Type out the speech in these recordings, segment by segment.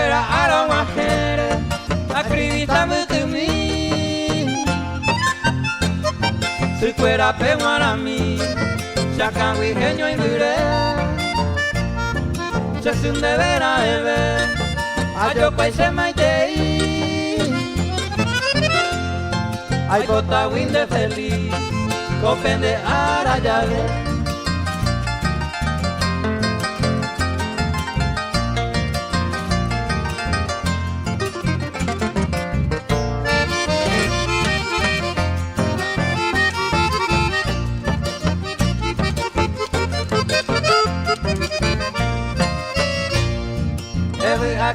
fuera a la mujer, acredítame que mí, si fuera para mí, ya cambio genio y duré, ya sin deber a ver, a yo paise maitei, ay cota winde feliz, copende ara llave.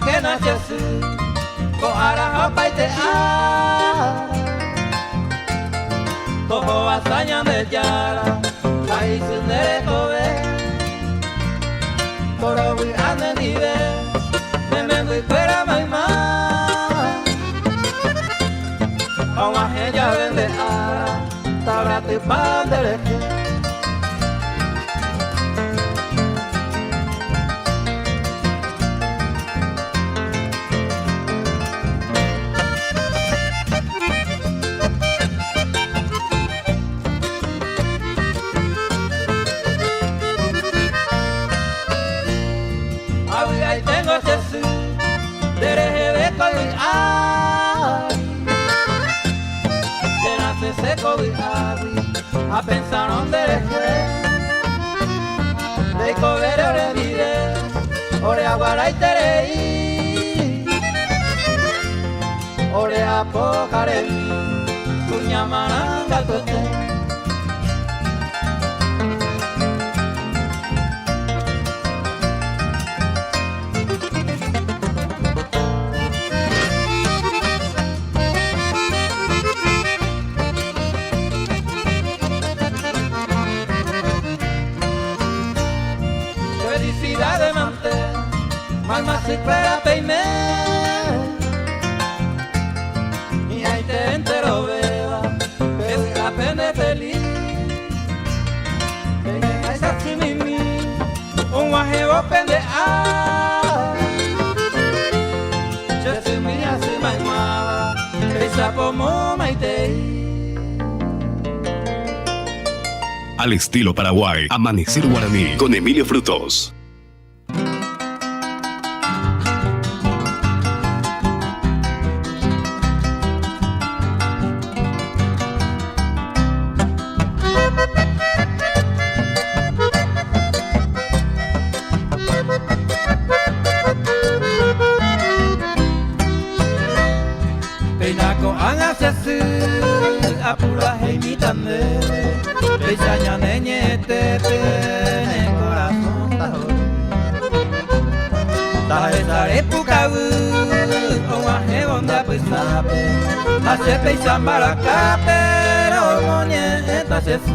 Que nace así, con araja paitea, todo hazaña de yara, ahí sin derecho ve, todo muy grande ni ve, me voy fuera mamá, a una gente vende ara, tabrate pan de leche. A pensar donde dejé de comer ore vide ore aguara y terei ore apojare cuña maranga tote. Mamá se espera peime y ahí te entero beba que aprende feliz que es así mimi un guajebo pende ya se mira se maimaba que sapo moma y te al estilo Paraguay, Amanecer Guaraní con Emilio Frutos. Hace peisa maraca, pero moñeta se fue.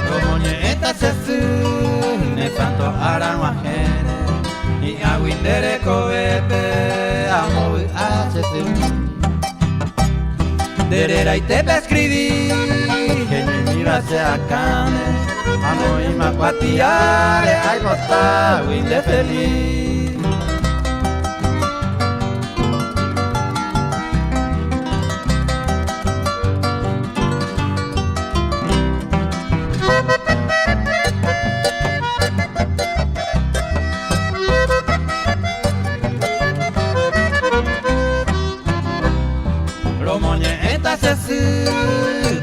Como moñeta se fue, me santo aran ajene. Y a windere cobepe amo a chese derera y te escribí que ni mira se acane amo y macuatiare ay bota winde feliz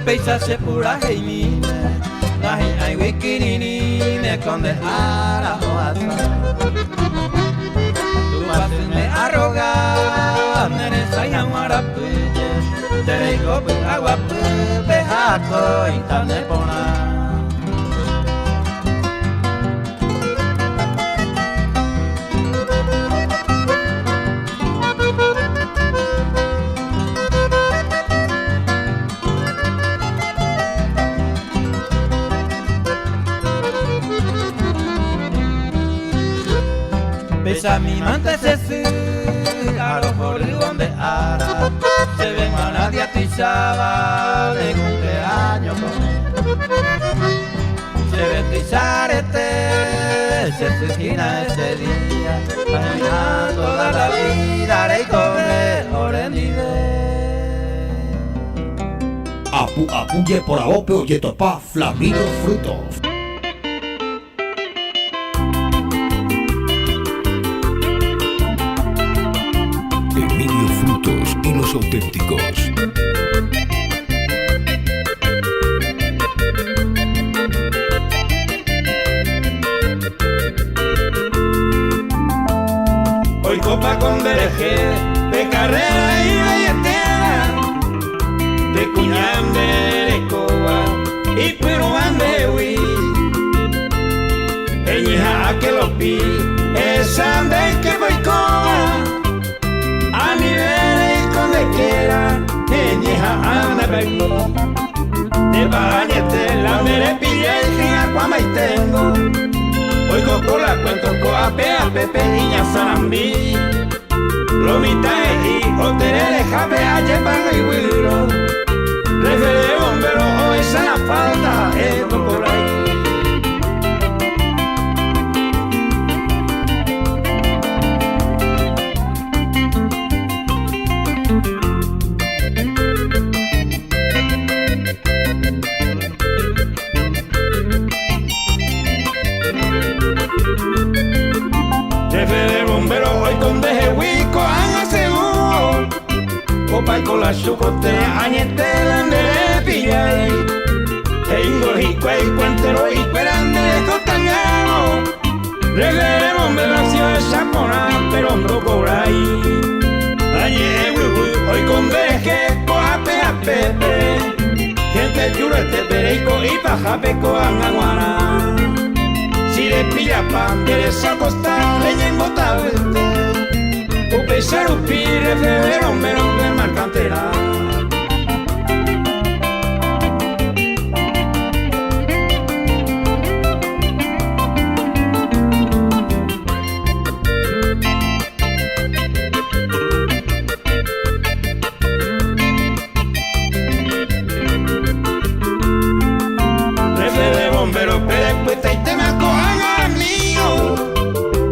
peisa se pura heimine nahi ai wikinini me conde ara oasa tu haces me arroga nene saya marapuje derego agua pupe hako intane pona Besa mi mante se a los polígonos de Ara. Se ven a nadie atizaba de cumpleaños con él. Se ve trizar se fijina ese día. Para toda la vida, haré correr, orendide. Apuye por aope oye topa Flamino Frutos. Emilio Frutos y los auténticos. Hoy copa con dereje, de carrera y galletera, de cuñán de escoba y peruán de huí. Eñija que lo pi, esa de que voy coba, a niveles con de quiera, eñija anda vengo. De bañete la mere pilla y gira cuama y tengo. Hoy coco la cuento coa pea pepe niña sarambi. Lomita y oterere jabe a llevar y huiro. Refere bombero hoy sana falta esto por ahí. Copa y con la chocote, añetela de pillay. Tengo hico y cuentero y cuerande de cotañano. Regueremos velación de chapona, pero ando por ahí. Añe, hoy con deje, coja pea pepe. Gente churete, pereico y paja peco angaguana. Si le pilla pan, quieres acostar, leña en bota verde. O pesar un pire, febrero, merón de marcantera. Refe de bombero, pero puesta y te me acojan a mío.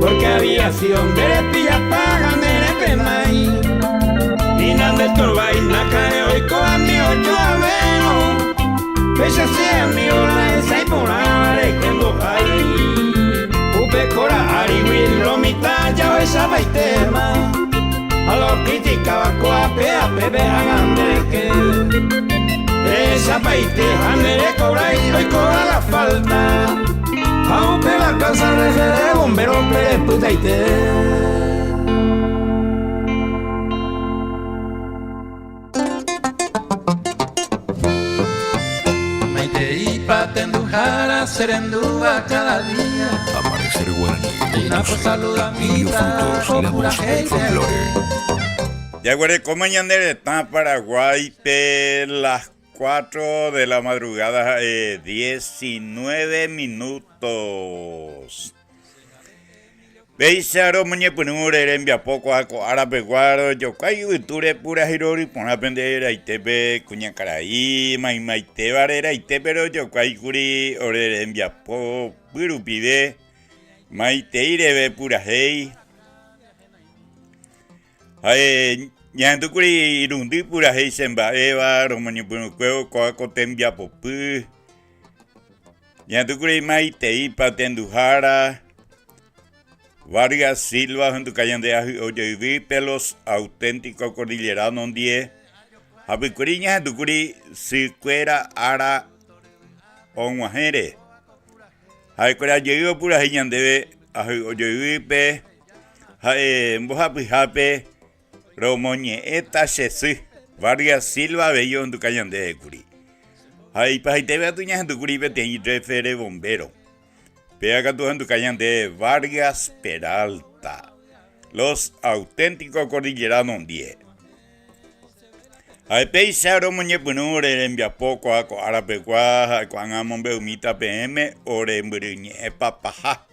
Porque aviación de pilla pagan de repemay. Ni nada de torba y na cae hoy con mi ocho aveno. Pese sea mi hora esa y por ahora que ando ahí. Upe cora ariwil lo mitad ya esa baitema. A lo criticaba coa pea pepe hagan de que. Esa baite andere cobra y hoy cobra la falta. Aunque la casa de bombero plebe puta y te. Maite y patendujara serendúa cada día. Amanecer guaraní. Una por salud a mi Emilio Frutos y la música del folclore. Ya güey, como ñandere está Paraguay pe las 4 de la madrugada, 19 minutos. Veisaro muñe punure envia poco a árabe guaro, yo cayo y ture pura hirori pon a aprender a itebe cuña caraí, maite barera ite pero yo cayo curi ore envia po pide maite irebe pura hey. Ay Nyantu kuri irundi pura hei semba eva romani punu kweo koa kotembia popu. Nyantu kuri maite i patendujara. Vargas Silva junto cayandea oyevi pelos auténticos cordilleranos 10. Habikuri nyantu kuri sikwera ara onwajere. Haikura yeyo pura hei nyandebe oyevi pe. Mbohapihape. Romoñe eta Jesús Vargas Silva bello en tu callante de curi. Ahí para te vea tu ña en tu curi te y refere bombero. Pega que tu en tu callante de Vargas Peralta. Los auténticos cordilleranos 10. Ahí peisa romoñe punure envia poco a arapecuaja cuan amon beumita PM ore mburiñe papaja.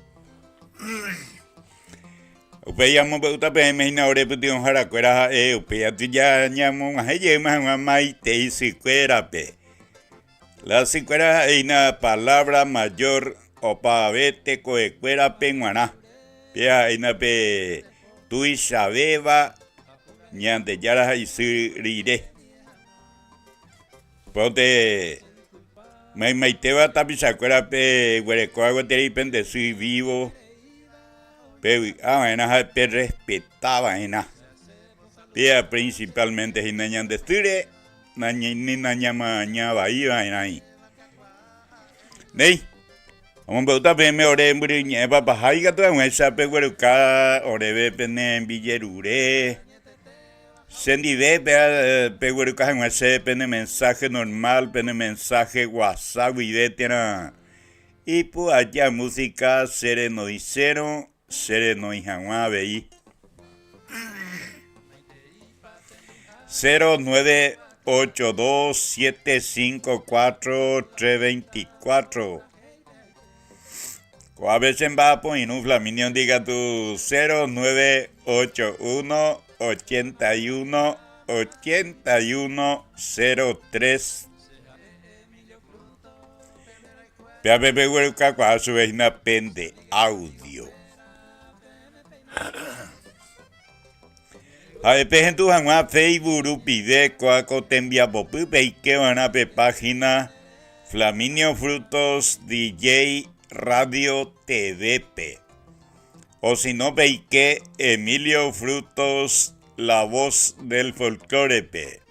Upeyamo beuta peme hina ore pution haracuera upeya ya ñamo aje más maite y sicuerape. La sicuera es una palabra mayor o pavete coecuera penguaná. Pia ina pe tuisabeba ñante yara y sirire. Ponte maiteba tapisacuera pe huerecoa teri pende soy vivo. Pe pe respetaba ena. Pia principalmente hina ñante sire ni nañama ñaba iba ahí. Nei. Vamos a ver me ore mburiñe papa haiga tu en sape gueruca ore ve pene villerure. Sendi ve pe gueruca en ese pene mensaje normal, pene mensaje WhatsApp y de tiene y pues allá música sereno y cero, sereno y jamás veí. 0982754324. A veces va a poner un Flaminio, diga tu 09818103. Pea pepe hueruca a su vez una pende audio. A veces en tu jamás Facebook pide coaco te envía popu y que van a pe página Flaminio Frutos DJ Radio TVP. O si no, veis que Emilio Frutos, la voz del folclore P.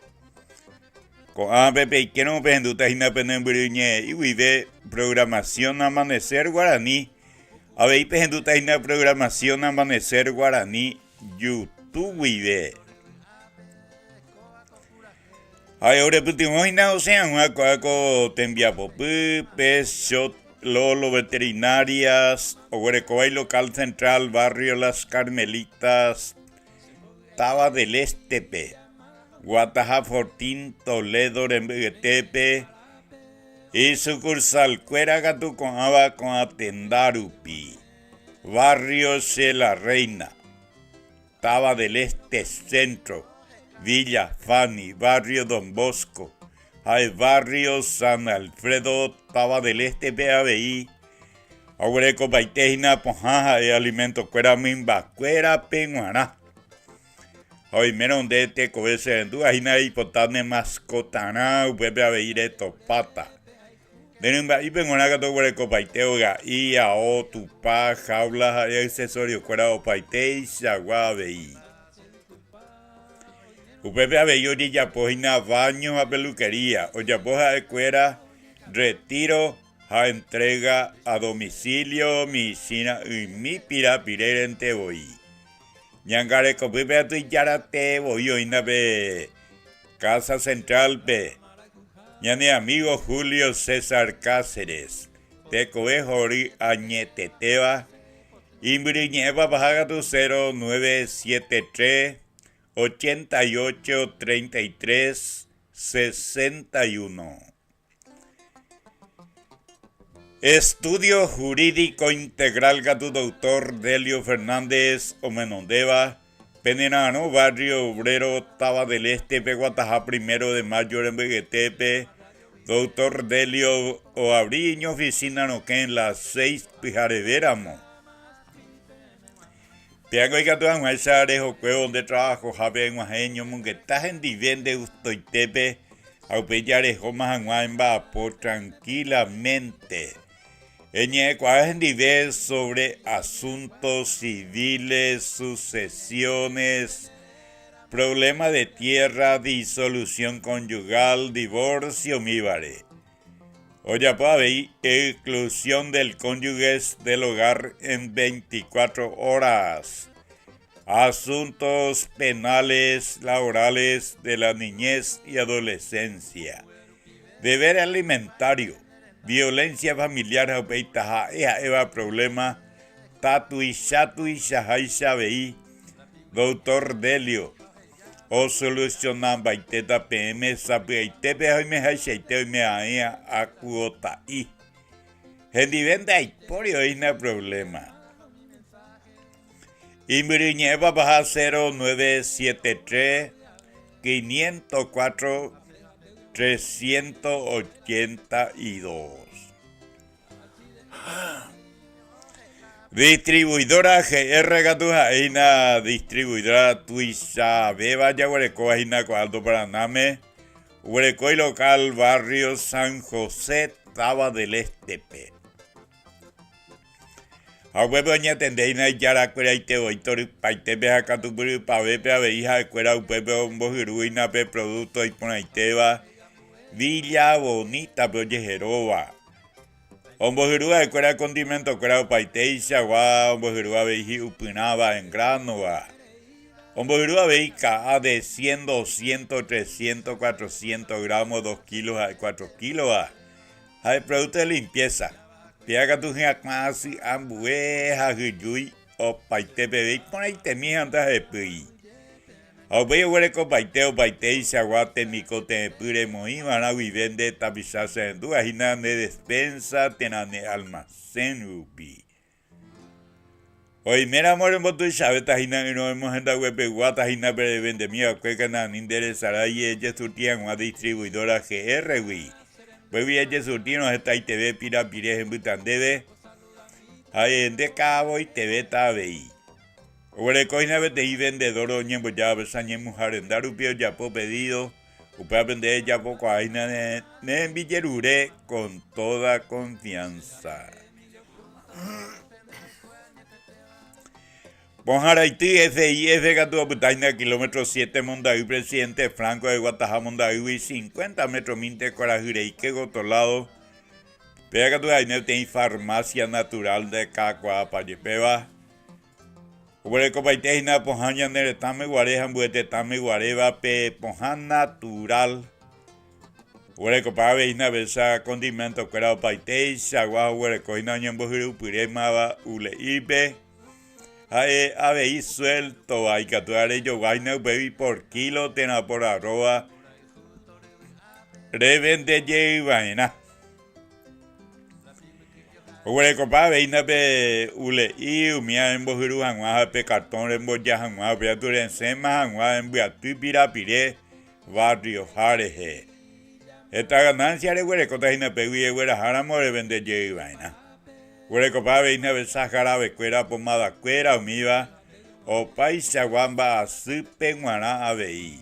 Con APP que no me penduta y na penembriñe y vive programación Amanecer Guaraní. A veis penduta y na programación Amanecer Guaraní YouTube vive. Ahora putimos y na o sea un acuaco te envía popu pez shot Lolo Veterinarias, Oguerecoay Local Central, Barrio Las Carmelitas, Taba del Estepe, Guataja Fortín, Toledo, Rembetepe, y sucursal Cueragatu con Aba con Atendarupi, Barrio Se La Reina, Taba del Este Centro, Villa Fani, Barrio Don Bosco, hay barrio San Alfredo, Taba del Este, PABI, Aureco Baitejina, Pojaja, de Alimento Cuera Mimba, Cuera Penguaná. Hoy menos de este cobese en Duajina y Potane Mascotana, Upepe Abeire Topata. De Nimba y Penguaná, Gato Aureco Baiteoga, y Ao, Tupá, Jaulas, accesorio Cuera Opaite, Chaguabeí. Upepe abello y yapojina baños a peluquería o yapoja de cuera retiro a entrega a domicilio medicina y mi pirapirere en te voy. Ñangare copipe a tu yarate voy hoy na pe Casa Central pe. Ñane amigo Julio César Cáceres. Te coejori añeteteba. Imbriñeva bajaga tu 0973 88 33 61. Estudio Jurídico Integral Gatu Doctor Delio Fernández Omenondeva, Penenano, Barrio Obrero, Taba del Este, Peguataja, 1 de Mayo en Beguetepe, Doctor Delio Oabriño, Oficina Noquén, las 6 Pijarevéramo. Piago y Gato Anguachares o Cuevo de Trabajo, Javier Guajeño, Monguetaje en Divende, Ustoitepe, Aupeyares, Jomas Anguaimba, por tranquilamente. Eñecuajes en Divende sobre asuntos civiles, sucesiones, problemas de tierra, disolución conyugal, divorcio, míbare. Oye, papi, exclusión del cónyuge del hogar en 24 horas. Asuntos penales, laborales de la niñez y adolescencia. Deber alimentario. Violencia familiar, eva problema. Tatu y chatu y shahai shabei. Doctor Delio. O solucionan baiteta PM sapeitepe hoy me hacheite hoy me aia acuota y hendivenda y por hoy no problema. Y Miriñe Baja 0973 504 382. Distribuidora GR Gatujaina, distribuidora Tuiza Beba Yaguarecoaina Coalto Paraname, Huerecoy local barrio San José, Taba del Estepe. A huevo ña tendeina yara cuera ite oitor paitepe hakatupuri pavepe aveija cuera upepe ombojiruina pe producto y ponaiteba Villa Bonita proyejerova. Ombojirúa cuera condimento cuera paiteisha wa ombojirúa veiji upinaba en grano va. Ombojirúa veica de 100, 200, 300, 400 gramos, 2 kilos a 4 kilos va. Hay producto de limpieza. Piaga tu hiakmasi ambueja hujui o paitepe vei ponaite mi andas de pui. O veo hueco paiteo paiteisha guate micote pure moimana vivende tapizase en duajina de despensa tenane almacén upi. Hoy mera amor en botu chaveta hina no hemos enda huepe guata hina pero vende mía cueca nan interesará y ella surtían una distribuidora GR wi. Pues vi ella surtían esta ITV pira pires en butandebe. Hay en de cabo y TV tabei. Ore coina vete y vendedor oñembo ya besañe mujer en darupio ya po pedido. Upa aprender ya poco aina ne envillerure con toda confianza. Ponjaraití FIF Gatua Putaina, kilómetro 7 Mondaí, presidente Franco de Guatajá Mondaí, 50 metros minte Corajireique, Gotolado. Pega tu aine tem farmacia natural de Cacua, Payepeba. Ubre copaiteina Ponjaña Neretame Guarejan, Buete Tame Guareva, Pe Ponjan natural. Ubre copaveina Besa, condimento Cuerao Paitei, Sagua, Ubre Coina Ñembojiru, Purema, Uleibe. Aveí suelto, hay que atuar ello, vaina, baby por kilo, tena por arroba, revende y vaina. Ure copa, veina pe ule y umia en bojiru hanguaja pe cartón en boya hanguaja, pe aturen sema hanguaja en buatu pirapire, barrio Jareje. Esta ganancia de ure cota hina pe ue ure jaramo revende y vaina. Hueco pabe ina besajara becuera pomada cuera umiva o paisa guamba a supe guana abei.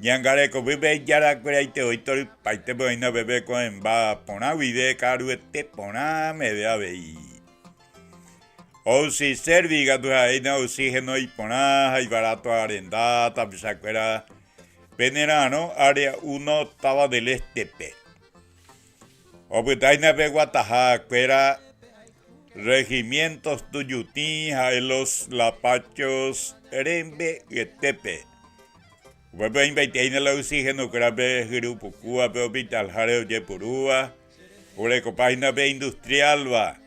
Ñangare ko bebe yara cuera ite oitor paite boina bebe con emba pona vide caruete pona me ve abei. O si serviga tu aina oxígeno y pona hay barato arenda tapisa cuera venerano área 1 Taba del Estepe. O putaina pe Guatajá cuera Regimientos Tuyutí, Jaelos, Lapachos, Erembe, Getepe. Vuelve a invitar el oxígeno, Crabe, Girupucúa, Hospital Jareo, Yepurúa, Ureco Página B Industrial, va.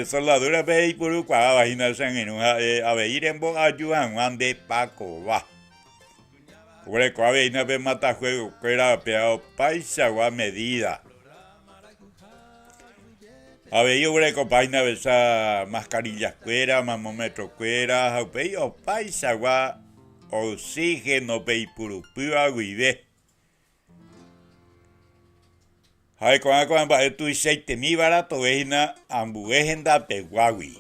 Soldadura B y Purucua, Vagina San Enuja, Aveir en Bogayuan, Juan de Paco, va. Ureco Aveina B Matajuego, Crabe, Paisa, va medida. Aveio ureco paina besa mascarillas cuera, mamómetro cuera, aupeio paisa gua oxígeno pei purupua guive. Hay con ba tu aceite mi barato veina ambuejenda peguawi.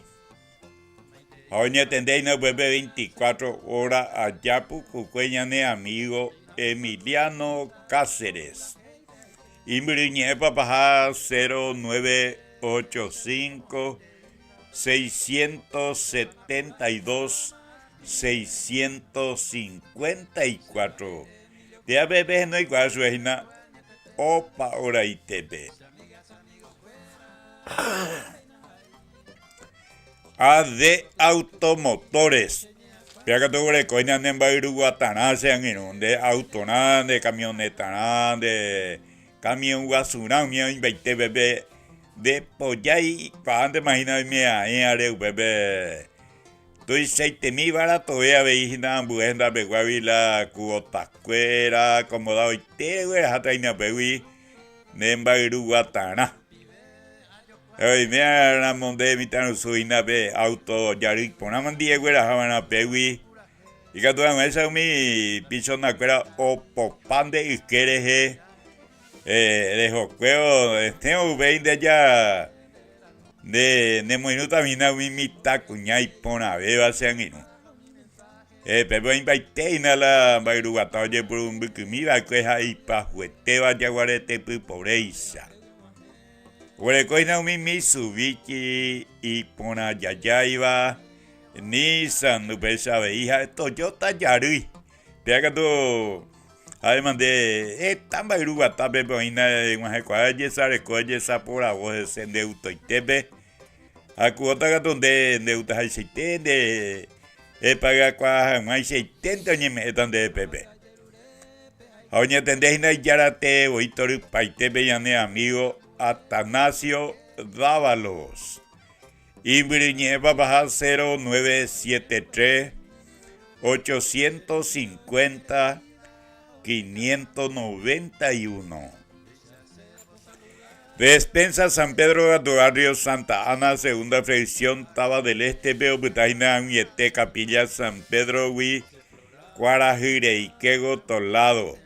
Hoy tendeina bebe 24 horas allá pucueñane amigo Emiliano Cáceres. Imbriñe papaja 0985 672 654. De ABB no igual suena opa ora ITB. AD Automotores. Pega tu coina en Bairu Guataná sean en de autonán, de camioneta, de camión guasurán, mi 20 bebé de pollay, para antes imaginarme ahí areu bebé. Estoy 7.000 barato, vea veína, ambujenda, beguavila, cuotacuera, acomodado y te güey, hasta ina bewi, Nemba Guataná. Hoy me harán monte mitad suina pe auto yari ponaman Diego era habana pewi. Y que tú esa mi piso na cuera o popande y quereje dejo cueo tengo 20 ya de minuta mina mi mitad cuña y pona beba sean ino. Pero invité na la bairugata oye por un bikimiba que es ahí pa juete va jaguarete pobreza. Huerecoina mi Mitsubishi y pona yayaiba Nissan no pensaba hija Toyota Yaris. Pega tu además de esta bairugata pepoina de Guajecoaye sarecoye sapora voz de neuto y tepe. Acuota gatón de neutas al 70 de paga cuaja más 70 años metan de pepe. Oña tendéis na yarate o itori paite bellane amigo Atanasio Dávalos. Y Briñeva baja 0973 850 591. Despensa San Pedro de Barrio Santa Ana, segunda fracción, Taba del Este, Veo Butaina, Miete, Capilla San Pedro, Hui, Cuarajire, Iquego, Tolado.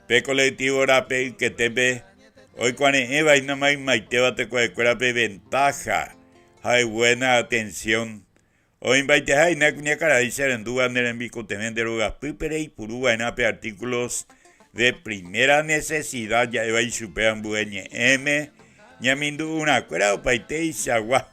Pe colectivo Rape, que te ve. Hoy cuando Eva y no más maiteba te cuecuera ventaja. Hay buena atención. Hoy invite a Ina Cuña Cara y Serendúa en el Bico Temen de Rugas Pípere y Purúa en AP artículos de primera necesidad. Ya iba y superan bueñe M. Ñamindu una cuera o paite y sagua.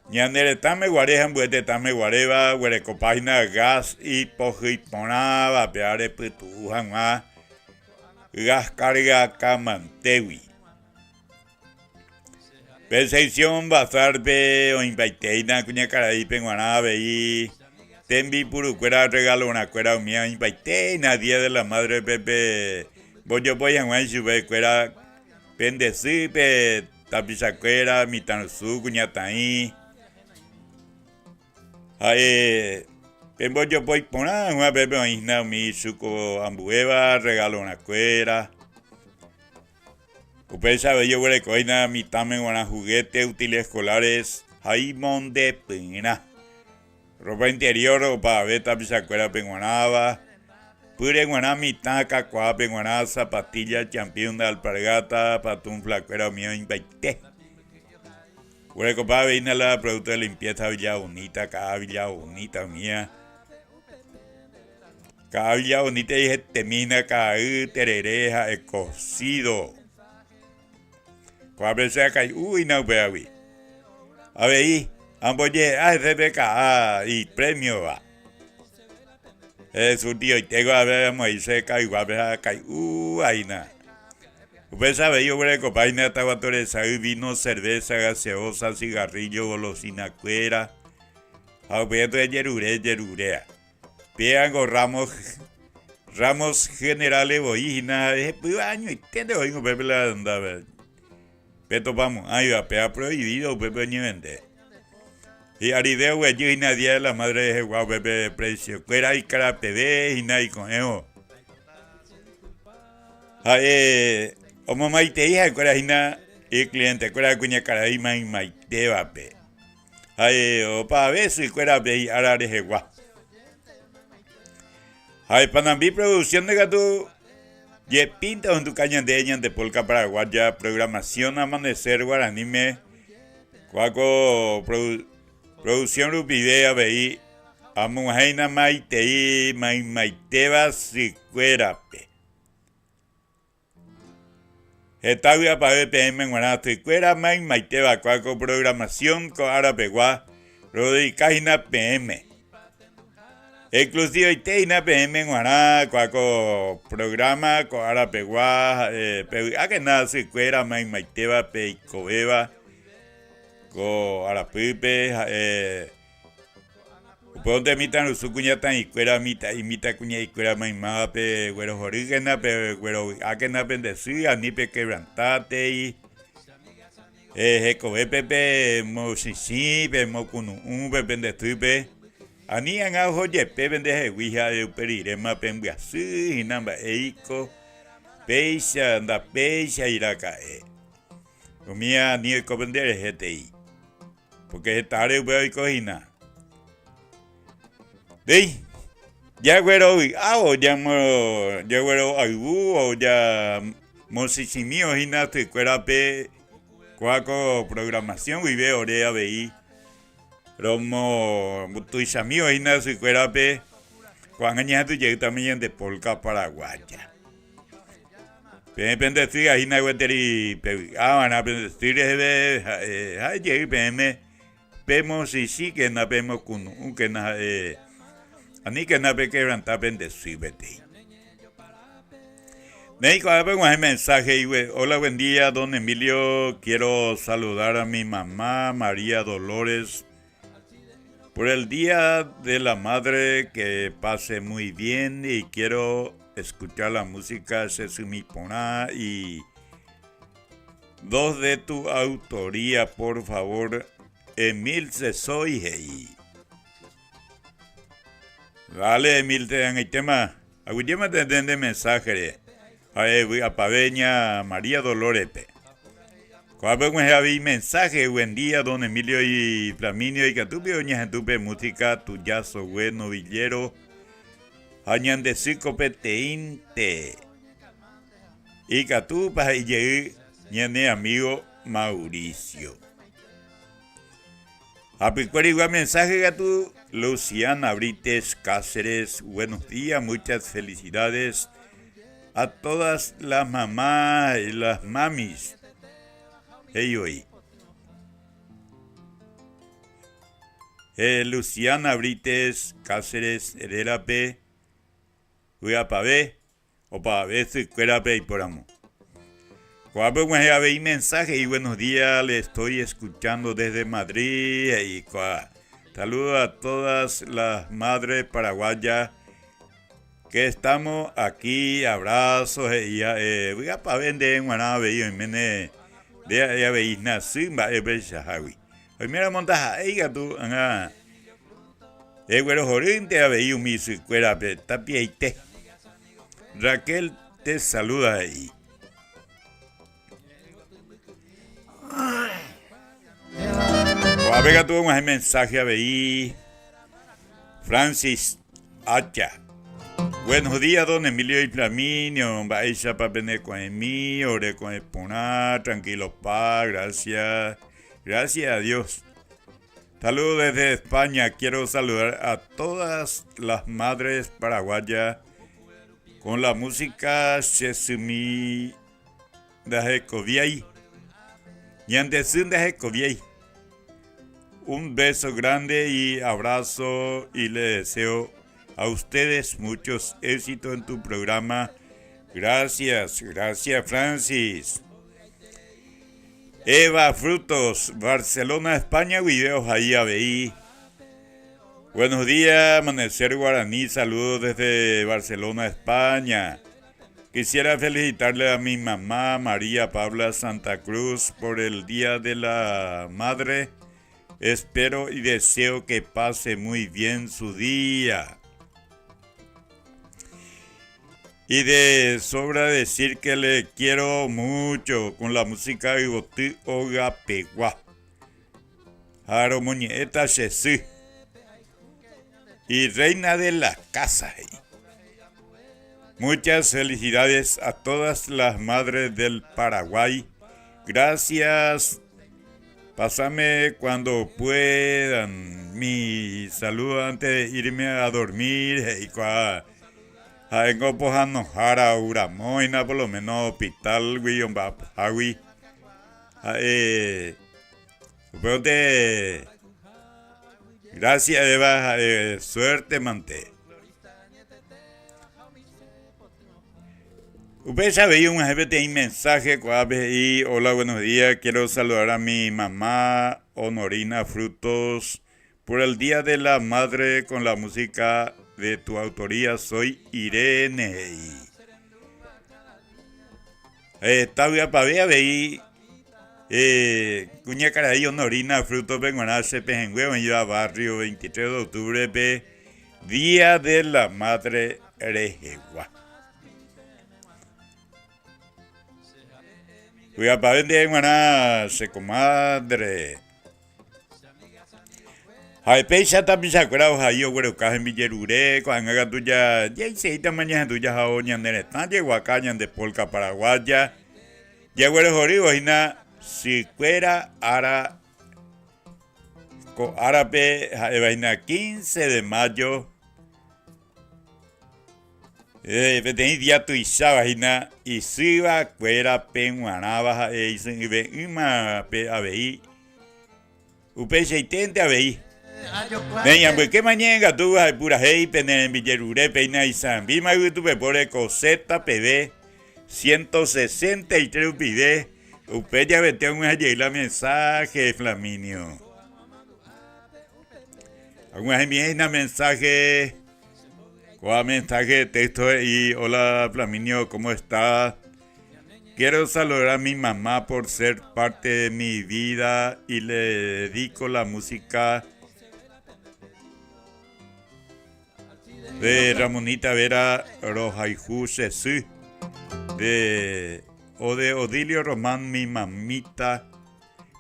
Ñandere tame guarejan buete tame guareva, huerecopagina gas y pojiponaba peare putujan más. Gas carga camantewi. Percepción bazarpe o invaiteina cuña caray penguanabe y tembi purucuera regalo una cuera mía invaiteina día de la madre pepe bollo poyan guay sube cuera pendecipe tapizacuera mitansu cuña taí Pembollo voy poner una pepe isna mi suco ambueva regalo una cuera. Usted sabe yo huele coina mi tamen una juguete útiles escolares Jaimón de Pena. Ropa interior o para ver tapizacuera penguanaba. Pure guaná mi taca cuá penguaná zapatilla champión de alpargata patún flacuera mío invaité. Huele copa veina la producto de limpieza villa bonita, cada villa bonita mía. Cada villa bonita y temina, cada terereja, cocido. Cuando se acá, uy, no veo ahí. A ver, ahí, amboye, RPK y premio va. Es un tío y tengo a ver, Moisés, y va a ver acá, ahí nada. Usted sabe, yo voy a comprar una taguatoresa, vino, cerveza, gaseosa, cigarrillo, golosina, cuera. A ver, de yerurea. Piango ramos generales, boína, pues año, y tiene hoy un pepe la andaba. Peto vamos, ahí va, pea prohibido, pepe ni vende. Y arideo, güey, y nadie la madre de guau, pepe de precio. Cuera y cara pede, y nadie con eso. O mamá y te hija, cuera hina, y cliente, cuera cuña cara y maite va, pe. O pa beso y cuera pe, y ahora de guau. Panambí producción de gato. Y pinta con tu caña de polca paraguaya, programación amanecer guaranime, cuaco producción rupidea veí, amujaina maitei, maiteba sicuerape. Etavia para BPM en guanato y cuera maiteba, cuaco programación con arapeguá, rodicajina PM. Inclusive iteina PM en Guaná, cuaco programa, co arapeguá, que nada se cuera, maiteba, peicobeba, co arapipe, ponte mitan los cuñatan y cuera imita cuña y cuera maimape, güero orígena, güero aquena pendecía, ni pe quebrantate y jecobe pepe, mosisi, pe mocunu, pendestupe. Ani ang ajo jepe vende hewija de perirema penguasí namba eiko Peixa, anda peixa iracae. Comía ni el copender GTI. Porque tarde voy a cocina. Dey, ya güero, o ya güero, o ya mosicimio, hina, tu cuerape, cuaco programación, vive, orea, veí. Romo, tu isamio, hina, su cuerape, cuando ya tu llega también de polka paraguaya. Depende de ahí na gueteri van a decir hay que peme pemos y sí que na pemos con un que na ani que na pe que ranta pende subete. Nei cuando un mensaje y hola buen día don Emilio, quiero saludar a mi mamá María Dolores por el día de la madre, que pase muy bien y quiero escuchar la música Sesumipona y dos de tu autoría, por favor, Emil Cesoy. Dale, Emil, te dan el tema. Agüillema te den de mensaje. A Paveña María Dolores. Cuando me mensaje, buen día, don Emilio y Flaminio y Catupio, doña Tupe, música, tuyazo, bueno, villero. Hañan de psicopeteinte. Y catupa y llegué, ñane amigo Mauricio. Apicuar igual mensaje gatu, Luciana Brites Cáceres, buenos días, muchas felicidades a todas las mamás y las mamis. Hey, hoy. Luciana Brites Cáceres, Herrera P. Voy a pavé, o para ver si fuera pe y por amo. Cuando me habéis mensaje y buenos días, le estoy escuchando desde Madrid y saludo a todas las madres paraguayas que estamos aquí, abrazos y voy a pavé de Guanabe y mene de habéis nacido en Shahawi. Hoy mira montaja, ella tú, güero jorinte habéis mi si fuera pe tapia y te. Raquel te saluda ahí. Vega tuvo un mensaje a ver. Francis Hacha. Buenos días, don Emilio y Flaminio. Vaya para venir con mí, ore con el ponar, tranquilo, pa, gracias. Gracias a Dios. Saludos desde España. Quiero saludar a todas las madres paraguayas con la música Sesumi de Coviay. Ñandezun de Coviay. Un beso grande y abrazo y le deseo a ustedes muchos éxitos en tu programa. Gracias, gracias Francis. Eva Frutos, Barcelona, España, videos ahí a ver. Buenos días, Amanecer Guaraní, saludos desde Barcelona, España. Quisiera felicitarle a mi mamá María Paula Santa Cruz por el Día de la Madre. Espero y deseo que pase muy bien su día. Y de sobra decir que le quiero mucho con la música de Gotí Oga Pegua. Jaro Muñeca Jesús. Y reina de la casa. Muchas felicidades a todas las madres del Paraguay. Gracias. Pásame cuando puedan mi saludo antes de irme a dormir. Y vengo pues a enojar a Uramoina, por lo menos hospital, William Hawi. Gracias, Eva. Suerte, manté. Usted sabe, un mensaje, y hola, buenos días. Quiero saludar a mi mamá, Honorina Frutos, por el Día de la Madre con la música de tu autoría. Soy Irene. Tavia Pavea, veí. Cuña Caray, Honorina Frutos, vengo a nacer en yo barrio 23 de octubre, Día de la Madre Rejegua. Cuya pa vende mana se comadre. Hay pecha tapisa crao hayo güero caja en Villerure, cuando haga tuya, ya hice ita mañana tuya jaoña de estancia, guacaña de polca paraguaya. Ya güero jorigo, hina, si fuera ara, co árabe, vaina 15 de mayo. Tenéis día tu isaba, hina, y si va, fuera penguanaba, y se ve una pe abei. Upecha y tente abei. Venga, pues qué mañana tú vas a pura hey, pene en Villerure, peina y San Bima, tu pepore coseta PB 163 pide. Usted ya vete un la mensaje, Flaminio. Alguna vez mensaje, ¿cuál mensaje de texto? Y hola, Flaminio, ¿cómo estás? Quiero saludar a mi mamá por ser parte de mi vida y le dedico la música de Ramonita Vera Rojaiju Sesú, de Odilio Román, mi mamita,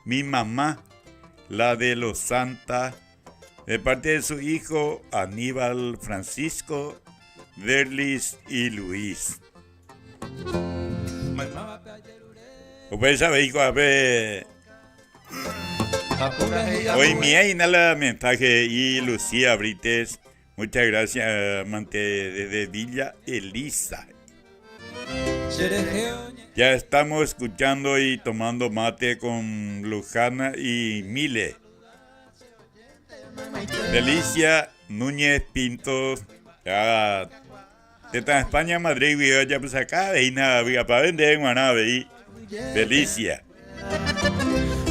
mi mamá, la de los Santa, de parte de su hijo Aníbal Francisco, Derlis y Luis. Pues sabéis, a ver. Hoy mi aina la mensaje y Lucía Brites. Muchas gracias, amante de Villa Elisa. Ya estamos escuchando y tomando mate con Lujana y Mile. Delicia Núñez Pinto. Ya está en España, Madrid, ya pues acá, veina, para vender en Guanabe. Delicia.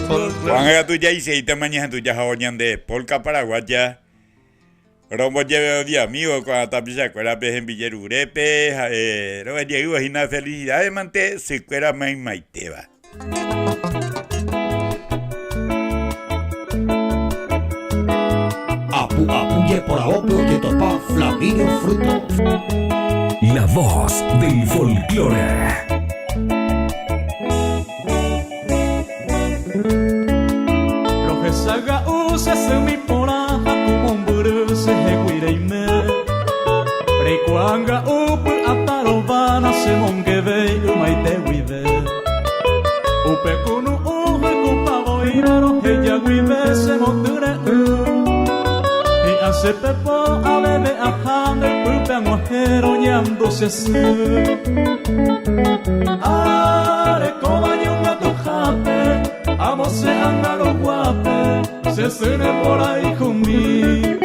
Juan haga tuya y seita mañana tuya jaoñan de polca paraguaya. Rombo lleve de amigos cuando tapisa cuera pez en Villerurepe, no llego y una felicidad de mante se cuera mai maiteba. Apuye por ahope oye topa Flaminio Frutos. La voz del folclore. Saga usa se mi pora como un buru se heguireime Requanga up atarovana se mongeve umaite wive Upe kunu uhe kupavo iraro heya wive se mondure Y hace pepo a bebe a hame upe angojero ñando se se Are koma nyunga tu jape Amo se anda los guapes, se suene por ahí conmigo.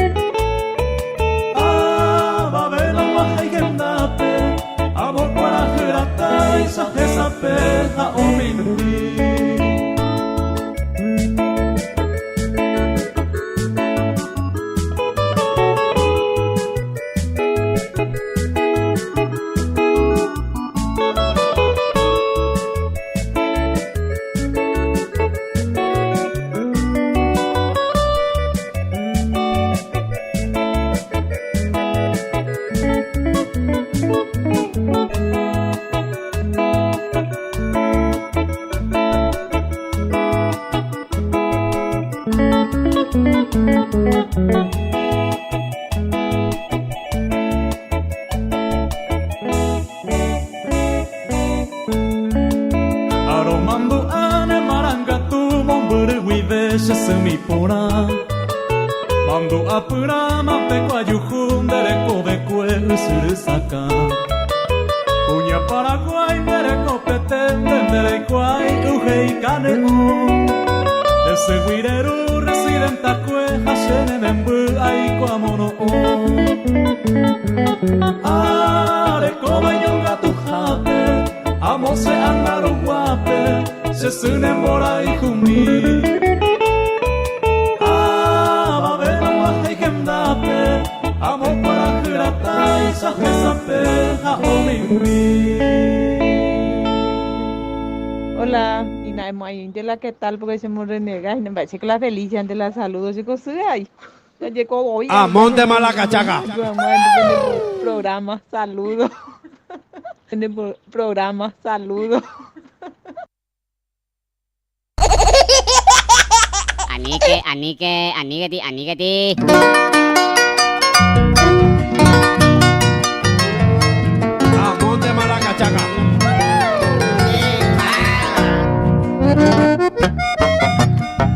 Va a ver la baja y gendape, amo para gerata y sa esa peja o minti. Aromando ane marangatu mombere wiveshe semipora Mando apura mape kwa yuhundere kobekwe usuru saka Kunya Paraguay mere kopete mere kwai uhei kane Ese guireru residenta kwe hashene membu ai kwa mono Are koma nyonga tu hape Amo se andaro guape Se sune mora y kumi Va vena guaje gendape Amo para girata y sa peja o mi Hola, y nada más de la que tal porque se me renega y me parece que la felicidad de la salud se construye ahí. Ya llegó hoy. Monte Malacachaca. Programa, saludos. En el programa, saludos. Aníquete. Amor de Malacachaca.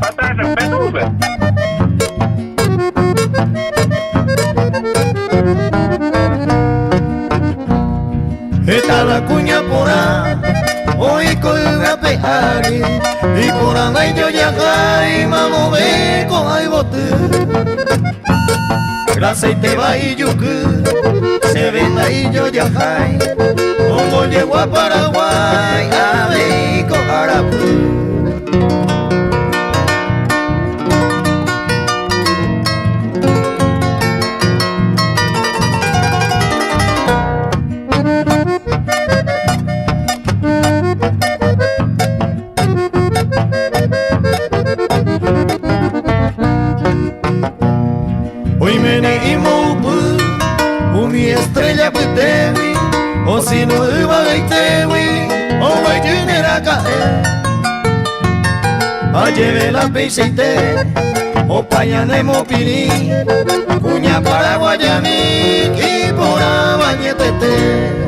Falta de respeto, hombre. Está la cuña porá, hoy colga pejari, y por ahí yo ya caí, mamo ve con ay bote. Gracias te va y yuku, se ven ahí yo ya caí, como llego a Paraguay, a ver con Arapu. Hoy me ni imobu, mi estrella putewi, o si no iba a gaitewi, o va a tener a caer. A lleve la peseite, o pañane mopiri, cuña para guayami, y por abañetete.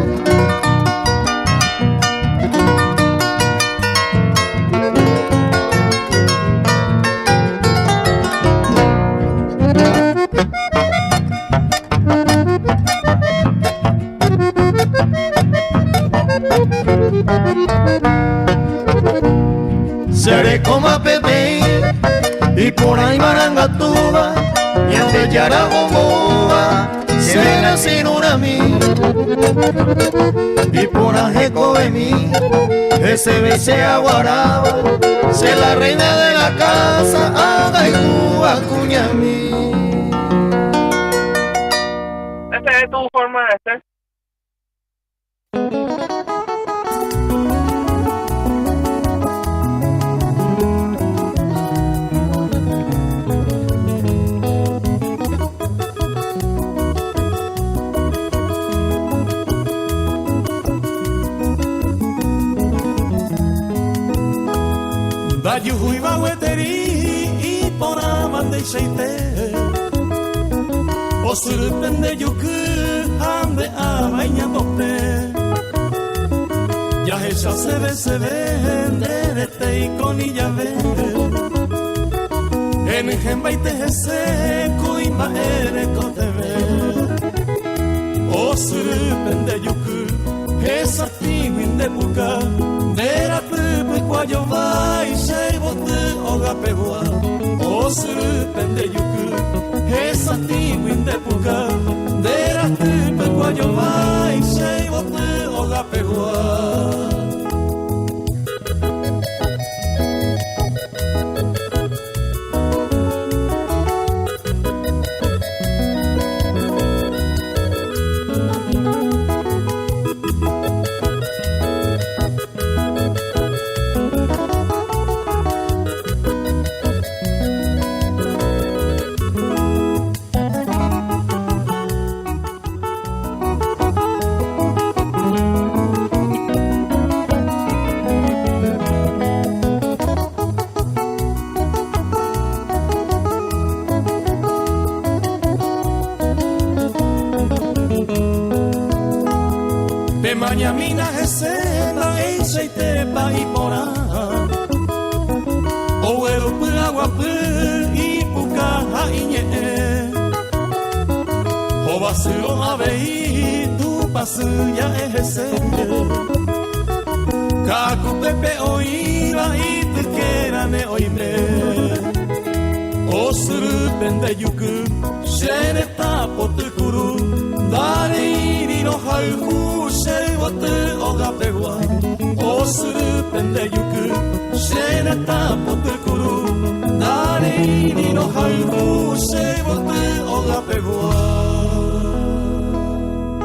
Seré como a Pepe y por ahí Marangatuba y ante Yaragomoa se ven así una mí y por Ajeco de mí ese bese aguaraba se la reina de la casa haga y Cuba cuña mí. Esta es tu forma de ser. Dayuhui bagueteri y por amande seite o surpende yuku ande a baña tope ya esa se ve de te y con ella ve en gembaite ese kuima ere koteve o surpende yuku esa tiwin de buka Dera tupe kwayo vai sei bote oga pegua o surpende yuku esa tiwin de buka Dera tupe kwayo vai sei bote oga pegua Mañamina escena e seite pa y pora o el agua y puca iñe o vacío ave y tu pasu ya ese cacu pepe oiba y te querane oime o surpende yuku shere tapo te kuru dare iri no haiku sei bote oga pegua o surpende yuku shere tapo te kuru dare iri no haiku sei bote oga pegua.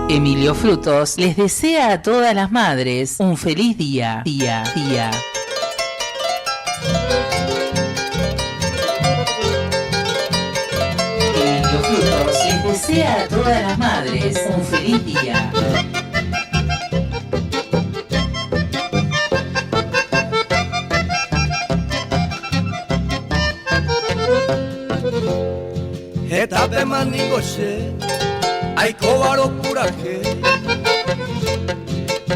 Emilio Frutos les desea a todas las madres un feliz día. Emilio Frutos les desea a todas las madres un feliz día. Netape maningoshe Aiko baro kuraje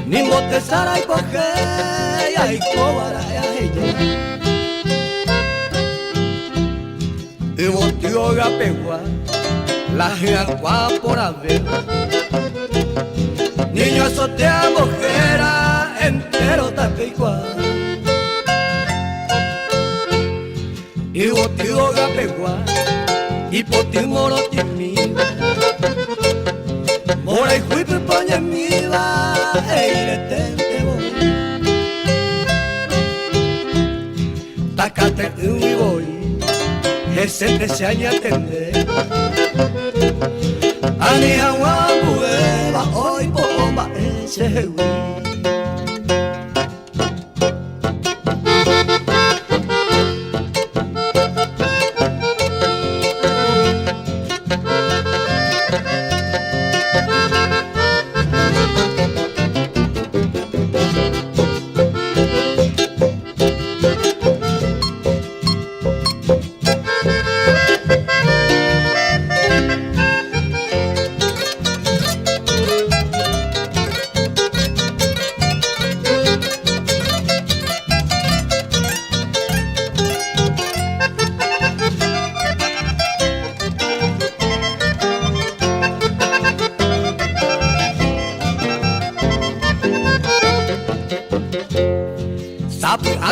Ningo tesara ipoje Aiko baraya heye Evo tío gapegua La jiancua por haber Niño azotea mojera Entero tapeicua Evo tío gapegua Ipoti moro timi Mora y huipe paña miva Eire tente bo Takate ui boy Ese te se aña tende Ani agua bueva Hoy bomba ese hui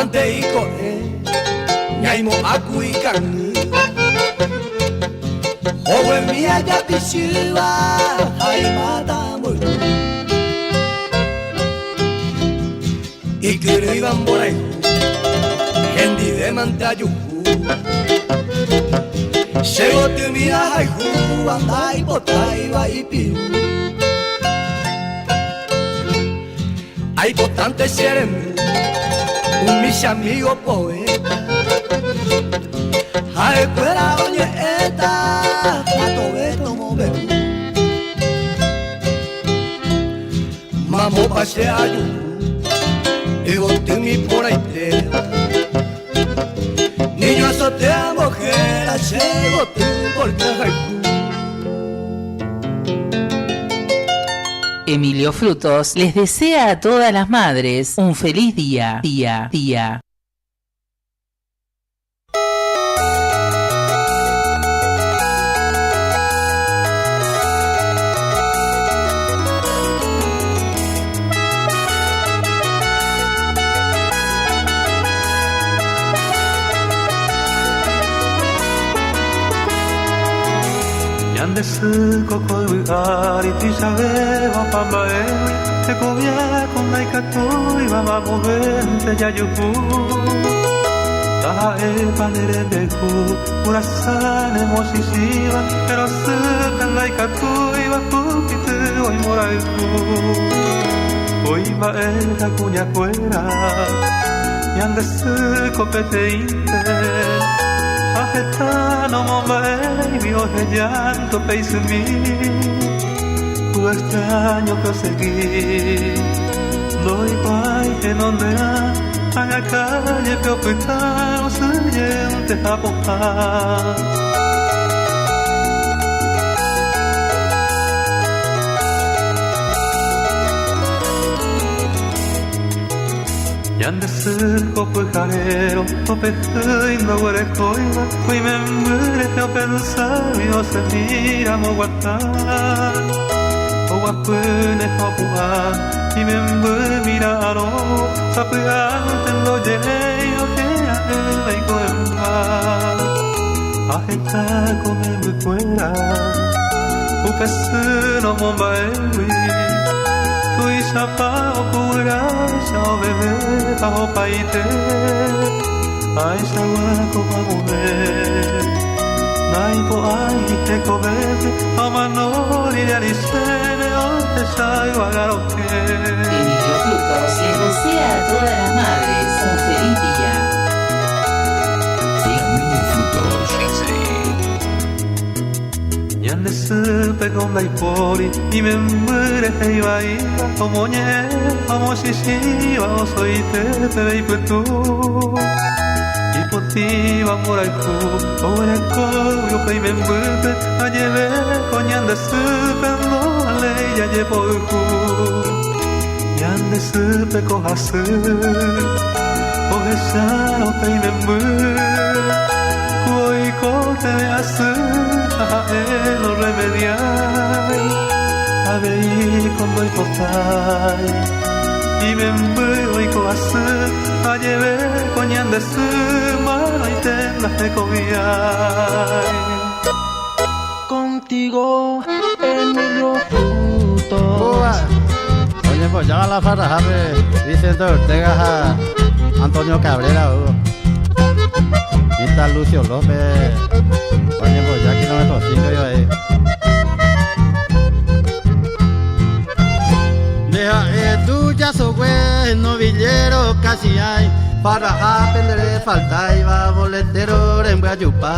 Ante y corre, ñaimo aku y carne. Owe mía ya pishiva, ay mata muy. Y que iban por ahí, gente de mantayuku. Llegó te mira ay ju, anda y bota y va y piu. Hay botante serem. Un mis amigos poeta A escuela doñeta A tobeto mover Mamo pase a yo Y boté mi por ahí tela Niño azotea mojera Llego tú porque hay Emilio Frutos les desea a todas las madres un feliz día. Yandesu kokoi ari tisabe wapamba ewi Te kovia con naikatoi wama movente yayuku Taha e panere beku Urasane moshishiwa Pero suka naikatoi wakukitu oi moraiku Oiba era kunya kuera Yandesu kopete inte Ajetano mombai, vio de llanto peis en mí Tu extraño proseguí Doy pai que non dea A la calle que opetano siguiente a pojar Yandesu pues jarero Opetui no huele coiba Hoy me muere que pensabio Se mira mo guatar O guapune o puan Y me muere miraro Sapeante lo lleno Que a él y coemba Ajeta come me fuera Upesu no momba ewi Tui sapa o pura Sao bebé bajo paite Ai sawa como mujer Naipo ai te cobete O manori de arisene O te saigo agaroque Emilio Frutos les desea a todas las madres un feliz día. Emilio Frutos Yandesu pegon dai pori I me muere e iba Como ñe, como shishiwa O soy te vei tu Y por Iba moraiku, oreko, yo pei me mbupe, a lleve, coñan de supe, no le ya llevo ku. Yan de supe cojasu, oje sharo pei me mbupe, koi kote de asu, a lo remediai, a vei con doi potai, y me mbupe cojasu, a lleve, coñan de supe, contigo, Emilio Frutos. Oye, pues ya la farra, Vicente Ortega, Antonio Cabrera, y está Lucio López. Oye, pues ya kilómetro 5 yo ahí. Deja tú ya sos güey, novillero casi hay. Para aprender falta iba boletero en Guayupa.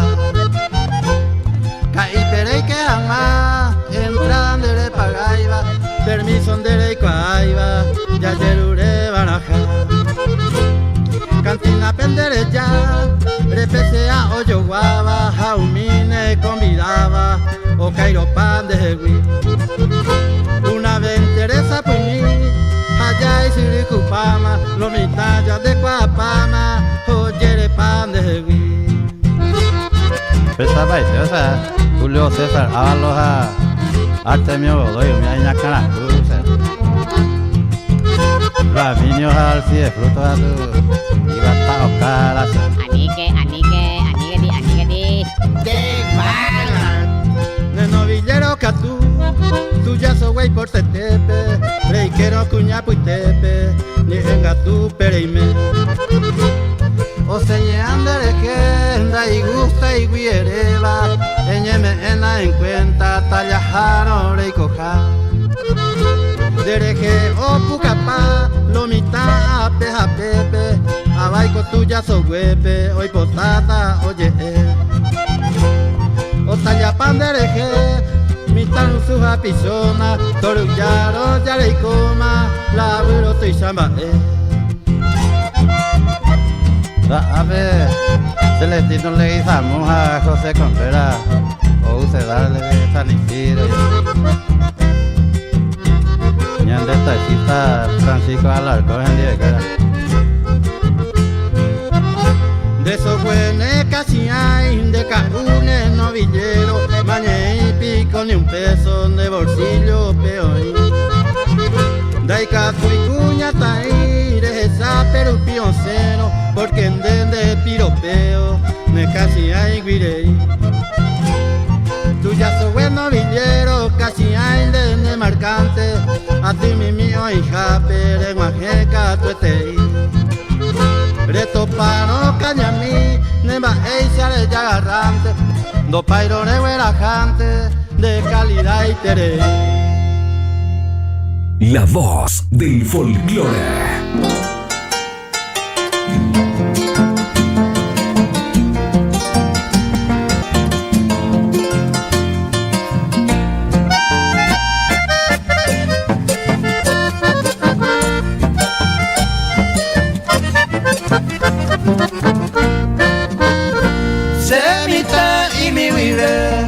Caí perey que ama, entran de pagaiba, permiso de coaiba, ya yerure baraja. Cantina pendere ya, repesea oyo guava, jaumine convidaba, o cairo pan de jegui. Una vez Teresa por mí, allá y siricupama, lo mitalla de cuapama, oyere pan de jegui. Pensaba y o sea, Julio César, Aloha, Artemio Godoy, mi aña Canacruz, Flaminio Alci de Frutos a tu, iba hasta Oscar, Anique, ¡qué mala! De novillero Catú, tú ya sos güey por Tetepe, reiquero cuña puitepe, ni venga tú pereime. O se llean de legenda y gusta y guiereba, eñeme en la encuenta, tallajaro rey coja. Dereje o pucapá, lomita peja pepe, abaico tuya so huepe, hoy potata oye. O tallapan dereje, mitan su apizona, toruyaro ya le coma, la abuelo te llama A ver, Celestino le guisamos a José Contreras, o use darle San Isidro. Ñan de tachita Francisco Alarcón en Diego. De esos buenos casi hay, de cajunes novillero, mañe y pico ni un peso de bolsillo peor. Daika tu y cuña taí, de esa pero pioncero, porque en de piropeo, me casi hay guirey. Tú ya sos buen novillero, casi hay de marcante, a ti mi mío hija, pero en Majeca tu etei. Reto paro cañamí, nema eisa de yagarrante, do pairo de huerajante, de calidad y terei. La voz del folclore. Semita y mi huile,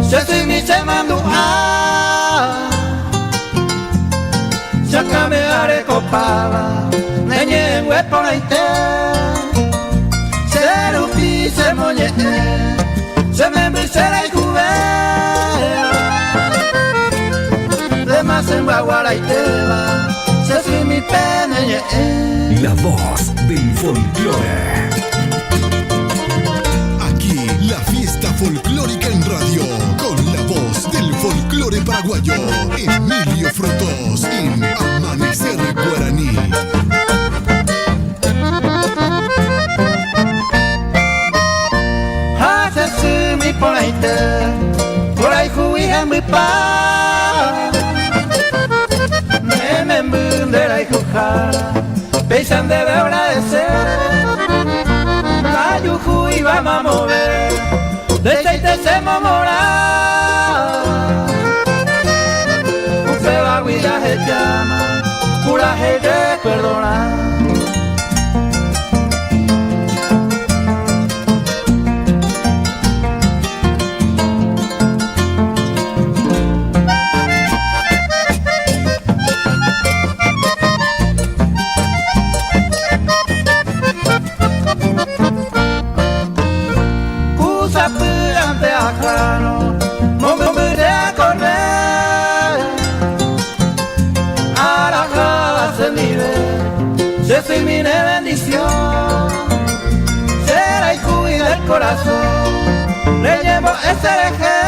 se soy mi semando Sácame are copaba, neñe huepo naite, se rupi se moñe, se me mbrisera y juve, de más en guaguaraiteba, se soy mi peneñe. La voz del folclore. Aquí la fiesta folclórica en radio, con la voz del folclore paraguayo, Emilio Frutos en Amanecer Guaraní. Hace mi poleite, por ahí jugué mi pa. Me embundera y jujara, peisan de agradecer. La yuju iba a mover, de cheite se mamora. Un feba guilla se llama, curaje de perdonar. pájaro, me a correr. Arajada se mire, se soy mi bendición. Será y cuida el corazón, le llevo ese eje.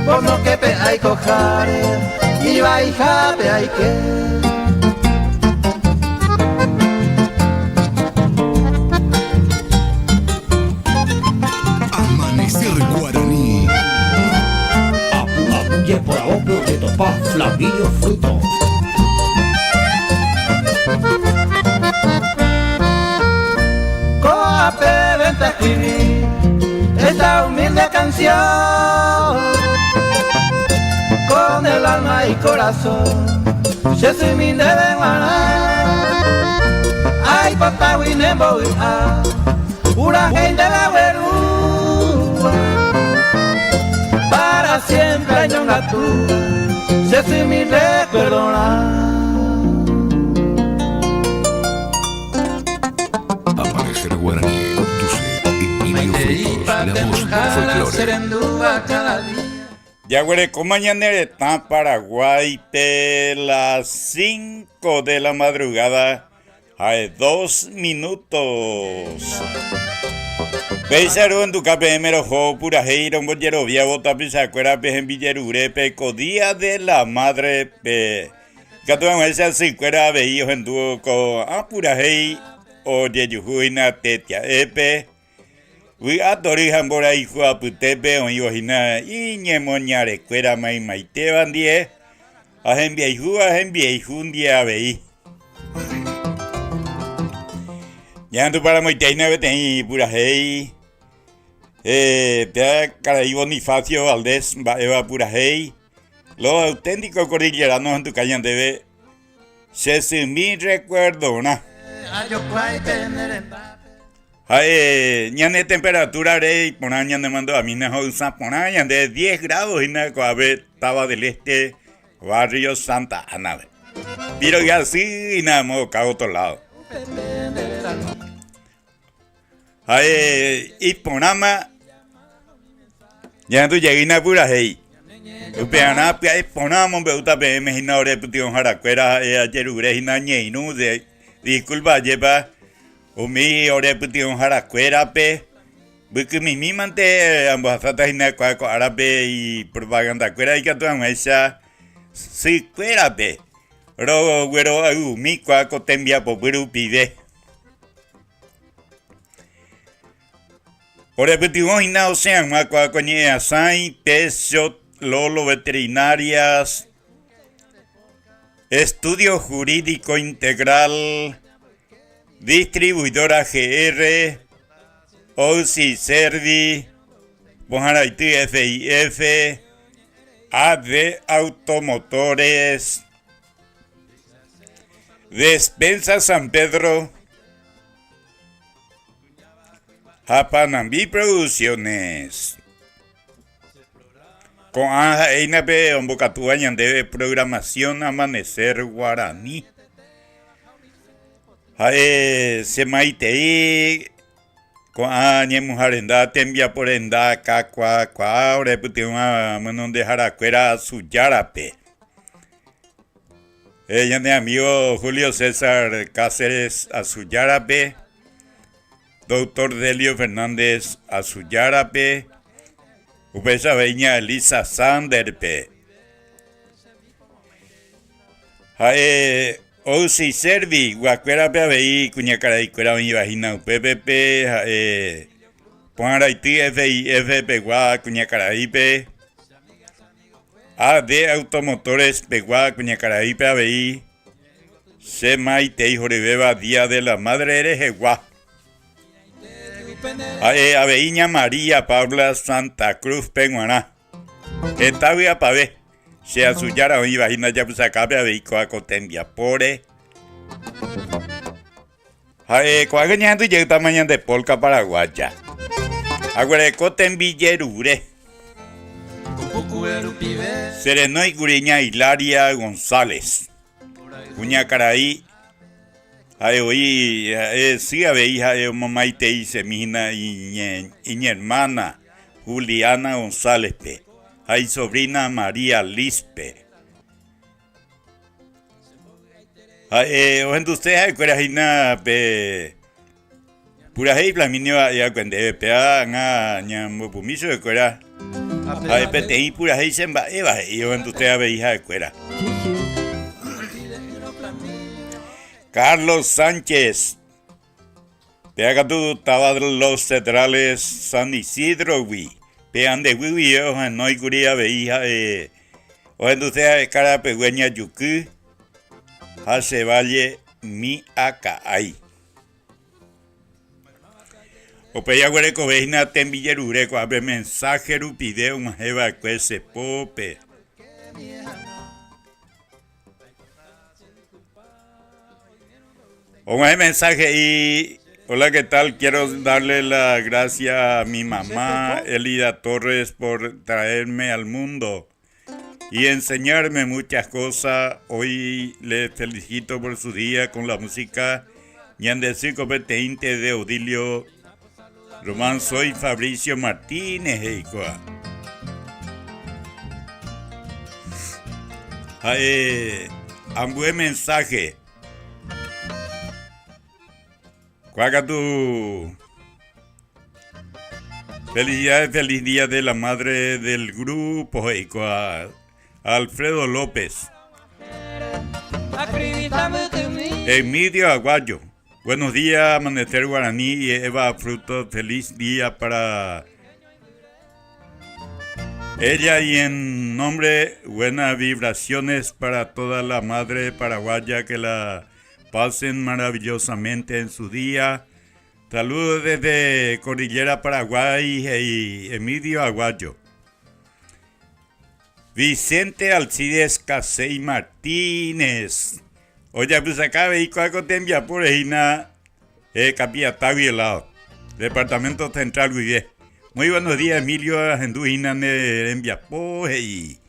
Por lo que pe hay cojare, y va hija pe hay que. Guaraní. Apuye por ahopio de topa Flavillo Frutos. Coape, vente a escribir esta humilde canción con el alma y corazón. Yo soy mi de guaná. Ay, papá, winembo, una gente de la Verú. Para siempre hay un gato, se soy mi recuerdo. Amanecer Guaraní, conduce Emilio Frutos, la voz del folclore. Ya güere, como mañana está Paraguay, de las 5 de la madrugada, hay 2 minutos. Beisaro en tu KPM rojo pura heiro bollero via bota pisa cuera pe en villerure pe día de la madre pe gato esa si cuera veíos en tu co pura hei o de yuhuina tetia epe we atori hambora hijo aputepe on yohina y ñemoñare cuera mai maite bandie a envia hijo dia vei ya tu para moiteina vete pura hei Caray Bonifacio Valdés, Eva Purajei, los auténticos cordilleranos en tu calle debe se mi recuerdo, ¿no? Ñane temperatura rey, por año de mando a mí no usa por año de 10 grados y nada estaba del este, barrio Santa Ana. Pero ya sí, y nada más a otro lado. Y ponama ya tu llegué a pura hey. Upeana pia ponama me gusta pe me hina ore pution haraquera ayer ure hina ñeinu de disculpa lleva mi ore pution haraquera pe porque mi mante ambasata hina kwa árabe y propaganda cuera y que tu esa si cuera pe ro güero mi kwa cotembia po puru pide. Ora petimos y no sean más coñea sai peso lolo veterinarias estudio jurídico integral distribuidora GR OSI Servi Bojaraiti FIF AD Automotores Despensa San Pedro Japanambi Producciones. Con Anja Einape, Ombocatuañan de programación Amanecer Guaraní. Semaitei, con Añe Mujarenda, Tembia Porenda, Cacua, Cuaure, Putiuma, Manon de Jaracuera, Suyarape. Ella de amigo Julio César Cáceres, Azuyarape. Doctor Delio Fernández Azuyarape, Upesa Veña Elisa Sanderpe, Osi Servi, Guacuerape Aveí, Cuñacaray, Cuera y Vagina UPPP, Ponaraiti FIF Pegua, Cuñacaraipe, AD Automotores Pegua, Cuñacaraipe Aveí, Semaite Joribeba, Día de la Madre Erejegua. Aveiña María Paula Santa Cruz Penguaná. Esta vía para ver. Se azullara hoy vagina ya pues acá a veico a cotembia pore. Cuagañando y llega mañana de polca paraguaya. Agüere cotembillerure. Serenoy Gureña Hilaria González. Cuñacaraí. Ay, oí, sí, a ver, hija, mamá y te dice, mi y hermana Juliana González, pe. Ay, sobrina María Lispe. Ay, ojen ustedes, ay, cuera hina, pe. Pura hey, Flaminio, ya cuando pe, ña, pumiso de cuera. Ay, pe, te pura hey, semba, eva, y ojen ustedes, a ver, hija de cuera. Carlos Sánchez. Pega tú, estaba los centrales San Isidro, güey. Pegan de güey, ojalá no hay curia veía, ojalá usted cara pegueña yuku. Hace valle mi acá ahí. O peya güey, coveina tembillerure, abre mensaje, rupide, un jeva, cuese pope. Un mensaje y hola, ¿qué tal? Quiero darle la gracia a mi mamá Elida Torres por traerme al mundo y enseñarme muchas cosas. Hoy le felicito por su día con la música Ñandeci competente de Odilio Román. Soy Fabricio Martínez Heicoa. Un buen mensaje. Cuaca tu felicidades, feliz día de la madre del grupo, Alfredo López. Emilio Aguayo. Buenos días, Amanecer Guaraní y Eva Frutos. Feliz día para ella y en nombre, buenas vibraciones para toda la madre paraguaya, que la pasen maravillosamente en su día. Saludos desde Cordillera Paraguay y Emilio Aguayo. Vicente Alcides Casey Martínez. Oye, pues acá veis algo te envía por Eina, Capiatagui helado, Departamento Central Guidé. Muy buenos días, Emilio Agenduina envía por y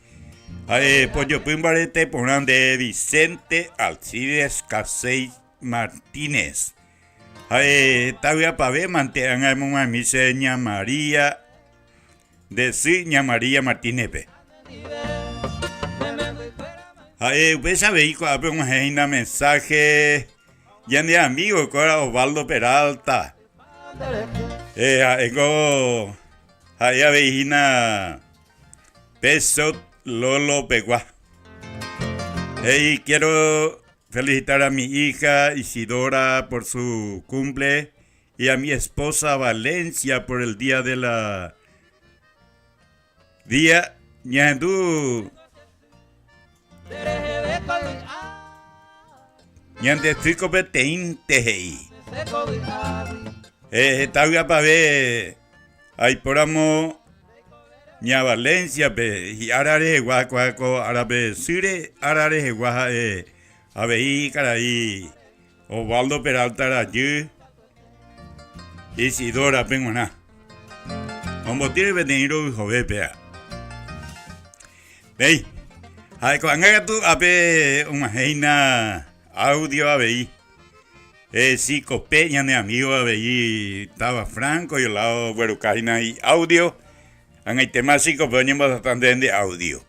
pollo pimbarete ponan de Vicente Alcides Casey Martínez. Tavia pave mantean a mi seña María de Ciña María Martínez. Pues sabéis cuál una reina mensaje ya de amigo con Osvaldo Peralta. Ego ahí veina peso Lolo Pegua. Quiero felicitar a mi hija Isidora por su cumple y a mi esposa Valencia por el día de la día ñandú ñande trico peteinte tavia pa ver ahí poramo ña Valencia pe y arare guaco árabe sire arare guaja abei caray Osvaldo Peralta allí Isidora pengona como tiene venir joven pea hey ay cuando tú ape una reina audio abei sí copeña de amigo abei estaba Franco y el lado Buerucaina y audio en el tema psicopeña bastante de audio.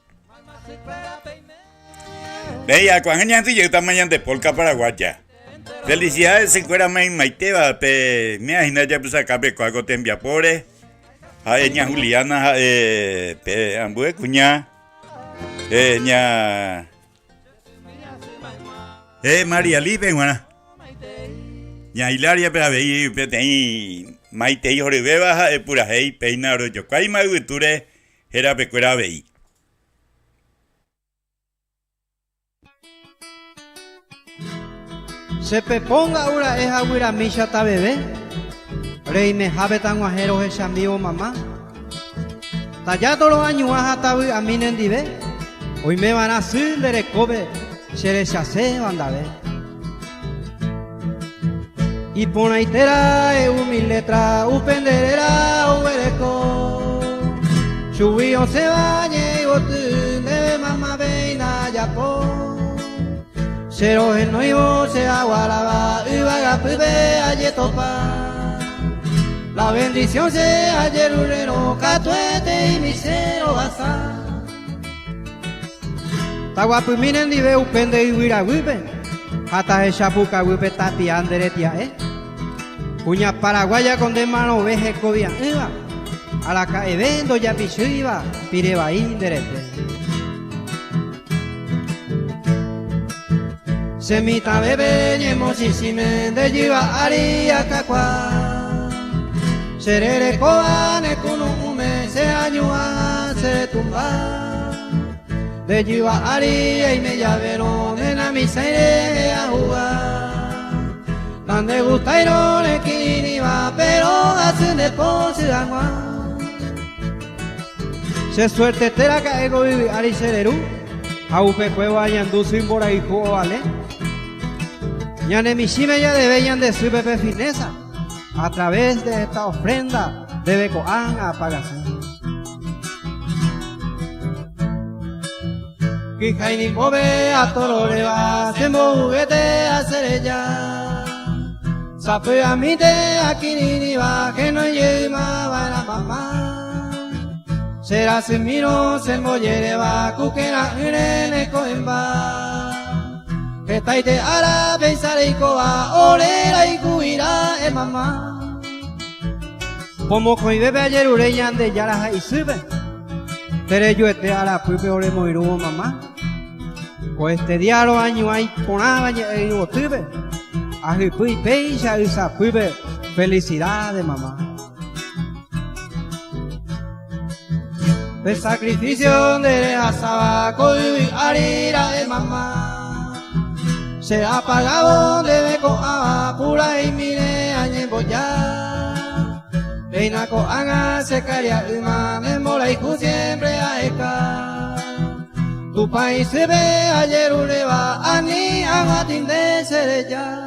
Veía, cuando yo estaba de Polca Paraguaya. Felicidades, se encuentra en Maiteba, me imagino ya pues acá pe cuaco te envía pore. A ella Juliana, pe ambue cuña. Ña María Lipe, buena. Ña Hilaria para ver pe tei Maite y Joribeba pura hey peinaro yo. Cuai maguiture era pecuera vei. Se pe ponga ahora es agüira misha ta bebé. Rey me jabe tan guajero es amigo mamá. Tallá todos los años hasta a mí nendive. Hoy me van a hacer de recobe. Se les hace bandabe. Y pon ahí tera mi letra upenderera ubereco. Subío se bañe y botín de mamá veina ya po. Cero en noivo se aguaraba y vaga pibe ayer topa. La bendición se ayer urero catuete y misero basa. Taguapu minen di ve upende y wira wipe. Hata he shapuka wipe tati anderetia Puña paraguaya con de mano veje cobia iba. A la cae vendo ya pichuiba pireba inderete. Semita bebe ñemosisime de jiva aria kakwa. Serere koane kunu ume se añua se tumba. De jiva aria y me llavero de na misaire a jugar. Donde gusta no le quiniva pero hacen de pose agua. Se suerte tera caego vivi ari sereru. Aupe cueva yandu simbora y jugo vale. Ñane mishime ya deberían de su pepe fineza. A través de esta ofrenda debe coan apagarse. Kijaini move a toro le va, se juguete a ser ella. Sape a mi te aquí ni va, que no lleva la mamá. Será se miro, se mollere va, cuquera irene coimba. Que taite ara pensar y coa, olera y cuira mamá. Como coi bebe ayer ureñan de yara y sube. Tere yo este ara pupe ore moiru mamá. Pues este diaro año hay ponaba y no tuve. Aji pui peisa esa pupe felicidad de mamá. El sacrificio de asaba coi arira de mamá. Se ha pagado de coa pura y mire añembo ya. Reina coanga se caria ima memola y siempre a eka. Tu país se ve ayer ureba ani agatin de serella.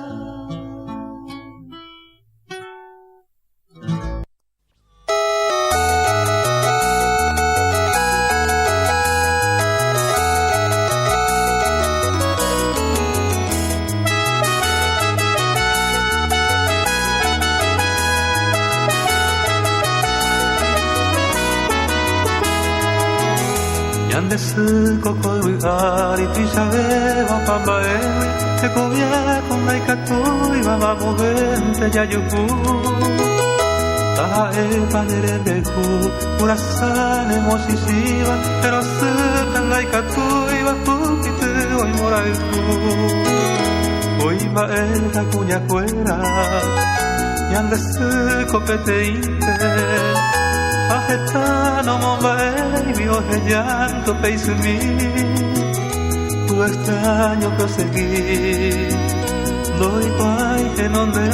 Yandesu kokoi gari tisabe wa pambaewi te kovia con la ikatui wa movente ya yuku ta e padere beku urasane mosisiva pero sepan la ikatui wa pukite oi moraiku oi ma el kunya fuera yandesu kopete inte Ajetano mombai vio el llanto face mí. Tu extraño proseguí. Doy guay en donde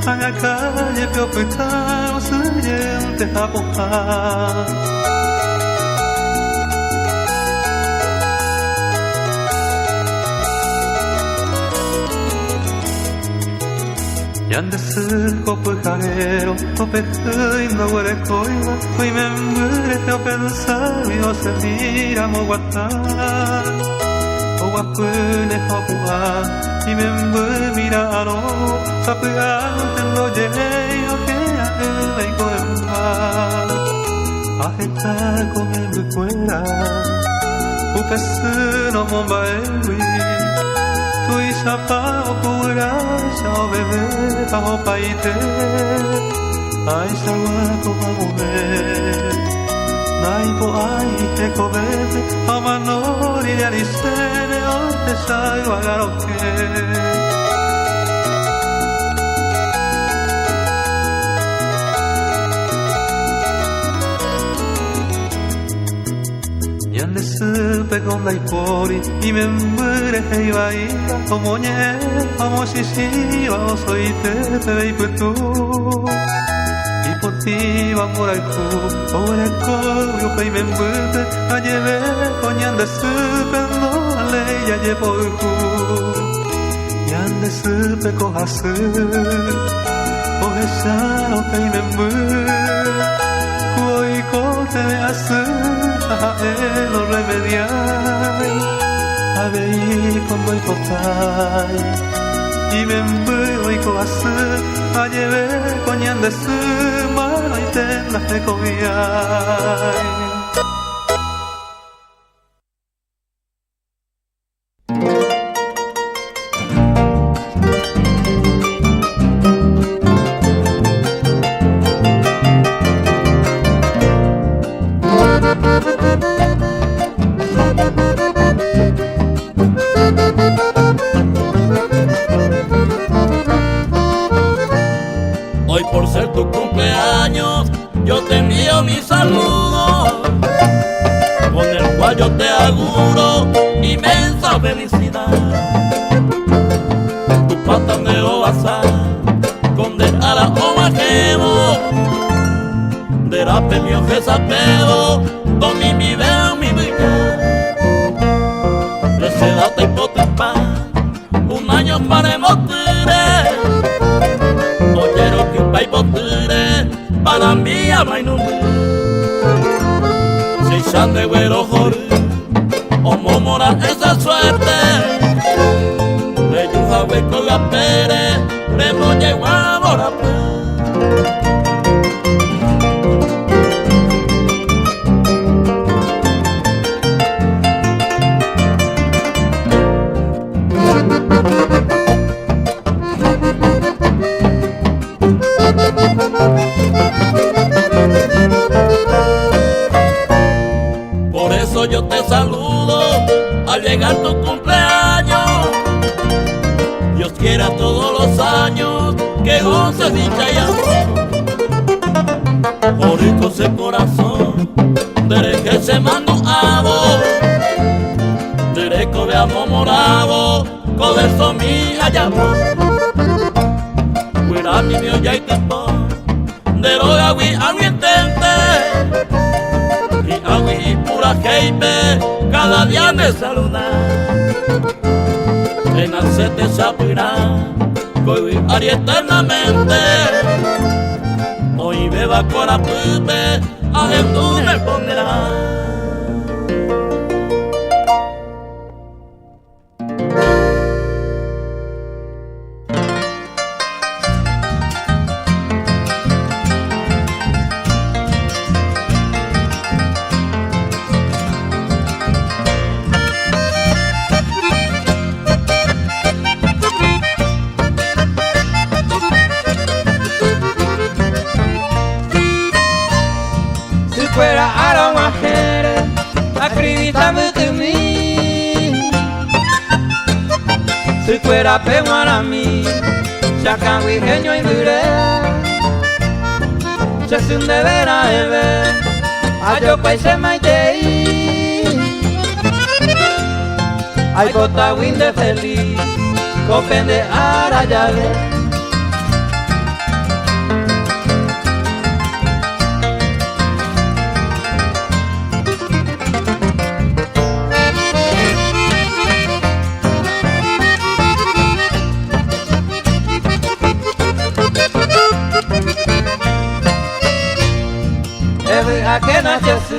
a la calle que opitao siguiente a pojar. Yandesu kopu kagero, opehui no huele coiba, hoy me muere o pensar y o se mira mo guatar. O guapune hopua, y me muere miraro, sapeante lo llegué o que a y coemba. Ajetar con el bucuera, upesu no mombaewi. Tui sapao pura sao bebé sao paite ai sawa ko mamube nai po ai te kobete amanori de alisene o te sai wagaroke Yandesupe con la ipori y me muere y baila como ñe, como si o soy te ve y pues tú y por ti va por el cu o el cobio que me muere a lleve con Yandesupe no le ya llevo el cu Yandesupe cojasu o esa lo que me muere hoy corte de hacer lo remediar Abei kondo ikotai Imembu ikoasu Ayebe konyan desu Maraiten na hekobiai Hoy por ser tu cumpleaños yo te envío mi saludo, con el cual yo te auguro inmensa felicidad. Tu pataneo basa con de ara o majemo, de rape mi ojesa pedo, domi mi veo mi vida. Resedate y potipa, un año para emotir. Oyero que un pai potire para mí ama y no me si chan de güero jori o momora esa suerte le yuja hueco la pere le moñe guamora Por eso yo te saludo al llegar tu cumpleaños. Dios quiera todos los años que goces dicha y amor. Por ese corazón, desde que se mandó avo, desde que veamos morado, con eso mi hallamos. Cuida mi mío ya y tiempo, de lo de agui intente. Y pura heipe, cada día me saluda. En hacerte sapirá, hoy haré eternamente. Hoy beba con la pupe, a tú me pondrás. Fuera a la mujer, acredítame de mí. Si fuera para mí, ya canguijeño y duré. Se sin deber a ver, a yo paise maitei. Ay gota winde feliz, copende ara llave. A que nace así,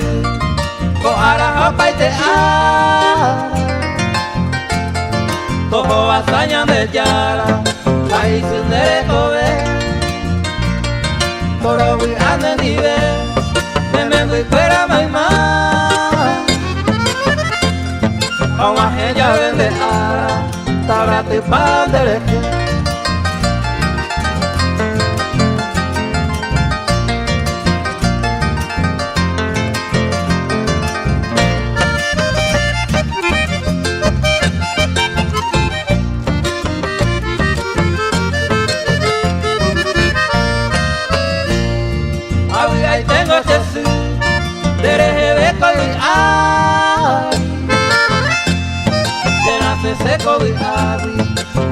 con ara y te a. Todo hazaña de yara, ahí sin derecho ver. Todo voy a nivel, me voy fuera mamá. Con la gente vende ara, tabra te pan derecho.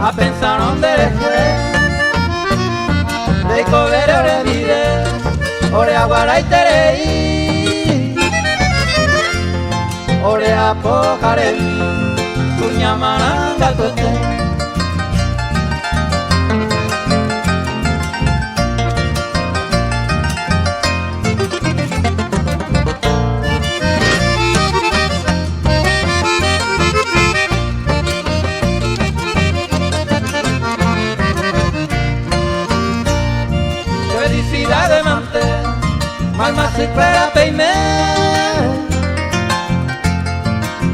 A pensar donde después de comer ore vive ore aguara y terei ore apojare tuña maranga tote. alma se espera peime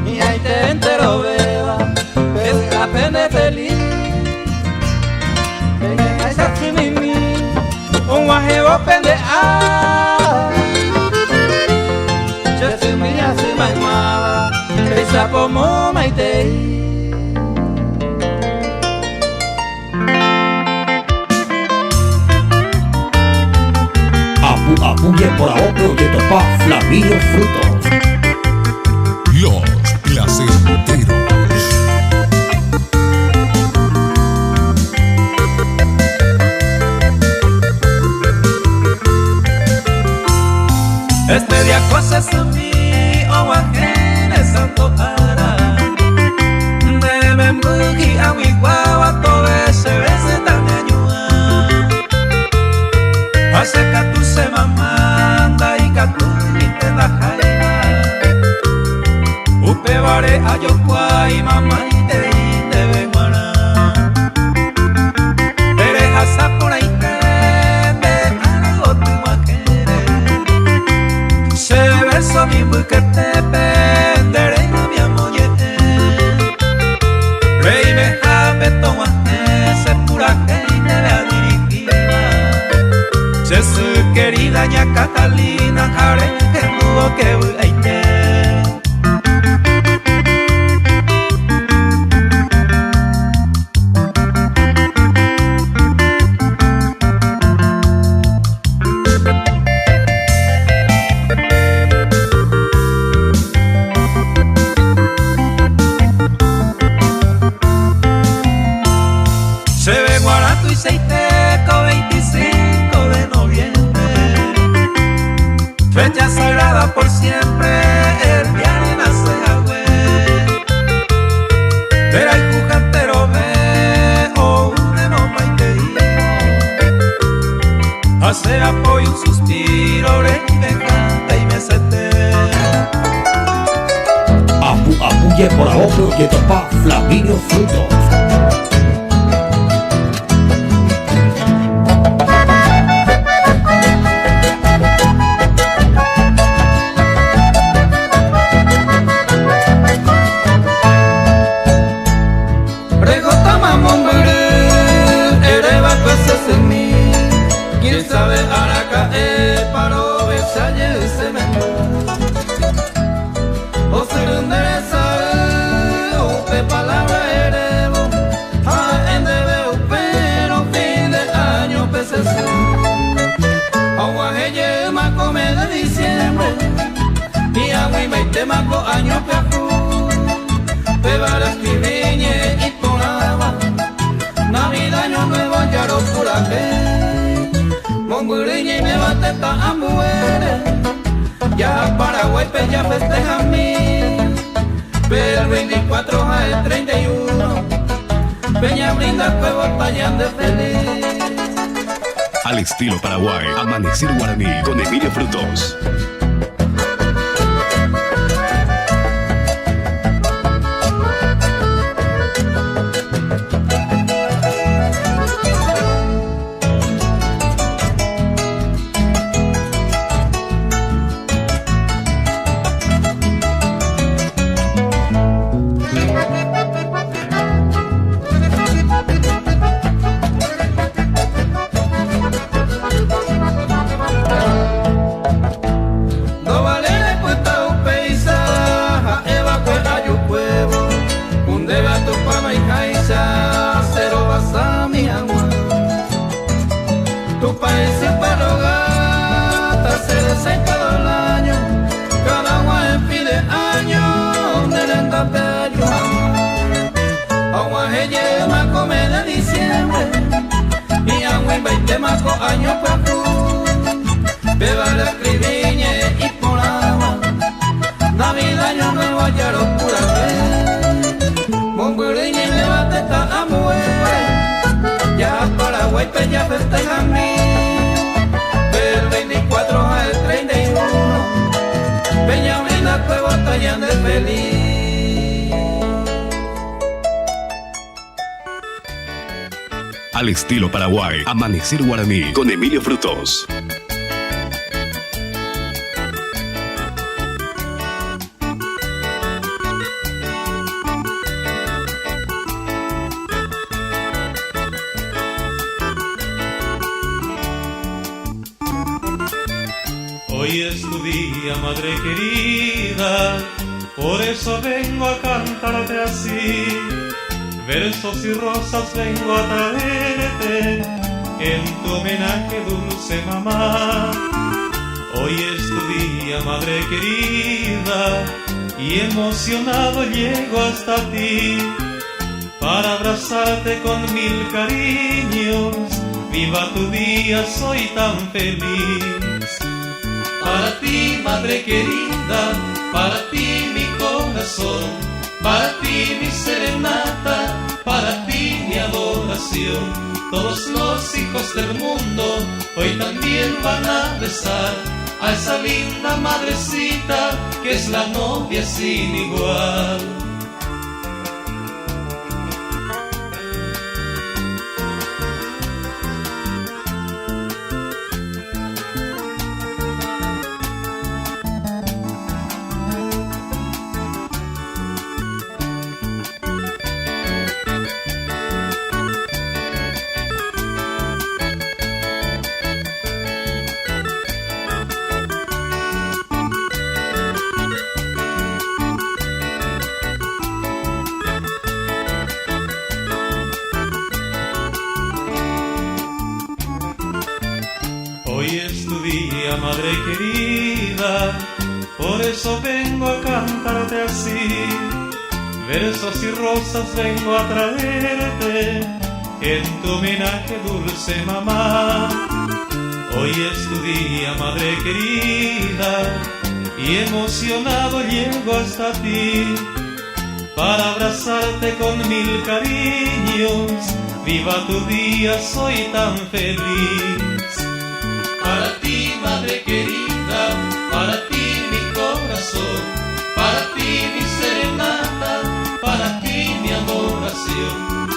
y ahí te entero beba es aprende feliz ella es así mimi un guajebo pende ya se mira se maimaba esa pomo maite Apuye por ahora de topa Flaminio Frutos. Los placenteros. Este día cosas a mí o a santo ara debe mugi a mi guagua todo ese veces tan ayuda hace que tú se mamanda y que tú ni te la jaina upe vare a yo y mamá y te venguana pereja por ahí so mi buque te penderé mi amor rey me jabe toma ese pura que te la dirigida se su querida ña Catalina jare que nuevo que buite Seiteco 25 de noviembre fecha sagrada por siempre el día de nace agüe pero el jujantero ve o un enoma y te digo hace apoyo un suspiro re y me canta y me sete Apuye por ahora de topa Flaminio Frutos. Quién sabe araca paro besaye se me o se endereza o pe palabra erebo a endebe pero fin de año peces agua heye ma come de diciembre y agua y 20 maco año peacu pe vara escribiñe y ponaba Navidad año nuevo ya lo pura que Monguriña y me bateta a mujeres ya Paraguay pues ya festeja mí pero el 24 a el 31 Peña brinda fuego tallan de feliz Al estilo Paraguay, Amanecer Guaraní con Emilio Frutos. Maco año papu, beba la escribiñe y ponaba Navidad año nuevo ya lo pura fe Monguriñe me bateta a mujer ya Paraguay peña festeja mí del 24 al 31 Peña brinda fuego tallan de feliz Al estilo Paraguay, Amanecer Guaraní con Emilio Frutos. Hoy es tu día, madre querida, por eso vengo a cantarte así. Versos y rosas vengo a traerte en tu homenaje, dulce mamá. Hoy es tu día, madre querida, y emocionado llego hasta ti para abrazarte con mil cariños. Viva tu día, soy tan feliz. Para ti, madre querida, para ti mi corazón, para ti mi serenata, para ti mi adoración. Todos los hijos del mundo hoy también van a besar a esa linda madrecita que es la novia sin igual. Hoy es tu día, madre querida, por eso vengo a cantarte así. Versos y rosas vengo a traerte en tu homenaje, dulce mamá. Hoy es tu día, madre querida, y emocionado llego hasta ti para abrazarte con mil cariños. Viva tu día, soy tan feliz. Para ti, madre querida, para ti mi corazón, para ti mi serenata, para ti mi adoración.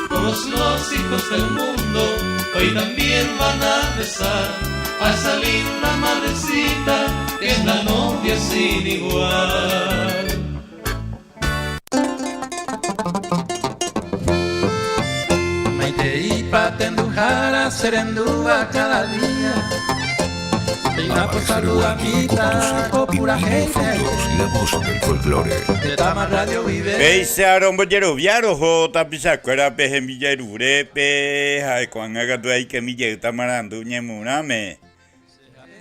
Todos los hijos del mundo hoy también van a besar a esa linda madrecita que es la novia sin igual. Maite patendujara serendúa cada día. Una por saludamita, o pura gente. La voz del folclore. De Tama Radio Vive. Veise arombojero viaro ho tapisacuera peje millarurepe, hay cuan haga tu hay que milleta marandu ñemuname.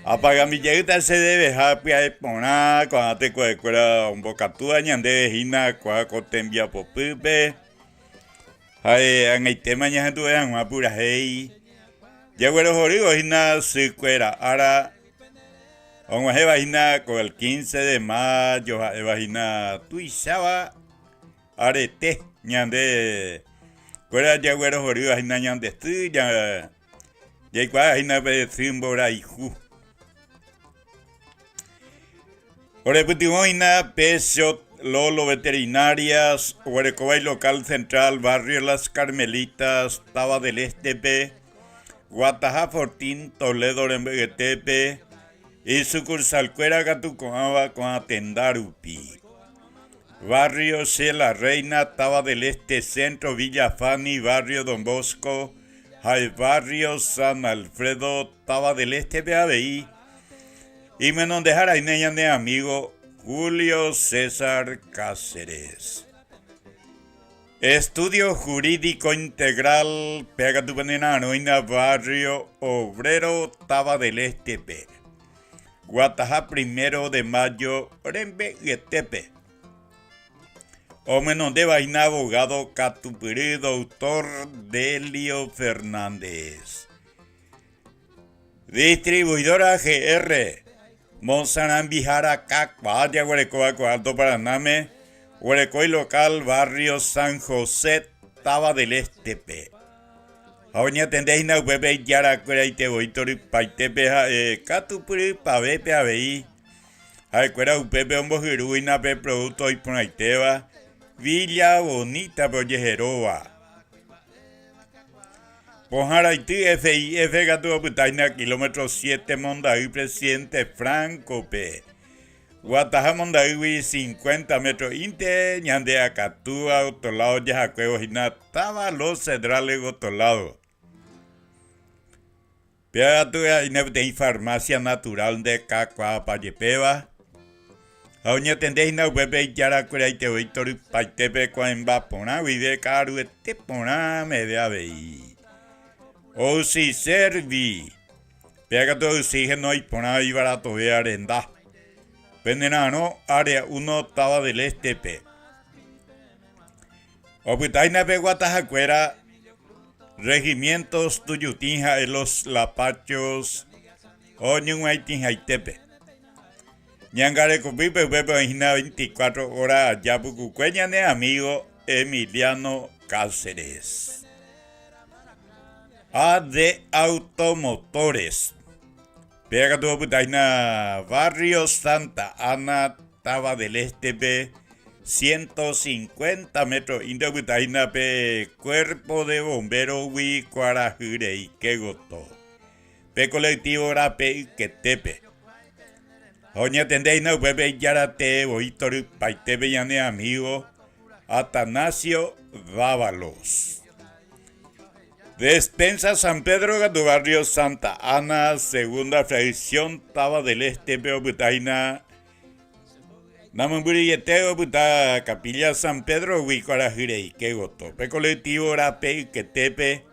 Apaga milleta se debe happy a pona, cuando te cuecuera un bocatúa ñande hina, cua cotembia popupe. Hay en el tema ñandu eran una pura hey. Ya güero jorigo hina se cuera, ahora. Vamos a imaginar con el 15 de mayo, a imaginar tuishaba arete, ñande, cuera ya güero jorido, imaginar ñande estoy, ya igual imaginar pedecimbora hijo. Ahora putimos imaginar peso, lolo veterinarias, Huarecobay local central, barrio Las Carmelitas, Taba del Estepe, Guatajá Fortín, Toledo en Vegetepe, y sucursal Cuera Gatucoaba con Atendarupi. Barrio La Reina, Taba del Este, Centro Villa Fani, Barrio Don Bosco, hay Barrio San Alfredo, Taba del Este, BABI. Y me non dejar ahí de amigo Julio César Cáceres. Estudio Jurídico Integral, pega tu venenano, Barrio Obrero, Taba del Este, P. Guatajá 1 de mayo, Rembe y Etepe. O menos de vaina abogado Catupiri, doctor Delio Fernández. Distribuidora GR, Monsanán Vijara Cac, Vaya Huarecoa, Alto Paraname, Huarecoy local, barrio San José, Taba del Este, P. Ahoña tendéis na bebé yara cuera y te voy tori paitepe catupuri pavepe abei. Hay cuera upepe ombojiruina pe producto y ponaiteva. Villa Bonita Proyejeroa. Pojaraití FIF Gato Putaina kilómetro 7 Mondaí presidente Franco P. Guatajá Mondaí 50 metros inte ñande acatúa otolado yajacuevo jinataba los cedrales otolado. Pea tu hay farmacia natural de Cacua Payepeva. Aoña tendéis na bebé yara cura y te voy toru paitepe con vapona vive caru este pona me de abei. O si servi. Pega tu oxígeno y pona y barato de arenda. Pendenano área 1 octava del estepe. O putaina peguatas acuera. Regimientos tuyutinja en los lapachos. O ñunguaitinja y tepe. Ñangare Copipe Pepe Hina 24 horas allá Pucucueña de amigo Emiliano Cáceres. AD Automotores. Pega tu putaina Barrio Santa Ana Taba del Este 150 metros. Indo putaina pe Cuerpo de Bomberos Wi Cuarajure y Kegoto. Pe colectivo Rape que tepe. Oña tendéis na bebé yarate oítor paitepe yane amigo Atanasio Dávalos. Despensa San Pedro de Barrio Santa Ana, segunda fracción Taba del Este, Beobutaina. Namamburi yeteo buta Capilla San Pedro, Huicuarajirei, Kegoto. Pe colectivo Rape Ketepe.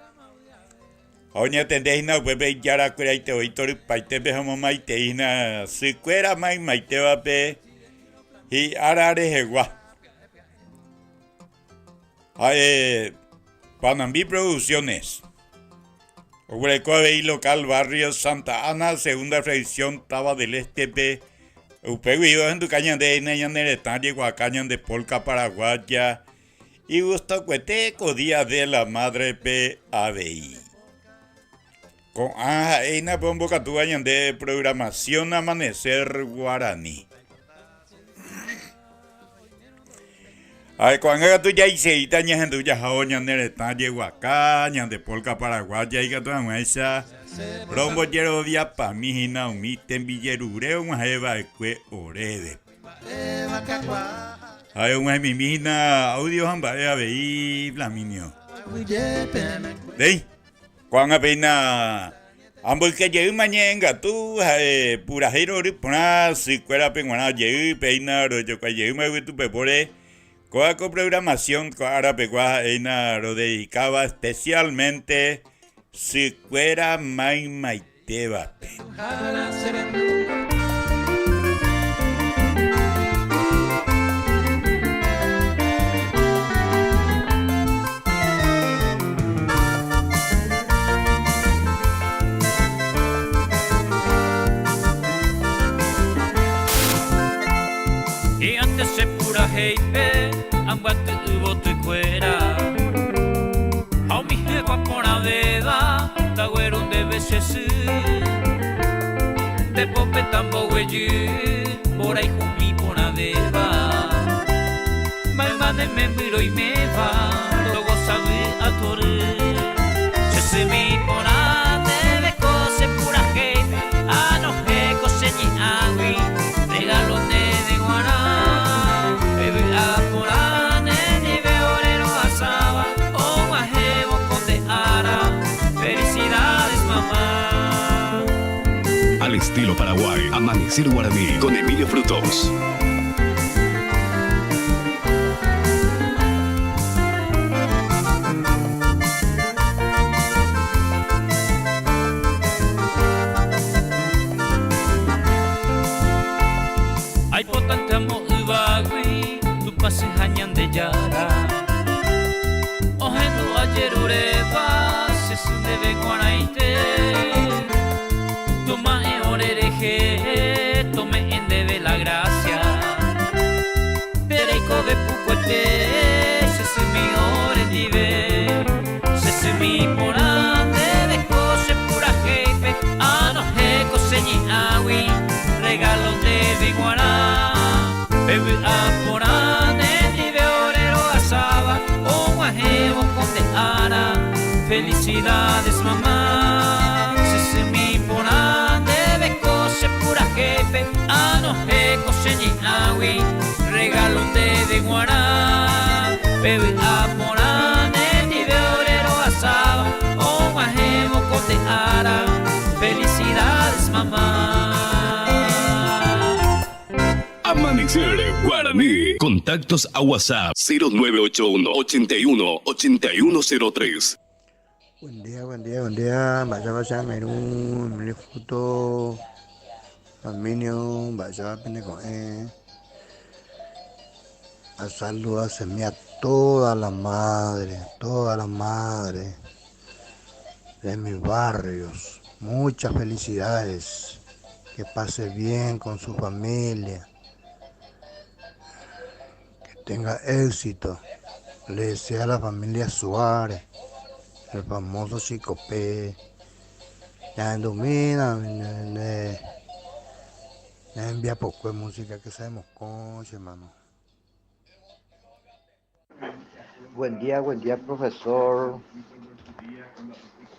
Oña tendéis na bebé yara curaite oítor paitepe jamo maiteina sicuera maiteba pe y arare jegua. Panambi Producciones. Obrecoa local Barrio Santa Ana, segunda fracción Taba del Este. Upegüido en tu caña de Nayaneretaria, Guacaña de Polca Paraguaya. Y gusto cueteco Día de la Madre P. ABI. Con Eina Pombo Catuaña de programación Amanecer Guaraní. Ay, cuando tú ya hice itañas en tu ya jaoña neretalle Guacaña de Polca Paraguaya y Catuaña esa rombo yero día pa mi hina umiten villerure un jeva que orede. Ay, un mi mina audio hamba veí Flaminio. Dey. Cuando apenas ambos que llegué mañana tú purajero ripona si fuera penguana llegué peina yo que llegué me tu pepore con programación para peguá eina lo dedicaba especialmente si fuera mai maiteba pe. Se pura heipe, ambate ubo tu cuera. A mi jefa por la veda, ta güeron de veces. De pope tambo güey, por ahí jumbi por la veda. Maimane me miro y me va, luego sabe a torre. Se mi por la de cose pura heipe, a no he cose ni agui, regalo de guará. Al estilo Paraguay, Amanecer Guaraní con Emilio Frutos. Hay potente amo ubagui, tu pase hañan de yara. Ojendo ayer ureba, se sunde de guanaite. Toma en orereje, tome en debe la gracia. Pereico de pucuete, se se mi ore dive. Se se mi porante, de cose pura jefe. Ano he cose ni agui, regalo de guará. Bebe a porante, dive orero asaba. O guajevo con de ara. Felicidades mamá. Se se mi porante, de cose pura jefe. Ano he cose ni agui, regalo de guará. Bebe a porante, dive orero asaba. O guajevo con de ara. Amanecer Guaraní. Contactos a WhatsApp 0981 81 8103. Buen día. Vaya, me fruto. Arminio, vaya, pendejo, a saludar a todas las madres de mis barrios. Muchas felicidades. Que pase bien con su familia. Que tenga éxito. Le desea a la familia Suárez, el famoso Chico P. Ya domina, me envía poco de música que sabemos coche, hermano. Buen día, profesor.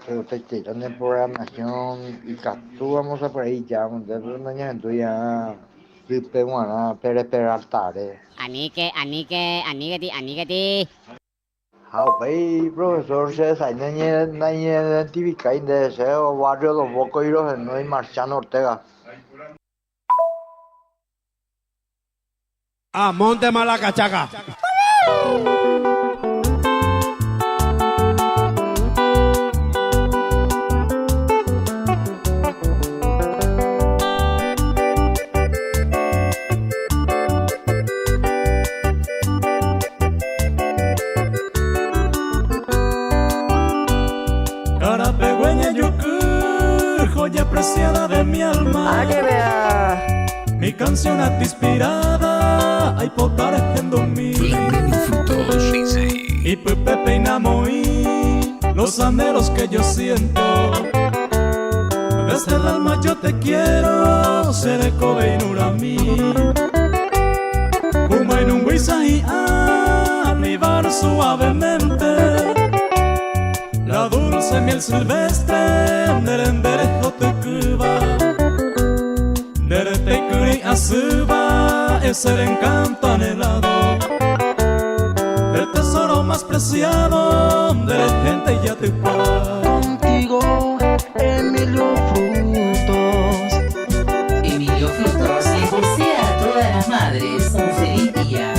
Usted tiene programación y vamos a por ahí ya, entonces mañana ya pero esperar tarde. Anique. Hey, profesor, se sabe identificar de ese barrio Los Bocoiros en Nueva Marciano Ortega. A Monte Malacachaca. Carapegüeña yucu, joya apreciada de mi alma. Que vea. Mi canción a ti inspirada, hay potar en dormir. Y Pepe peinamos los anhelos que yo siento. Desde el alma yo te quiero, seré Kobe mí. Como en un guisaí anibar suavemente. La dulce miel silvestre, derenderejo te cuba. Derete curi asuba, es el encanto anhelado. El tesoro más preciado, de la gente ya te va. Contigo, Emilio Frutos. Emilio Frutos les desea a todas las madres un feliz día.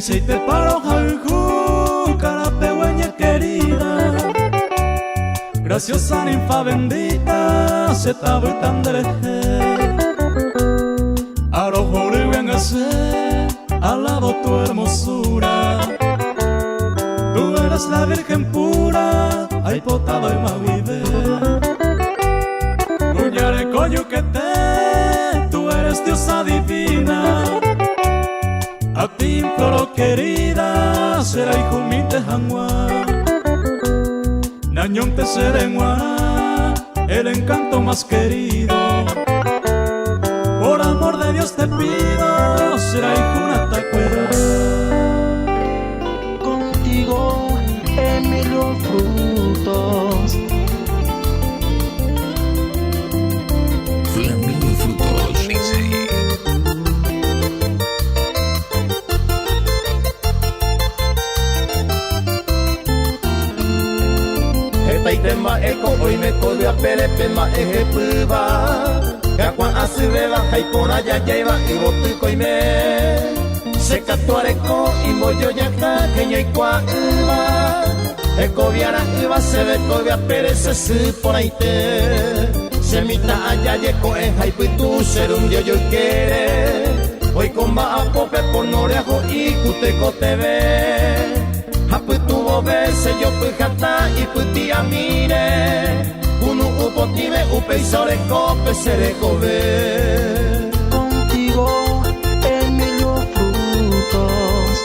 Si te paro jauju, carapegüeña querida, graciosa ninfa bendita, se tabu tan dereje. Arojo uribiangase, alabo tu hermosura. Tú eres la virgen pura, ay potaba y maguide. Cuñare coyuquete, tú eres diosa divina. A ti imploro querida, será hijo mi tejanguá. Nañón te serengua, el encanto más querido. Por amor de Dios te pido, será hijo una tacuera. Contigo, Emilio Frutos. Flamingo Frutos, dice. Tema eko hoy me colve a perepe ma eje puba. Kakwan asireba haipona ya lleva y botuko y me. Seka tuareko y moyo yaka kenya y kwa uba. Eko viara uba se ve colve a perece su por ahí te. Semita allá yeko en haiputu serum dio yo quiere. Hoy comba a pope por norejo y cuteco te ve. Haputu bobe se yo pujata y puti amire. Unu upotime upe y sore cope se le cobe. Contigo, Emilio Frutos.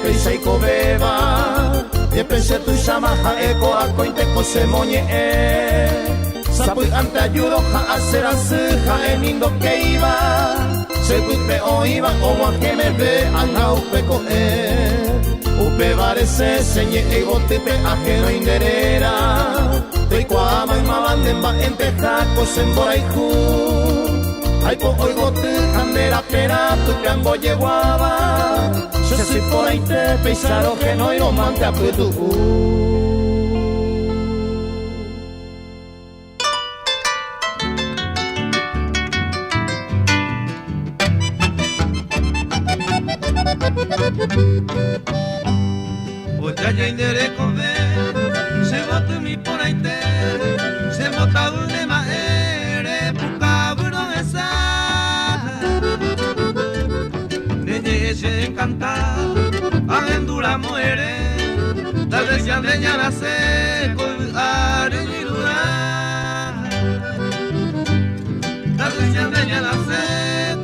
prisa y cobeba de presa tu shamaha eco a cointe cose moñe sapu ante ayudo a hacer asija en indo que iba se pupe o iba o a que me ve anga upe upe varese señe ego tipe ajeno inderera te cuama y mabandemba en tejaco sembora y ju ay po oigo te candera pera tu cambo lleguaba se soy por ahí te pesaro que no yo mante a putu Oya indere kove se botu mi por ahí te se bota une maere puka buro esa de se encanta aventura muere tal vez ya de ya nace con arenidura tal vez ya de ya nace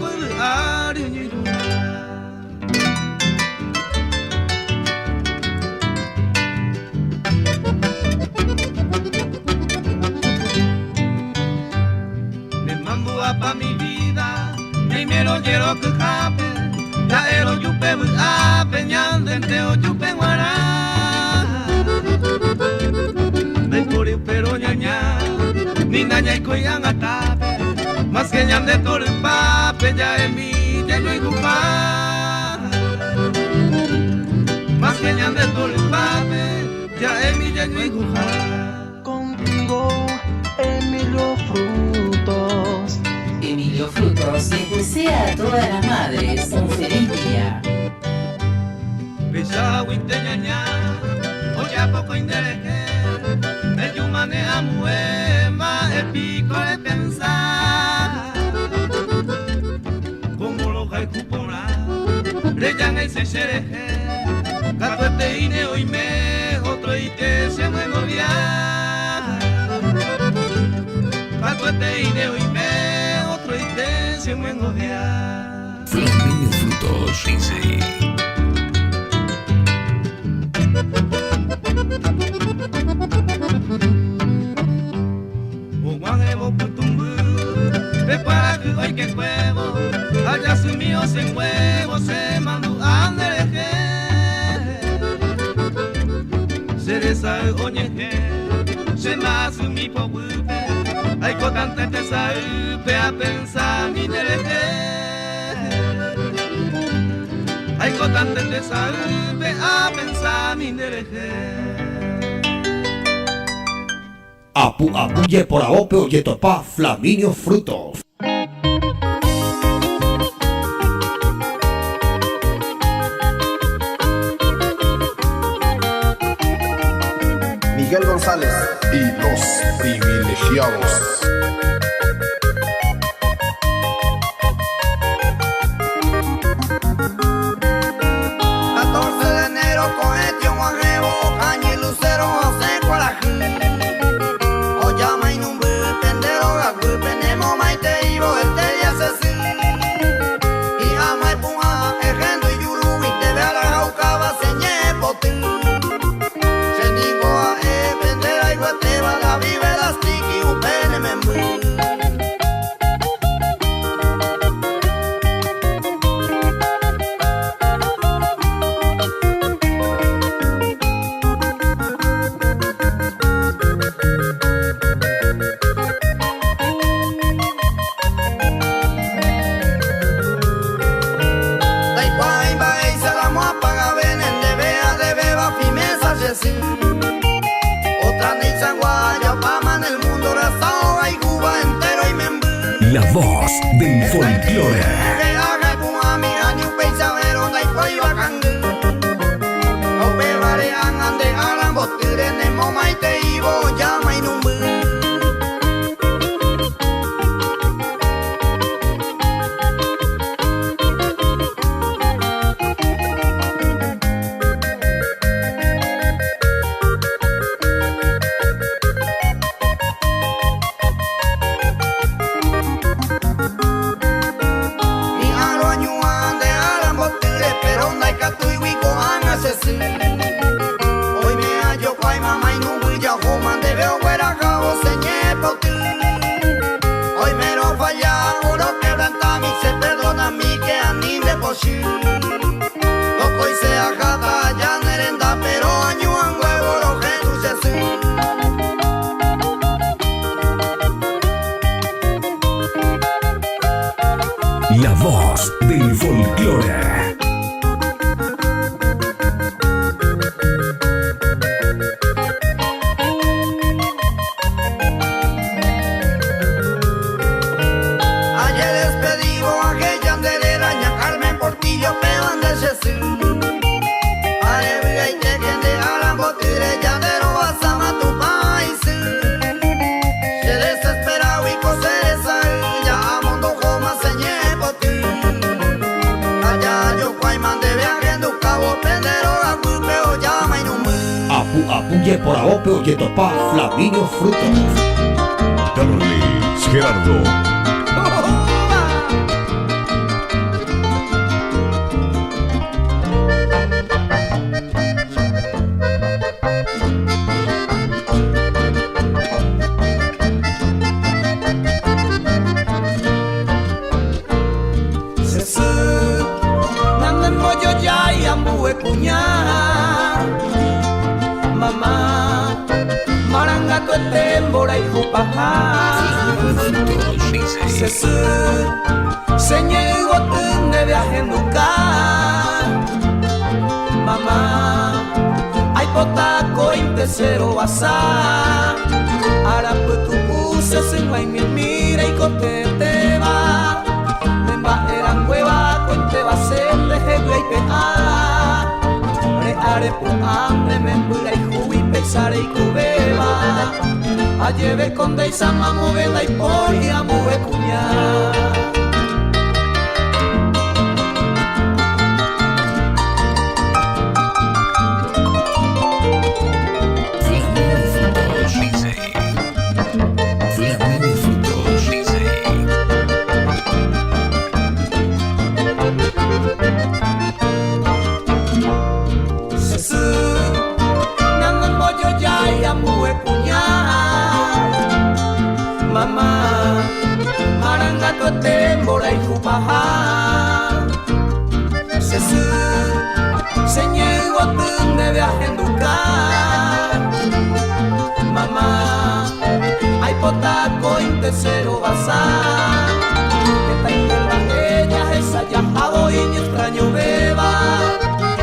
con arenidura. Pa mi vida, primero quiero que jape, ya ero yupe a peñan dente o yupe guará. Me curi pero ñaña, ni naña y coyan atape, más que ñan de todo el pape, ya en mi ya no hay jupa. Más que ñan de todo el pape, ya en mi ya no hay jupa. Contigo, Emilio Frutos. Emilio Frutos les desea a todas las madres un feliz día. Besa winteñaña, oya poco indereje, el yumane amuema, el pico de pensar. Como lo hay cupora, reyan el sechereje, catuete ine hoy me, otro ite se mueve viajar. Catuete ine hoy me. Flaminio Frutos dice Uguanevo putumbu prepara que hoy que huevo allá su mío se huevo se mandó andereje se desa oñeje se más mi pobupe ay cotante te saupe a pensar mi dereje ay cotante te saupe a pensar mi dereje Apu apuye por aope oye topa Flaminio Frutos. Miguel González y los privilegiados. La voz del folclore. chi Loco y se acaba ya nerenda pero año en huevo lo que tú se sí. La voz del folclore. Ayer despedido a aquella andelera ña Carmen Portillo peban de Jesús. Areviga y te quede a la botire llanero basama tu país. Se desesperado y coser esa ya mundo coma señé por ti. Allá yo cuaiman de viaje en tu cabo pendero a culpeo llama y no me. Apuye por ahope oye topa Flaminio Frutos. Carles Gerardo. Nanden moyo ya y ambue cuñá. Mamá, marangato el tembora y jupajá. Sesu, señé gotun de viaje en Ducar. Mamá, hay potaco y tercero basá. Ahora pues tu puse sin guay mi mira y cote te va. Eran hueva, cuente va a ser de jegue y pea. Reare por hambre, me embura y jubi, pesare y cubeba. A lleve con de sama moveda y por y a mueve cuñar. Mamá, marangato tembora y jupajá. Sesu, señé gotun de viaje en Ducar. Mamá, hay potaco y tercero basá. Que ta ella esa ya jado y ni extraño beba.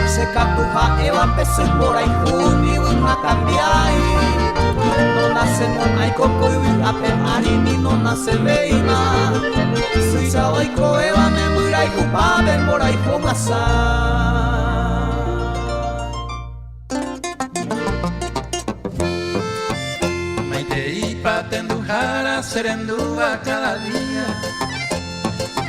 Se catuja eva peso por ahí junio y una cambiai. No nace no hay coco y a penari ni no nace veina. Soy sao y coeva me mura y cupa ven por ahí con asá. Maite y patendujara serendúa cada día.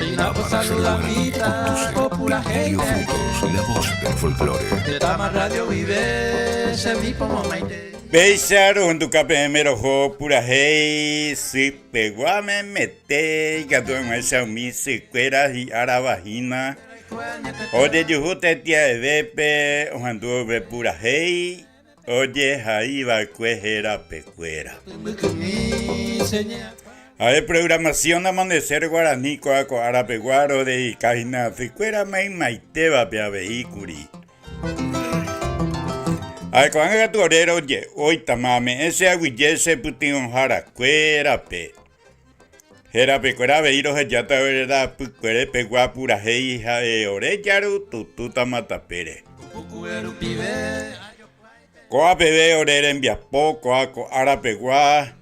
Y una voz saludamita, popula gente. La voz del folclore. De Tama Radio Vive, se vi como Maite. Beisaro en tu capemero jo pura hey si peguame mete gato en esa mi si cueras y arabajina. Oye yo te tía de bepe o andu be pura hey. Oye ahí va cuejera pecuera. Hay programación amanecer guaraní coaco arapeguaro de Icajina si cuera mai maiteba pea vehículi. Ay, cuando haga tu orero, oye, hoy tamame, ese aguille se putin jara, cuerape. Jerape, cuerape, iros, ya te verá, cuerepe, guapura, hija, orecharu, tu tamatapere. Coa bebé, orere, envía poco, arape, gua.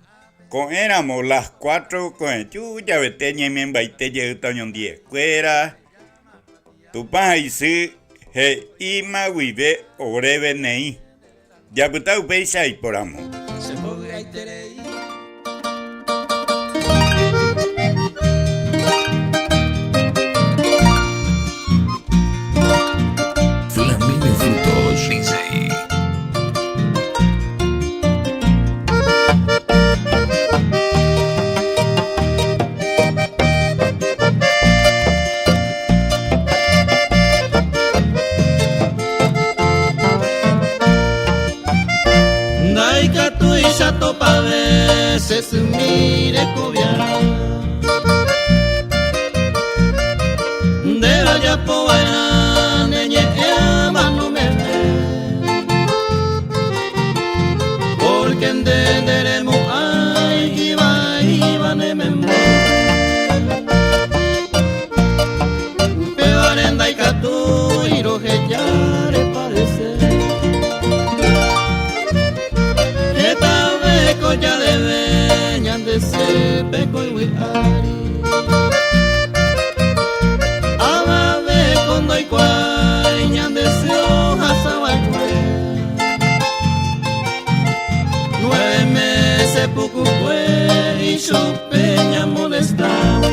Con éramos las 4, con el chuya, veteña, y me embaite, y tañón 10, cuera. Tu pa, y si, he, ima, vive, orebe, nei. Ya puta upeisa y por amo. Flaminio Frutos, dice. Pa' veces mire cubiara de vaya po vaina yo peña molestaba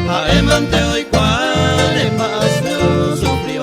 a emante hoy cual es más yo sufrí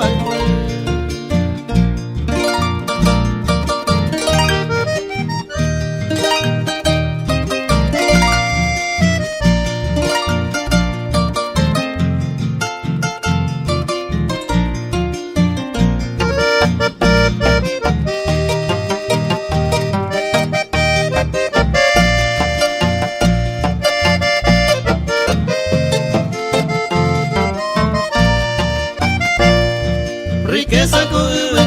riqueza coe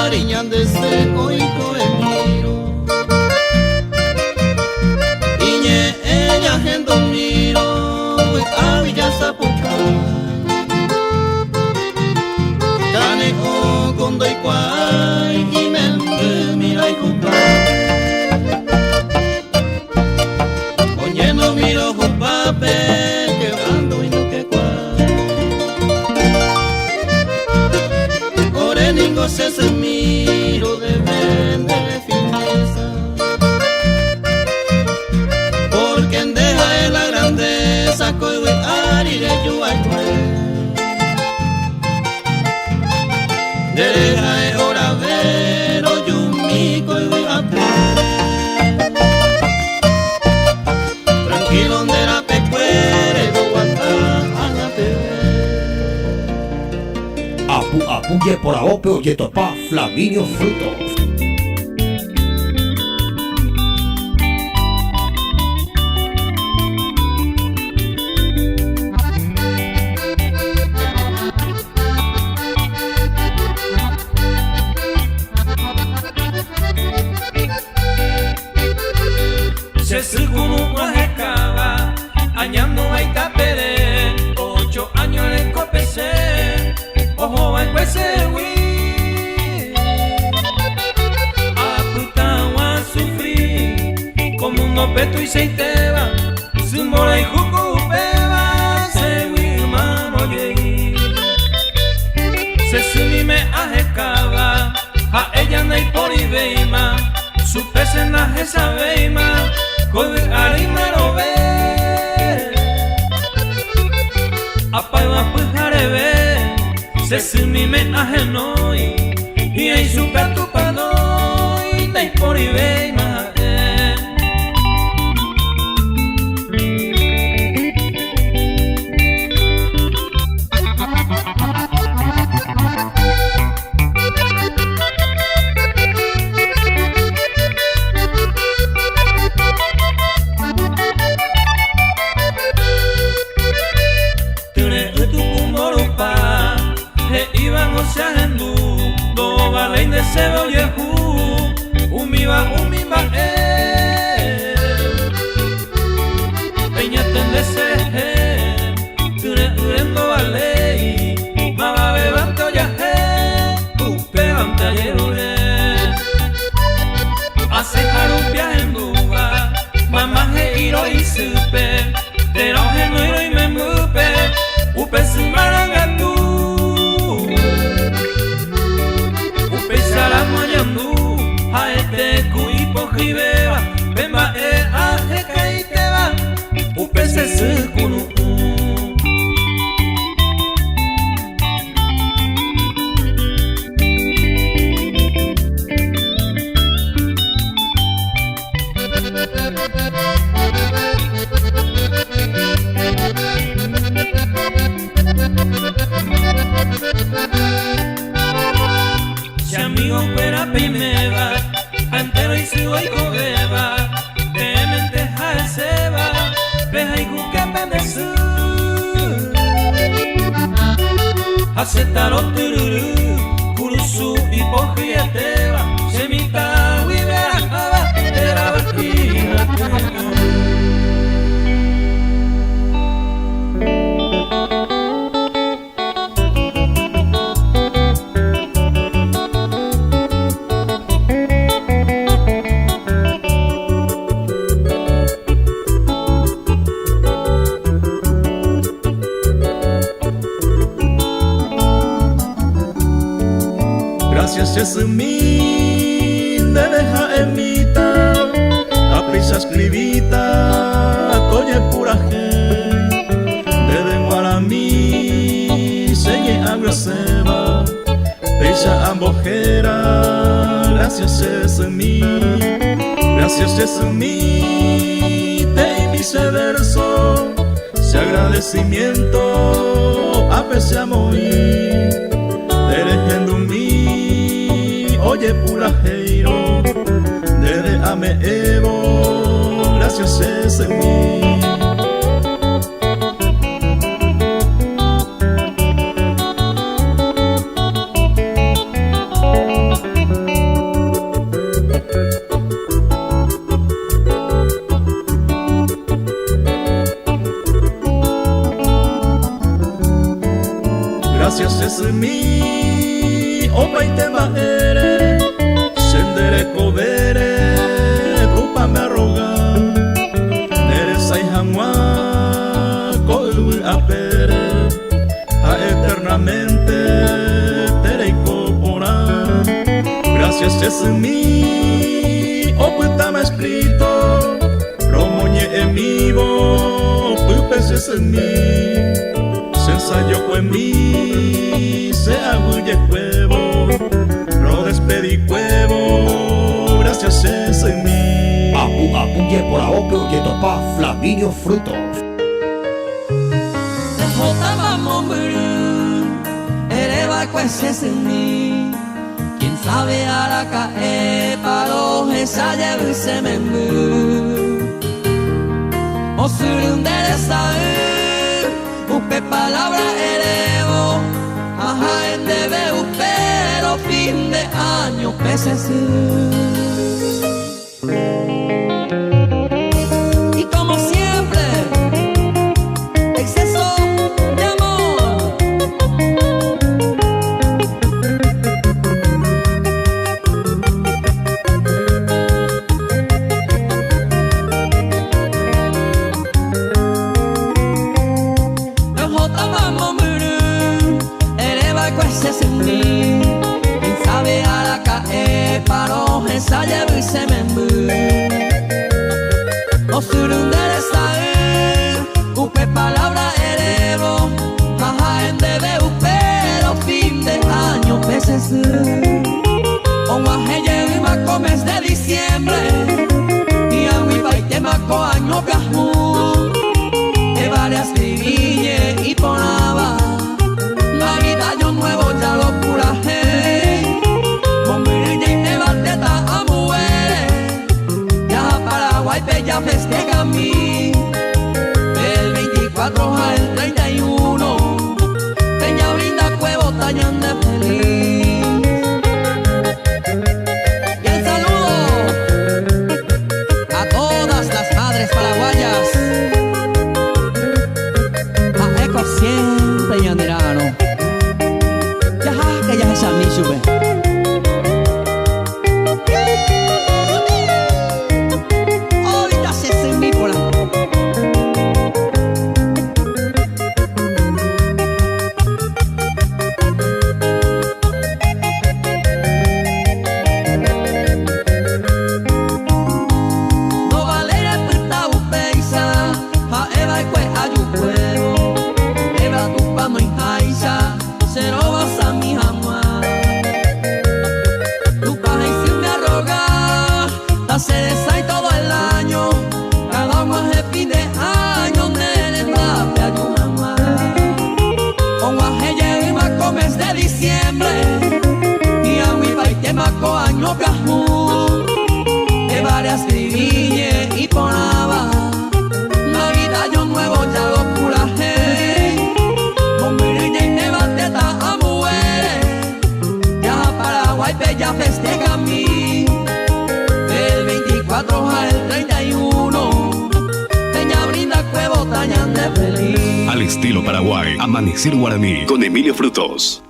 ariñan desde hoy coemiro iñe ella gente miro a villa zapoca cane o condo y cuay y me mira y jupa oye no miro jupape quebrando y no que Ningo se miro de vender fineza porque en deja de la grandeza coiwe ari de yuayue deja de hora vero yumi coiwe ate tranquilo donde la pecuere do guanta anate Apuye por Aope oye topa Flaminio Frutos. Se seguro guajecaba, añando baita pere, 8 años en copese. Ojo va ese güey, aputawa sufrí como un opeto y seiteba, su mora y jugo beba, se güey mano yei, se sumi me ajecaba, a ella no hay por ibeima, su pese na esa beima, con arima no ve, apaiwa pues jarebe. Se sumi me ajenoi y hay super tu panoi dai por ibeima do balay de sebe oyehu umiba peña tendese ture urendo balay maba bebante oyaje upebante ayerure hace jarupia en duba mamá je iro y supe pero je no iro y me mupe upe sumarangatu Mayandú, a este cuipo jibeba, bemba a jecaiteba, upese sekunu. Si amigo fuera pimeba, antero y sigo y cobeba, te mente seba, peja y juca pendesu. Aceptaron tururu, kurusu y pojieteba, semita huibera jaba, era vagina. Gracias Jesús de deja ermita Peisa escribita coye puraje Dede guarami Señe agreseba Peisa ambojera Gracias es mí Gracias es mí Te hice verso Se agradecimiento Apreciamos y Derejendo mí Oye purajeiro Dede ame evo Gracias es en mí Gracias es en mí Opa y te maere Sendere covere Rupa me arroga Nere saihamwa Koul apere A eternamente Tere incorpora Gracias es en mí Opa me escrito Romoñe en vivo Pupes es en mí Se ensayó en mí Se agulle cuevo Ro despedí cuevo Gracias es en mí Apu apuye por aope oye topa Flaminio Frutos. Jota vamos Ereba cueces en mí Quien sabe araca paro esa lleve se me O surun deresa Upe palabra elevo Ajá en debe pero fin de año peces Y como siempre Exceso de amor En mí, quien sabe a la cae paro esa lleve y se me no surun deresa upe palabra elevo jaja en debe pero fin de año peces o guaje lleve maco mes de diciembre y a mi paite maco año viajú de varias viviñe y ponaba Navidad nuevo ya lo puraje con mirilla y nevateta a muere ya a Paraguay ya festeja a mí del 24 al 31 Peña brinda cuevo tañan de feliz y el saludo a todas las madres paraguayas a Eco siempre ñanderano que ya es a mí sube ahorita se en mi por no vale el pita upeisa a Eva y cue a yu cuevo Eva tu pano y jaisa cero vas a mi jamás tu paja y si me arroga la cereza y todo el año cada uno es el fin de año nene la pea yo jamás con guaje lleve y maco mes de diciembre y a mi paite maco año viajú de varias viviñe y ponaba Navidad yo nuevo ya lo puraje con mirilla y nevateta a muere ya a Paraguay ya festeja a mí del 24 al 31 Peña brinda cuevo tañan de feliz Al estilo Paraguay, Amanecer Guaraní con Emilio Frutos.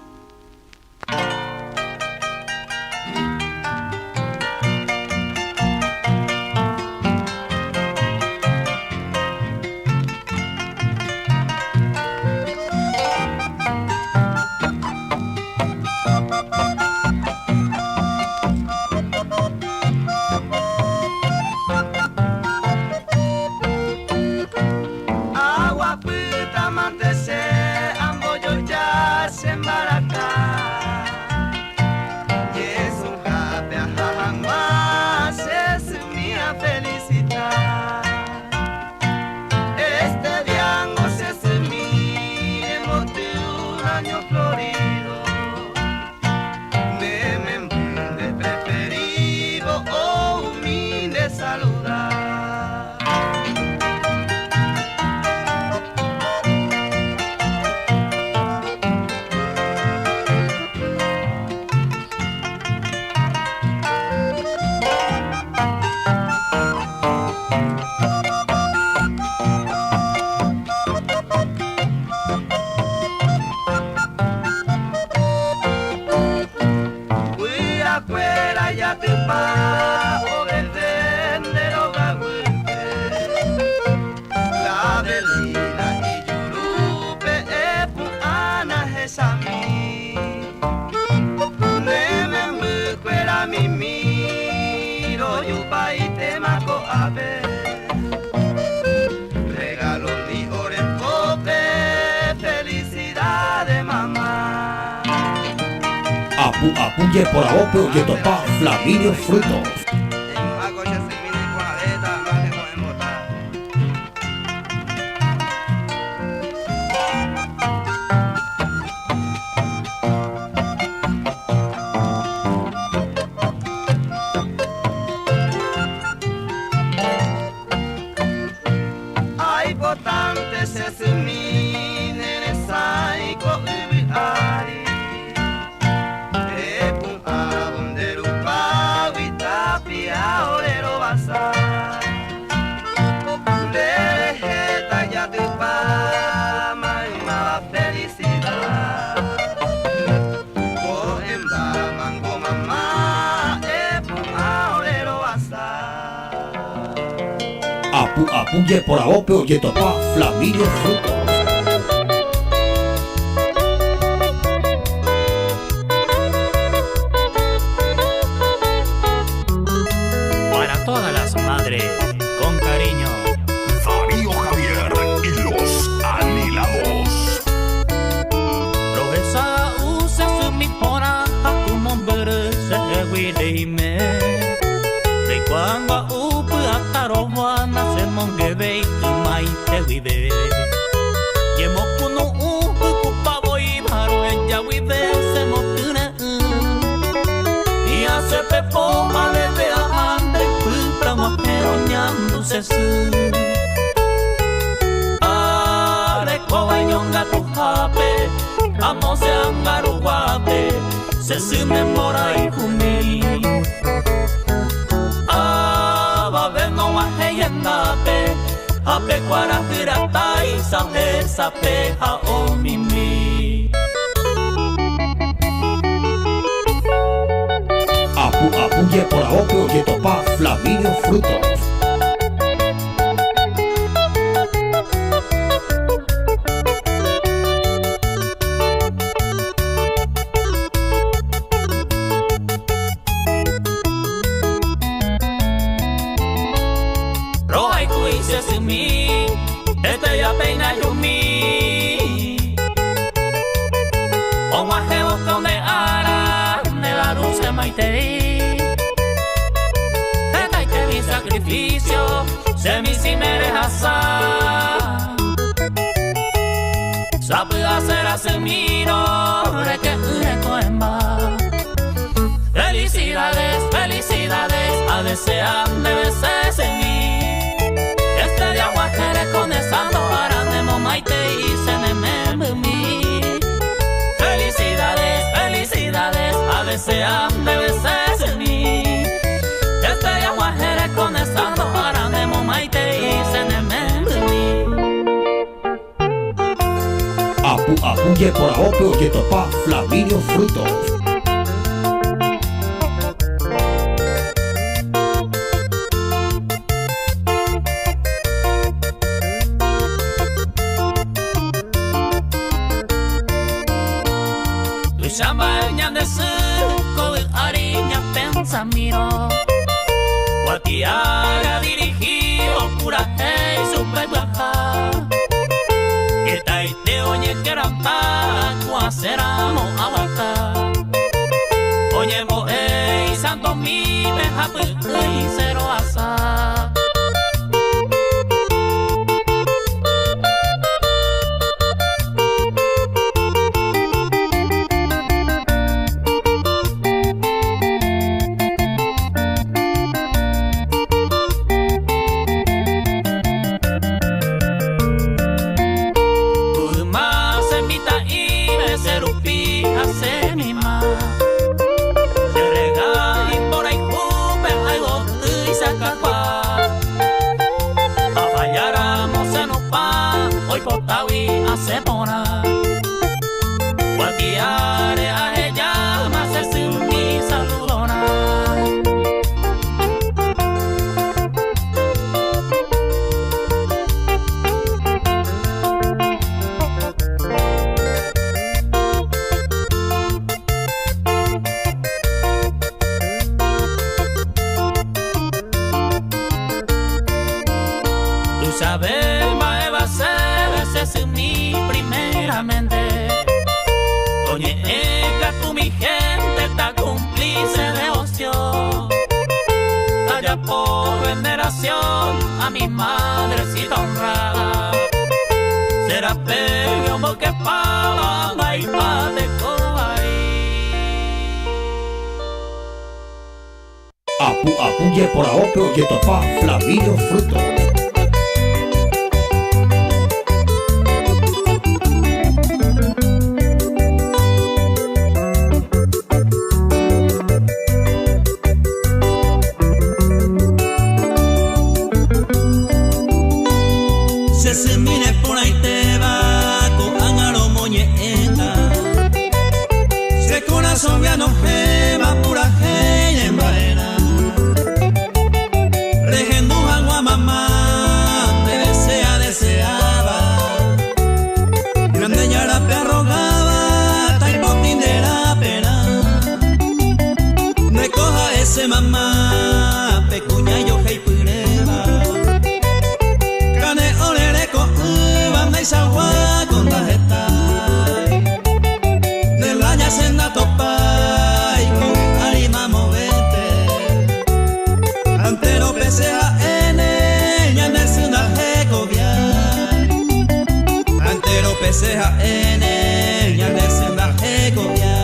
afuera ya te pa o desde lo gagupe la belina y yurupe e puana hesami neme mukwera mimiro yupa y te mako abe regalo mi orepope felicidad de mamá. Apuye por Aope Olletopa Flaminio Frutos. Hay votantes es mi neresai ko ubi ari epun abonderu pawita pia orero basa derejeta ya tu pa ma felicidad ko emba mango mamá epun orero basa. Apuye por Aope Olletopa Flaminio Frutos. Para todas las madres, con cariño, Darío Javier y los Anilados. Profesa usa su mi pora aku memberese widime. De cuando upu atarowana se mongebe imai te wibe. Yemo kuno upu kupavo ibaro ella wibe se motune. Y hace pepo aleve ande pupra mojero ñandu se su. Ale kowa nyonga tu hape, amo se angaru guape, se su memora y kumi. Ape kwara hirata isahe sape ha omimi. Apuye por Aope Olletopa Flaminio Frutos. Este ya peina yumi. O guajeo donde ara de la luz de maite. Esta y que mi sacrificio se me si me asa. Sabe hacer a miro de que recoemba. Felicidades, felicidades, a desear de veces en mí. Este día guajere con esando aranemo maite y se me mi. Felicidades, felicidades, a desear de veces en mí. Este día guajere con esando aranemo maite y se me mi. Apuye por Aope Olletopa Flaminio Frutos. Shamba de suco ariña pensa miro. Guatiara dirigido pura hey super baja. Que taite oye que rampa cuaceramo aguanta. Oye mo hey santo mi beja y cero asa. Se rega y por ahí jupe, hay gotu y saca a mi madrecita honrada. Será pegamo que pala na ipate coai. Apuye por aope oye topa Flaminio Frutos. Se mire por ahí te va con ángaro moñeta. Se corazón ya no gema pura gente en vaina. Regendo agua mamá, te desea, deseaba. Grande ya la perrogaba, tal botín de la pena. Recoja ese mamá, pecuña yo hey pureba. Cane olere con banda y sagua con tarjeta. De la ya senda topa y con harina movete. Ante lo PCAN, ya no es una jecovia. Ante lo PCAN, ya no es una jecovia.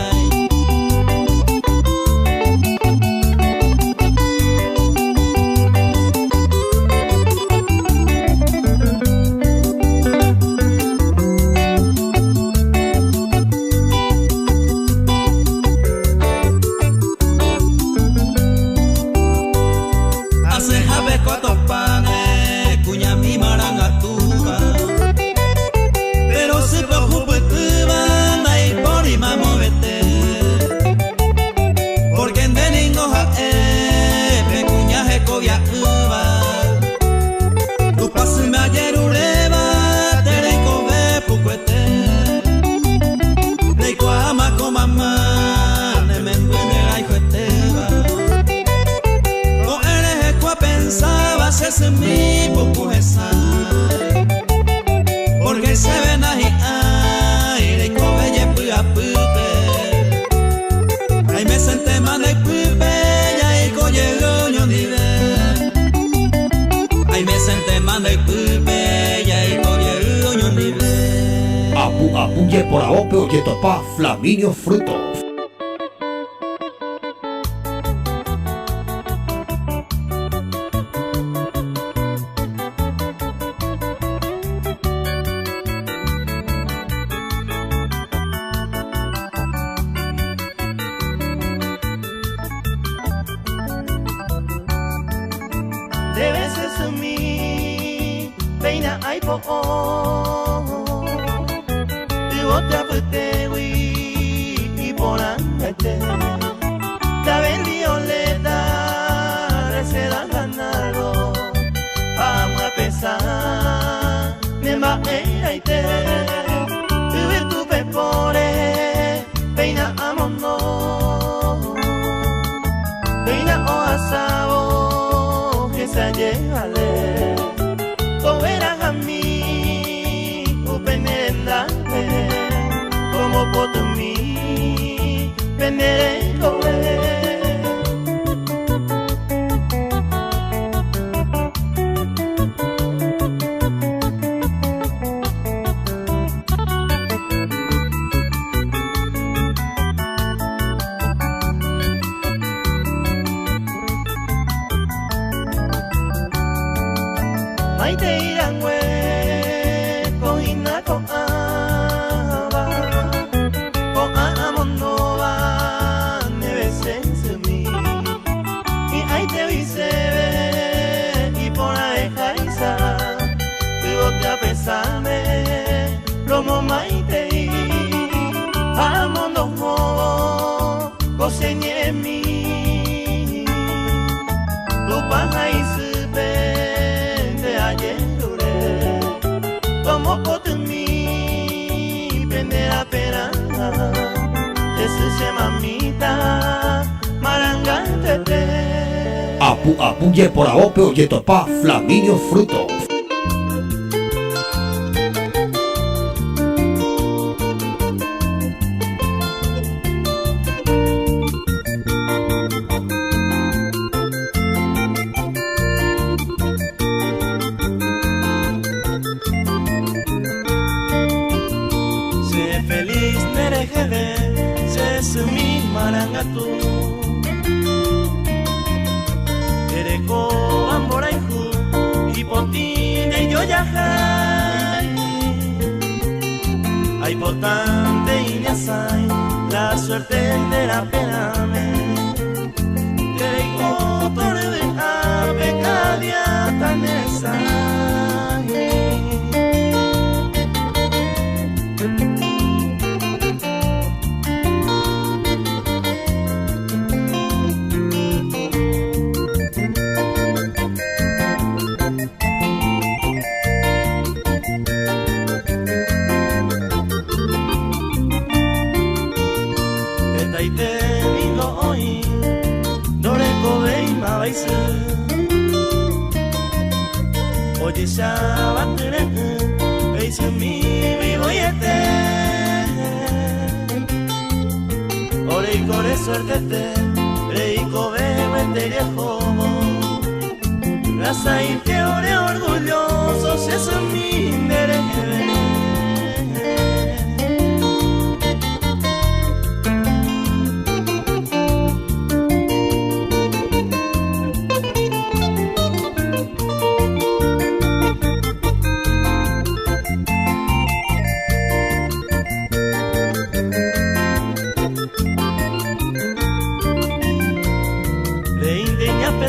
Ese mi poco esa porque se ven ahí aire cobe ye pua pupe ay me senté más de pupe ya y coye goño dive ay me senté más de pupe ya y coye goño dive Apuye por aope oye topa Flaminio Frutos. Debe ser sumi, peina ay po o, tu otra pute wi y por angate, cabel violeta, se da ganado, vamos a pesar, me va a te, tu ver tu pepore, peina amono, peina o asao. Llévale, o verás a mí, upenendate, como por mí, penere cobre. Ay te irán con ina con aba con amon no va neve sensumi y ay te vise y por ahí jaisa tu otra pesame como maite amon no mo coseñe mi tu paja y como por mí pende la pena ese se mamita marangante Apuye por aope oye topa Flaminio Frutos. Dereko amboraiku y por ti de yo ya hay importante y me asai la suerte de la pena Dereko torre de ave cadia tan esa Oye shabatene Eise mi vivoyete Oreiko re suertete Reiko bebete viejomo Raza y teore orgullosos Es mi merece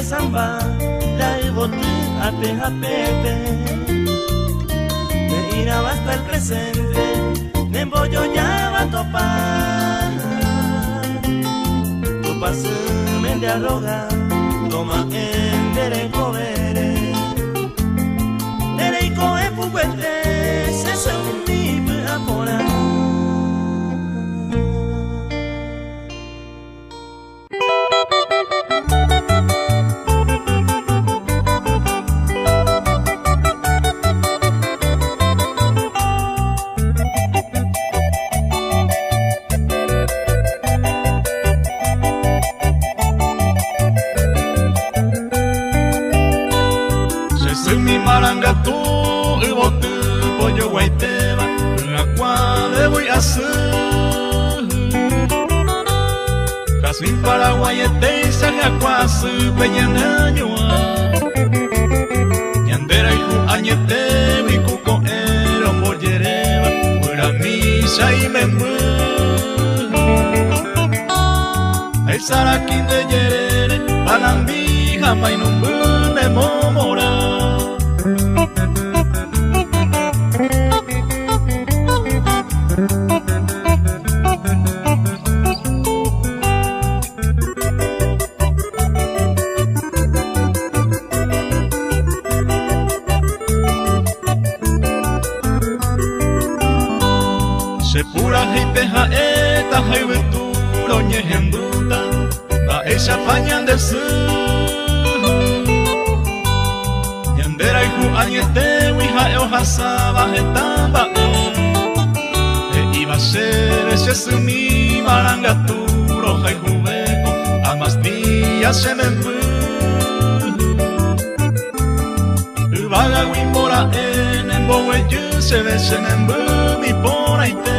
Samba, la bote a pepe de ir hasta el presente, de embollo ya va a topar. Tu pase de arroga, toma en Dereko vere, Dereko es fuguete, se son mi apora. Kasmin Paraguay ete akwasi peñananyua Yandera iku añete wikuko ero moyereba Pura misa y membu El sarakin de yerere Panambi jamai numbu memomora Eta haibeturo nyehenduta Ba eisa pañan de su Yandera iku añete Wiha eo hasaba etamba E iba a ser ese sumi Marangaturo haijubeko Amas días se me fue Ubaga wimbora en Embowe yu se ve se me fue Mi por ahí te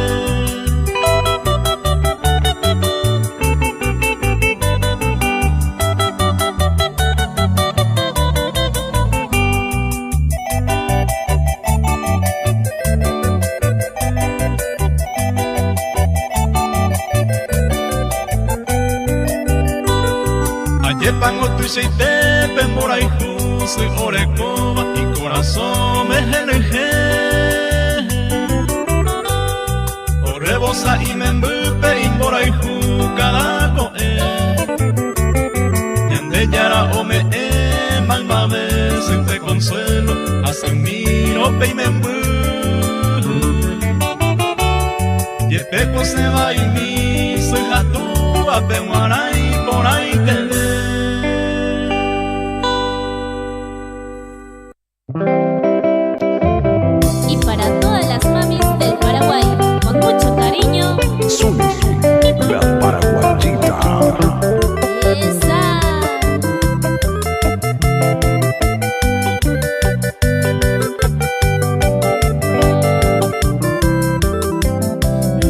Seite pembora y justo y orecoba y corazón me geneje Orebosa y membupe y mora y jucadaco Yande yara o me malma veces te consuelo Hasta miro pe y membu Y el peco se va y mi soy jatúa pe y por ahí te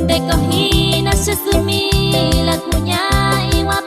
Te cogí, no se sumí, la cuña y guapa.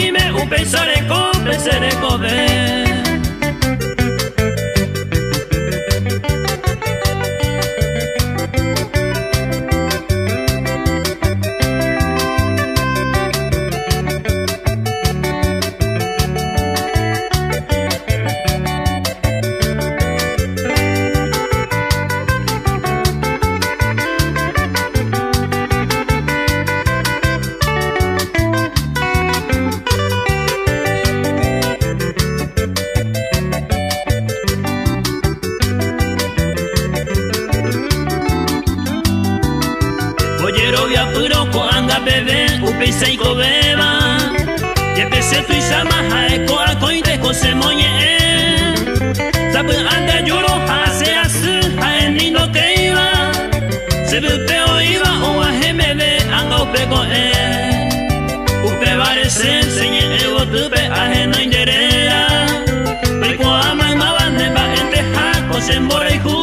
y me un pensare come. Upesei kobeba Yepese tu isama haeko akoide kose moye Sabu anda yuro hase asu haeni no keiba Sebu peo iba o ahemebe anga upeko Upe varese senye evo tupe aheno inderea Peko ama mabaneba ente hako sembore ku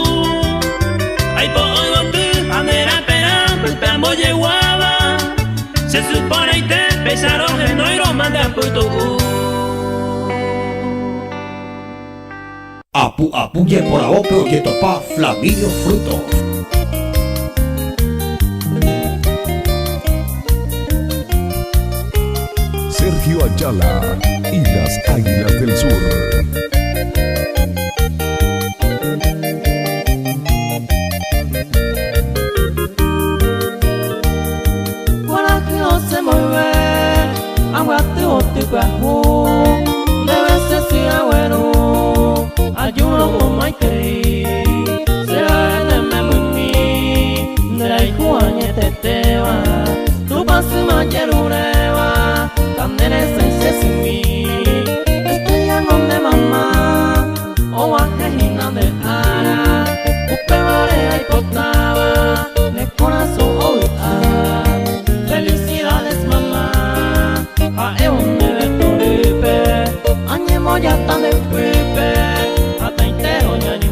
Aipo oigo tu andera pera Pupe amboye guaba Se supone que te empezaron el noiro manda puto. Apu apuye por ahope oye topa Flaminio Frutos. Sergio Ayala y las Águilas del Sur. Se mueve, aguante o te cuajo, debe ser si bueno, ayuno como hay que será en el memumi, de la iguaña te te va, tu paso mayor ureva, también es ese sin mí, estoy ya donde mamá, o ajena de ara, upe vare y potaba, de corazón hoy ya tan de pepe, hasta entero ya ni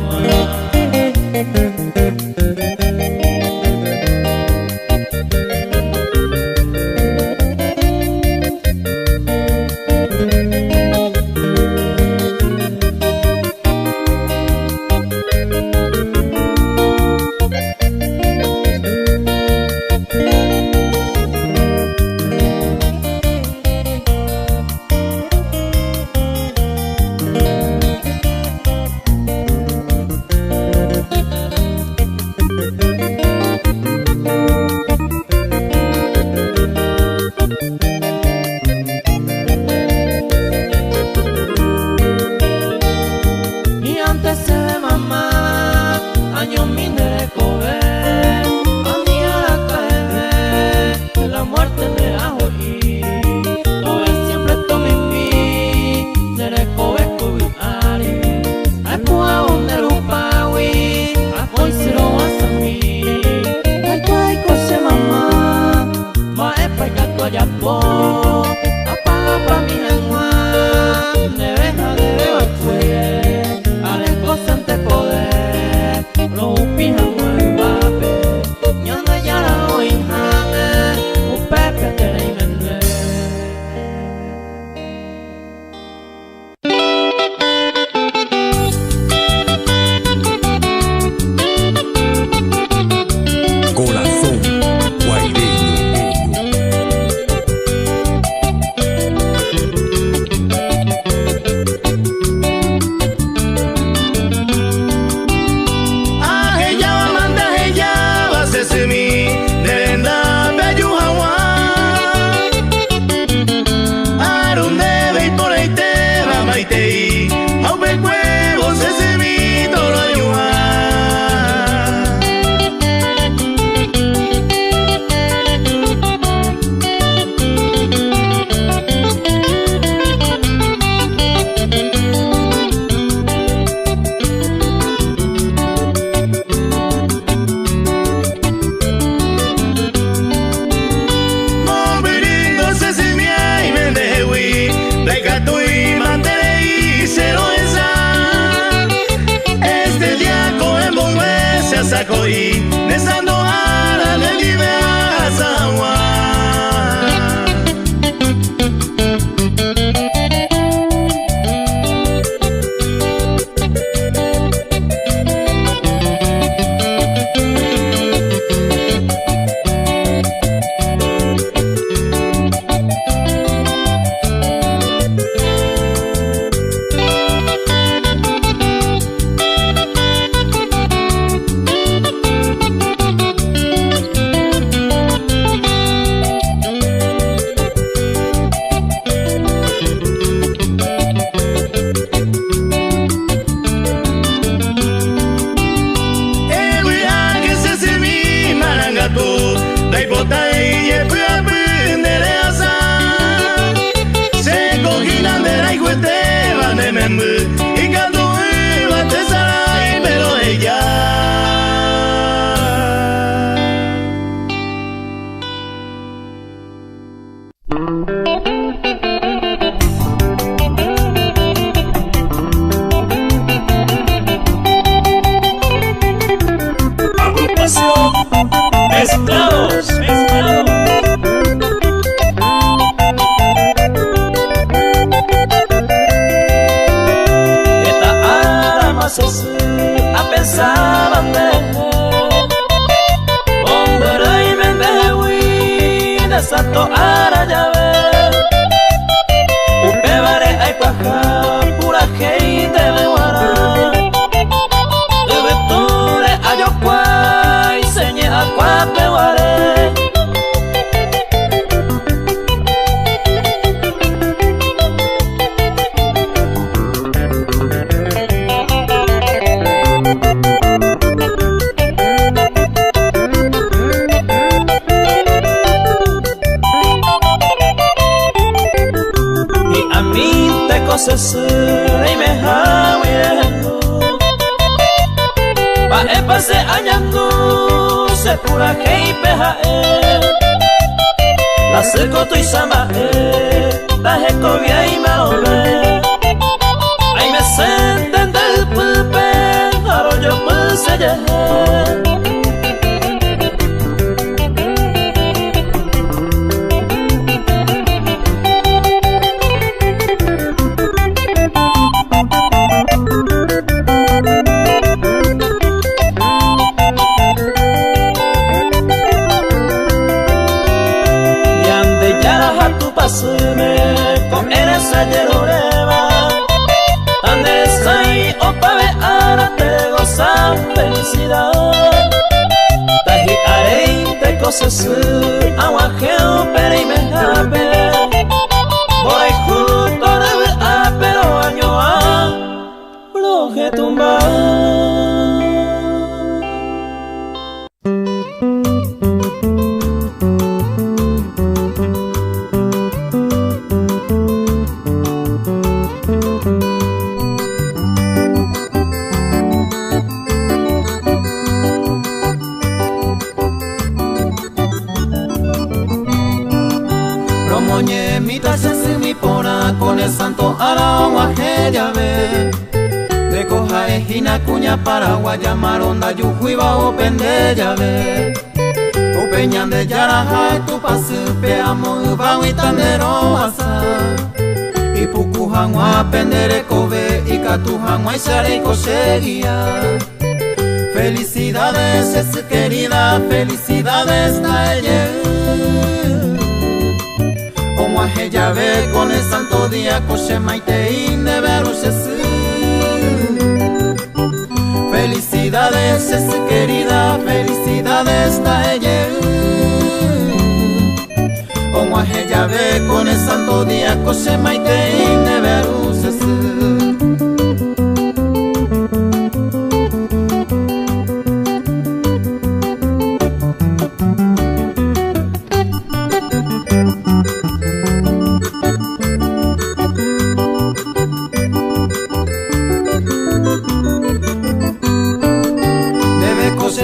cota y el de asa se cogina de la iguete van de membu y cuando iba te sarai pero ella Mezclados. Esta alma se a pensar de hombre y mendehui de santo ara llave upevare ay paja pura gente de guara de vetore ayokwai señe acuape guare y me jawirendo pa pase añando se pura hei peha la seco tu isama la hekovia y marobe ay me senten del pulpe arroyo pulse con eres ayer oreva ande sai opave ara te goza felicidad tahi arei te cosas aguajeo pero y me jabe voy justo a ver a pero año a bloje tumbar. Con el santo arawa llave de coja ejina cuña paraguay llamaron da yujuiba o pende llave o peñan de yaraja tu pasu pe amo ba witandero asa y puku hangwa pendere kobe y katu hangwa isare conseguía felicidades es querida felicidades na ella como a ella ve con el santo día coche maite de veruses felicidades es querida felicidades ta ella como a ella ve con el santo día coche maite de veruses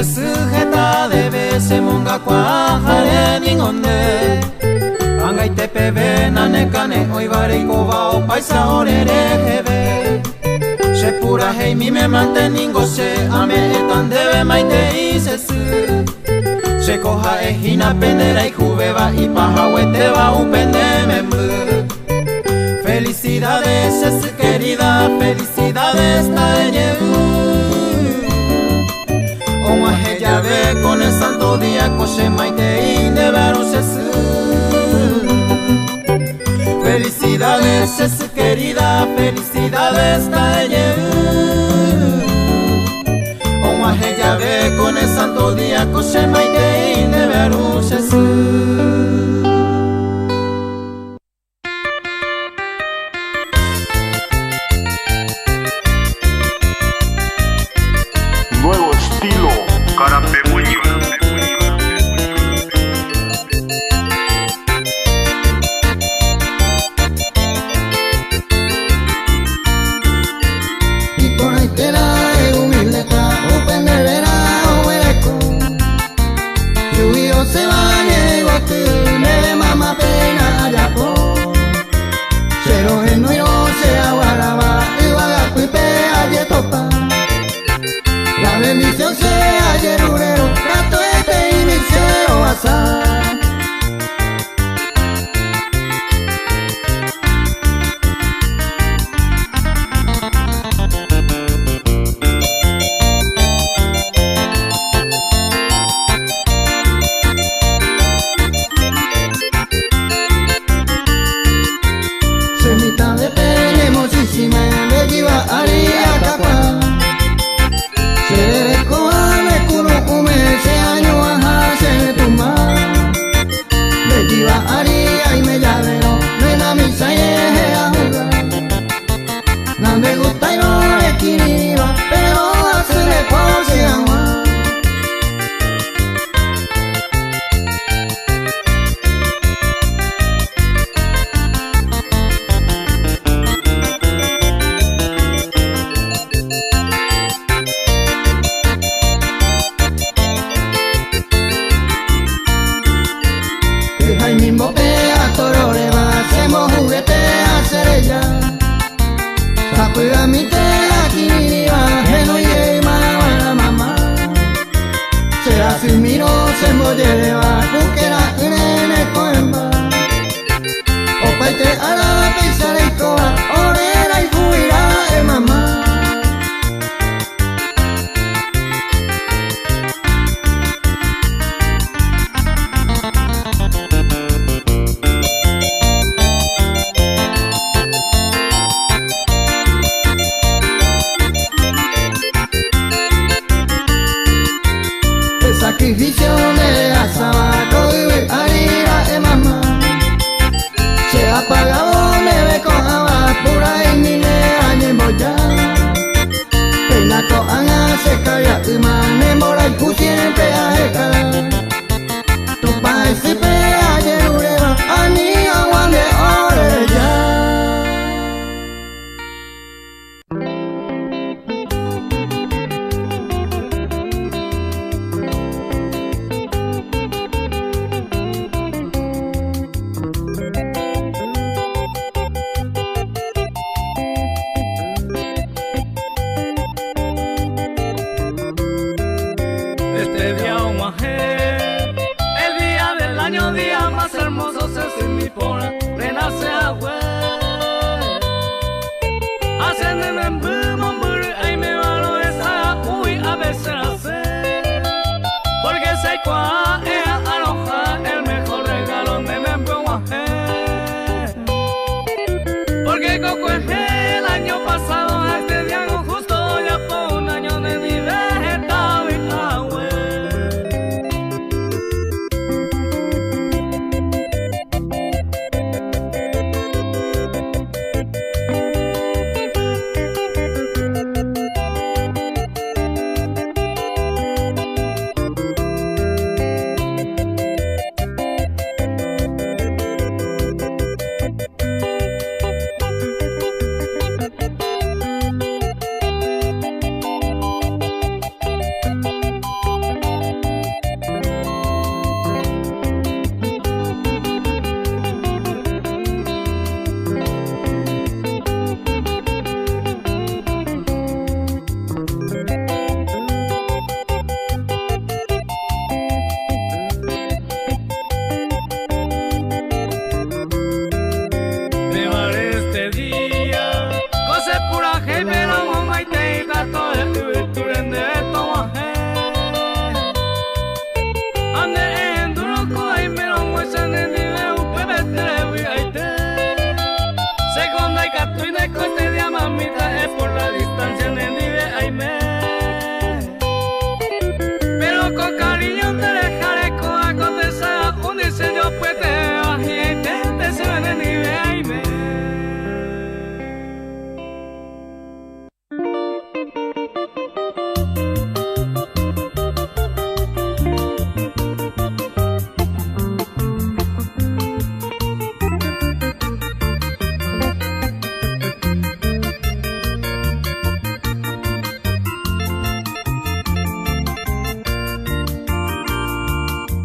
sujeta debe se monga cuajare ningonde anga itepe vena nekane oibare ikoba o paisa orere hebe se pura hei mi me manteningo se ame etan debe maite isesu se coja ejina pendera y jubeba y paja hueteba upende membu felicidades es querida felicidades taelle como a ella ve con el santo día coche maite de veruses felicidades es querida felicidades taller como a ella ve con el santo día coche maite de veruses. a mi te aquí va no ye mala mamá se hace miro se molle va kukera nene koemba o paite ara pensar en coa orera y fuira mamá. Sacrificio de asabaco y harina mamá se ha pagado me ve con agua pura y ni me animo ya pena con ana se calla y mane mora y cu siempre a eka tu pai si pe ayer ureba ani aguan de orella.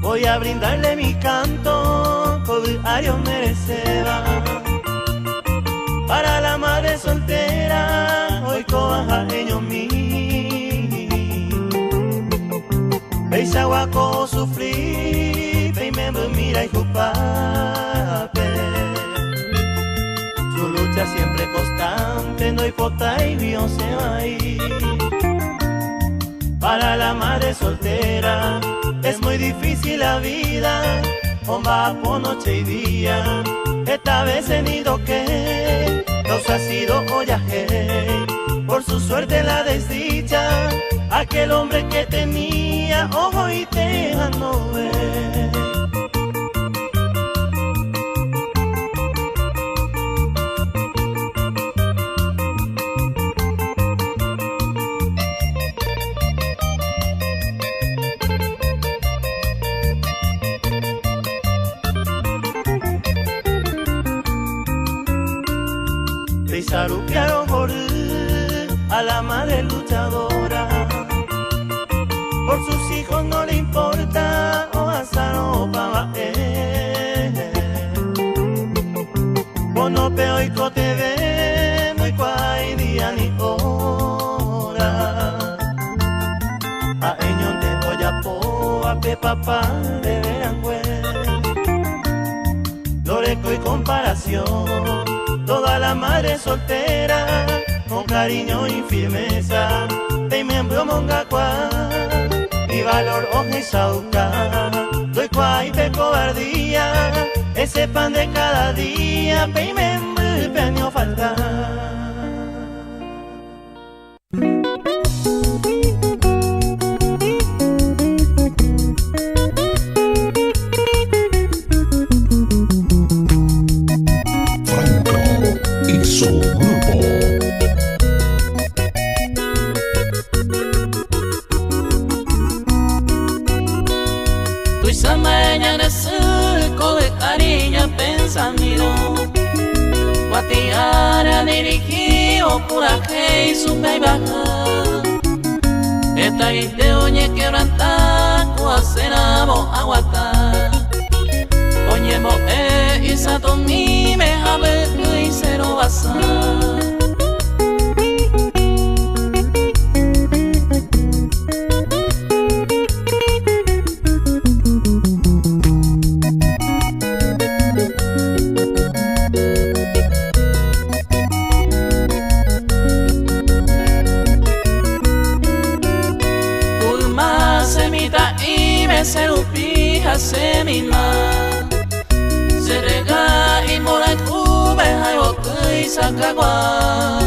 Voy a brindarle mi canto, Coduario mereceba. Para la madre soltera, hoy coaja ellos mi. Veisa guaco sufrir, peimembo mira y jupape. Su lucha siempre constante, no hay pota y bio se va a ir. Para la madre soltera, es muy difícil la vida, bomba por noche y día. Esta vez he tenido que, nos ha sido oyaje, por su suerte la desdicha, aquel hombre que tenía ojo y teja no ve. Sarupiaron por a la madre luchadora, por sus hijos no le importa o hasta no pa bono peo y cote ve muy cuay día papá de Verangüe. Loreco y comparación, toda la madre soltera, con cariño y firmeza, te miembro mongacua, y valor oje sauca, doy cuay de cobardía, ese pan de cada día, pe miembro peño falta. Y su grupo. Tu samaña de circo de cariño pensamiento, guatiara dirigido por aquel su baja. Esta ite oñe quebranta, cuacenamo aguata. Oñe mo isa to mi me habe y cero basa. Pulma semita y me serupija semima. Se rega y mora y cube hay bote y sacagua.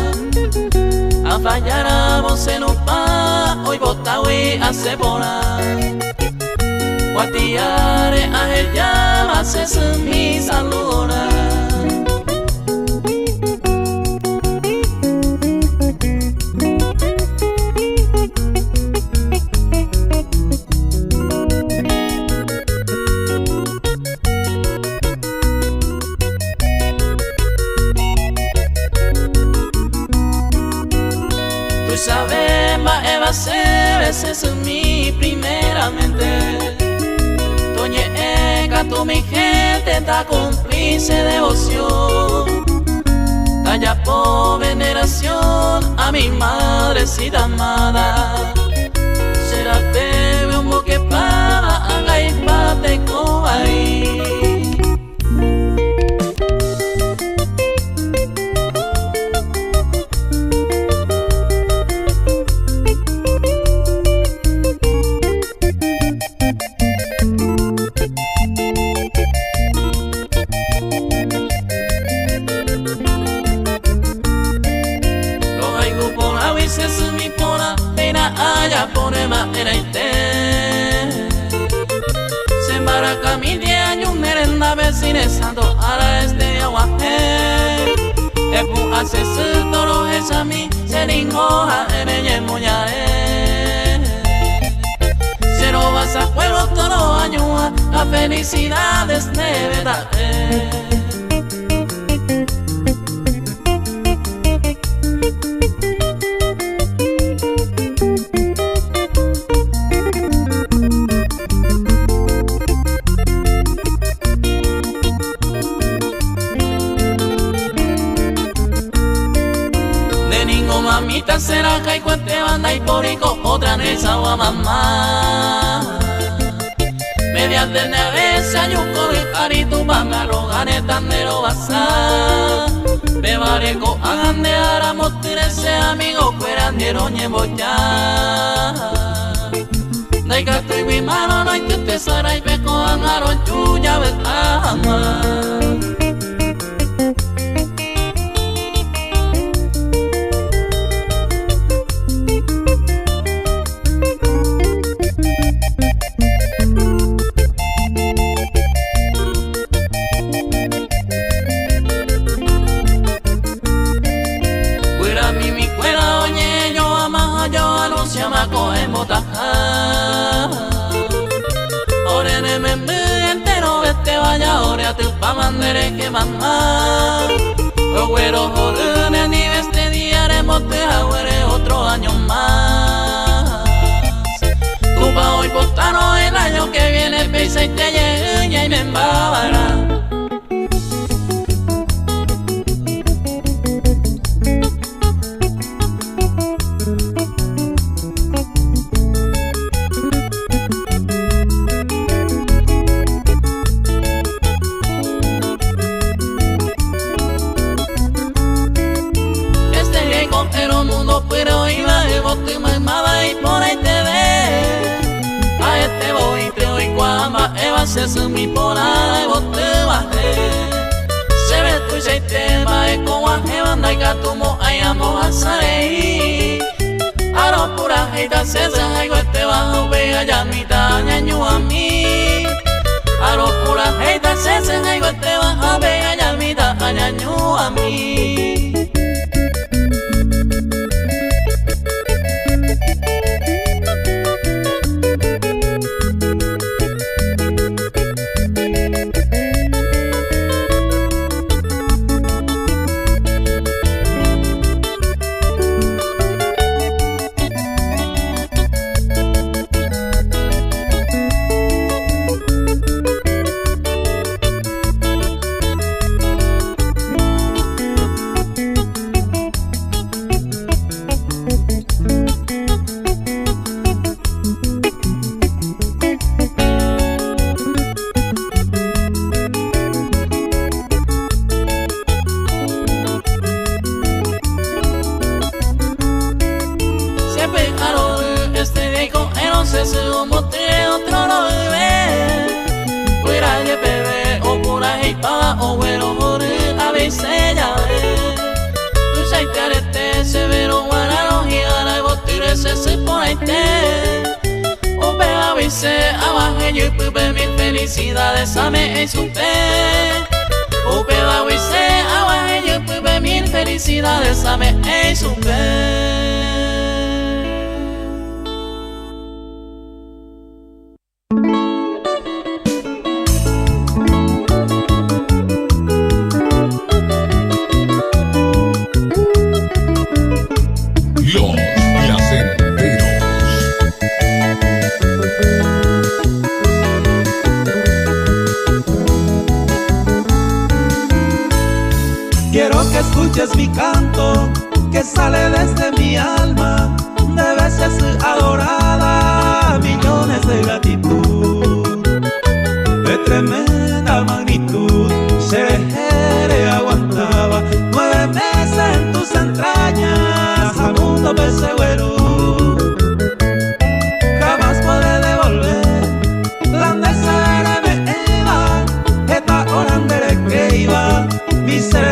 A fallaramos en un pa hoy botawi a cebona. Guatiare a el llama se mi saludona. Ese es mi primeramente. Toñe ega, tú mi gente, ta cómplice devoción. Talla por veneración a mi madrecita amada. Será bebe un boque para haga y pate cobaí. Era se embaraca mi día y un merenda vecines santo ara este aguaje epu hace su toro es a mí se ringoja en ella moñare se no vas a pueblo todo año la felicidad es de verdad. Será que hay cuente banda y porico, otra en esa o mamá. Medias de nevesa, yuco de carito, pa' me arrogan el tandero basa. Bebareco, hagan de ara, motirese amigo, fueran de roñe boya. Dai gato y mi mano, no hay que tesara y peco, angaron chuya, betama. Mandere que mamá, los güeros jóvenes ni este día haremos te agüere otro año más. Tu pa' hoy postano el año que viene pisa y te llega y me embabará. se mi porada y vos te bajé. Se ve tu y te va e con aje banda y gatumo ayamo asarei. Aro pura heita se hay te bajo vega ya mitad ñañu a mí. Aro pura heita se hay te bajo vega ya mitad ñañu a mí. Felicidades a me supe. Upeda wise awaje yo pude mil felicidades a me supe. Escuches mi canto que sale desde mi alma, de veces adorada, millones de gratitud, de tremenda magnitud. Seré aguantaba 9 meses en tus entrañas, a mundo perseguro. Jamás podré devolver la de me iba, esta hora andere que iba, mi ser.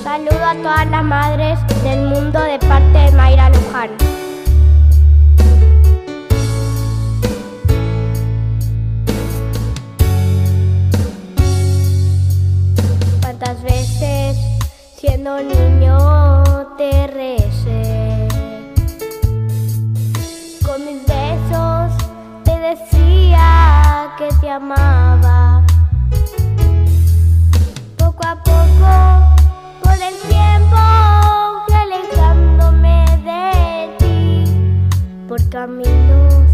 Saludo a todas las madres del mundo de parte de Mayra Luján. ¿Cuántas veces siendo niño te recé? Con mis besos te decía que te amaba. Poco a poco, por el tiempo, fui alejándome de ti. Por caminos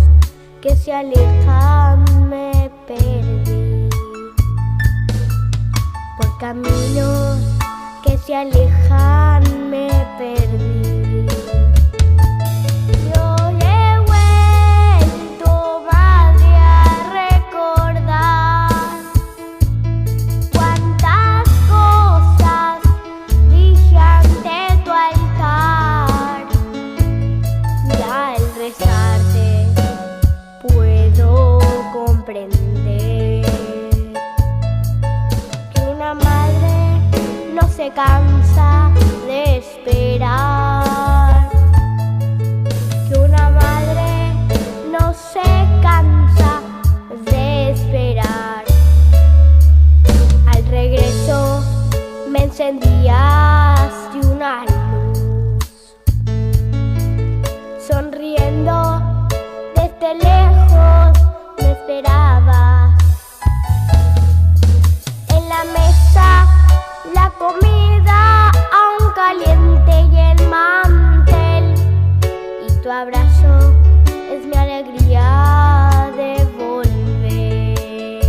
que se alejan me perdí. caminos que se alejan me perdí. Yo he vuelto, madre, a recordar cuántas cosas dije ante tu altar. Ya al rezarte puedo comprender que una madre no se cansa de esperar, que una madre no se cansa de esperar. Al regreso me encendías de una luz, sonriendo desde lejos me esperabas. En la mesa la comida aún caliente y el mantel, y tu abrazo es mi alegría de volver,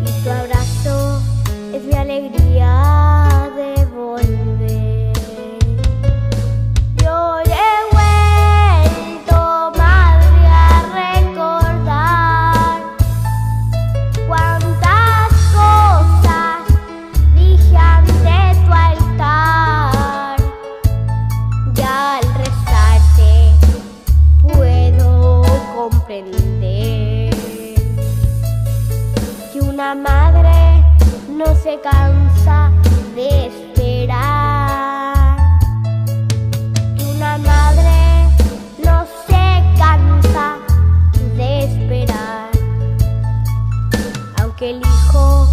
y tu abrazo es mi alegría de volver. Yo he vuelto, madre, a recordar cuántas cosas dije ante tu altar. Ya al rezarte puedo comprender que una madre no se cansa de esperar, que una madre no se cansa de esperar, aunque el hijo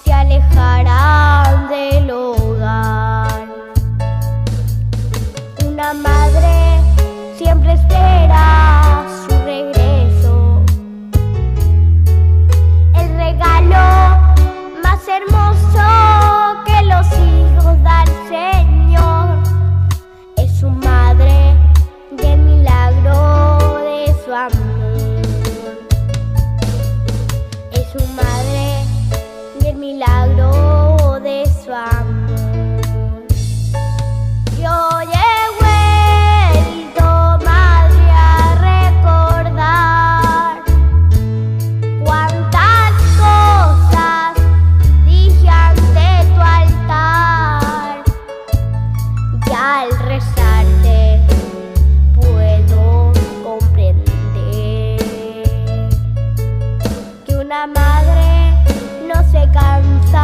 se alejara del hogar. Una madre siempre espera su regreso, el regalo más hermoso que los hijos da el Señor. Es su madre y el milagro de su amor. Es su madre y el milagro de su amor. Yo he vuelto, madre, a recordar cuántas cosas dije ante tu altar. Ya al rezarte puedo comprender que una madre no se cansa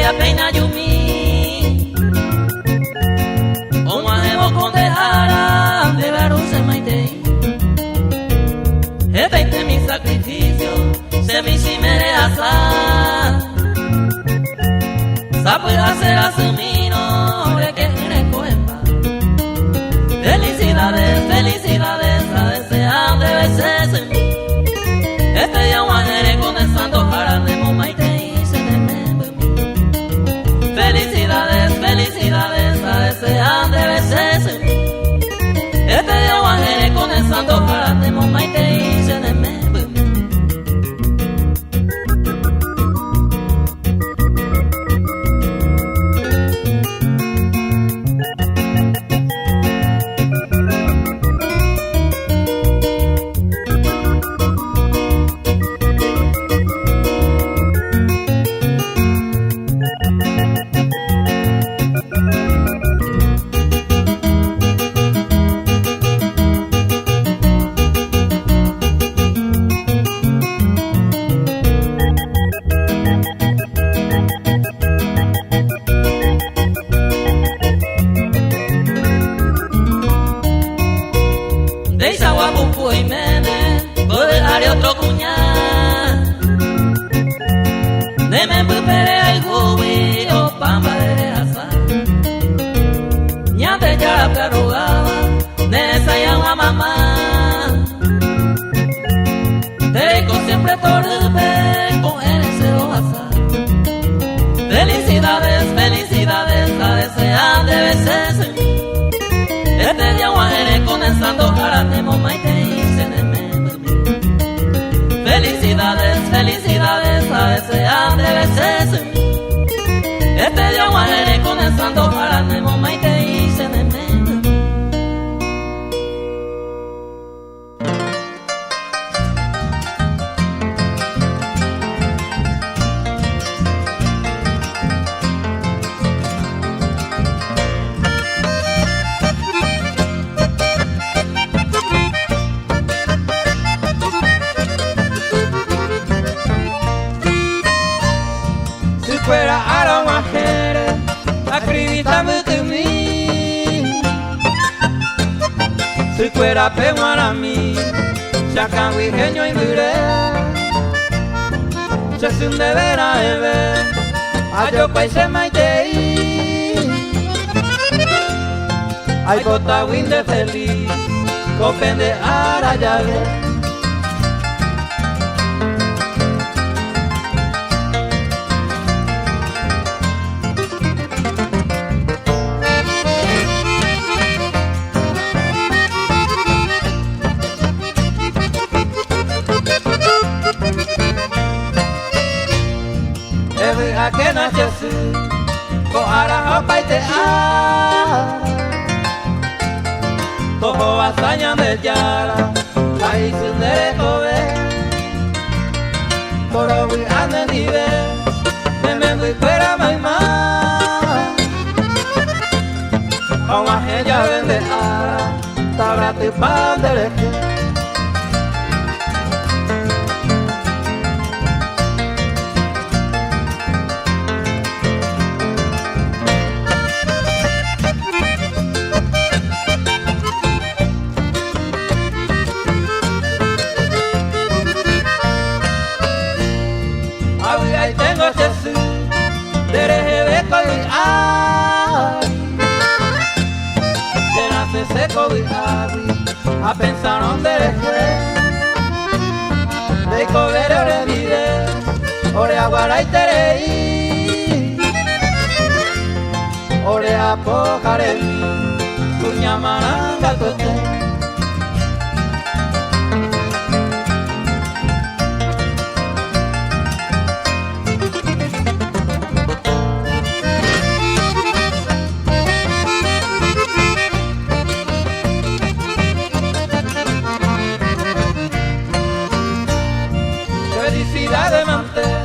ya peina yumi o mahevo con dejara de varuse maitei este mi sacrificio se me hicimere asar sapo hacer asumino de que recoempa felicidades felicidades a desear de veces en mí este ya guanere con el santo para de momaitei se remember me felicidades felicidades a desear de veces en mí este ya guanere con el santo para de momaitei se remember felicidades, felicidades a desear de veces en mí. Este día guajeré con el santo para Nemo Maite y se me fuera a la mujer, acredítame que mí. Si fuera peguara a mí, sacan vigeño y duré. Se sin deber a ver, a yo paise maitei. Ay bota winde feliz, copende arayale. A que nace ko ara paite a toho asaña de yara ahí sin derecho ve toro vi ande ni ve me voy fuera mai ma a ella vende ara tabra te pandere tengo Jesús, dereje de colgar, se nace seco y a pensar donde deje, de comer ore vide, ore aguara y terei, ore a pojare mi, cuña maranga tote. De mantel,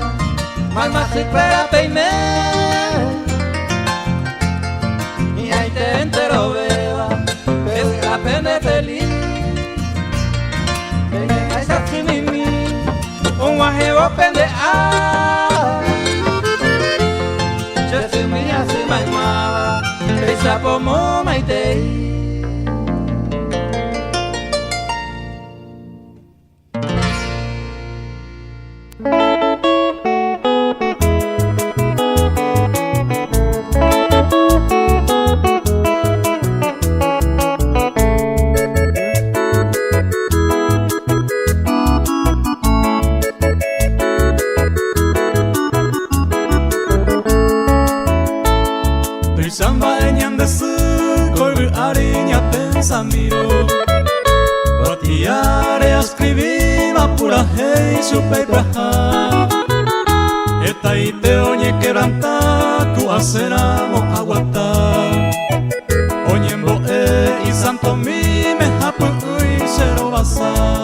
malma si fuera peime y ahí te entero beba, que la pende feliz, que llegáis así mimi, un guajevo pende chapomo maitei. Samiro Guatiare ascriviva pura hei supei praha Eta ite oñe quebranta Kuaseramo aguata Oñe mboe y santo mi me hapu ui sero basa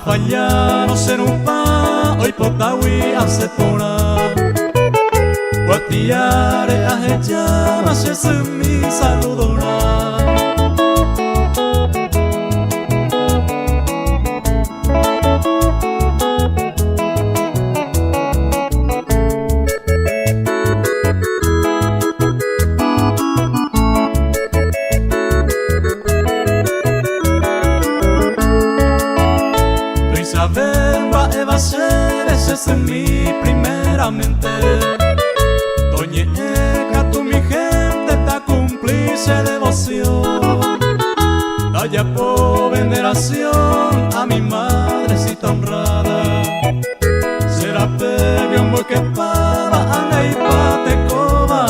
Afallano senupa, oi potawi asepona Guatiare ahejama se semi saludona Ese es mi primeramente Doñeca, tú mi gente ta cumplice devoción Talla por veneración a mi madrecita honrada Será pebio un que pava anda y pate coba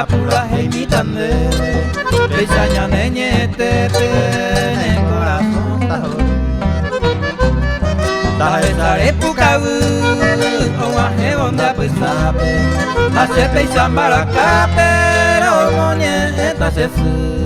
apura hei mitande Beisaña neñete pene corazón tajo Tajesare pukau Oaje onda pesape Hace peisan baracape Romoñeta sesu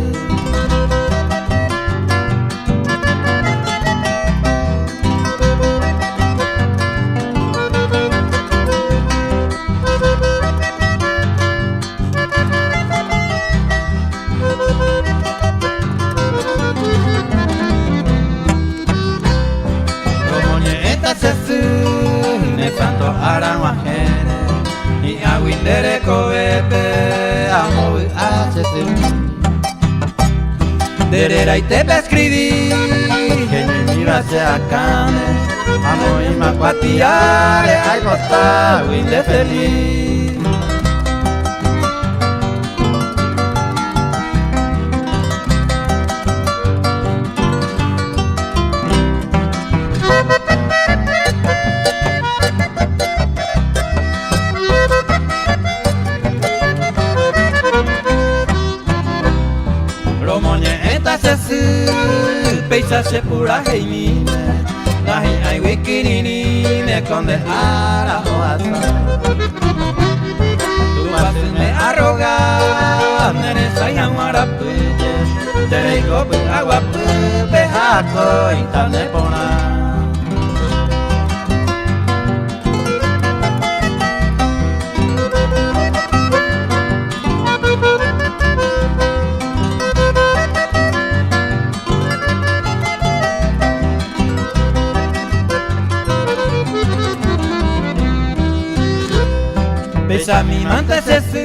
Ni aguindere coepe amo hacesu Derera y te escribí que ni mira se acane amo y macuatiare ay bota winde feliz Peisa se pura heimine Nahi ai wikinini me conde ara hoasa Tu vas me arroga Nere sayan warapuye Tere gopu aguapu Pehako intane pona Besa mi mante se su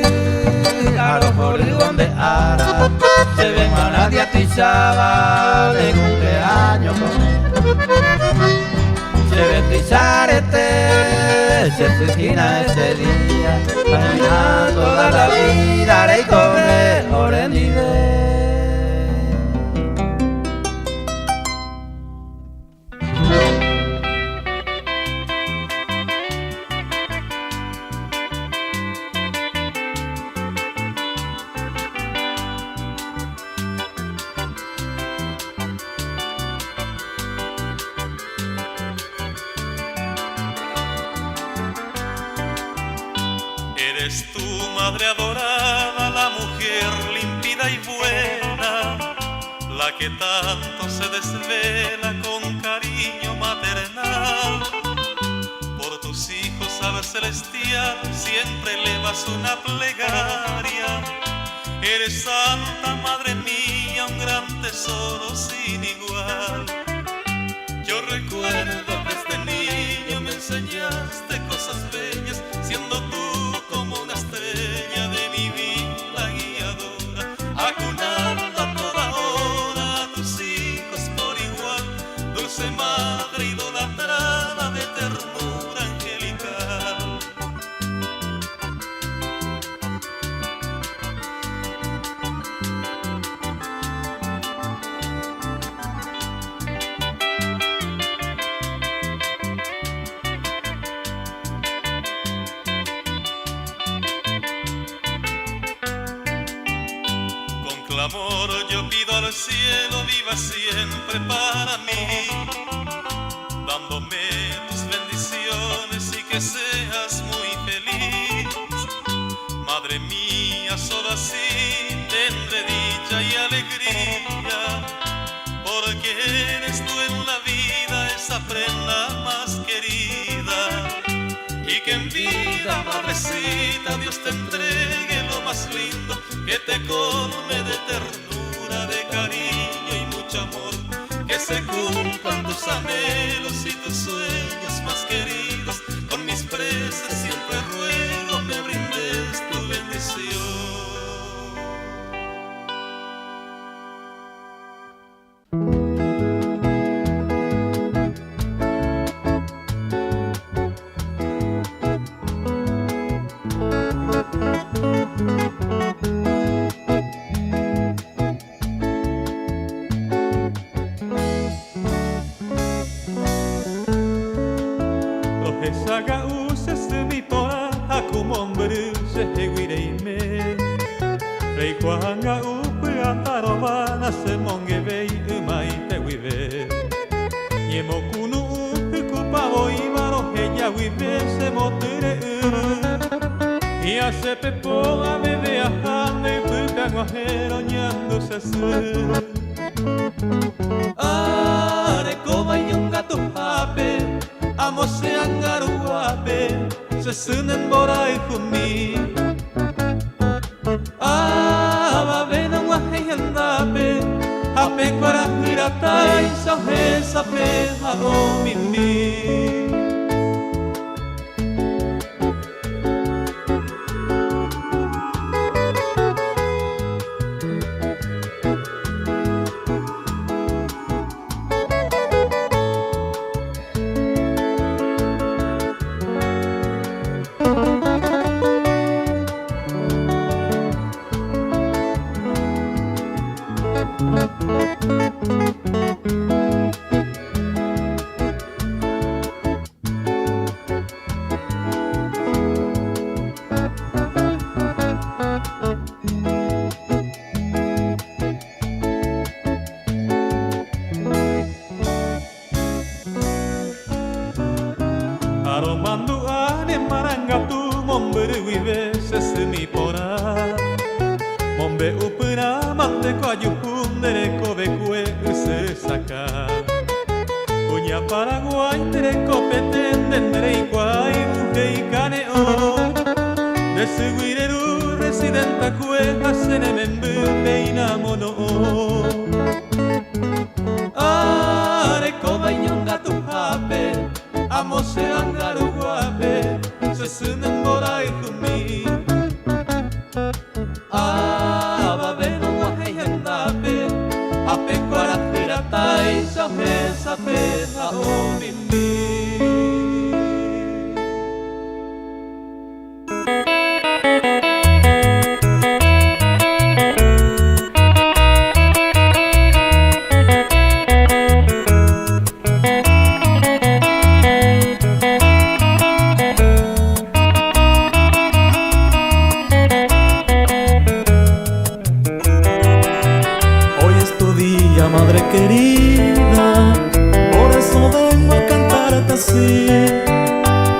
Aro donde ara Se ven a nadie atizaba De cumpleaños con él Se ve trizarete Se sujina ese día Para toda la vida Haré con él Orendide madre adorada, la mujer límpida y buena, la que tanto se desvela con cariño maternal. Por tus hijos, Ave Celestial, siempre elevas una plegaria. Eres santa, madre mía, un gran tesoro sin igual. Yo recuerdo que desde niño me enseñaste cosas bellas, siendo tú como una estrella de mi vida guiadora, acunando a toda hora a tus hijos por igual, dulce madre idolatrada de ternura angelical. Amor, yo pido al cielo viva siempre para mí, dándome tus bendiciones y que seas muy feliz. Madre mía, solo así tendré dicha y alegría, porque eres tú en la vida esa prenda más querida. Y que en vida, madrecita, Dios te entregue lo más lindo, que te colme de ternura, de cariño y mucho amor, que se cumplan tus anhelos y tus sueños más queridos. Con mis preces siempre ruego me brindes tu bendición. Senen borai kumi aba bena wahai handape ape para hiratai sahe sape haro mimi.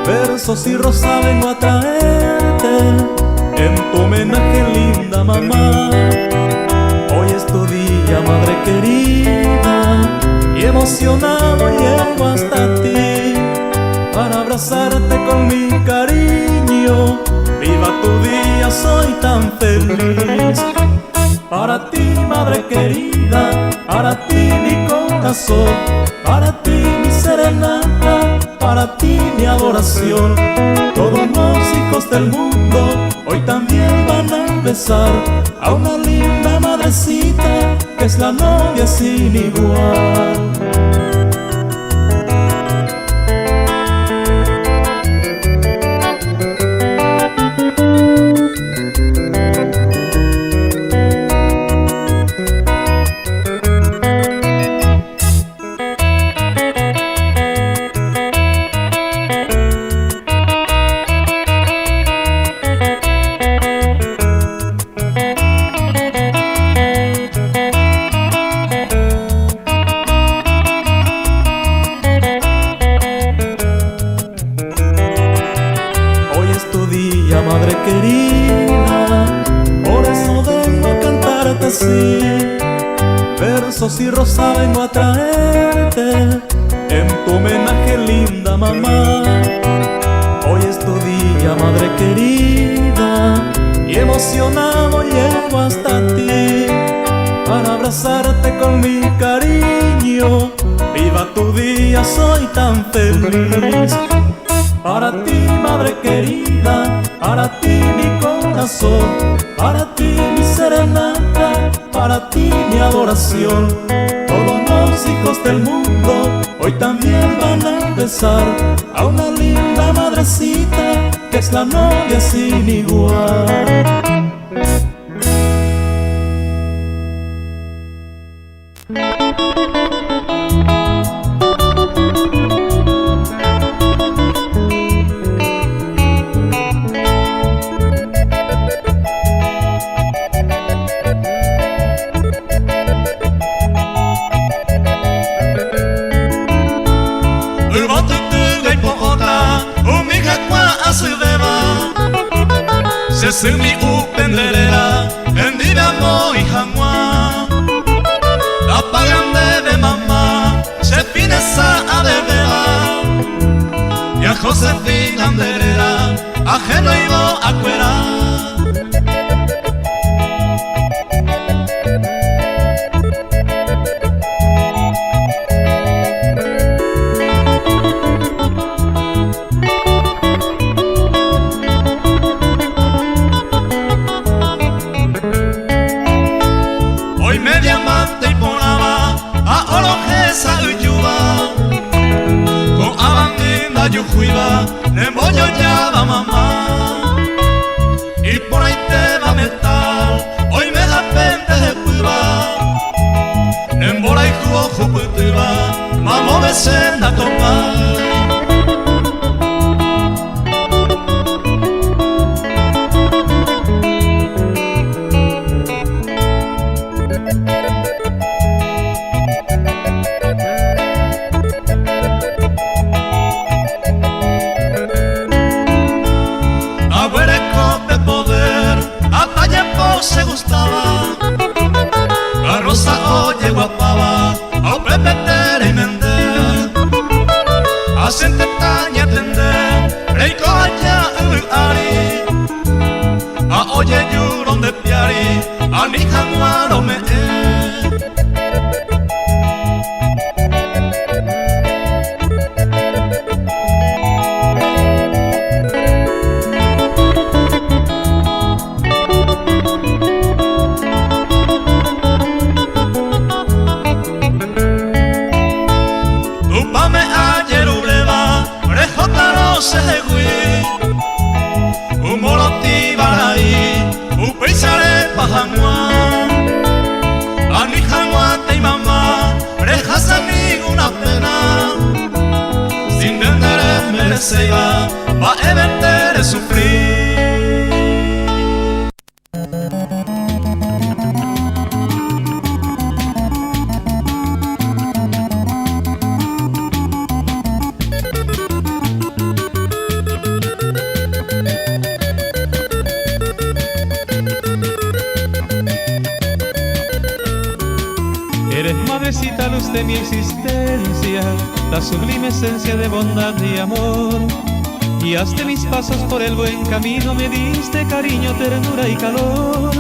versos y rosa vengo a traerte en tu homenaje, linda mamá. Hoy es tu día, madre querida, y emocionado llego hasta ti para abrazarte con mi cariño. Viva tu día, soy tan feliz. Para ti, madre querida, para ti mi corazón, para ti mi serenata, para ti mi adoración. Todos los hijos del mundo hoy también van a besar a una linda madrecita que es la novia sin igual. Madre querida, por eso vengo a cantarte así, versos y rosa vengo a traerte en tu homenaje, linda mamá. Hoy es tu día, madre querida, y emocionado llego hasta ti para abrazarte con mi cariño. Viva tu día, soy tan feliz. Para ti, madre querida, para ti mi corazón, para ti mi serenata, para ti mi adoración. Todos los hijos del mundo hoy también van a besar a una linda madrecita que es la novia sin igual. Sesumi upendelera, endiga moi hamwa. Apagan de mamá, se finesa a de beba. Y a Josefina anderera, ajeno ibo a cuera. Yujuiba, nembollo ya va mamá, y por ahí te va a meter, hoy me da pente de cuiva, nembola y jugo juputiva, mamo besenda topa. Se gustaba la rosa oye guapaba a un pepetere y mender a sente taña tender rey coya ari a oye yuron de piari a ni januaro me se va a evitar sufrir. Eres madrecita, luz de mi existencia, la sublime esencia de bondad y amor. Guiaste mis pasos por el buen camino, me diste cariño, ternura y calor.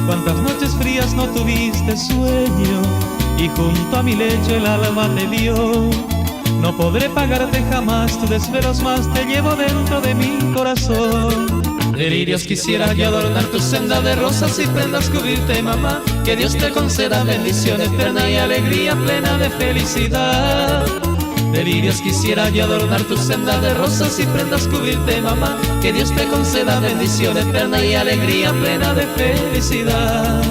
Cuántas noches frías no tuviste sueño, y junto a mi lecho el alma te vio. No podré pagarte jamás tus desvelos, más te llevo dentro de mi corazón. Delirios quisiera yo adornar tu senda de rosas y prendas, cubrirte, mamá. Que Dios te conceda bendición eterna y alegría plena de felicidad. Delirios quisiera yo adornar tu senda de rosas y prendas, cubrirte, mamá. Que Dios te conceda bendición eterna y alegría plena de felicidad.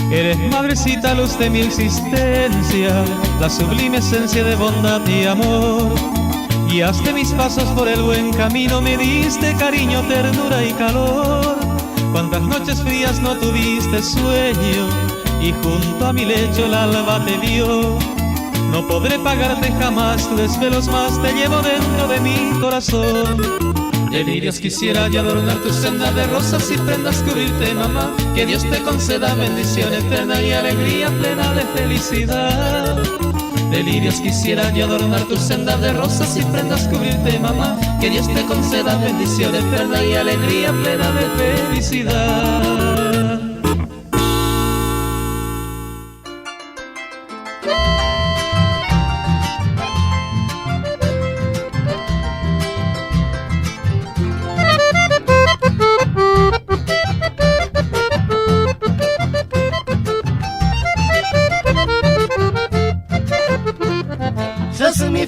Eres madrecita, luz de mi existencia, la sublime esencia de bondad y amor. Guiaste mis pasos por el buen camino, me diste cariño, ternura y calor. Cuántas noches frías no tuviste sueño, y junto a mi lecho el alba te vio. No podré pagarte jamás tus desvelos, más te llevo dentro de mi corazón. Delirios quisiera yo adornar tu senda de rosas y prendas, cubrirte, mamá. Que Dios te conceda bendición eterna y alegría plena de felicidad. Delirios quisiera yo adornar tu senda de rosas y prendas, cubrirte, mamá. Que Dios te conceda bendición eterna y alegría plena de felicidad.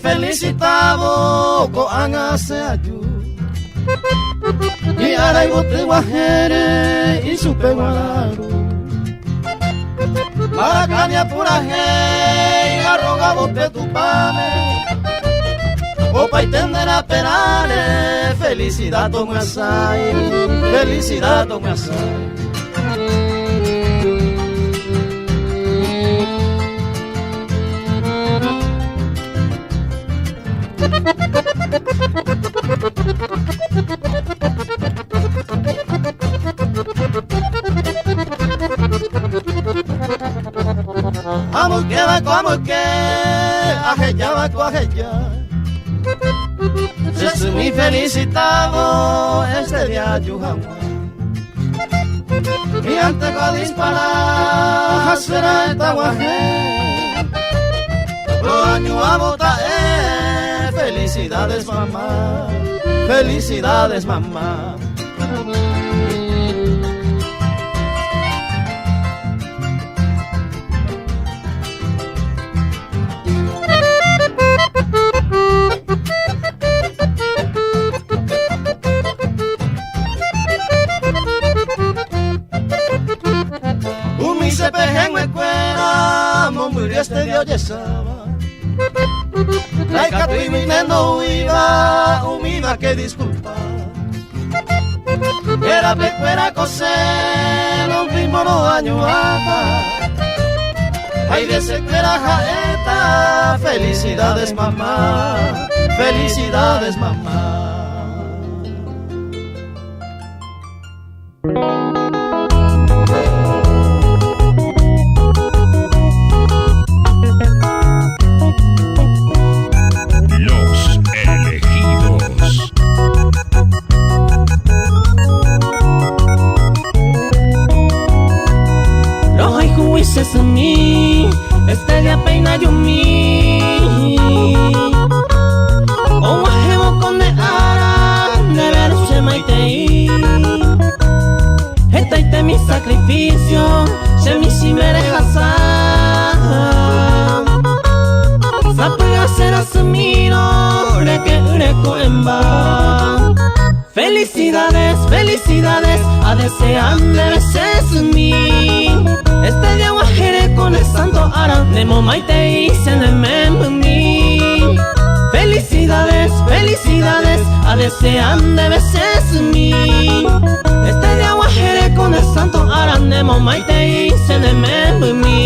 Felicitavo ko angase ayu y ara ibote guajere y supe guararu Maracania pura hey arroga bote tu pame opa y tender a perare felicidad to asai felicidad to asai. Vamos que ajeya va co ajeya. Jesús mi felicitado este día yuhamwa. Y antes que disparar será esta guaje. Lo año a botar felicidades mamá, felicidades mamá. Se pejen me cuera, murió este Dios yesaba. La hija tu y mi neno iba, humida que disculpa. Era pecuera coser, un ritmo no daño ata. Ay de secuera jaeta, felicidades mamá, felicidades mamá. Este día peina yo mi o ajemo con de ara de ver se maitei esta ite mi sacrificio se mi si me dejas sapega ser asumiro de que reco en va. Felicidades, felicidades, a desear de veces en mí. Este día guajere con el santo nemo maite se ne me mi.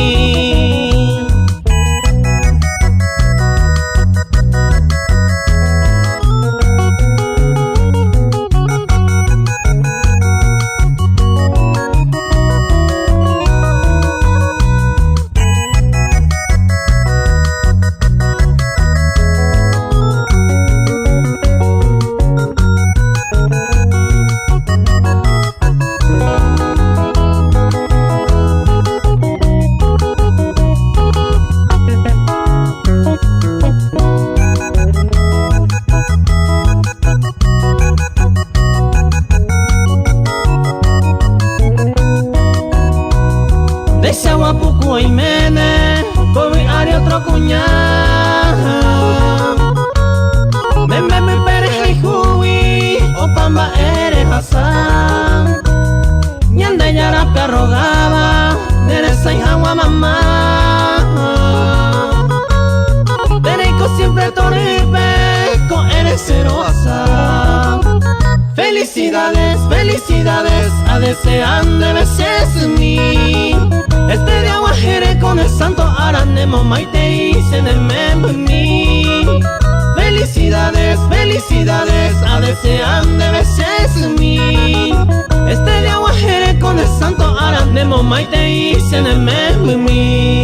Felicidades, felicidades, a desean de veces mi. Este de aguajere con el santo aranemo maite y se ne me mi. Felicidades, felicidades, a desean de veces mi. Este de aguajere con el santo aranemo maite y se ne me mi.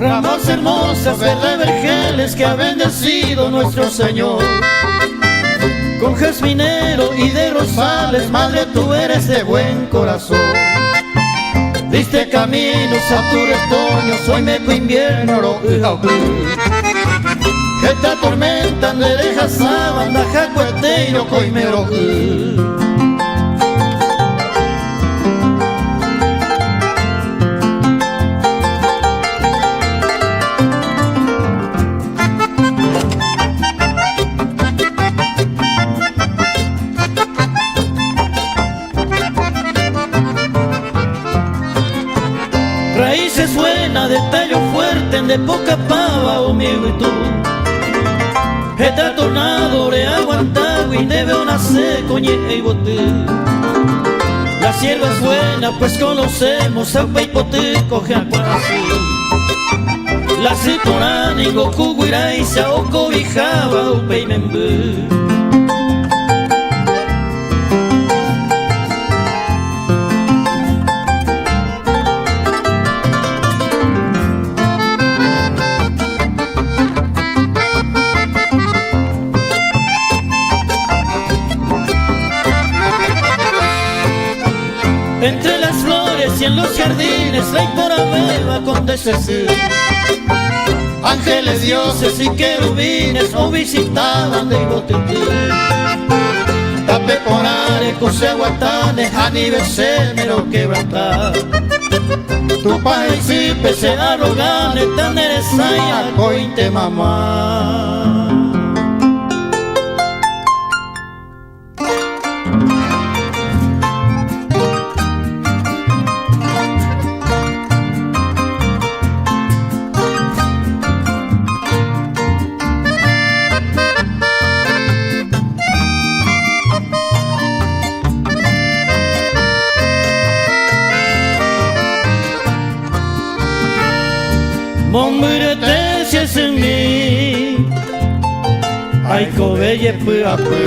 Ramas hermosas, verde vergeles que ha bendecido nuestro Señor. Con jazminero y de rosales, madre, tú eres de buen corazón. Diste caminos a tu retoño, soy meco invierno, que te atormentan, le dejas a banda, jacueteiro, coimero. Raíces buenas de tallo fuerte, de poca pava, amigo y tú. Este tornado le aguantado y debe nacer coñe y bote. La sierva es buena, pues conocemos a Peipote, coge a Cuarasí. La citorana y Goku Guiray se cobijaba un peimembe. Entre las flores y en los jardines, la por beba con deseo. Ángeles, dioses y querubines o visitaban de Ibotete. Tape por arecos, guatanes, aniversario mero quebrantar. Tu país y pese arrogante, tan eresaya, cointe mamá. Mombirete si es en mí, ay cobelle pua pupe,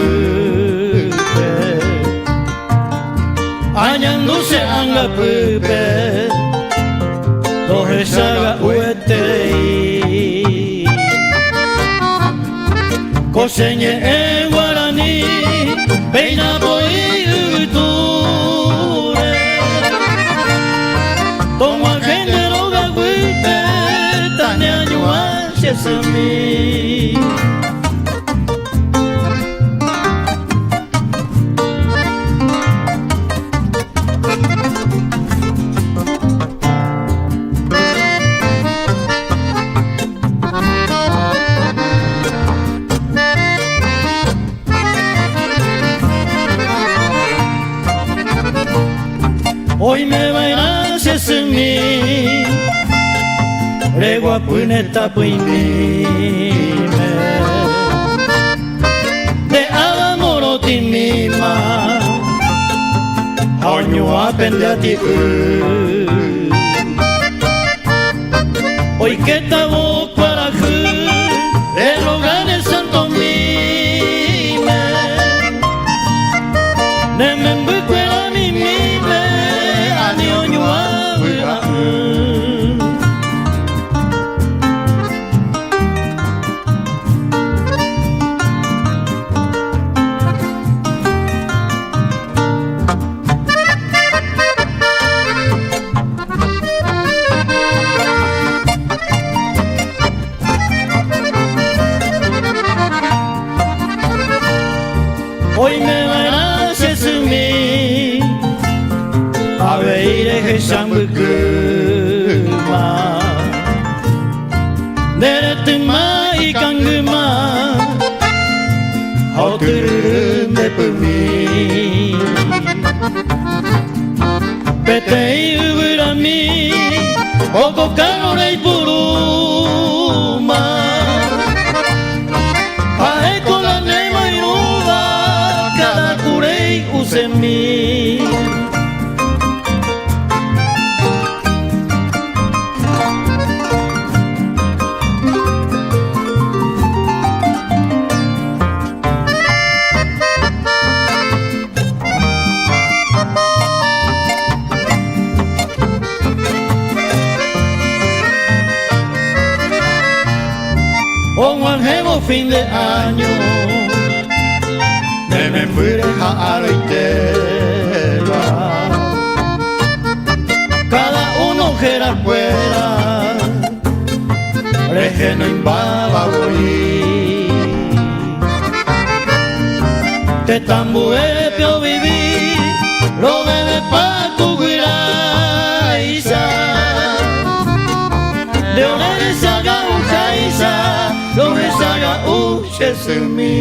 añanduse anga pupe, dohe saga uetei, coseñe en guaraní, peina boi uture, tomo agente loga guite, tane añua si es en mí. hoy me bailas en mí, regua puneta puimime, de amor ti mima, año apende a ti. Hoy que estamos para el hogar de Santo Mime, ne me embuquera mi mime, a niño abuela. Hoy me bailas en mí, a ver que shambukuma, deretima y kanguma, auturume por mí, pete y urami, oko kanore puruma, ae con la nema y cada curei use mí. Un angelo fin de año, me fuere a Aroitela, cada uno que era fuera, rejeno imbaba voy, te tambuepio viví, lo bebe pa' tu guiraisa, de onere se haga un jaisa, lo que se haga uches en mí.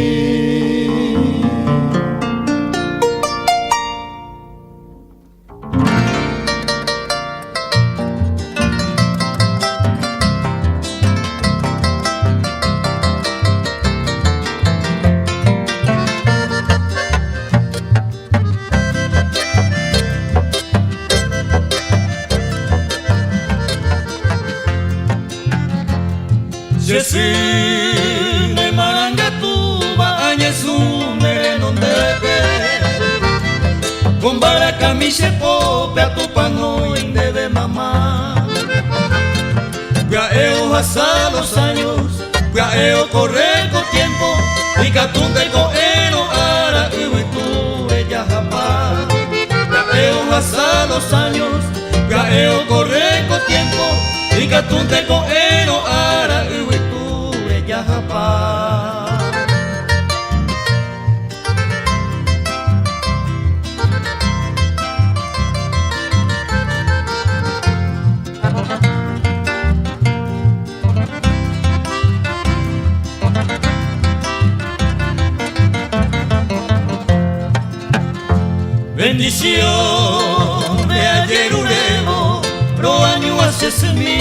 Jesús me marangatuba añesu mereno ndebe con baraka mi shepo pe tu pano indebe mamá ya eo hasta los años ya eo corre con tiempo y catunde coero ara y tú ella japá ya eo hasta los años ya eo corre con tiempo y catunde coero ara y Japá. Bendición de ayer uremo, pro año hace semí.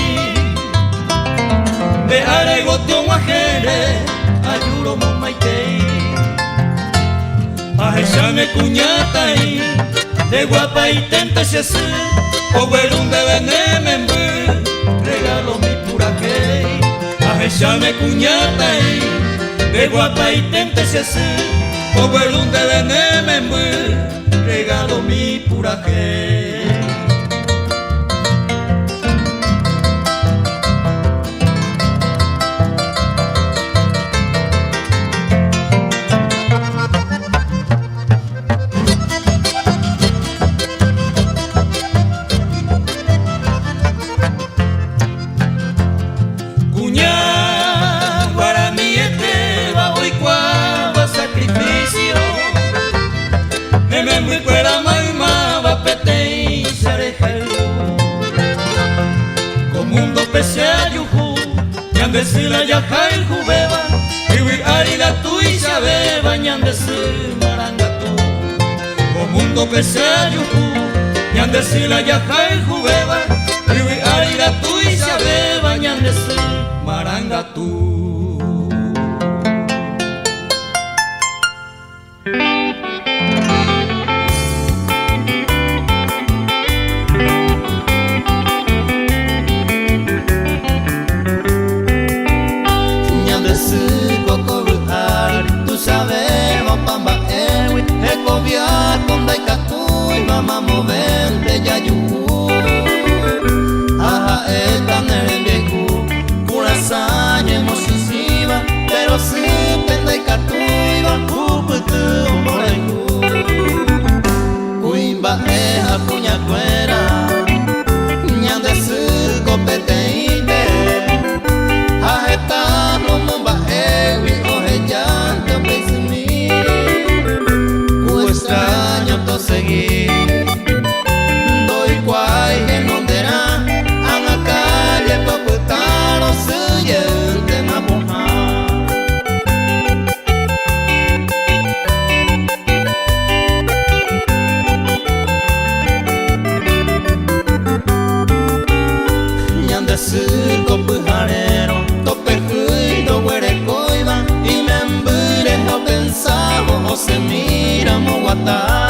De aregotio guajere, ayuro momaitei, ajechame cuñatai, de guapa y tente se hace, o guerum de benemembu, regalo mi puraquei, ajechame cuñatai, de guapa y tente se hace, o guerum de benemembu, regalo mi puraquei. Sila ya jail jubeba, iwi ari la tuisa beba, ñandesi marangatu. O mundo pese ayuku, Ñandesila ya cae jubeba, Ribi aira tu y sabeba, ñandesi maranga tú. Mama movente ya yu Aha eta nerendeku Kurasaña emosisiva Pero si penda y catuiva Kuputu omborengu Kuimba eja puña cuera Ñandesu copeteite Ajeta no mumba ewi Oje llanto peisimi Ku extraño to seguir Circo pujarero, tope juido, huerecoiba y me embure o pensaba o se mira mo guatá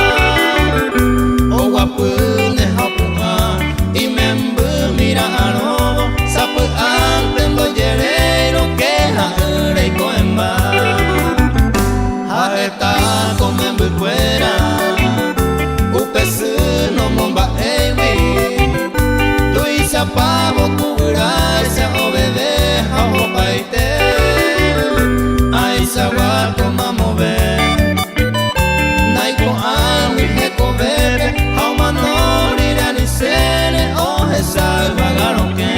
o guapune japuá y me embure mira arobo sapu ante lo yerero que jaere y coemba jajeta come embure fuera upesu no momba ewi tu y zapavo Aisa o bebé o paite Aisa guaco mamo ve Naiko awi heko bebe Hau manori rani sene o hesa vagaro que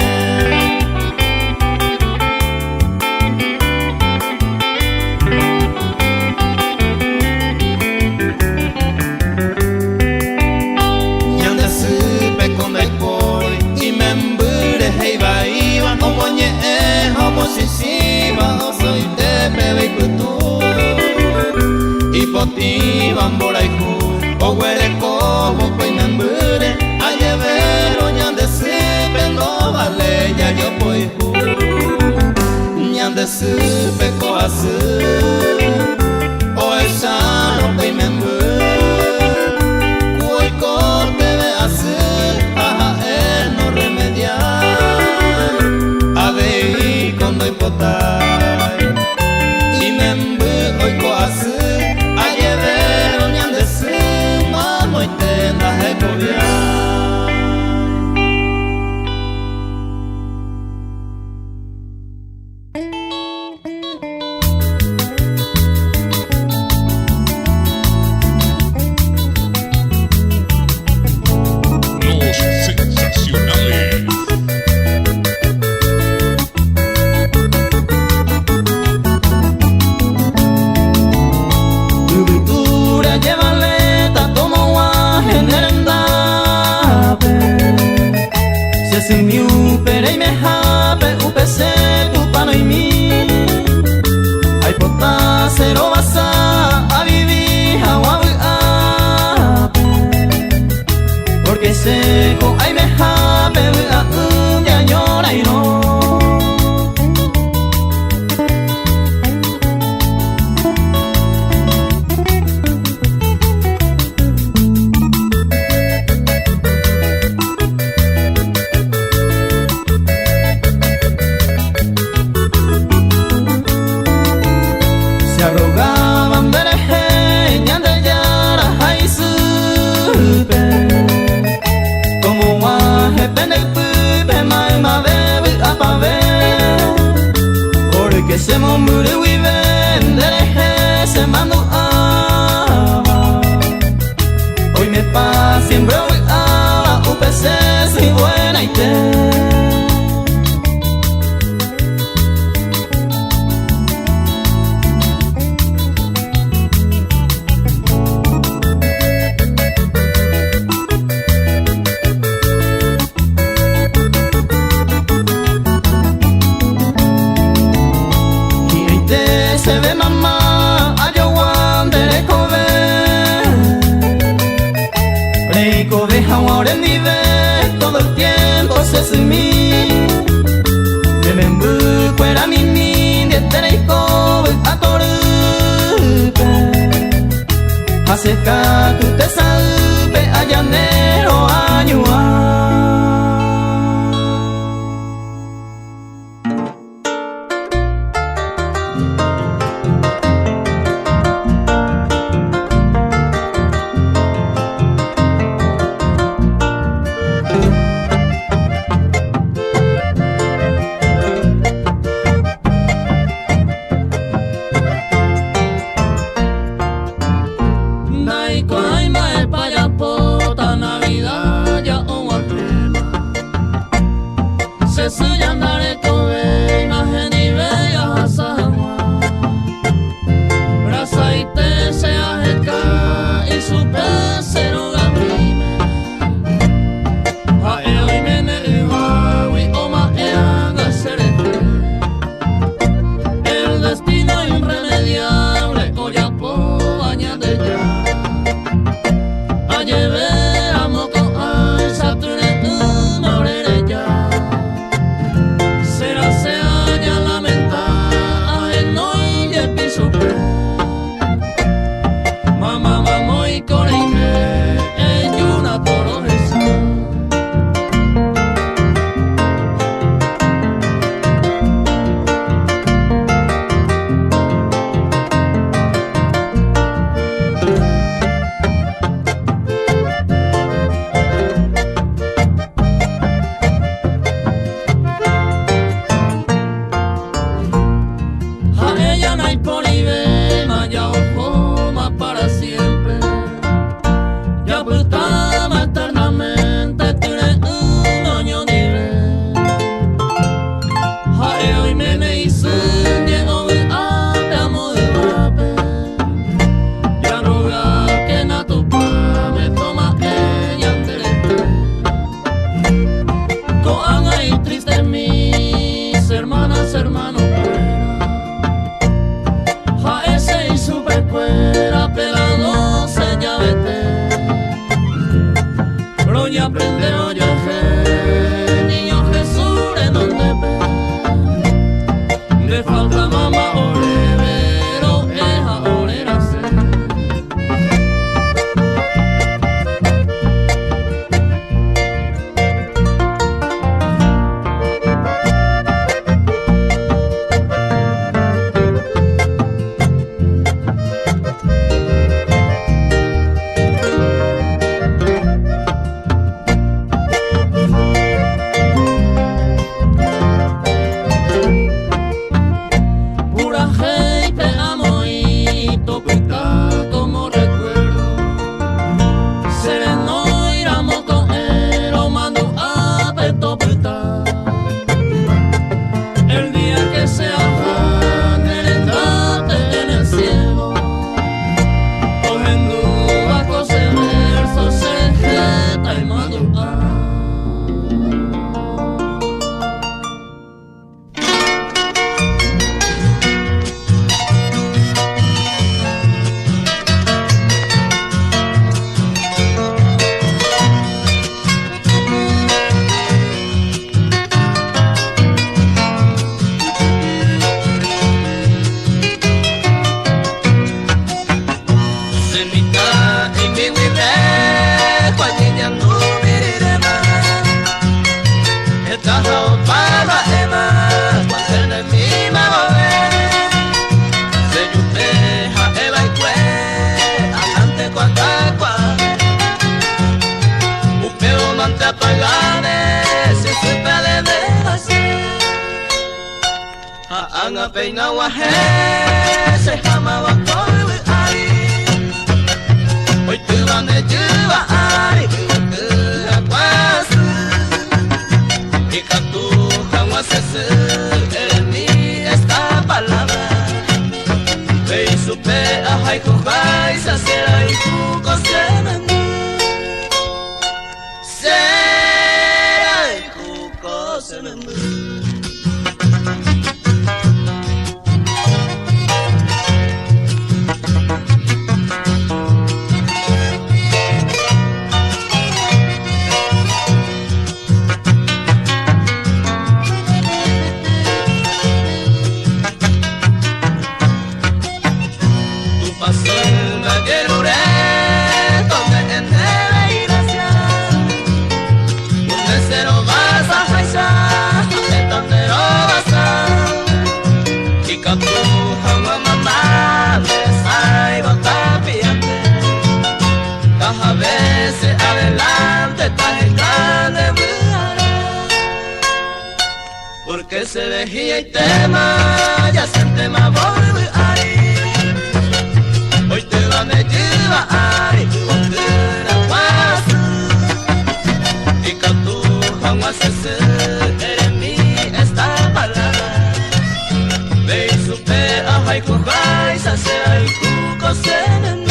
Ñanda supe con poi y me embure heiba iba Omoñe homo sisiva o soy de bebe y kutu Hipotiva mboraiku o huere como pues me embure A llevero ñande supe no vale ya yo pues Ñande supe coasu o esa no pues me embure Cuy corte ve asu Aja no remediar Ave cuando hipotai y me embu hoy coasu a llevero ñande su mamo y tenda jecovia. Los sensacionales. Lleva leta como guaje en el endape Se sumiu pere y me jape upese tu pano y mi Ay pota cero basa a vivir agua ape Porque seco ay me jape ya llora y no arrogaban bereje, ñande yara hay supe como guaje pende pupe maima bebe apabe porque se mumure viven dereje se mando ama hoy me pasa siempre ala upc si buena y te se ve mamá, ayahuasca Tu pasó el gallero Ikatuhan mamales ay batapiante. Cada vez adelante tajicane buara. Porque se vejía y tema, ya se tema voy ahí. Hoy te van a llevar ahí, volver a paso. Ikatuhan masese, eres mi esta palabra. Ve y supe a haiku hai, sase haiku kosenen.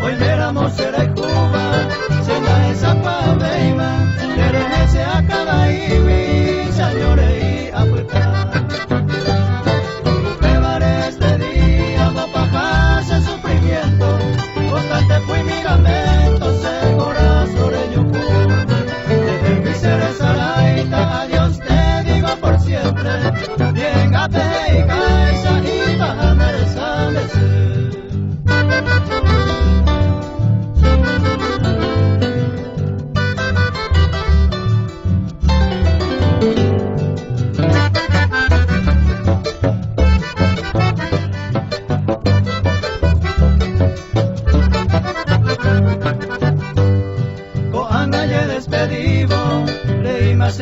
Hoy miramos será y Cuba, se da esa paveiva, quererse a cada ibi, señores y a puerta. Pevar este día, va a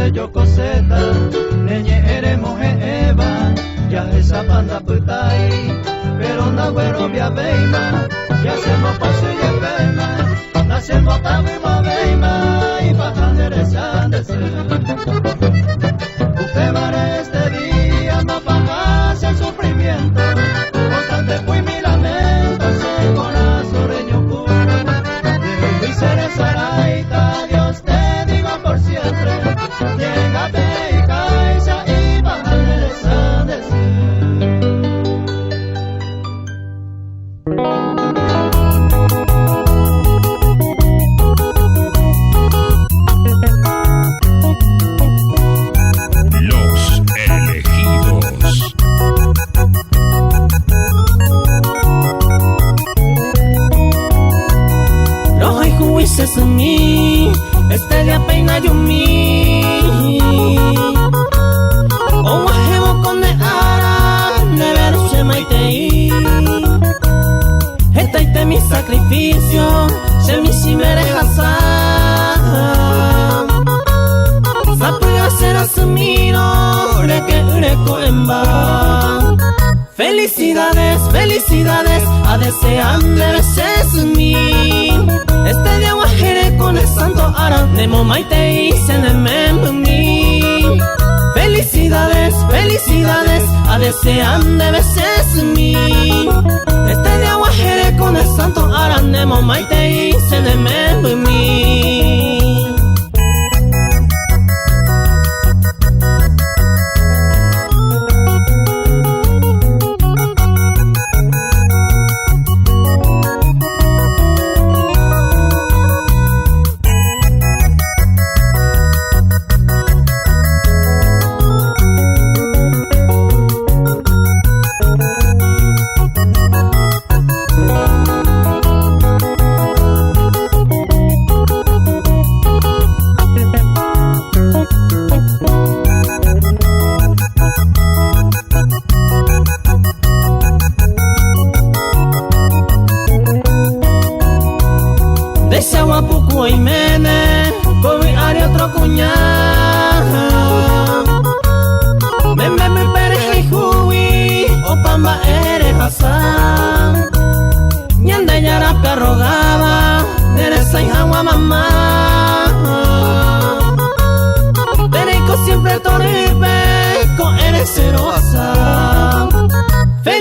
de yo coseta, neñe eremos eva, ya esa panda putai, pero na güero via beima, ya hacemos paso y pena, nacemos tan y beima, y bajan derechando usted vale este día, no pagarse el sufrimiento, constante fui mi lamento, se corazón reño puro, de ser Saraita, Dios te digo por siempre, llégate y caiza y bajan derechando este día peina yumi o wajebo con de ara never se maitei esta mi sacrificio se mi simere hasa sapuya ser asumiro reke ureko emba felicidades, felicidades a desearme veces mi este día guajere con el santo ara nemo maite y se mi felicidades, felicidades a desearme veces mi este día guajere con el santo ara nemo maite y se mi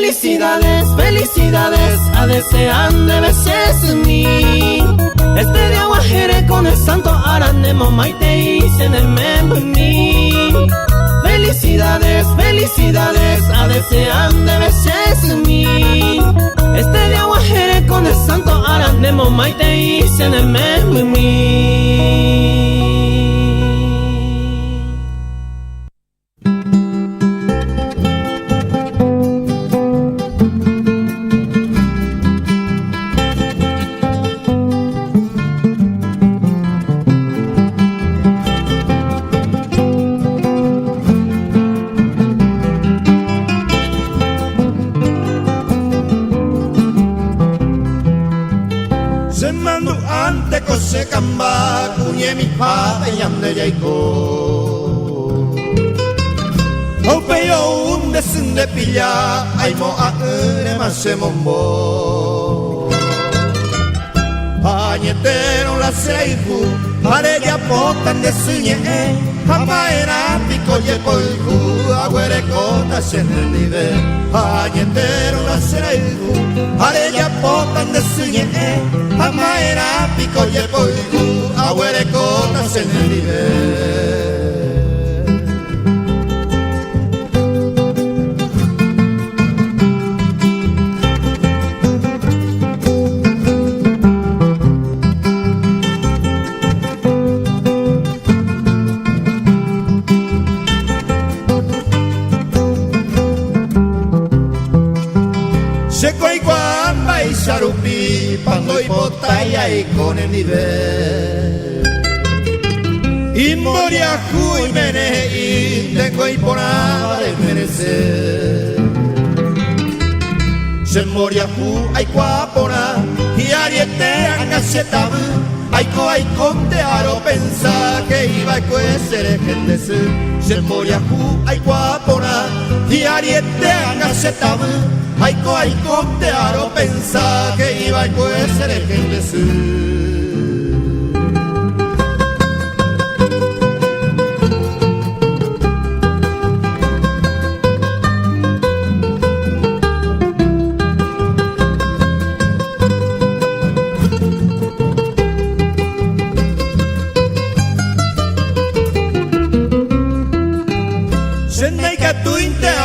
felicidades, felicidades a desean de veces mi este día guajere con el santo aranemo maite y se mi felicidades, felicidades a desean de veces mi este día guajere con el santo aranemo maite y se mi se camba cuñe mi padre y ande yaiko o peyo un desin de pilla ay mo a ere mase mombo pañetero la seifu pare ya potan de suñe jama era pico ye polku agüere cota se nive pañetero la seifu pare ya potan de suñe jama era pico ye polku agüere cota se nive Sarupi, pando y botalla y con el nivel y moria y mene y tengo y por nada de merecer Moriahu aikuapona Hiariete angashetabu Aiko aikonte aro pensa Que iba aiko esere gendesu Moriahu aikuapona Hiariete angashetabu Aiko aikonte aro pensa Que iba aiko esere gendesu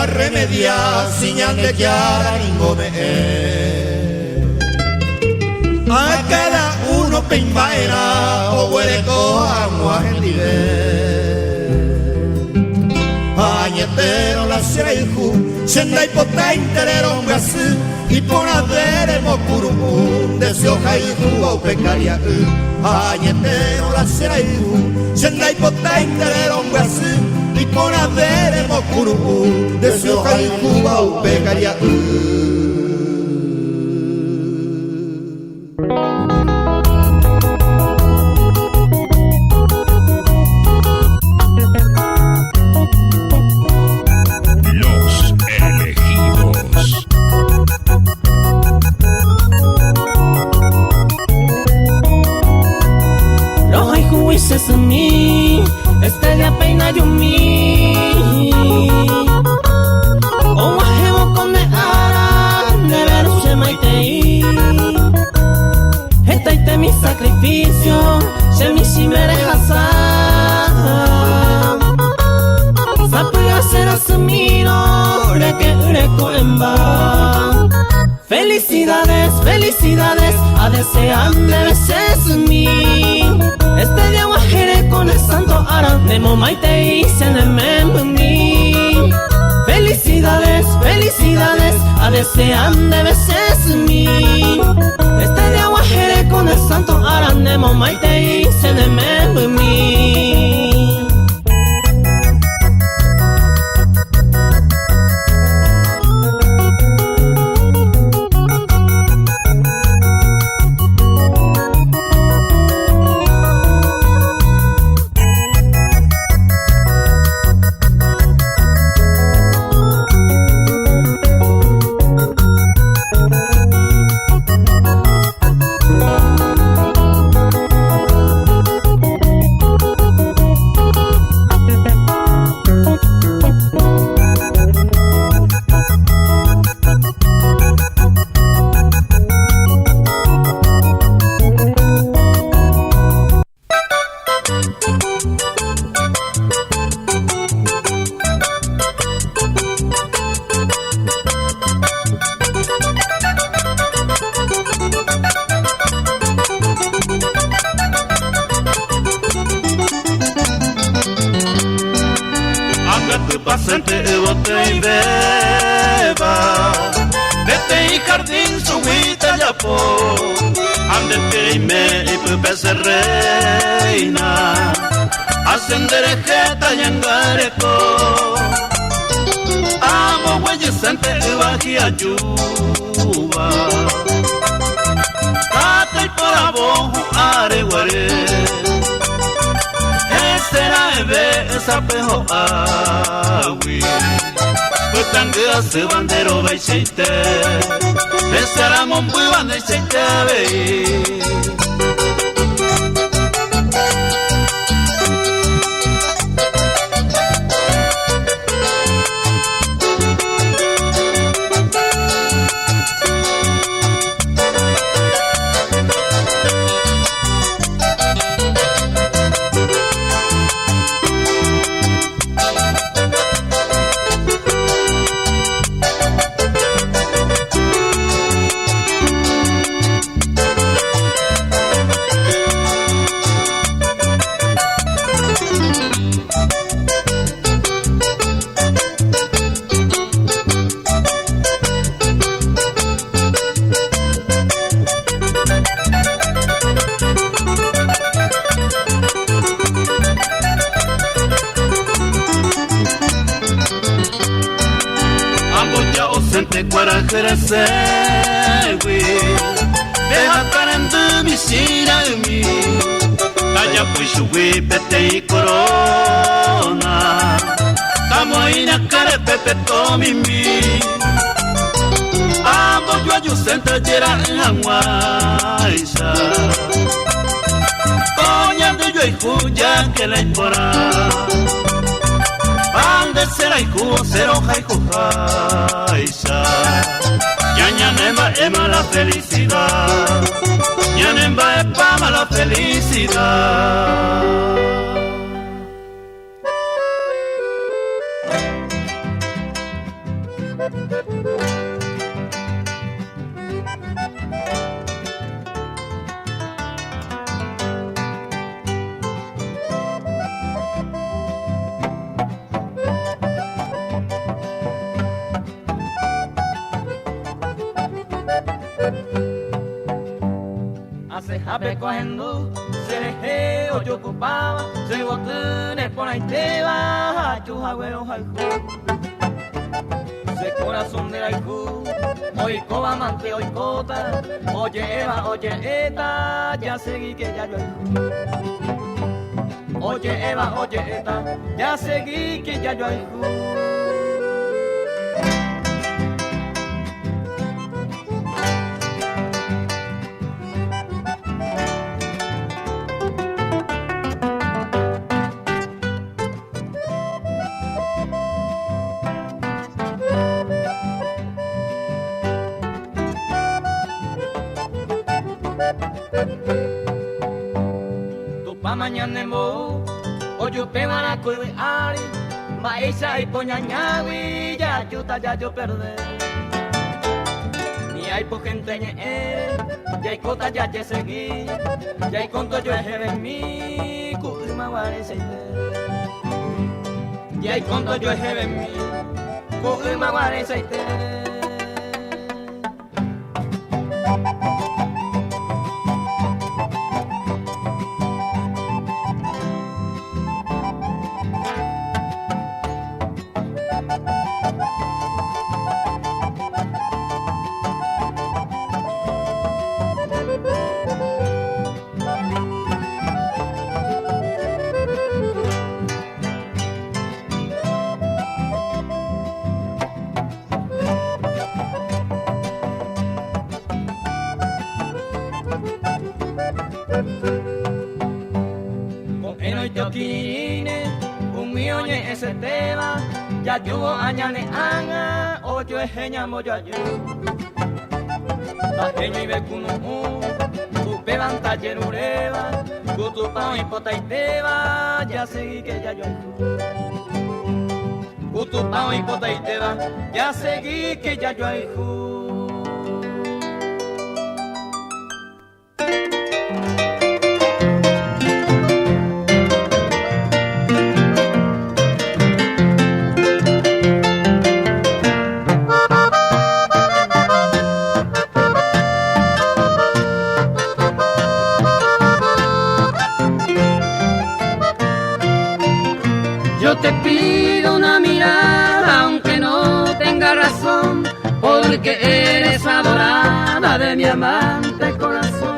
Remedia siñande chiara ingome a cada uno pimbaera o huereco agua gendive añetero la seihu senda ipota interero ngasu ipona dere mokuru desio haihu au pecaria añetero la seihu senda ipota interero ngasu por haber mokuru deseo haiku bau pecaria Los elegidos. Los haiku es mi Estrella peina yumi O wahebo kone ara Neveru shemaitei Etaite mi sacrificio Shemishi merehasa Sapuya será sumiro Reke ureko emba Felicidades, felicidades A desean de veces mi Este día guajere con el santo Aran Nemo maite y se nememuni Felicidades, felicidades A desean de veces mi Este día guajere con el santo Aran Nemo maite y se nememuni Se bandero beiseite Esara monbui bandeseite bei sewi Deja tarando mi sira mi Taya puxuwi pete corona Tamo ina care pepe tomi mi Amo yo ayu senta jera ngwaisa Tonya de yo ikuya que la impora Ande será iku cero jaiku jaisa Ñañanemba ema la felicidad Ñanemba epama la felicidad Hape cogiendo, se dejé o yo ocupaba, se botones por ahí te va, tus abuelos al se corazón del haiku, hoy coba amante, hoy cota, oye Eva, oye Eta, ya seguí que ya yo haiku. Oye Eva, oye Eta, ya seguí que ya yo haiku. Mañana mo oyo pemana kuy ari maisa y poñañawi ya yuta ya yo perder ni hay po gente ya hay cota ya te seguí ya hay conto yo en mi kuy mawari seite ya hay conto yo en mi kuy mawari seite ese tema ya yo añane anga oyo ejeña moyo ayo la jeña ibe kuno tu peban tallerureba tu pao y pota y teba ya seguí que ya yo tu pao y pota y teba ya seguí que ya yo ayo Yo te pido una mirada, aunque no tenga razón, porque eres adorada de mi amante corazón.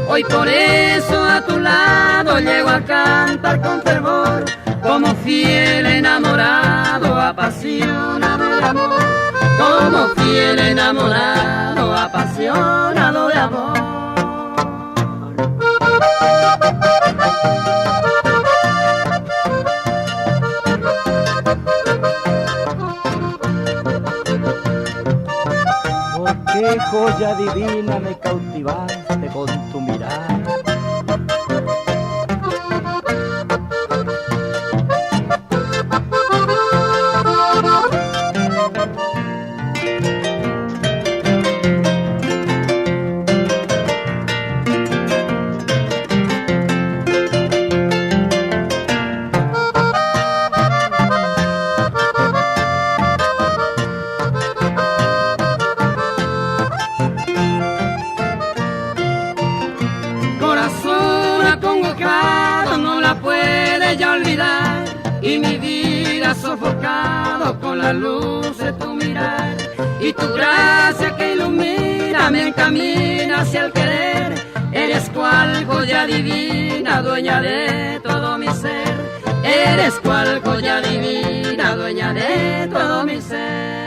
Hoy por eso a tu lado llego a cantar con fervor, como fiel enamorado, apasionado de amor. Como fiel enamorado, apasionado de amor. Qué joya divina me cautivaste con tu mirada. Y mi vida ha sofocado con la luz de tu mirar y tu gracia que ilumina me encamina hacia el querer. Eres cual joya divina, dueña de todo mi ser. Eres cual joya divina, dueña de todo mi ser.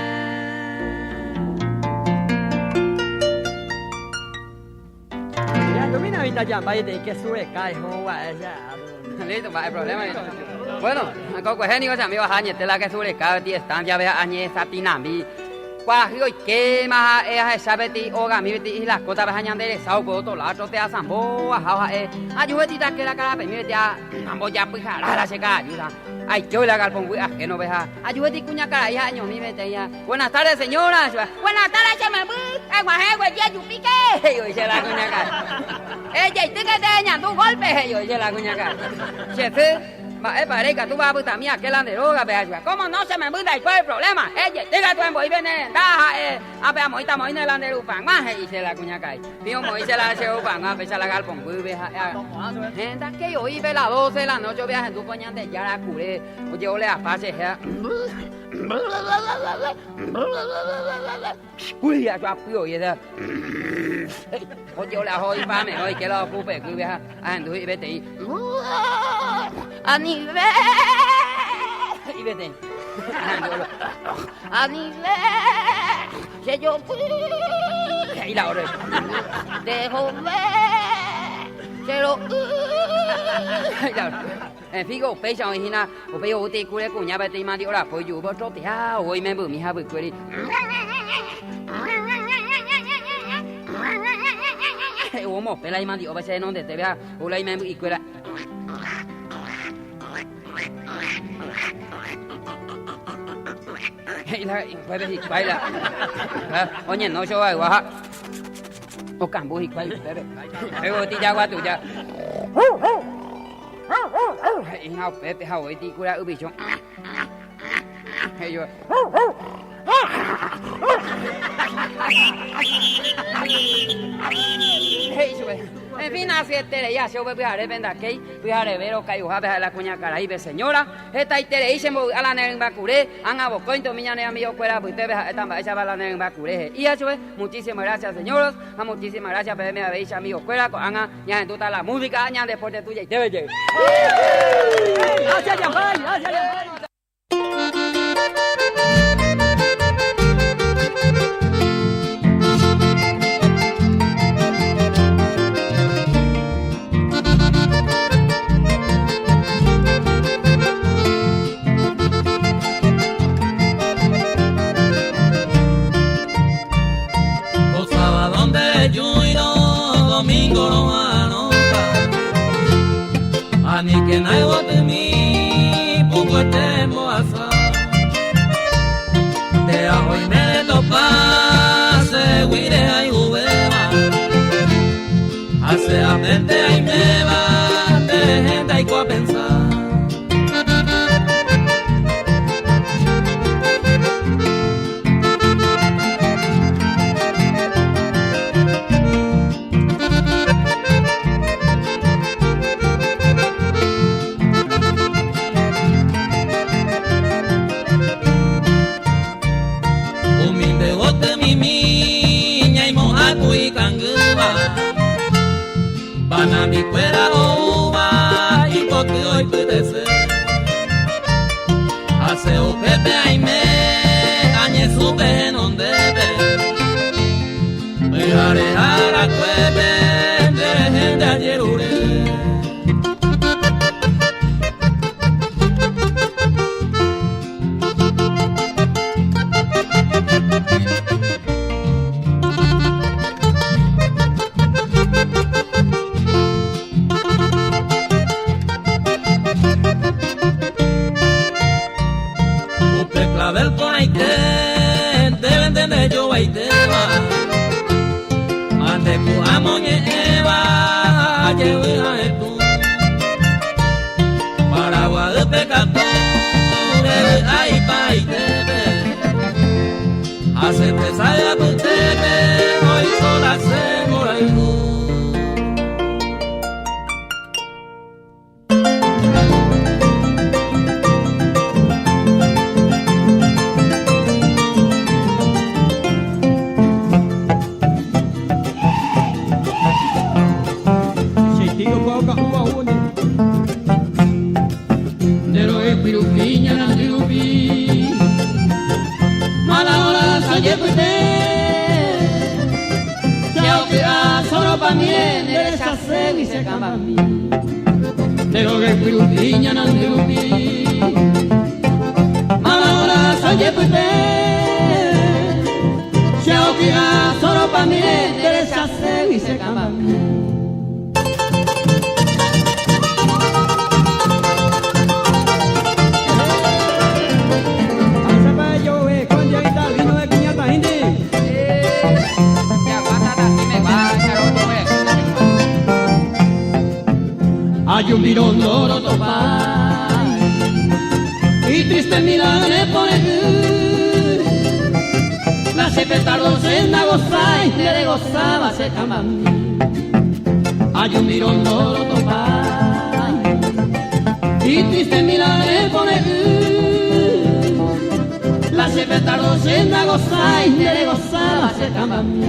Listo, va el problema. Bueno, con genio se me va a añadir la que sobre cada día están ya ve añe satinami. Cuajo y que más es sabeti o gamiti y las cosas van a añadir sao por otro lado te hacen boa jaja ayudita que la cara primero ya vamos ya pues a la checa ayuda. Ay, yo la galpón que no veja. Ayúdate cuña cara ya año mi mete ya. Buenas tardes, señora. Buenas tardes, se me voy. Guaje, ya yupique. Yo hice la cuña cara. Ella y te que te ñan tu golpe. Yo hice la cuña cara. Chefe, pareja, tú vas a puta mía, que la de droga, vea. ¿Cómo no se me muda? ¿Y cuál es el problema? Ella, diga tú en voy viene, daja, vea, moita, moina, la de upan, más, hice la cuña cara. Tío, moise la hace upan, a pesar la galpón, veja. Gente, que yo iba a las 12 de la noche, vea, en tu coñante, ya la curé. Oye, ole a pase, ya. Uy, ya yo apio, y esa. Oye, ole a joder, pame, oye, que lo ocupe, que vea, en tu y vete ahí. A nivel. Y vete. A nivel. Que yo fui. Y la hora. Dejo ver. Que lo. En fin, o pecha original, o veo usted cure cuña, vete y mandi ora, pues yo voy a trotear, hoy me voy, mi hija, voy a curir. Omo, pela y mandi, o veces no te vea, o la y me y cuera. Y la, puedes ir, baila. Oye, no, yo voy a bajar. O cambo y baila, bebé. Luego te ya, guatu, ya. Y no, Pepe, hoy te cura un bicho. Yo. En fin, así es, ya se voy a ver, que voy a ver, que yo a la cuña cara y ve señora. Esta y tere, y se me a la negra curé, han abocoito, mi niña amigo, fuera, pues te ves, esta va la negra curé. Y eso es, muchísimas gracias, señoras, muchísimas gracias por verme a ver, amigo, fuera, con Ana, ya en toda la música, ya después de tuya y te ve. Gracias, Yampay, gracias, Yampay. Domingo no anota, ani que no hay de mí, poco estemos asa. Te hago y me topa, se huire ay ubeba, hace aprende ay me va, de gente hay que pensar. Bana mi cuera ova y porque hoy puede ser. Hace o pepe ay me añe sube non debe. Me haré a la cueve de gente ayer ure. Del ponaite, deben tener yo ahí te va. Mate ku amoñe eva, lleve a tú. Paragua de pecado, debe ahí pa y debe. Hace te salga tu debe, hoy sola se mora y tú. Siaupira solo pa' mí, derecha segui se cama mí. Pero que pirupiña no pirupi. Malahora soye pute. Siaupira solo pa' mí, derecha segui se cama mí. Hay un mirondoro topai y triste mirane pone la petardos en la goza y le gozaba se camamí. Hay un mirondoro topai y triste mirane pone la petardos en la goza y le gozaba se camamí.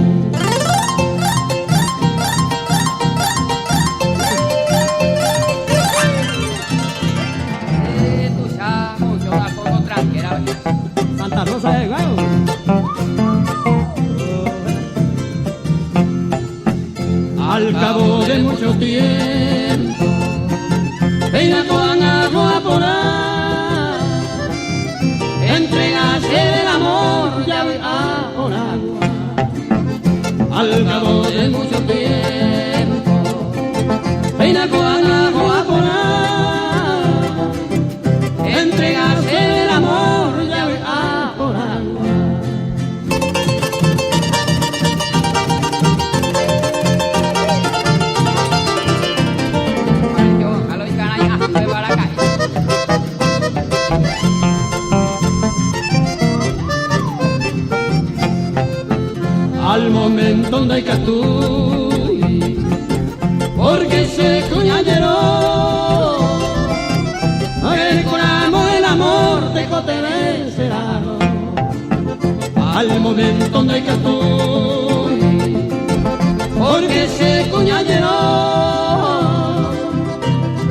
Santa Rosa de Gago. Al cabo de mucho tiempo, ella con agua por ahí, entregase el amor ya por agua. Al cabo de mucho tiempo, ella con agua por ahí, entregase el amor ya por agua. Al momento donde hay catui, porque se cuñallero, decoramos el amor de cotevencerano. Al momento donde hay catui, porque se cuñallero,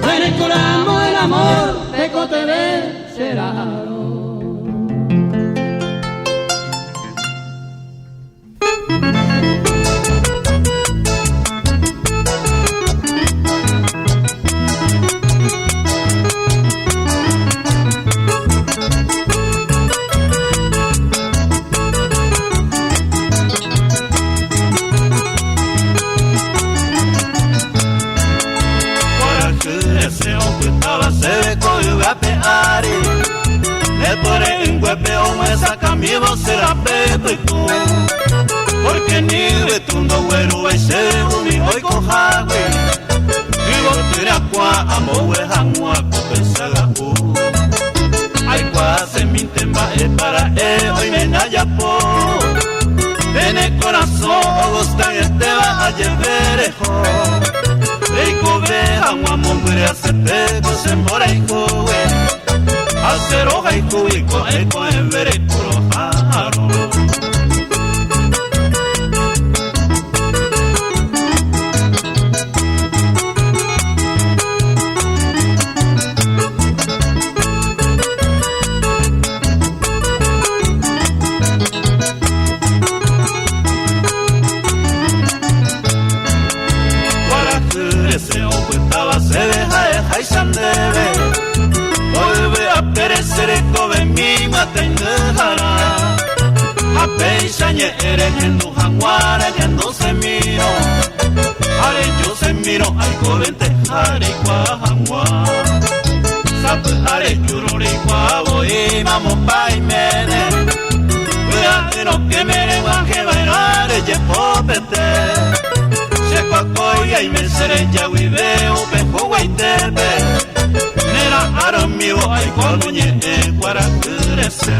decoramos el amor de cotevencerano. Porque ni de tundo güero ese uni hoy cojague y botere aqua amo huejangua copesaga ay cuase mi temba para hoy me naya po en el corazón gusta este va a lleverejo rico vejangua mumbere hace pego se mora y cowe hacer hoja y cubico eco en vere jaro. Eres en tu janguara, ya no se miro. Are yo se miro, ay covente, are cuajangua. Sap, are chururi cuavo y mamo pa y mene. Cuidado que me guaje bailar, ye popete. Se cuacoya y me seré ya huiveo, pejo guaitepe. Nera aron mío, ay cualuñe, guaracurese.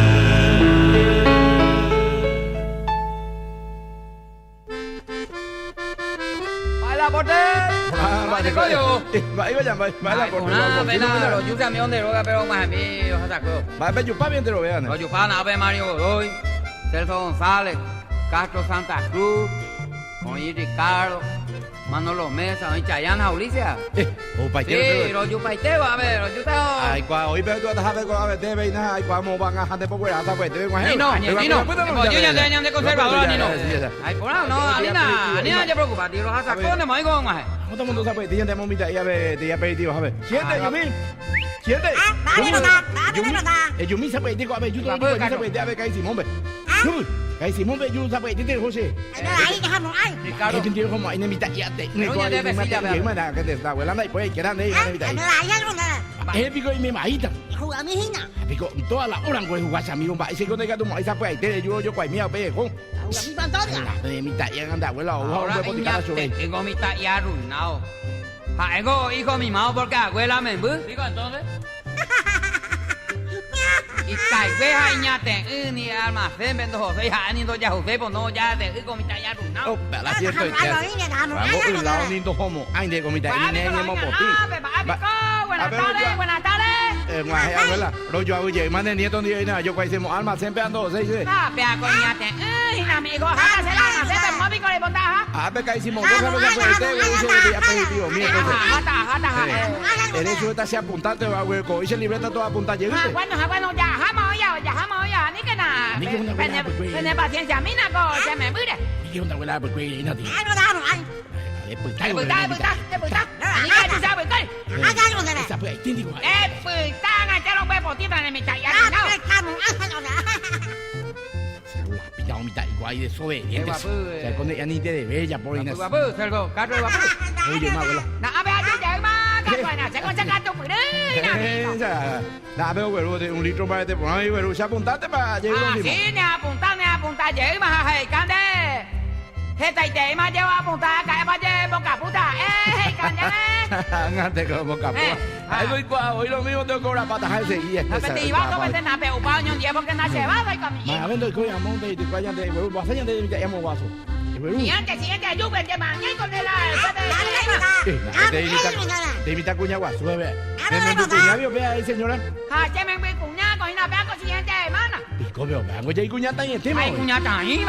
Los yuca mi donde roga pero más a mí os sacó. Va a yupar bien te lo vean. Los yupa Ave Mario Godoy, Celso González, Castro Santa Cruz, Moñi Ricardo, Manolo Mesa, Chayana, Ulises. Upaiteo. Sí, los yupaiteos, a ver, los yupaiteos. Ay, cuando hoy veo tú a dejar de comer de veina, ay, cuando van a dejar de poner hasta pues te vengo a Nino, yo ya te de conservador, Nino. Ay, por ahí, no, Alina, te preocupa, tío, los sacones, me digo, más. No todo el mundo sabe, tío, te momita, ya ve, te aperitivo, a ver. Siente, Yumi. Siente. Yumi sabe, digo, a ver, yo te sabe, a ver, que hay Simón, ve. Kay Simón ve yo sabe, te José. Ahí, déjame, ahí. Ricardo. Que tiene como ahí nemita ya te. No ya debe ser ya. Mana que te está abuelando y pues quedan ahí nemita. Pico y mi maíta. Juega mi hina. Pico toda la hora con jugar a mí un país que tenga tu maíza pues te yo cuai mía pe con. Mi pantoria. Nemita ya anda abuela o ahora tengo mi ta ya arruinado. Tengo hijo mimado porque abuela me digo entonces. Y cae hay ñate ni almacén vendo José ya ni do ya José pues no ya de comita ya arruinado. La siento ya. Vamos un lado ni do homo. Ay de comita ni ne mo poti. Buenas tardes. Abuela, rollo oye, mande nieto ni nada, yo cuando hicimos almacén peando 6. Pea con ñate. Amigo, jata se la hace pe móvico le botaja. Pe hicimos dos veces pues te dice aperitivo, mira. Jata. El hecho está se apuntante va hueco, dice libreta toda apuntada llega. Bueno, ya jamás ya, ni que nada. Tiene paciencia, mina co, se me mire. Ni que onda abuela pues y nada. Pues ni que tú sabes qué. Esa pues índigo. Pues tan a lo pe potita en mi talla. Ya un mitad igual de desobediente. Se con ella ni de bella por Inés. Salgo, carro de vapor. Oye, abuela. A ver, ya más, se consigue tu purina. Veo güero de un litro para te poner ahí, güero, se apuntaste para llegar. Sí, ne apuntar, llegar más a cande. Esta idea más lleva a apuntar, cae para llevar boca puta. Cande. Angate con boca puta. Algo igual, hoy lo mismo tengo que cobrar para tajar seguir. A ver, te iba a comer na pe upaño, llevo que na se va y camino. Ma, vendo que monte y te vayan de güero, vas allá de llamo vaso. Siguiente, yo ven de mañana con Te invita cuña guaso, bebé. Me cuña vea ahí, señora. Ya me voy cuña con una pega siguiente semana. Pico, veo, vengo ya y cuña está en el tema. Ay, cuña está ahí,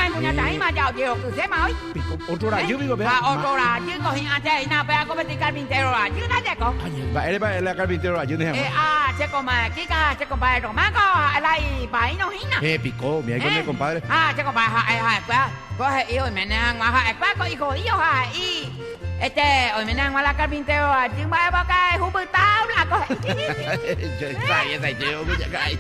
ya digo que se ma hoy. Pico, otro horario, digo, vea. Otro horario, cogí antes y una pega con el carpintero horario, ¿no te co? Ay, eres para el carpintero horario, déjame. Se come, Kika, se compadre Romaco, ahí, pa' ahí no gina. Pico, mira con mi compadre. Se compadre, coge y hoy me negan más a cuaco y jodido y hoy me negan más la carpintero a chimba de boca es un tabla coge. Yo voy a caer.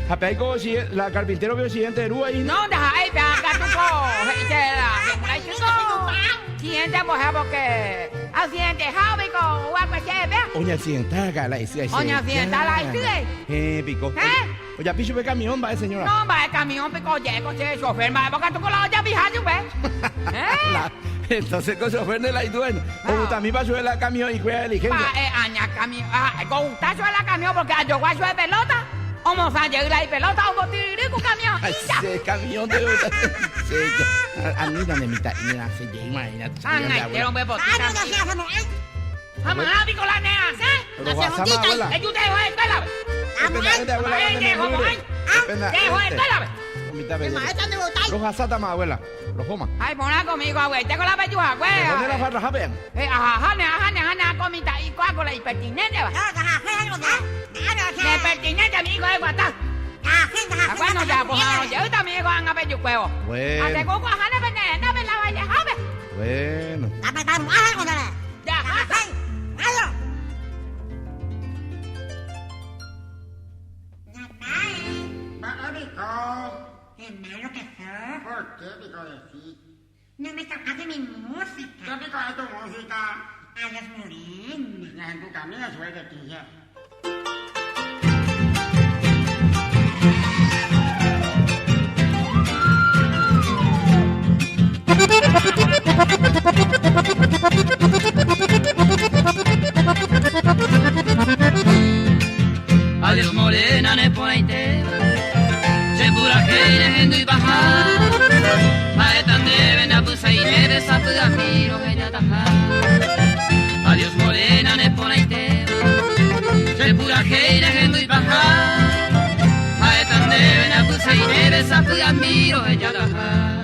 Apego si la carpintero veo siguiente de ahí. No, deja ahí, pega tu siguiente pues porque accidente jábico guapo se Oña accidentada la hice. Oña accidentada la hice. Pico. Oye, picho de camión, va, señora. No, va el camión, pico, coche, chofer, va, porque tú con la olla vieja, Entonces, con chofer de la iduen. Como también va a subir la camión y juega diligencia. Aña, camión, con usted sube la camión porque yo voy a subir pelota. Vamos a llegar la pelota, un botirico camión. Ese camión de usted. A mí, donde mi taina se llama, imagínate. Quiero un bebotita. Vamos a pico la nena, ¿sí? No se juntita. Yo te dejo de escuela, Roja sata más, abuela. Rojoma. Ay, ponla conmigo, abuela. Tengo la pechuga, abuela. ¿Dónde la farra, japean? Ajá, comita y con la impertinente, va. La impertinente, amigo, de guatá. Bueno, ya, pues, yo también con a pecho huevo. Bueno. Hace poco, ajá, no ven la valla, joven. Bueno. Ya, Hermano, ¿qué fue? ¿Por qué, pico de sí? No me tocaste mi música. ¿Qué pico de tu música? A los morenos. En tu camino suerte, tía. Adiós morena ne pointe se pura que ne y baja aetan debe na pusa y me besapu amiro ella taja adiós morena ne pointe se pura que ne y baja aetan debe na pusa y me besapu amiro ella taja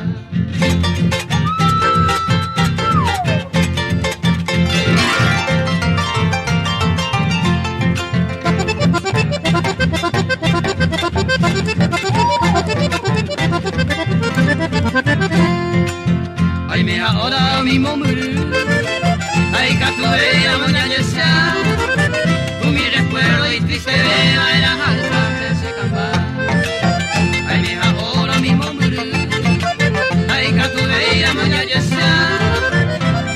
mismo muru. Ay, catuera, moñayesa, con mi recuerdo y triste vea era alta de ese campán. Ay, vieja, ahora mismo muru. Ay, catuera, moñayesa,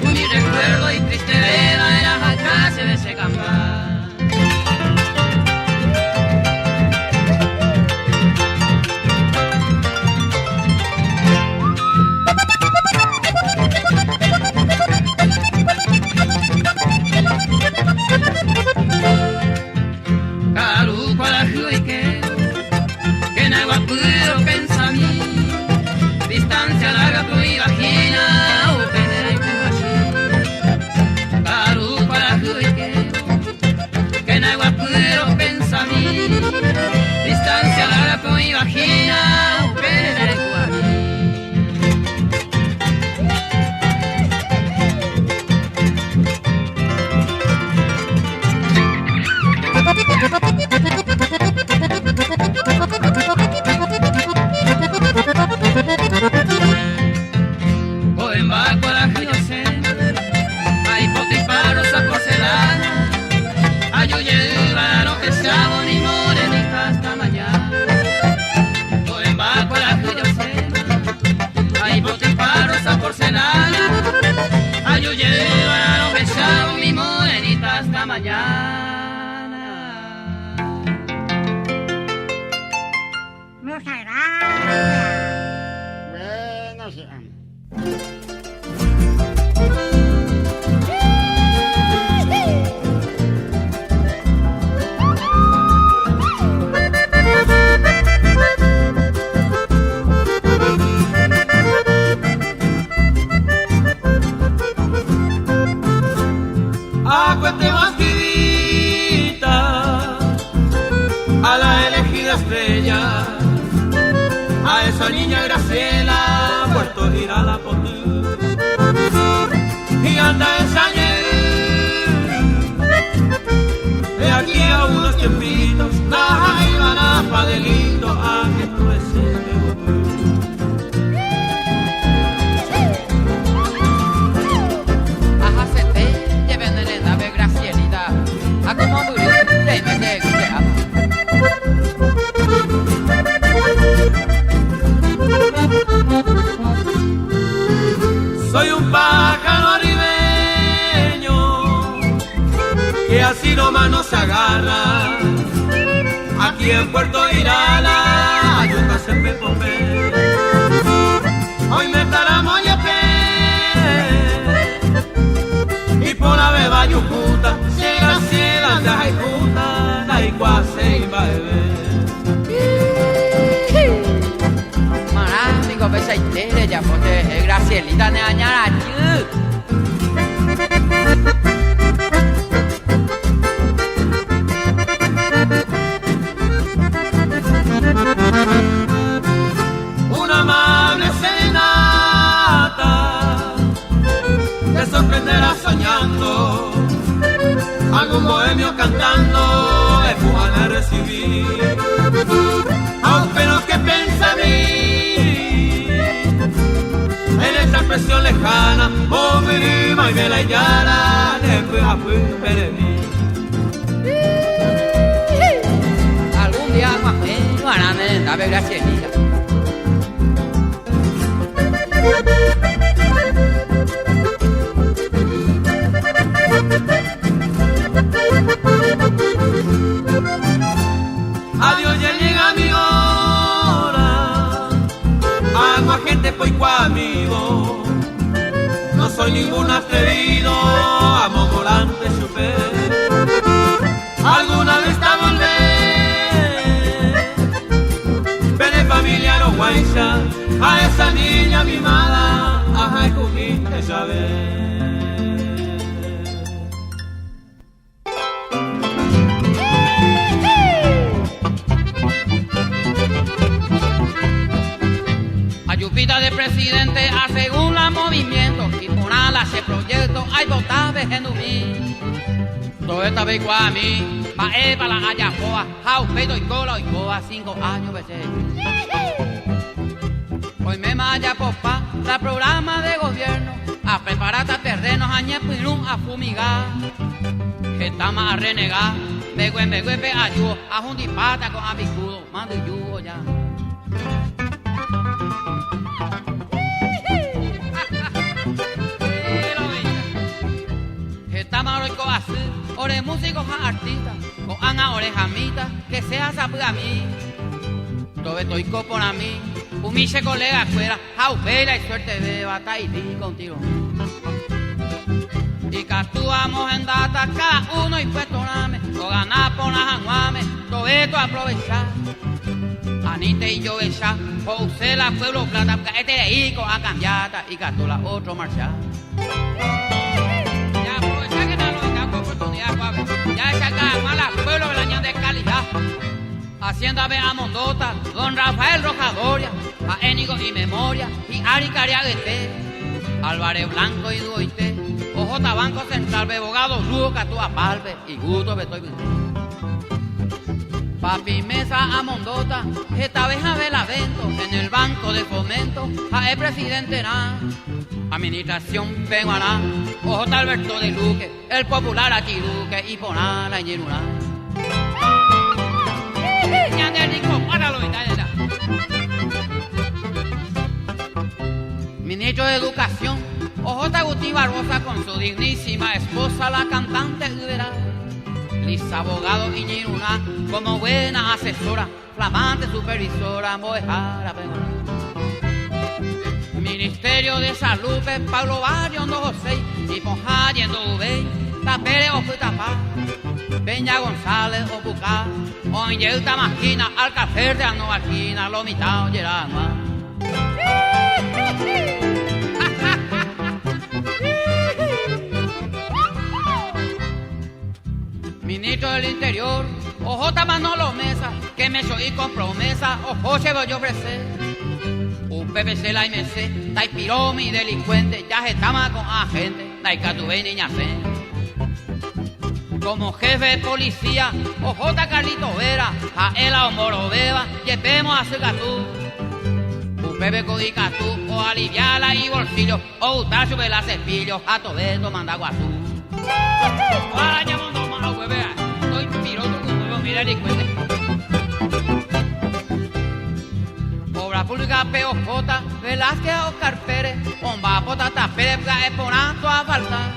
con mi recuerdo y triste vea era alta de ese campán. Puro pensamiento, distancia larga tu vagina, o tener tu vagina. Caro para que no hay puro pensamiento, distancia larga tu vagina, o tener tu vagina. Muchas gracias. Bueno, sí. Acuérdate más vivita a la elegida estrella, a esa niña Graciela, Puerto Girala Potú, y anda ensañé de aquí a unos tiempitos, la iban a padelito a que tú estés de a como murió, te me soy un pájaro ribeño que así nomás no se agarra. Aquí en Puerto Irala, ayuda a ser pepopé. Hoy me estará moñepe y por la beba yucuta. Graciela, dai puta, dai quase in baile. Mará, digo, ves ahí te ya pote, Gracielita ne añara chu. Una amable serenata te sorprenderá soñando. Algún bohemio cantando es van a recibir, aunque no que piensa a mí en esta expresión lejana, oh mi y vela y yara, después a algún día me van a merendar Gracielita. Adiós, ya llega mi hora. Hago a gente poico amigo. No soy ningún atrevido, amo volante chupé. Alguna vez te volver. Ven familiar o guaycha, a esa niña mimada, ajá, cujiste, ya ves. Ayupita de presidente asegura movimiento y por ala ese proyecto hay votables en mí. Todo esta vez a mí, pa' para la ayapoa, jau, pedo y coa, 5 años veces. Hoy me maya popá, la programa de gobierno, a preparar a terrenos, a ñepirún, a fumigar. Estamos a renegar, me pe ayudo, a jundipata con abicudo, mando y yugo ya. Estamos hoy con así, ore músicos a artistas, con ana orejamita, que sea sabe a mí. Todo estoy copon a mí, humiche colega fuera, jaupela y suerte de batalla contigo. Y catuamos en data cada uno y puesto name, o ganar por las anuames, todo esto aprovechar. Anita y yo ella, o usted la pueblo plata, porque este de hijo a cambiata y cató la otro marchar. Ya aprovechar que no nos da oportunidad, Pablo. Ya esa cada mala pueblo del año de calidad. Hacienda a Mondota, don Rafael Rojadoria, a Énigo y Memoria, y Ari Cariaguete, Álvarez Blanco y Duoite, Ojota Banco Central, Bebogado, Luca, Tua Palpe, y Guto Betoy. Papi Mesa a Mondota, esta vez a Velavento, en el Banco de Fomento, a el presidente na, administración Peguaná, Ojota Alberto de Luque, el popular Achiruque, y Ponala y Yeruna. Ministro de Educación, Ojota Agustín Barbosa con su dignísima esposa, la cantante liberal. Lisa Abogado Iñiruna, como buena asesora, flamante supervisora, Moejara Peguaná. Ministerio de Salud, Pablo Barrio, Hondo José, y Ponja, Yendo Ubey, Tapere o Futapá. Peña González o Bucá, o Inyeuta Maquina, Alcácer de Anovalquina, Lomitao, Yerama. Ministro del Interior, Ojota Manolo Mesa, que me soy con promesa, o José voy a ofrecer. UPPC la IMC, Taipiró mi delincuente, ya estamos con agente, Daicatubé niña fe. Como jefe de policía, Ojota Carlito Vera, a Ela o Moro Beba, llevemos a Segatú. Upebe Codicatú, o aliviala y bolsillo, o Utacho Vela Cepillo, a Tobeto Mandaguazú. Ahora llamando más a huevea, estoy piroto con huevo, mira delincuente. Obra pública POJ, Velázquez Oscar Pérez, Bomba Potata Pérez, Esporanto a faltar.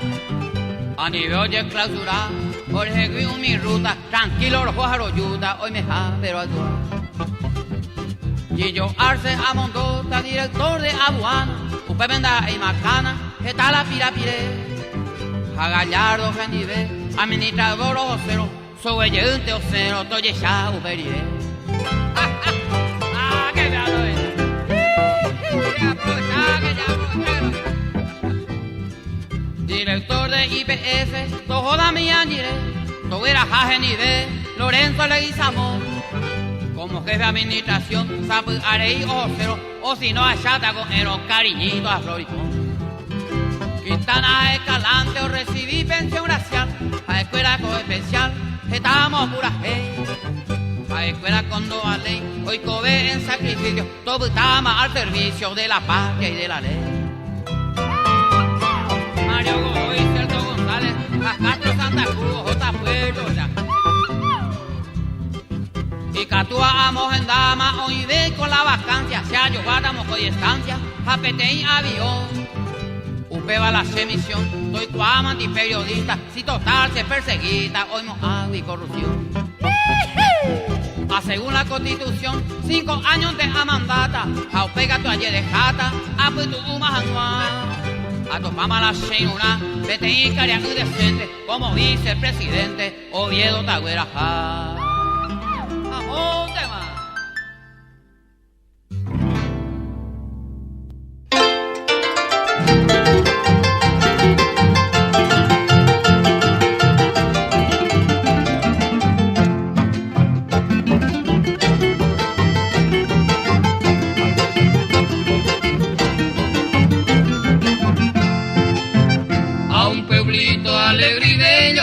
A nivel de clausura, por ejemplo, mi ruta, tranquilo, los pájaros yuta, hoy me ja, pero actuar. Gillo Arce a Mondota, director de aduana, Upe Venda y Macana, que tal la pirapire. A Gallardo Gendive, administrador ocero, sobellente ocero, toye ya uperie. Ah, que me hablo de director de IPS, Tojoda Miñire, Toguera Jagenive, Lorenzo Leguizamón. Como jefe de administración, Sapu Arey Ocero, o si no, a Chata con Ero, Cariñito a Floricón. Quintana Escalante, o recibí pensión racial, a escuela coespecial, estamos pura hey. A escuela con doa ley, hoy cobe en sacrificio, todo estamos al servicio de la patria y de la ley. Mario Godoy, Celso González, a Castro Santa Cruz, J. Puerto, ya. Y Catúa a Mojendama, hoy ve con la vacancia, se ha llevado a Mojo y estancia, a Petén avión. Upeba la semisión, soy cuaman y periodista, si total se perseguita, hoy mojado y corrupción. A según la Constitución, 5 años de amandata, a upega tu ayer de jata, a puetu anual. A topama la shenuna, vete y cariacu decente, como vicepresidente, Oviedo Tagüera ja. Amón de más.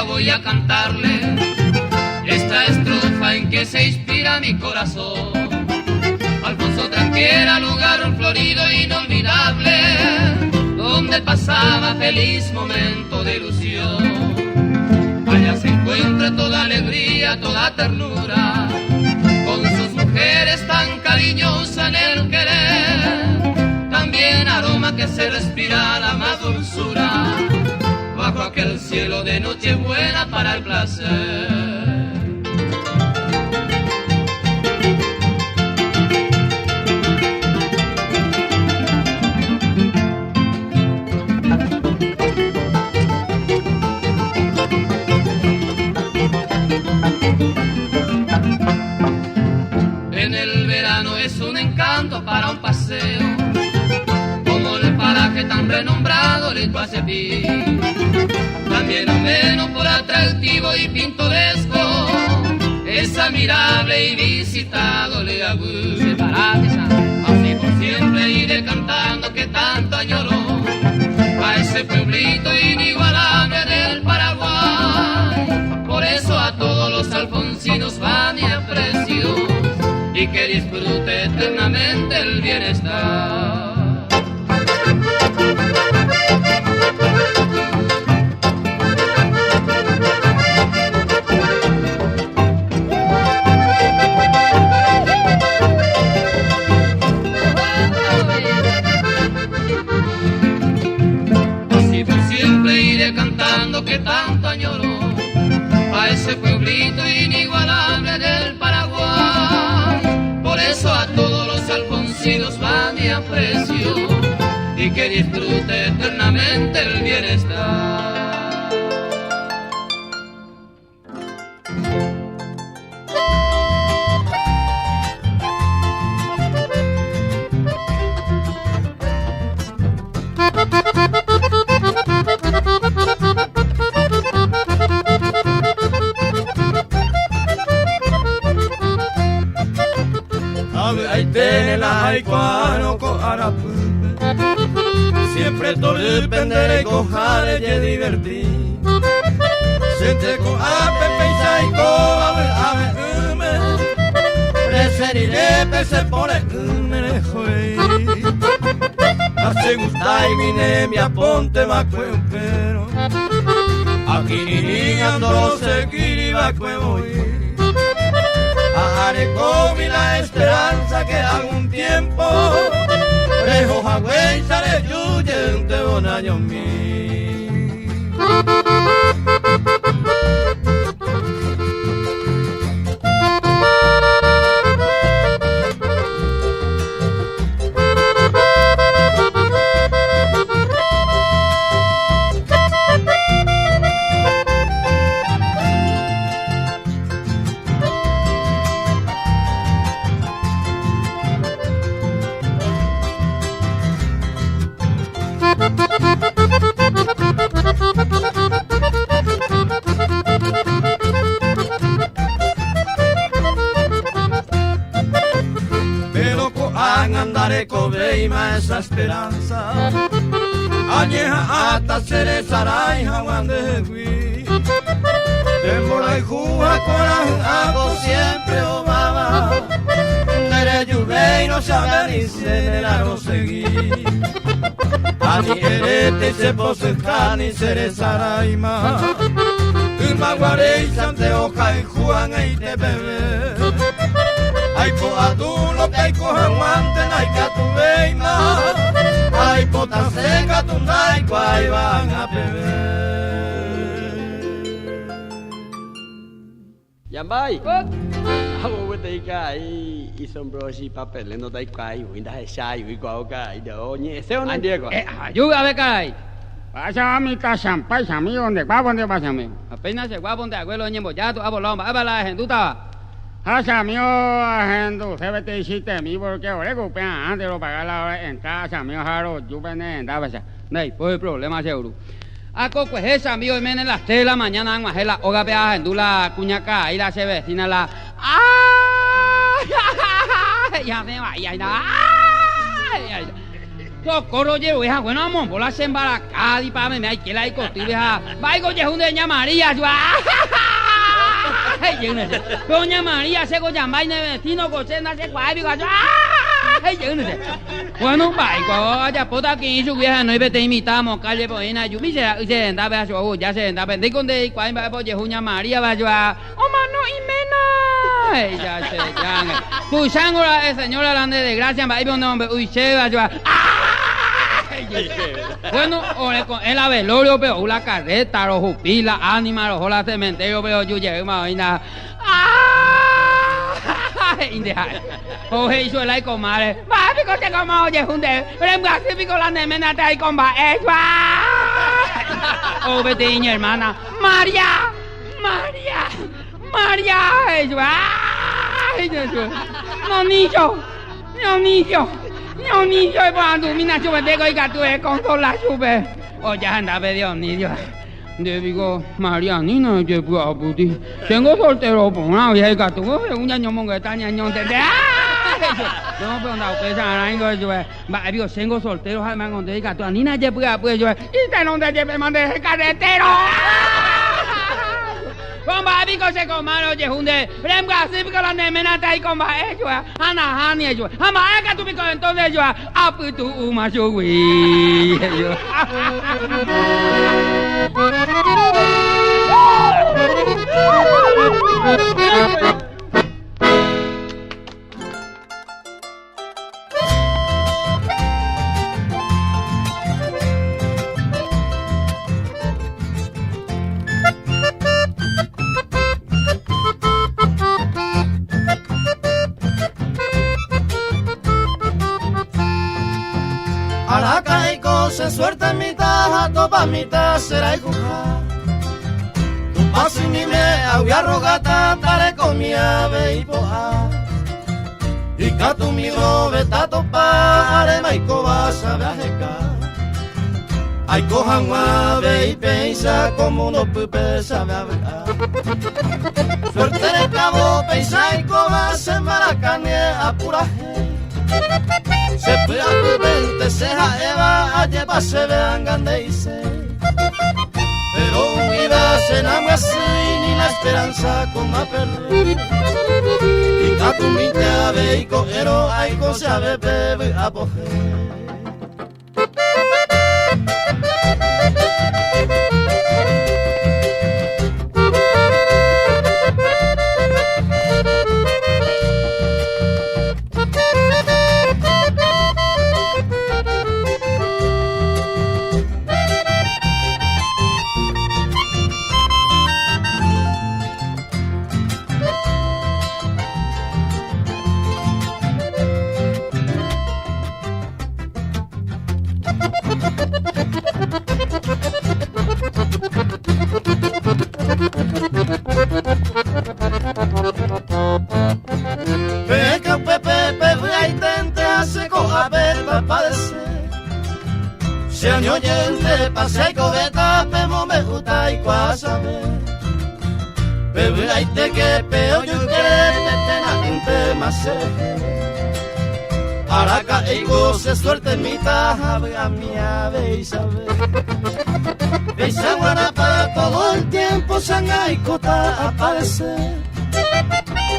Voy a cantarle esta estrofa en que se inspira mi corazón. Alfonso Tranquera, lugar florido e inolvidable, donde pasaba feliz momento de ilusión. Allá se encuentra toda alegría, toda ternura, con sus mujeres tan cariñosas en el querer. También aroma que se respira la más dulzura, bajo aquel cielo de noche buena para el placer. En el verano es un encanto para un paseo, como el paraje tan renombrado del Guacepí. También ameno por atractivo y pintoresco, es admirable y visitado le gusta. Así por siempre iré cantando que tanto añoro a ese pueblito inigualable del Paraguay. Por eso a todos los alfonsinos va mi aprecio, y que disfrute eternamente el bienestar. Así por siempre iré cantando que tanto añoro a ese pueblito inigualable del Paraguay. Por eso a todos los alfonsinos va mi aprecio, y que disfrute eternamente el bienestar. Siempre todo pendere cojare y divertir. Siente con ape pensa y coa ave ume. Preferiré pese por ume hoy. Hace gusta y vine mi aponte va pero. Aquí ni ando seguir y va voy. Haré con la esperanza que algún tiempo Rejo Hawái sale yuyente bonaño mi. Andaré cobeima esa esperanza, añeja hasta cerezara y jaguán de gui. Temora y juga coraje hago siempre obama, dere lluvia y no sabe ni se la no seguí. Ani erete se poseja ni cerezara y ma, un maguare y sante hoja y juan y te bebé. Ay po adulo que hay cojan guante na tu veima. Ay po tan seca tu nai cuai van a beber. Yambai. Hago vete kai y sombrosi papel no dai kai winda sai wi kwao kai do ni se on dia ko. Ayuda ve kai. Pasa a mi casa, pasa a mí donde va donde pasa a mí. Apenas se va donde abuelo ñembo ya tu abolomba, abala gentuta. Casa mío, gente, se vete y si te mi porque ahora que antes lo pagar la hora en casa mío, jaro, yo vene en Davasa. Nei, pues el problema seguro. Ako pues esa mío y menen las 3 de la mañana en Majela, oga pea en la cuñaca y la se vecina la. ¡Ay! Ya me va, ya no. ¡Ay! Socorro llevo hija, bueno amor, bola se embaracada y pa me hay que la y contigo hija. Vaigo ye hunde ña María, yo. Doña María se go llama y ne vecino cochena se cuai biga. Bueno, baico, ya puta aquí su vieja no te invitamos, calle poena, yo me se sentaba a su ya se sentaba, de con de cuál va por Juña María va a oh mano y mena. Ya se ya. Tu sangre señora Lande de gracia, va a ir un nombre, uy se va a bueno, en la velorio, pero la carreta, los jupilas, ánima, los holas cementerio, pero yo llegué más vaina. Oye, hizo el comadre. Va, pico te como oye, junte. Pero en Brasil pico la nemena te hay con va. Oh, vete, niña hermana. María. No, niño. y cuando mi nacho me tengo y gato es consola sube. O ya anda pedido niño. Le digo, Marianina, que puedo puti. Tengo soltero por una vieja gato. Un año mongo está año de. No, pero no, pues ahora yo va, digo, tengo soltero, al mango de gato. Nina, ya puedo yo. Y te no te lleve mande el carretero. Con babico se comano je hunde. Remga sipico la nemena tai con ba e jua. Ana hani jua. Ama e ka tu pico entonces jua. Apu tu uma jui. Se suelta en mitad, jato pa' mitad será y cuja. Tu paso y mi me, agua rogata, tare con mi ave y poa. Y catu mi robe, tato pa, arema y coba, sabe a jeca. Ay cojan ave y pensa como uno pupe, sabe a ver. Suerte en el cabo, pensa y coba, se maracane a pura gente. Se pega tu mente, se jaeva, allá pa' se vean gande y se. Pero iba se enamora así, ni la esperanza con más perder. Y catu mi te ave y cojero, ay se ave bebe a poger. Se año oyente, pasé y cobeta, pemo me gusta y cuasabe. Bebe ahí te que peo yo quiere, tena gente más Araca e goce suerte en mi taja, a mi ave y sabe. Beisa guarapa todo el tiempo, sanga y cota aparece.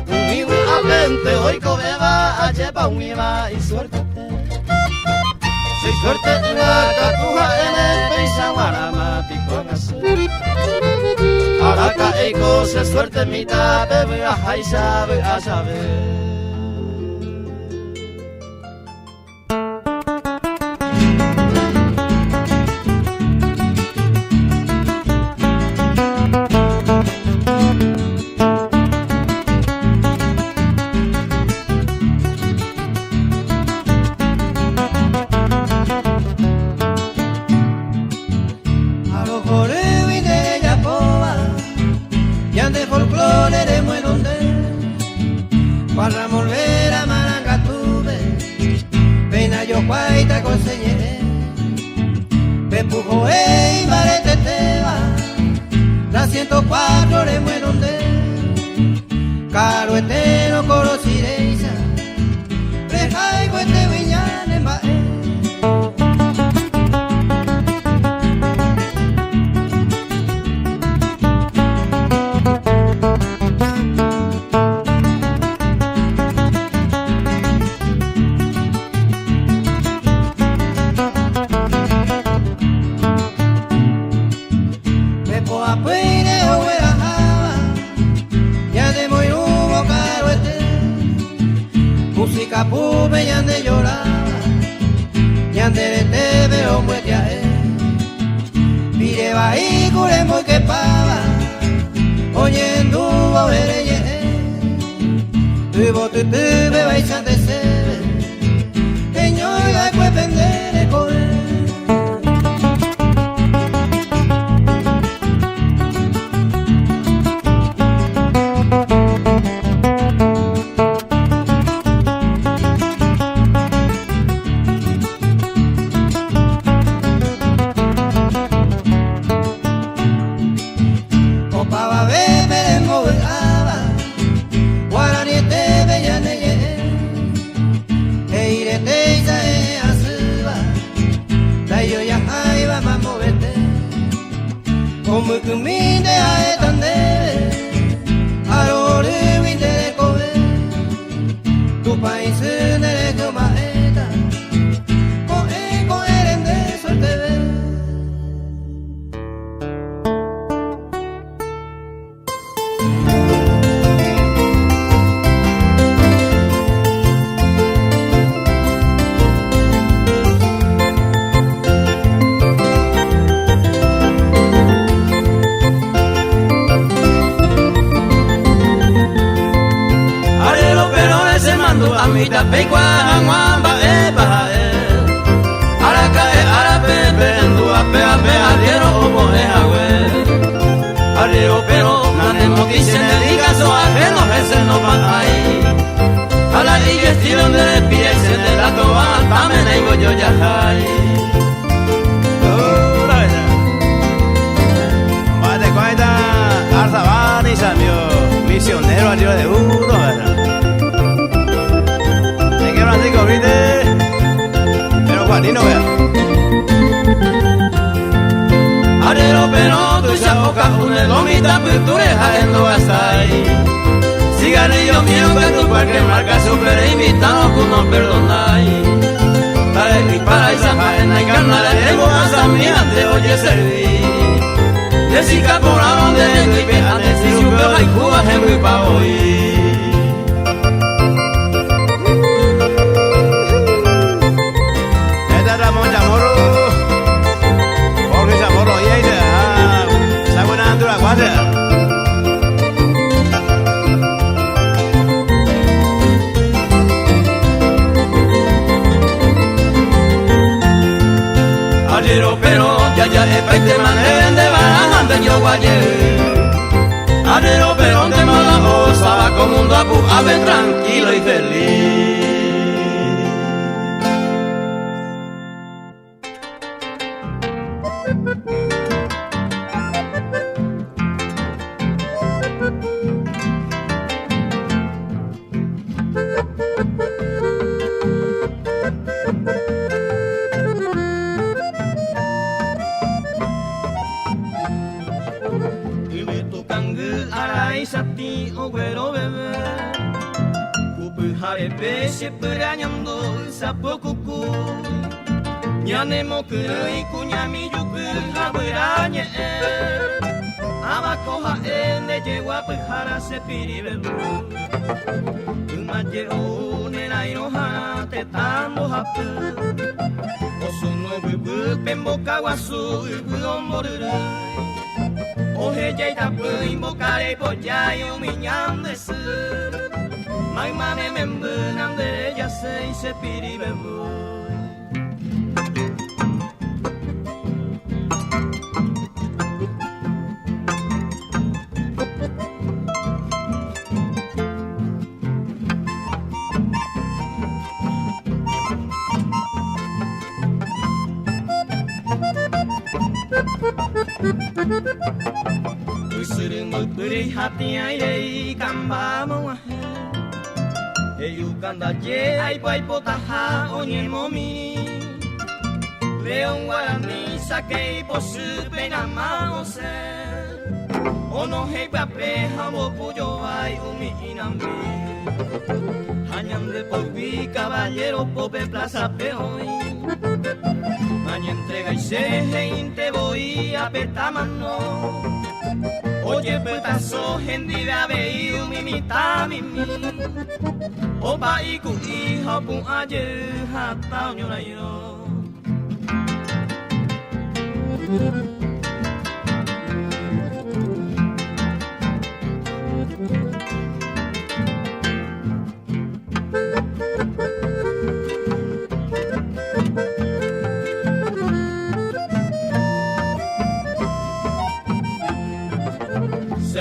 Un ibu avente, hoy cobeba, a lleva un iba y suerte. Si suerte la catuja en el peisa guarama pico nace. Araca e goce suerte en mi taja, bebe a y sabe a saber. curemos que pava, oyendo oereye, tuvo tu tube vais a tecer, señor la puede vender de comer. Tranquilo y feliz. hati ai kamba mo Eyukanda je ai pai potaha onyemomi Leon guarani sakei posu pena maose Ono hei pape hamo puyo ai umi inambi Hañande polvi caballero pope plaza peoi Maña entrega y se te voy a petamano Oye petazo hendi da vei umimita mimi Opa iku iha pun aje hata nyolairo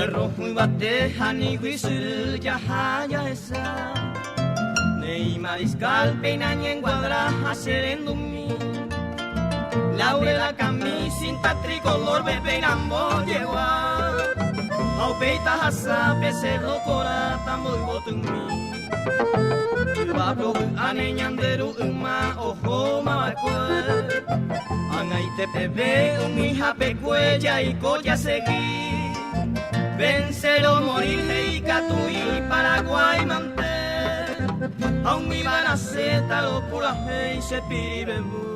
Cerro muy bateja ni guisul ya haya esa. Nei mariscal peinan en guadra hacerendumi. Laurela camisinta tricolor bebeinan boyewa. Au peita hasa pesero cora tamboi botumi. Bago anenyanderu uma ojo mawakwe. Angai te pebe umi hape cuella y colla seguir. Vencer o morir hey Catuí, Paraguay manter. Aún mi van a ser talo pura hey se pibembu.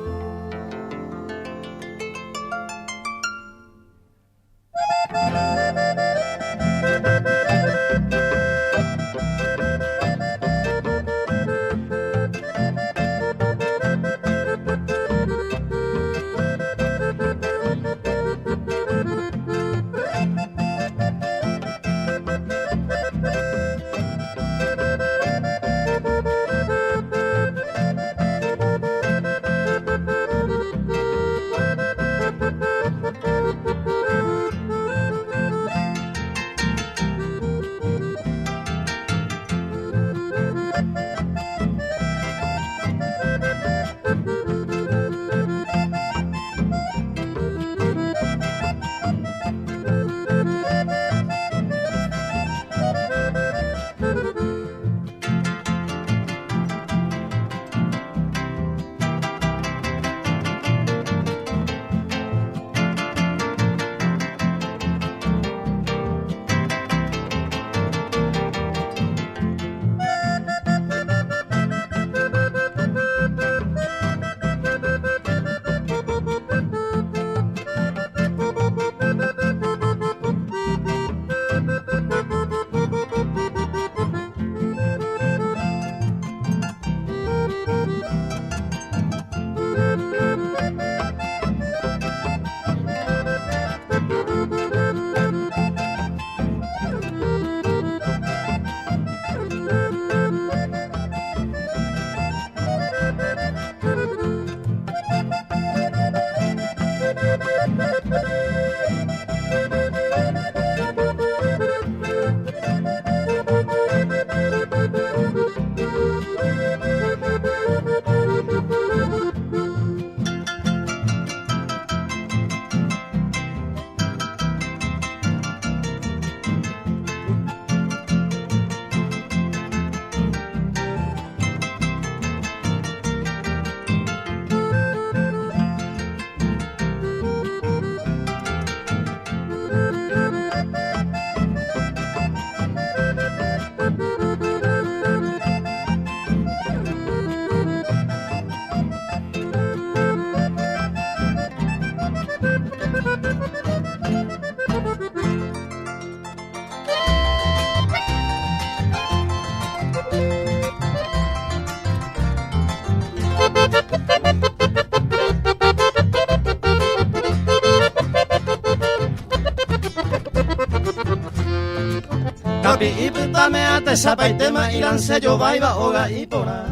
Tapi iputame ate sapaitema iranse jo baiba oga ipora.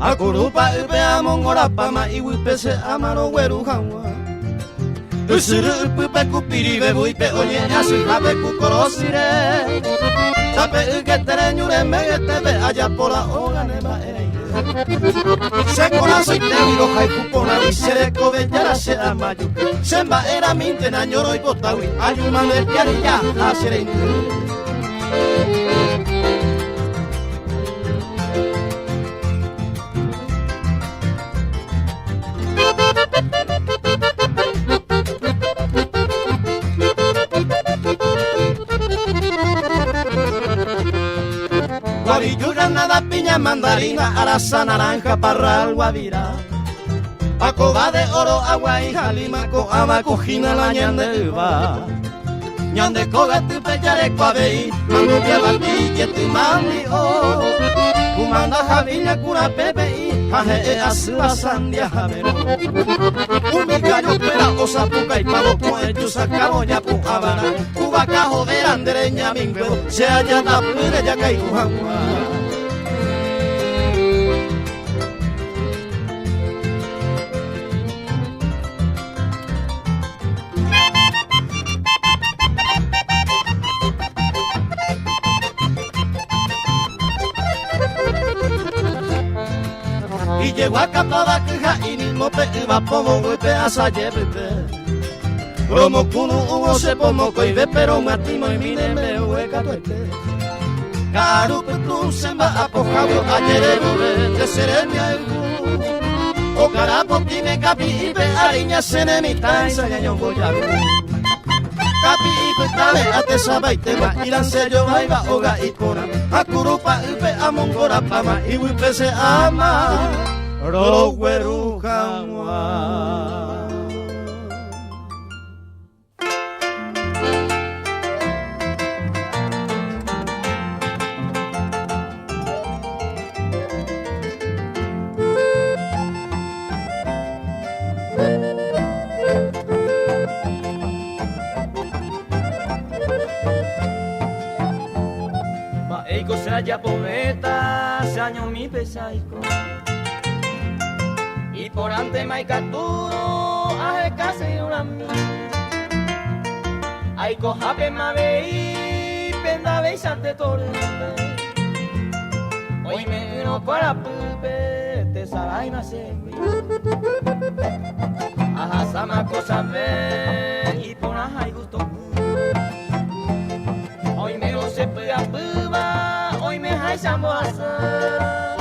Akurupa upea mongorapa ma iwipese amaro weru hawa. Usuru upupe kupiribe buipe oye asu habe kukorosire. Tape uketere nyure megetebe allá pora oga neba eire. Se corazo y te miro haikupona visere kobellara se amayu. Semba era minte na ñoro y botawi ayuma merkiari ya hasere indu. Guavillo, granada, piña, mandarina, araza, naranja, parral, guavira. Pacoba de oro, agua y jalimaco, amacujina, la ñandeva. Ñande koga tu pechare cuavei, mangu lleva ti tu mandi o. Kumanda javiña cura pepe y jaje asua sandia javero. Umigayo pera osa puca y pavo con el yusa caboña pu habana. Cuba cajo de andereña mingueo, se halla la pure ya caí ujagua. llegó a capada que ja y mismo pe iba pomo golpe a sayebete. Promo kunu ugo se pomo coibe pero matimo y mine me hueca tuete. Karu petu semba apojado ayer de serenia el o carapo tiene capi y pe ariña senemita y sañaño boyaru. Capi y petale ate sabaite va iran sello vaiva oga y pora. Akurupa ipe amongora pama y wipe se ama. Ro weru kamwa. Ya poeta, se año mi pesaico y por ante maicaturo a casi una mí. Ay cojape ma vei, penda veis ante torre. Hoy me no para pupe, te sabai ma se. Ajá sama cosa ve y por ajá y gusto. Hoy me no se puede apuba. Hoy me hay samboasa,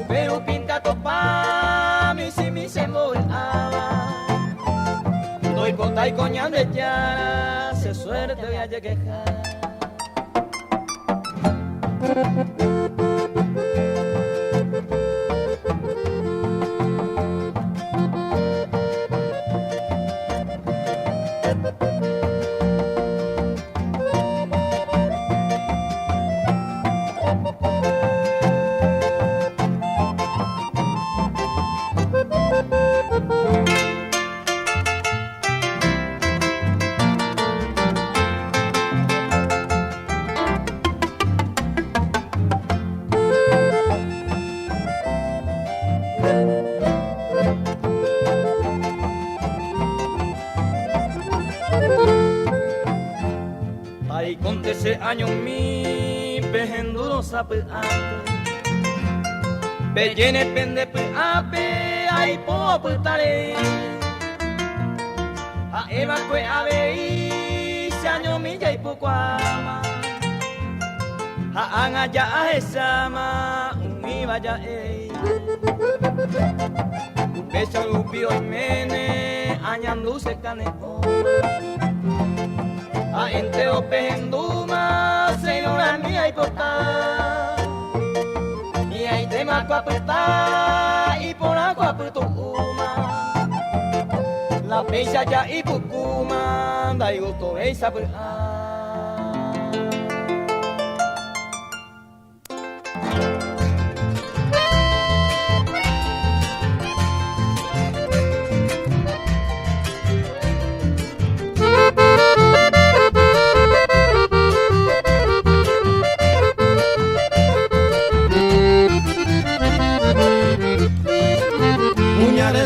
pero pinta topa, mi si mi se mola. Doy cota y coñan de ya, se suerte voy a llegar. Años mi pejenduro sape ante Bellene pende pe ape ay po putare a eva kwe ave se año mi ya ipo kwama a anga ya esama umi vaya besa upio mene añandu se caneo a enteo penduma se no la mía y porta y ahí te marco apretar y por agua apreto uma la pecha ya y pucuma da y gusto esa pues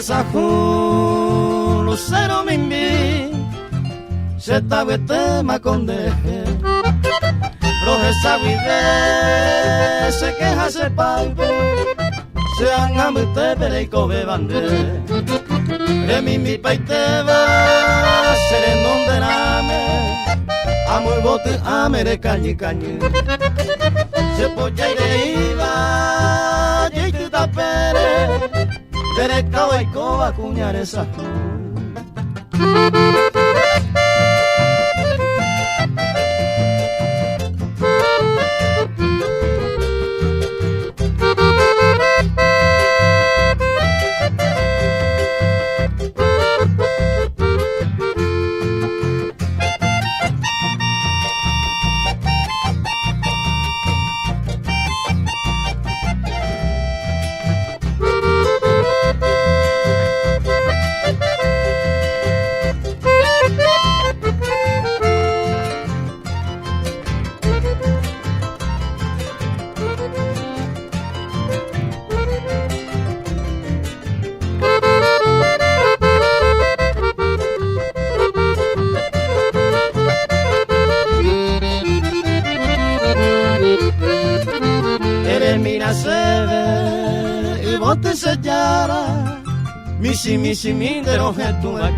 Sajo lucero mimbi se tabete macondeje roje saguide se queja se palpe se angamete pereico bebande de mimbi paiteba serendón de name amo el bote amere cañi cañi se polla y de iba y te tapere Derecho y coba cuñar esa te sellara, misi de los gestos de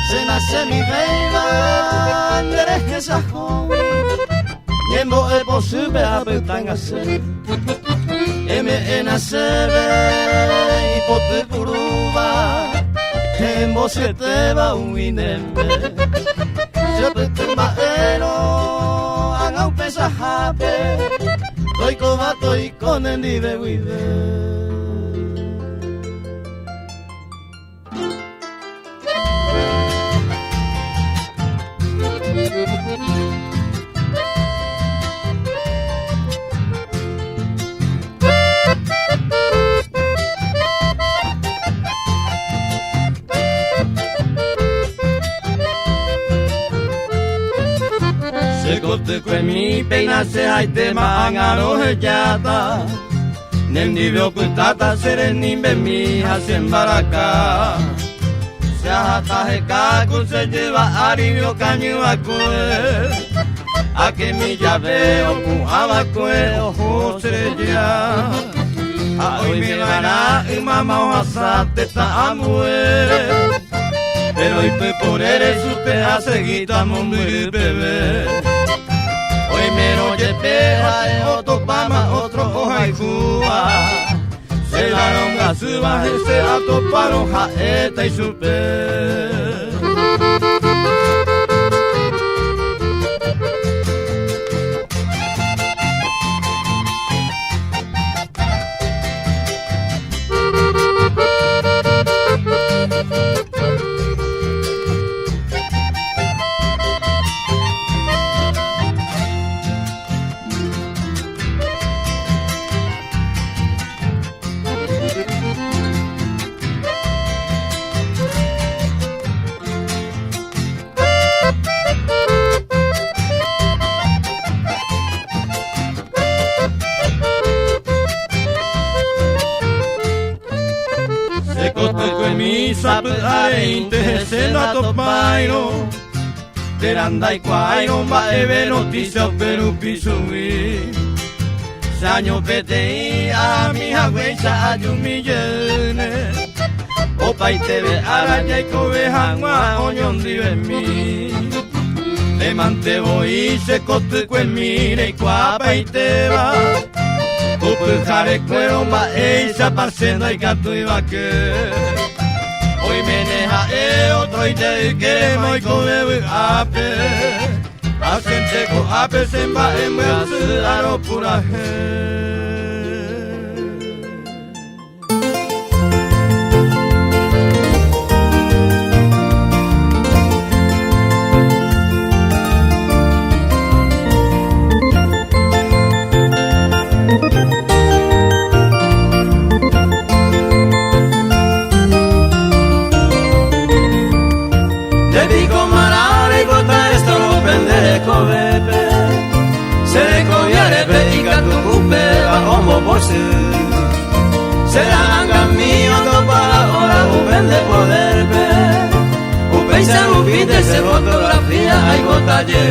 se nace mi bella, eres esa joven, tiempo es posible a hacer, me nace y por tu curuba, en vos se te va un inembe, se te maero, haga un pesajape, estoy cobato y con el nivel vive. Se con mi peina se hay tema angaro hejata Nendi veo kutata sereni be mi hacen baraka Se hata hekaku se lleva arivio caño acue A que mi llave o ku abacue ojo serella A hoy me van a mama o asate ta amue Pero y por eres usted a seguir a mundo y bebé Hoy me lo llevé otro pama, otro hoja y cuba Se la longa suba, se la toparon jaeta y supe Sabe se la topairo Teranda y cuairo va eve noticia pero pisui Se año pete a mi agüecha hay un millón Opa y te ve araña y cobejangua oñón dive mi Le mantebo y se cote cuen mire y cuapa y te va Opa jare cuero va ella pasendo y gato y va que Hoy me neja otro y te quemo y come ape Hacen seco ape se va en brazo aro pura Se le cogiare pe y catu upe va homo bose Se la anga mío no para ahora upen de poder pe Upe y se upite se fotografía hay botalle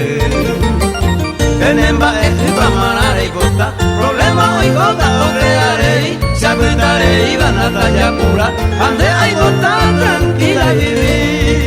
Tenemba es pa manare y costa Problema hoy gota o crearé Se aguantaré y van a talla pura Ande hay gota tranquila vivir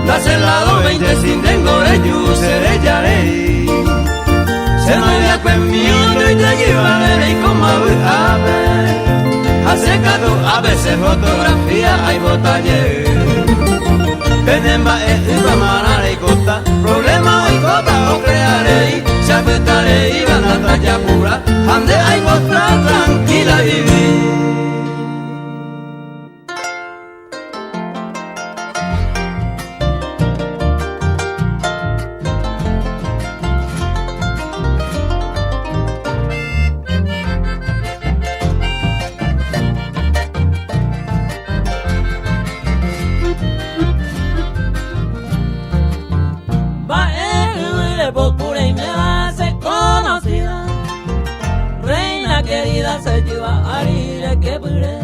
Dase el lado 20 sin tengo reyu seré yarei Se no había conmigo y te llevaré y como ave Hace cato a veces fotografía hay botalle Tenemba es iba manare y costa Problema hoy cota o crearé Se apretaré y van a talla pura Ande hay bosta tranquila vivir le procure y me hace conocida. Reina querida se lleva a ir que pure.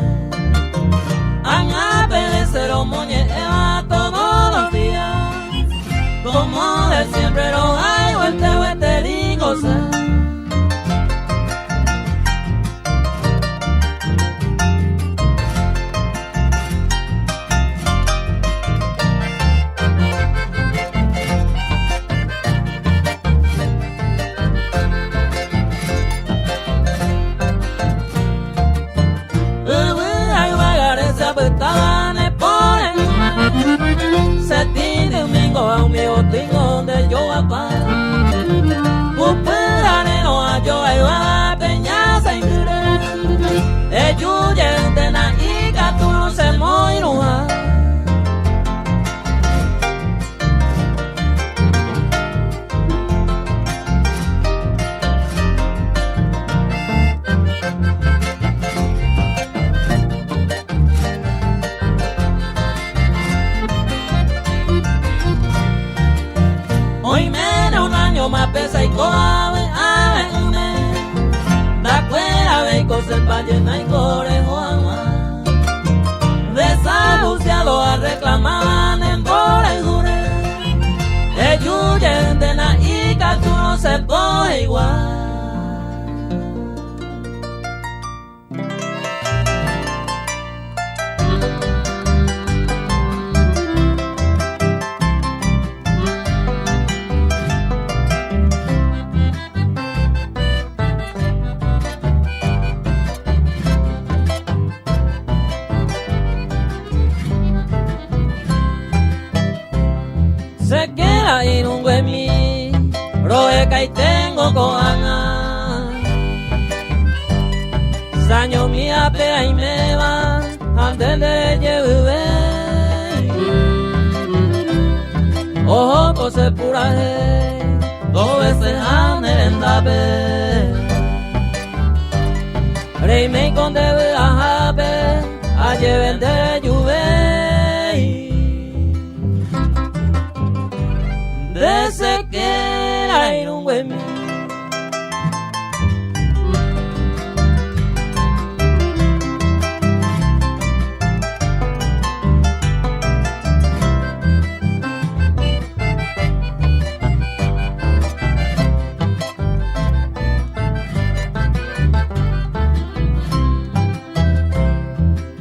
Anga pelecero moñe eva todos los días. Como de siempre lo hay, vuelte digo ser. Tengo de yo papá, upera no a yo a peña se ingre, ellos de na y gato se moirua. Más pesa y coave a me da cuera ve cosas pa llena y corejo ama desahuciado a reclamaban en por el jure ellos de na y tú no se puede igual. Se queda en un huemi, roeca y tengo coana. Saño mi apea y me va, antes de lleve. Ojo cose pura dos veces ande en dape. Rey me con debe a jape, a lleven de lluve. Desde que era en un buen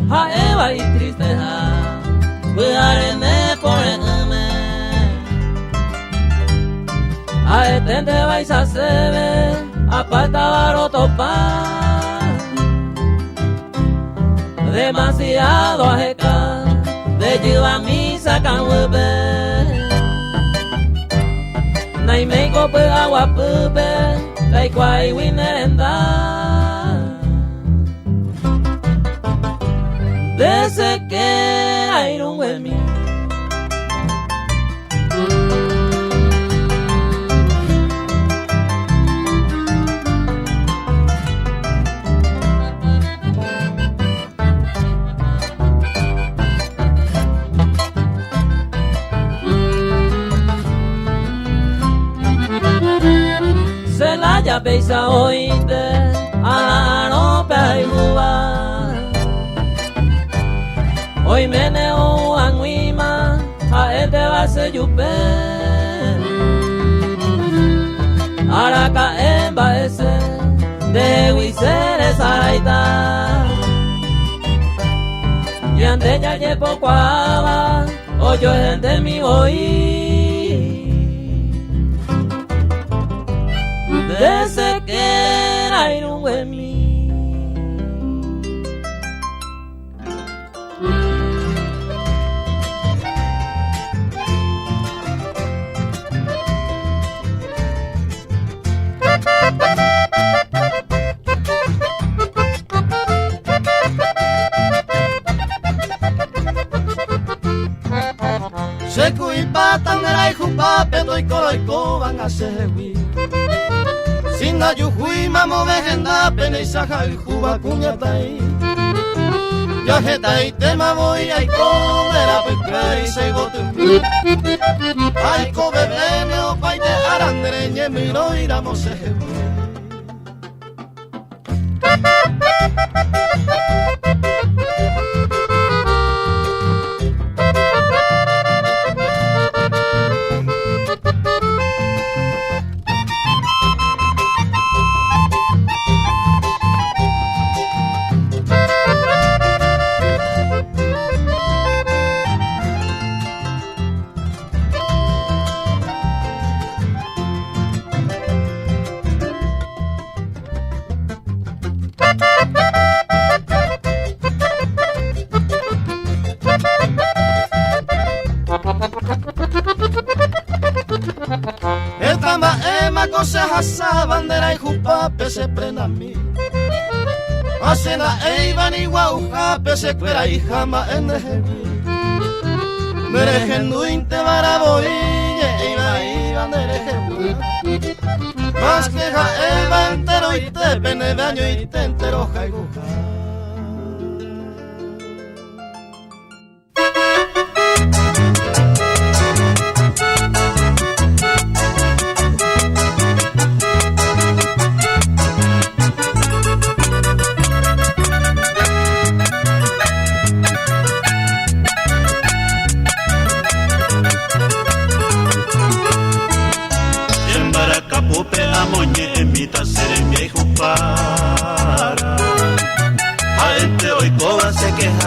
Jaeva y tristeza, cuidarme por el a este te vais a hacer, aparta baroto pa. Demasiado ajeca, de lleva misa can huepe. Nay me cope agua pupe, la cuai winerenda. Desde que hay un huemi. Ya peisa oíste a la ropa y buba. Hoy me neo a Nguima, a este va a ser yupe. Ahora caen va ese, de huiseres araita. Y ante ya llevo cuava, o yo gente mi oí. Desde que era en un huemi. Se cuipa tangera y jupape doy coloico van a ser sin la yuhui mamo vejenda pene y saja y juba cuñatai. Yo jeta y tema voy a comer a pescar y se gotu. Ay co bebé me opaite arandere miro iramos El tamba ema conseja bandera y jupape se prenda a mí. Hacena eivan y guaujape se cuera y jama en dejevi. Derejen duinte baraboille iba derejen. Más que ja eva entero y te pene baño y te entero jaibuja.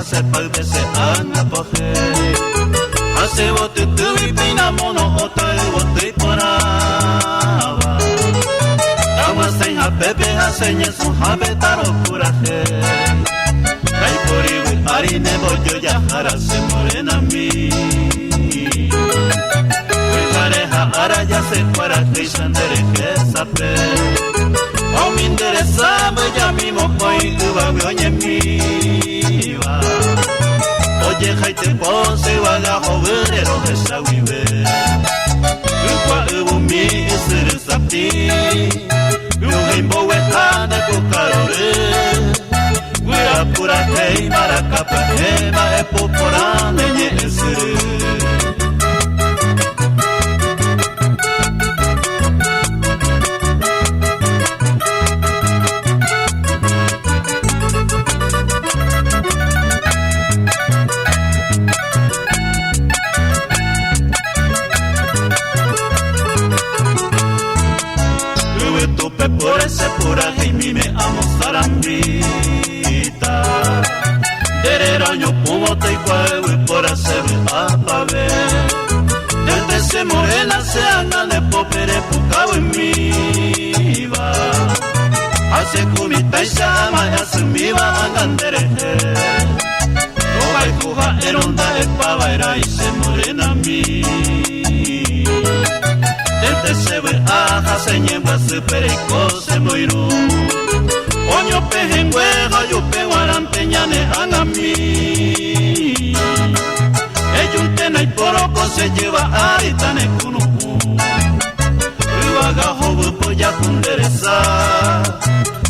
Se palde se anda poje hace bote tu y pina mono otra bote y poraba agua sen a pepe haseñe su habetaro curaje kai pori harine boyo ya jara se morena mi pareja ara ya se fuera crisandere que sabe o me interesa ya mismo hoy uva oye mi oye jaite pose vaga joverero de sawibe ukwa ubumi isere sapti uhimbo wetane kukarore wira pura kei marakapa hema epoporane nye isere por ese pura y mi me amo sarambita dereraño como te cuevo por hacer a ver desde se morena se anda de popere pucao en mi va hace comita y llama y hace mi va andandere no hay cuja eronda de pava era y se morena mi desde se ve aja se ñemba se perico se moirú oño pejengueja yo peguaranteñane anami eyuntena y poroco se lleva aritane kunuku ruaga jobu poya kunderesa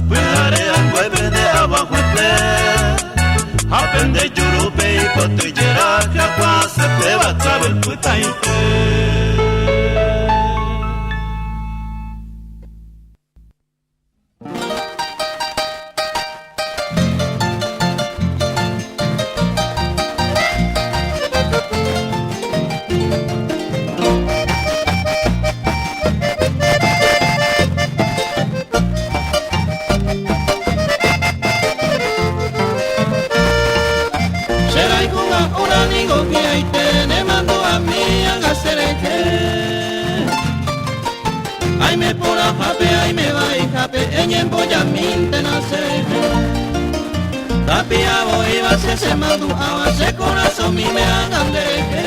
cuidarea hueve de abajo aprende yurupe y potillera que agua se te va a traer el puta y ay me pora jape, ay me va y jape, en emboya minte nace. Tapia voy va se madu avance corazón mi me hagan deje.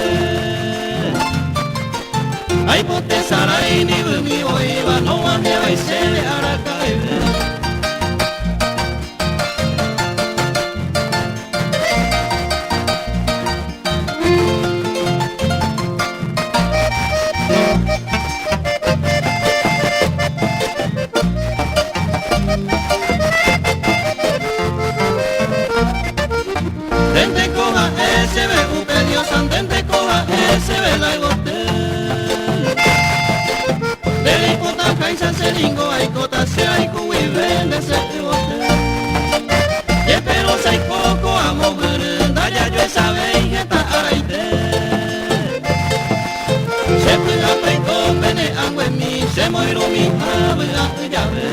Ay pote sarai ni mi voy va no ande va y se le hará caer. se hay cuivende se bote. Y espero sai poco amo burunda ya yo sabéis que está araite. Se puede aprender pene amo en mí se moiro mi habla ya ve.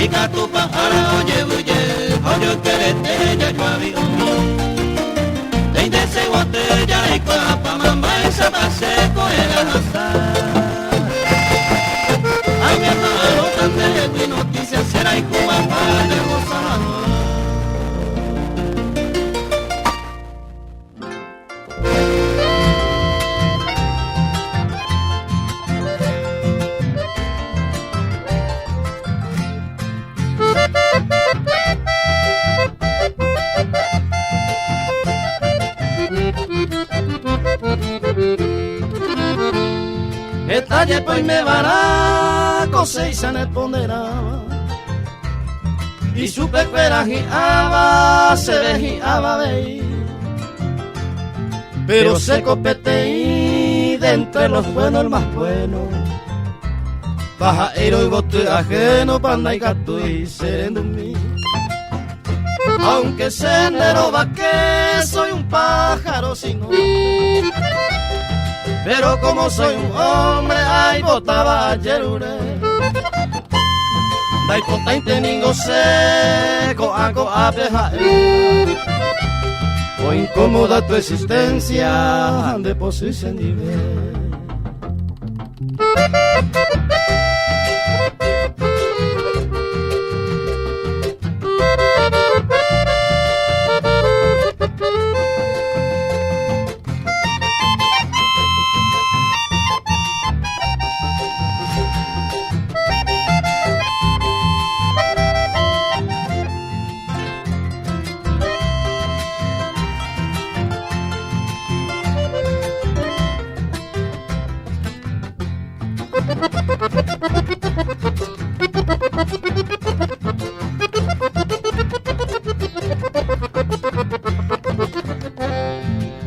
Ika tu para oye buye, oye querete ya yo había un de ese botella y pa mamá esa pase con el azar. Ay mi hermano tan de mi noticia será y Cuba para de gozar. Etalle poi me baraco se ne ponderaba y supe que era giaba, se vejiaba de pero se copete de entre los buenos el más bueno. Pajaero y bote ajeno, panda y gato y sereno mí. Aunque sendero va que soy un pájaro sin nombre. Pero como soy un hombre, ay, botaba ayer dai potente ningo seco, hago abeja. O incómoda tu existencia, de posición nivel.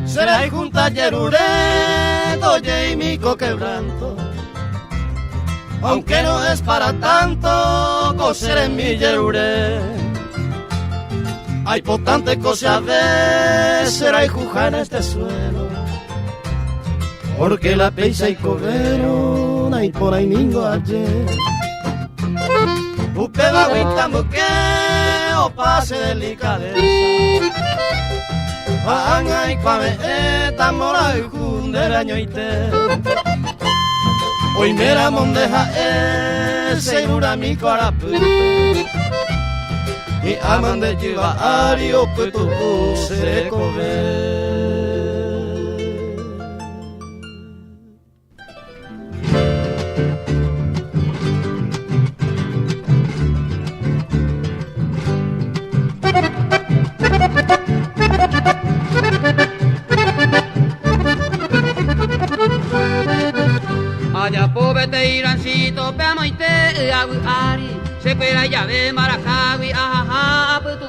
Será y junta yerure, doye y mico quebranto. Aunque no es para tanto, coser en mi yerure. Hay potente cosas de será y juja en este suelo. Porque la peisa y cobero, no hay por ahí ningo ayer. Upe baguita muque, o pase delicadeza. Anga y pame tamora y junde año y te. Hoy mera mondeja segura mi corapu. Y aman de lleva ario pues tu se comer. Allá pobete irancito, peamo y te aguari, se pera llave maracawi, ajaja, putu.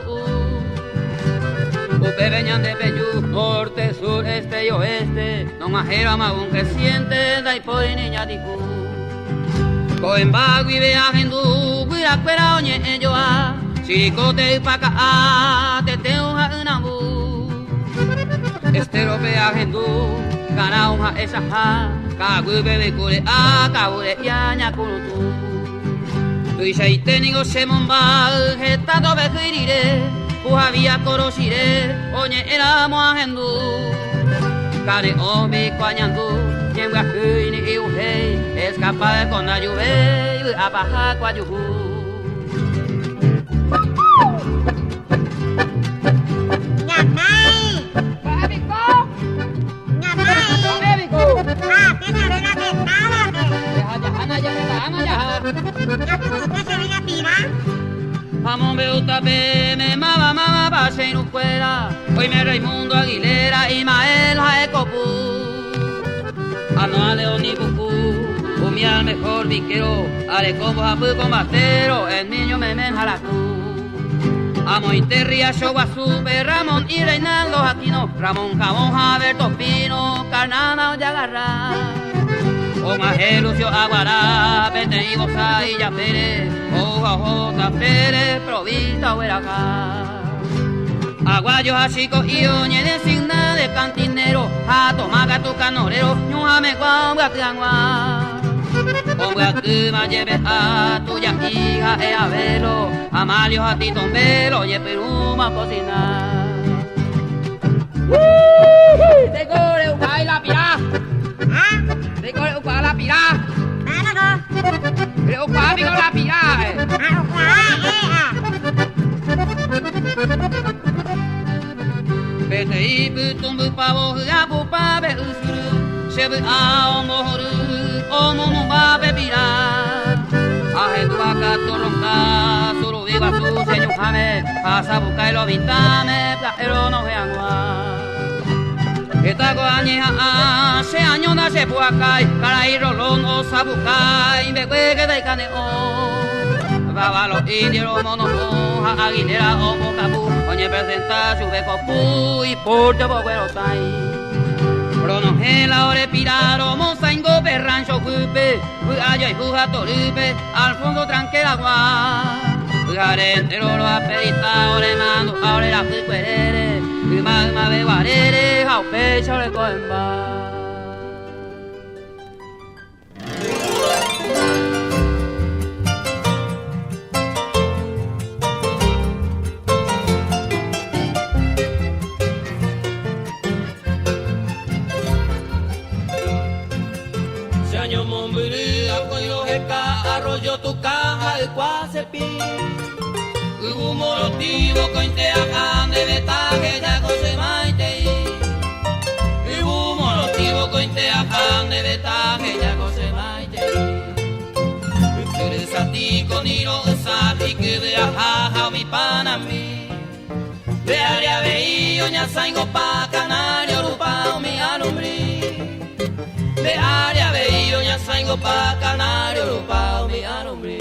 Upe veñan de Peyú, norte, sur, este y oeste, no majera maún que siente, dai por niña diku. Coembagui veajendu, guiracuera oñe elloa, siricote y paca, te teuja unamu. Estero veajendu, canauja esa ja. Kagu bebe kure a kabure yaña kurutu. Tuisei tenigo semonbal hetato bekirire, puhavia korosire, oñe era moajendu. Kane omi kwañandu, yengua kuini iuhei, escapa con la lluvia, apaja kwayuhu. Ñamay. Bébiko. Ñamay. Bébiko. Tiene arena tentada, Vamos, me gusta, me mama, mama, Sheinu Cuera, Oime Raimundo Aguilera, Ismael Jaecopú, Anual León y Bucú, Umia el mejor viquero, Arecombo Japú combatero, el niño Memen Jaracú. Amoiterria, Shoguasupe, Ramón y Reinaldo Aquino, Ramón Jamón, Jaberto Pino, Carnana Ollagarra, Omaje, Lucio Aguará, Pete y Bozaya Pérez, Ojota Pérez, Provista Hueracá. Aguayo, Hachico y Oñe de Signa de Cantinero, Atomaga tu canorero, Ñuame Guagua Tiangua. Onguacuma lleve a tuya hija e a verlo, Amalio a ti tombero, y peruma cocinar. Te corre upa y la pirá. Te corre upa la pirá. Te upa pico la pirá. Vete y putumbu pavo, pupa be usuru, shebe a omoru. Omo va bebirá, ajetuaca torronca, solo viva su señor jame, pasa busca y lo vintame, pero no vean guay. Esta coañeja, se añona se puacay, cara y rolón o sabucay, bebé que de caneo. Baba los indios, monoja, aguilera o mocabú, oye presenta su beco pu y porte boguero tai. Pronongela ore piraro, monsaingo perrancho cupe, Uaya y puja torupe, Alfonso tranquera gua. Ujarentero lo aperita, ore mando, ore la cuerere, Umagma beguarere, jaupe chore coemba. Arroyo tu caja de cuacepi, hubo morotivo cointe acá de betaje ya cose maite, hubo morotivo cointe acá de betaje ya cose maite, eres a ti con iro sabi que de ajaja mi panami, de área veío ña saingo pa canario rupa mi alumbrí. De área veío ya saingo pa canario rupa mi alumbrí.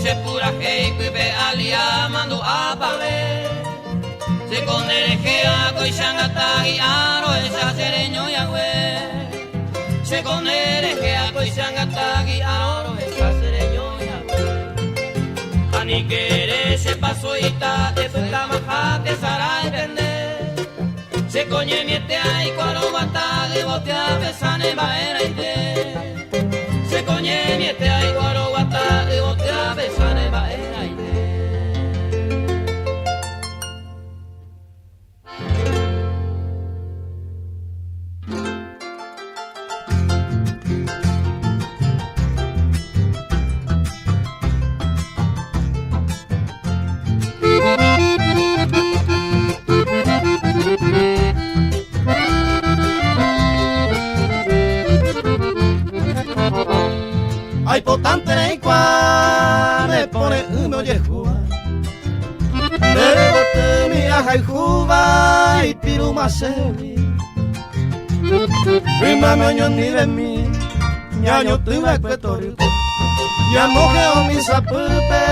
Se pura hey pibe alia mando apave se conerejea coixangata guiaro esa sereño yagüe se conerejea coixangata guiaro esa sereño yagüe ani quere se pasó y ta te fuka maja te sara entender se coñe miete ay cuaro bata de botea pesane baera ite se coñe miete ay cuaro bata de botea pesane baera ite. Ay, potante y cuare pone uno oye juba. Debote mi aja y juba y piruma sevi. Prima meño ni de mí, ñaño tuve cuetori. Ya mojeo mi sapupe,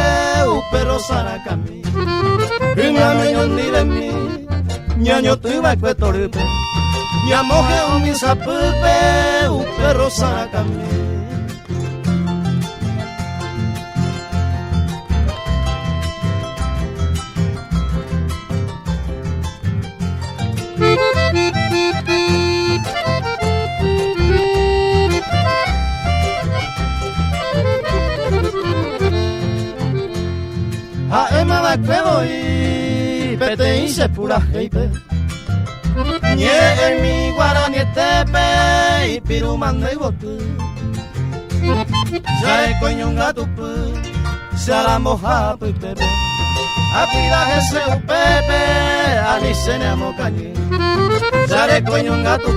pero sara cami. Prima meño ni de mí, ñaño tuve cuetori. Ya mojeo mi sapupe, pero sara cami. nada que voy, pete y se pura heipe. Nye en mi guarani tepe y pirumande y bote. Ya he coño un gato se hará moja pepe. A cuidar ese pepe, a ni se ne amo cañe. Ya he coño un gato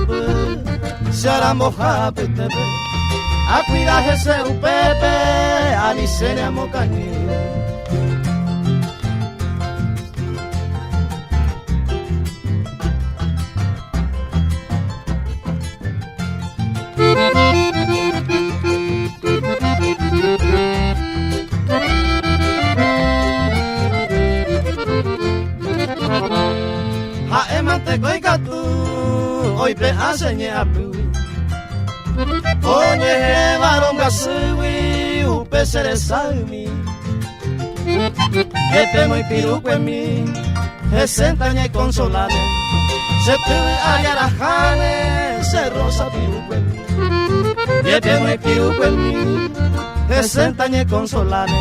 se hará moja pepe. A cuidar ese pepe, a ni se ne amo cañe. Manteco y catu, hoy pe hace a pui. Oye, varón gasui, upe se salmi. Que te muy piruco en mí, se sentañe consolane. Se pide a yarajane, se rosa piruco en mí. Que te muy piruco en mí, se sentañe consolane.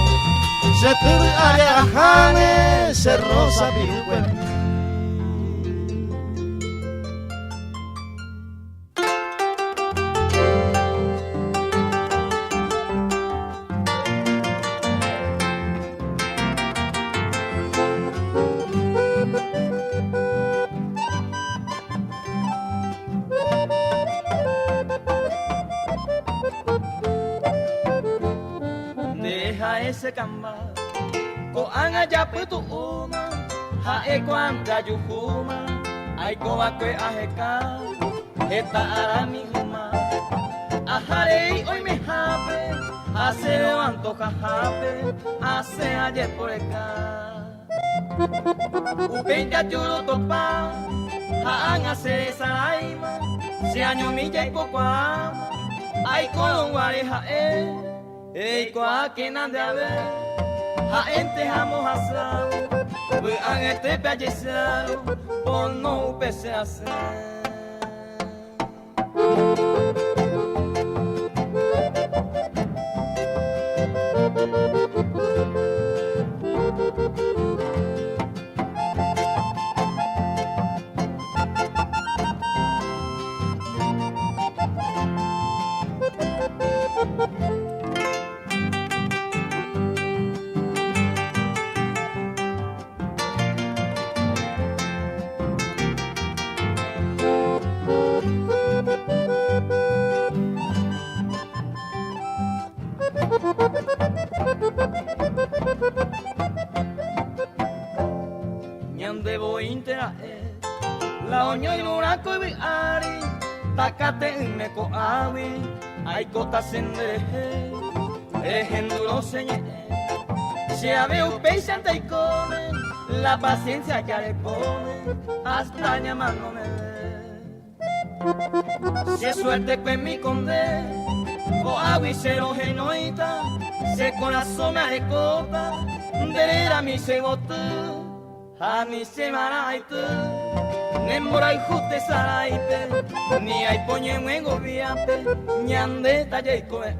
Se pide a yarajane, se rosa piruco en mí. Ese camba, ko anga japutu uma, ha e kwanta yuhuma, ai ko akwe aheka, eta arami huma, aharei oi me hape, hace antoja hape, hace ayer por acá, upenda yuro topa, ha anga se saraima, se año mi ya kokwa, ai ko ware ha e. Ey, kwa kenan de haber, ha ente hamo hasao, we an este payesao, por no pese hacer. Ñande voy interae, la oño y luraco y ari, takate me ko awi, ay kota sendereje, ejenduro señe, se abe upeisa taikone, la paciencia ya le pone, hasta llamándome. Si es suerte que mi conde, o awi cero genoita, se corazón me arecota, de la mi se bote. A mi semana hay tú, nemora y juste saraite, ni hay poñe en gobiate, ñande talle y coe.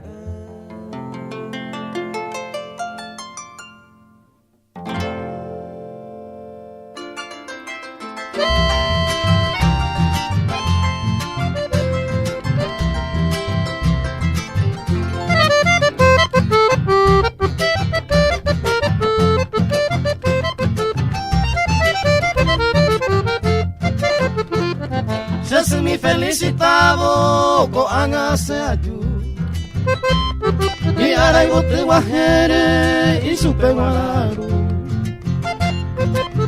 Mi felicitavo ko anga se ayu y ahora yo te guajere y supe guanaru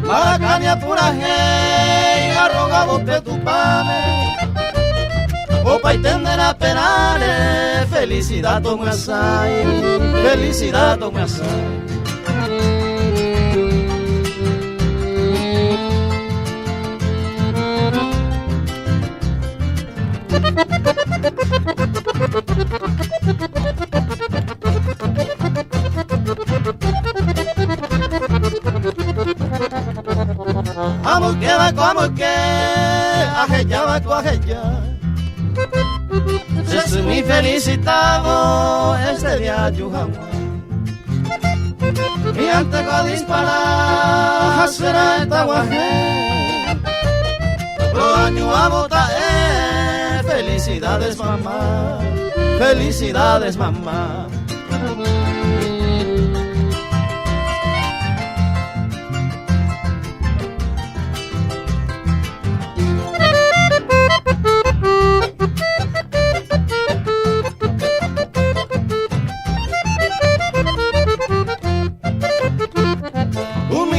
Macania pura hey arrogado te tu pane o pa entender a penare felicidad tome asai felicidad tome asai. Como que ajeya con ajeya, se mi felicitado este día yo jamás. y antes de disparar será esta guajé. Los años a botar, felicidades mamá, felicidades mamá.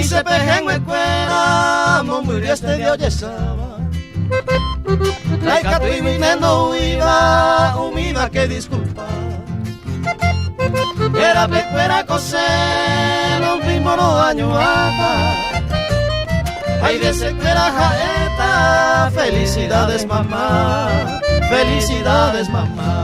Se peje en escuela, murió este Dios yesaba. Like tu no iba, humida que disculpa. Era pecuera coser, los mismos no añuaba. Ay, de secuera jaeta, felicidades mamá, felicidades mamá.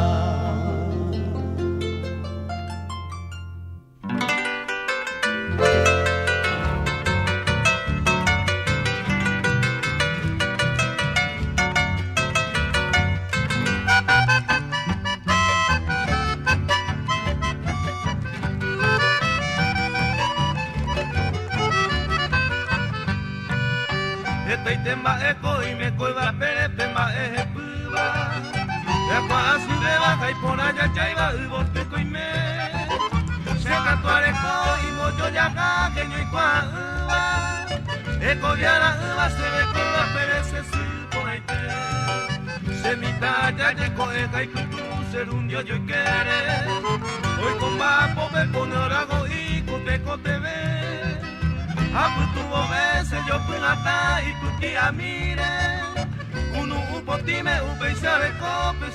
Hoy con papo me pone orago y cote ve. Aputuvo veces yo punata y putia mire. Uno upotime upe se recope.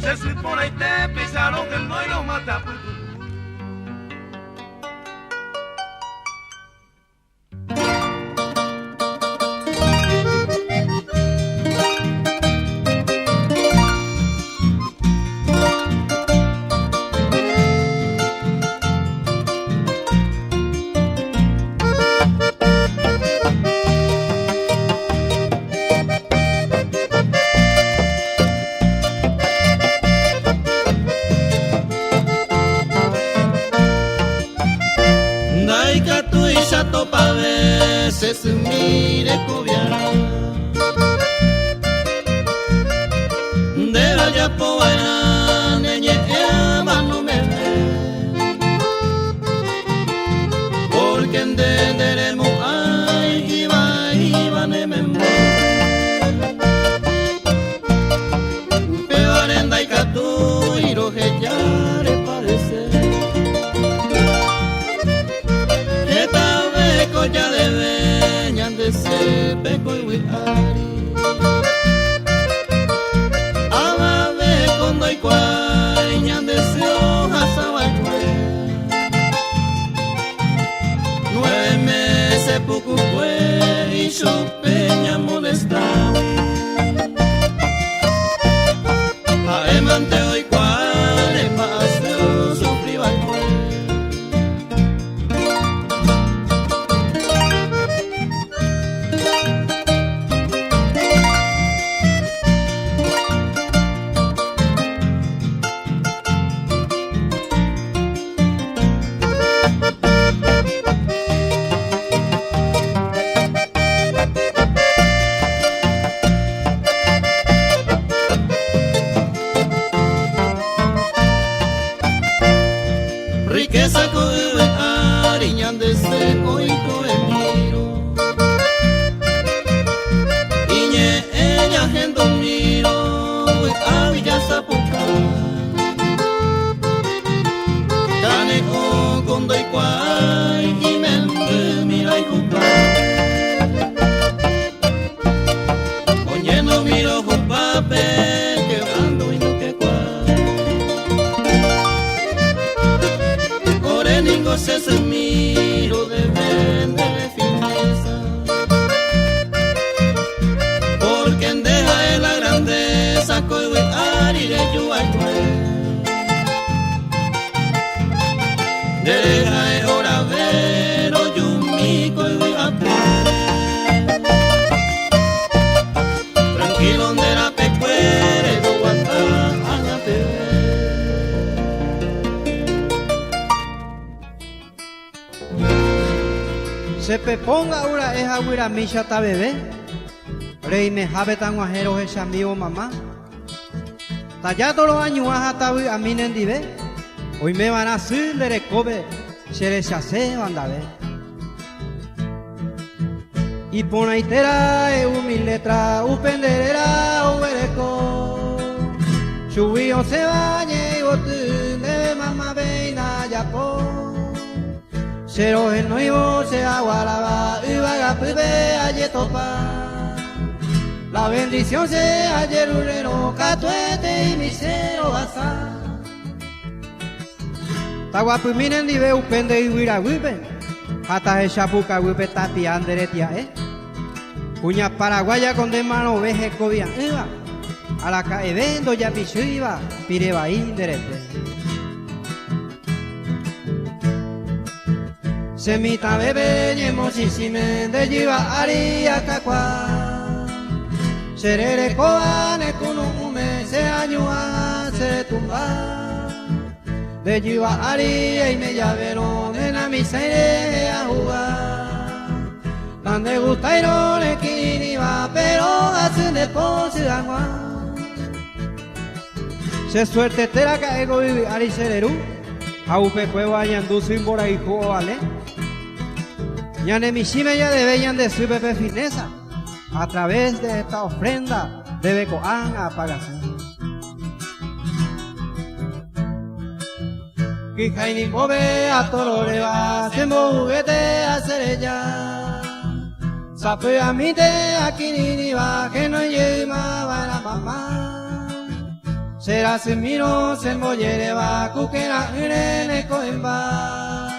Se supone que te pensaron que no lo mata. Mire cubiara de vaya poena neñe mano me porque entenderemos ay iba ne me pevarenda y catu y rojellare parece esta vez ya debe se peco y huiari ama ve cuando hay cuay ñan deseo hasabaikwe 9 meses poco fue y yo peña molestaba a emante hoy cuál es más sufrí baikwe. Se peponga ura eja wira misha ta bebé. Rey me jabe tan guajero es amigo mamá. Talla todos los años hasta a mí nendive. Hoy me van a hacer de recobe. Se les hace bandabe. Y pon ahí tera mi letra, penderera ubereco. Subío se bañe gotu de mamá veina ya po. Cero el nuevo se aguaraba y vaga pibe ayer topa. La bendición se ayer urero catuete y misero asa. Taguapu minen dive upende y wira wipe. Hasta el chapuca wipe tapi anderetia Cuña paraguaya con de mano veje cobia iba. A la cae vendo ya pichu iba. Pireba inderete. Semita bebe yemosisime de jiva aria kakwa. Serere koane kunu ume se añua se tumba. De jiva aria y me llavero de la misa iré a jugar. Donde gusta y no le quiere va, pero hace de pose agua. Se suerte te la caigo y ari sereru. Aupe cueva yandu simbora y jugo vale. Ya ne mishime ya deberían de su pepe fineza. A través de esta ofrenda debe coan apagarse. Kijaini move a toro le va, se juguete a ser ella. Sape a mí te aquí ni va, que no lleva la mamá. Será se miro, se mollere va, cuquera irene coimba.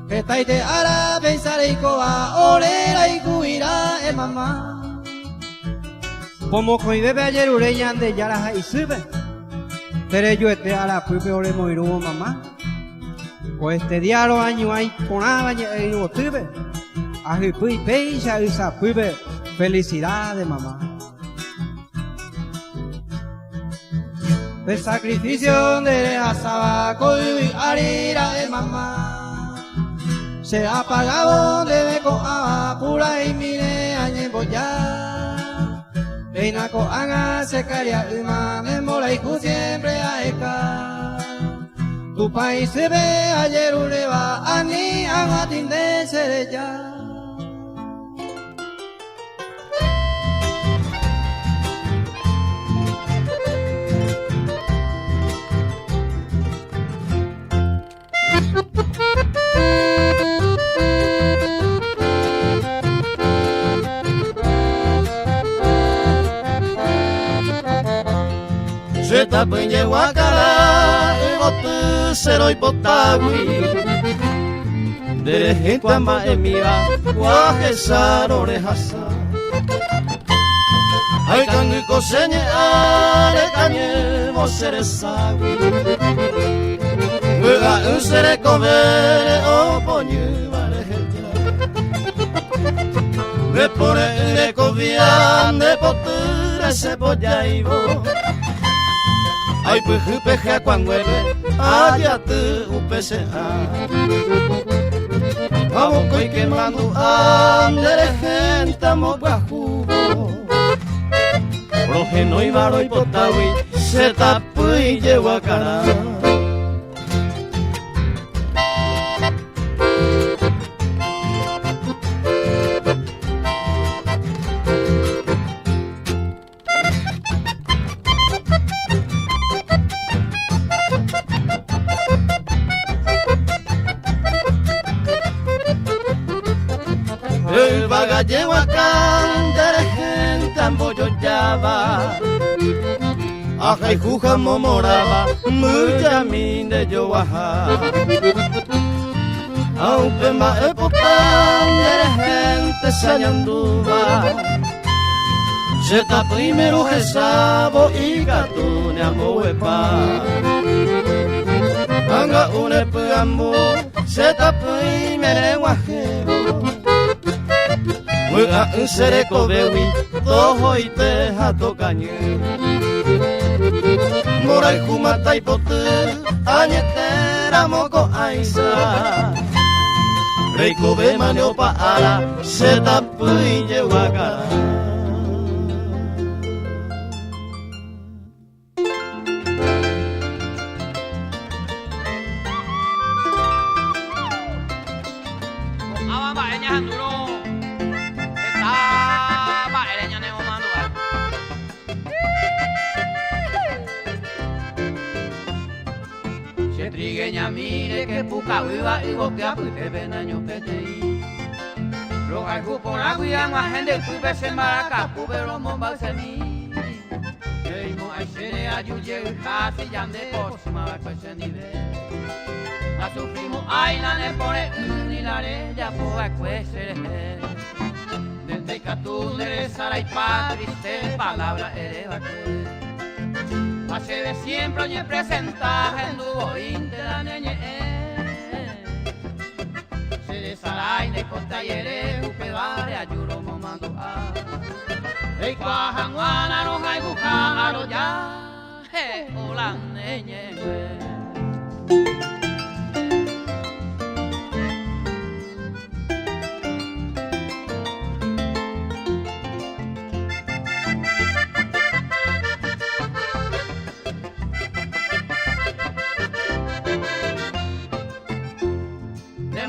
Que taite ara pensar y coa, orera y cuira mamá. Como coi bebe ayer ureyan de yara y sube. Tere yo este a la pupe ore moiru mamá. Pues este día los años hay ponaba y no tuve. Aji pui peisa esa pupe felicidad de mamá. El sacrificio de asaba coi arira de mamá. Se ha pagado de coa pura y mire añembo ya. Reina coanga se caría ima me mola y siempre a eka. Tu país se ve ayer ureba ani aguatín de serella. Se tapenye wakara botu seroi potagui. Dereje kwamba emira waje sarorehasa. Ay kangi kosenye ale kanye moseresagui. Wega usere kovere oponye varejetia. Me pone de covian de potura se pollaivo. Ay peje peje cuando eve allá te upesea. Vamos coi quemando andere gente amo guajugo. Rojeno y varo y potawi se tapu y llevo a cara. Gallego acá, de gente ambollo llava. Aja y juja momoraba, mucha minde yo baja. Aunque más epotán, de gente sañanduba. Se ta primero jesabo y gatune amoepa. Anga un epeambo, se ta primero guajero. Wega unsereko bewi, toho ite hato kanye. Morai kumatai potu, anyetera moko aisa. Reiko be maneo pa ala se tapui yehuacara. Mire que puca viva y boquea puite benaño petei. Roga y por la guía más gente tuve se maraca pero momba se mi. Ei mo ai sere ayuye casi yande posma va pues nivel. La sufrimos ay la ne pone ni la re ya poa cuesere. Desde catu de sara y triste palabra elevate. Hace de siempre oye presentar en dúo inte la neñe. Se desaray de costa yere upe vare ayuro momando a. Ei cuajan guana no hay buja aro ya. Hola neñe.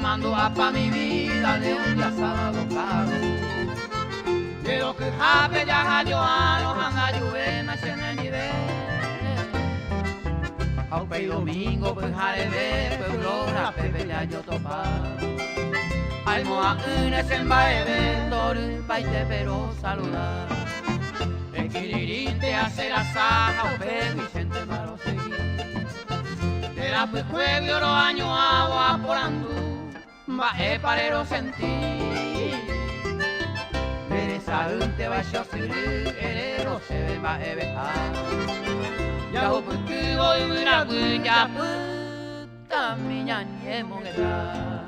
Mando a pa mi vida de un día sábado caro. Quiero que jape ya jayoano anda lluve más en el nivel. Aupe y domingo pues jare de pueblo pepe ya yo topa. Ay moa unes en baebe toru paite pero saludar. Equilirín te hace la saja aupe Vicente Maro seguir. De la pues juegue oro año agua por andú. Bae parero sentí. Mereza un te vaya a subir, erero se ve bae bejar. Ya o putugo y mira ya puta miña nie moneda.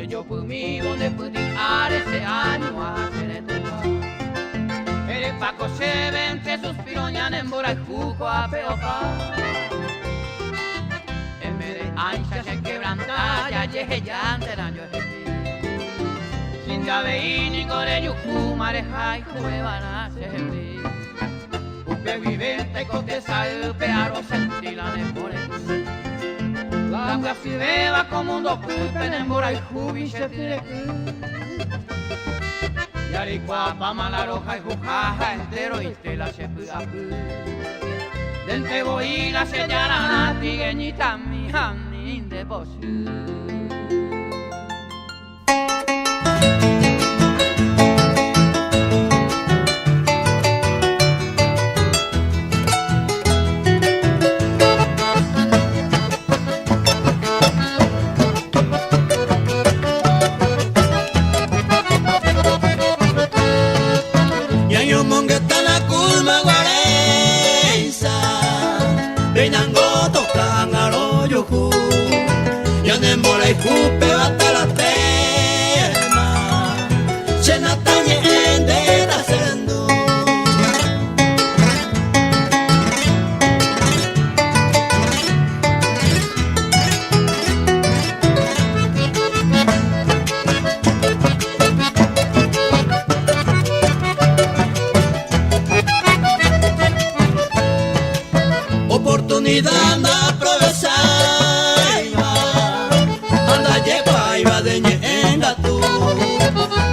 Yo por mí donde pude ese año a hacer el lugar. El paco se ve entre suspiros ya en embora el jugo a peopa. En vez de ancha se quebranta ya llegué ya ante el año sin llave ni gore yuku mareja y juevan a ser upe vivente y coteza el pearo sentí la nembore. La agua si beba como un docupe nembora y jubi se tire. Yaricua pama la roja y jujaja entero y te la se pida. Dente voy la sellara la tigueñita mi janin de bosu. Y cupe hasta la tema se natañe de la sendo oportunidad na aprovechar.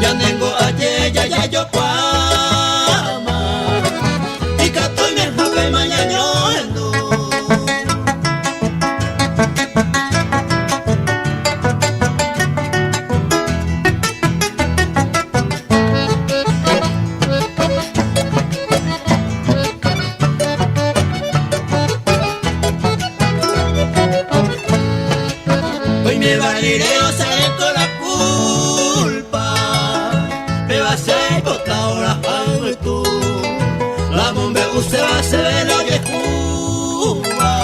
Ya tengo ayer, ya yo cuama y cato en el jape mañana endo. Hoy me valiré o seré con la culpa. Me va a ser bota ahora algo tú. La bomba usted va a ser lo que Cuba.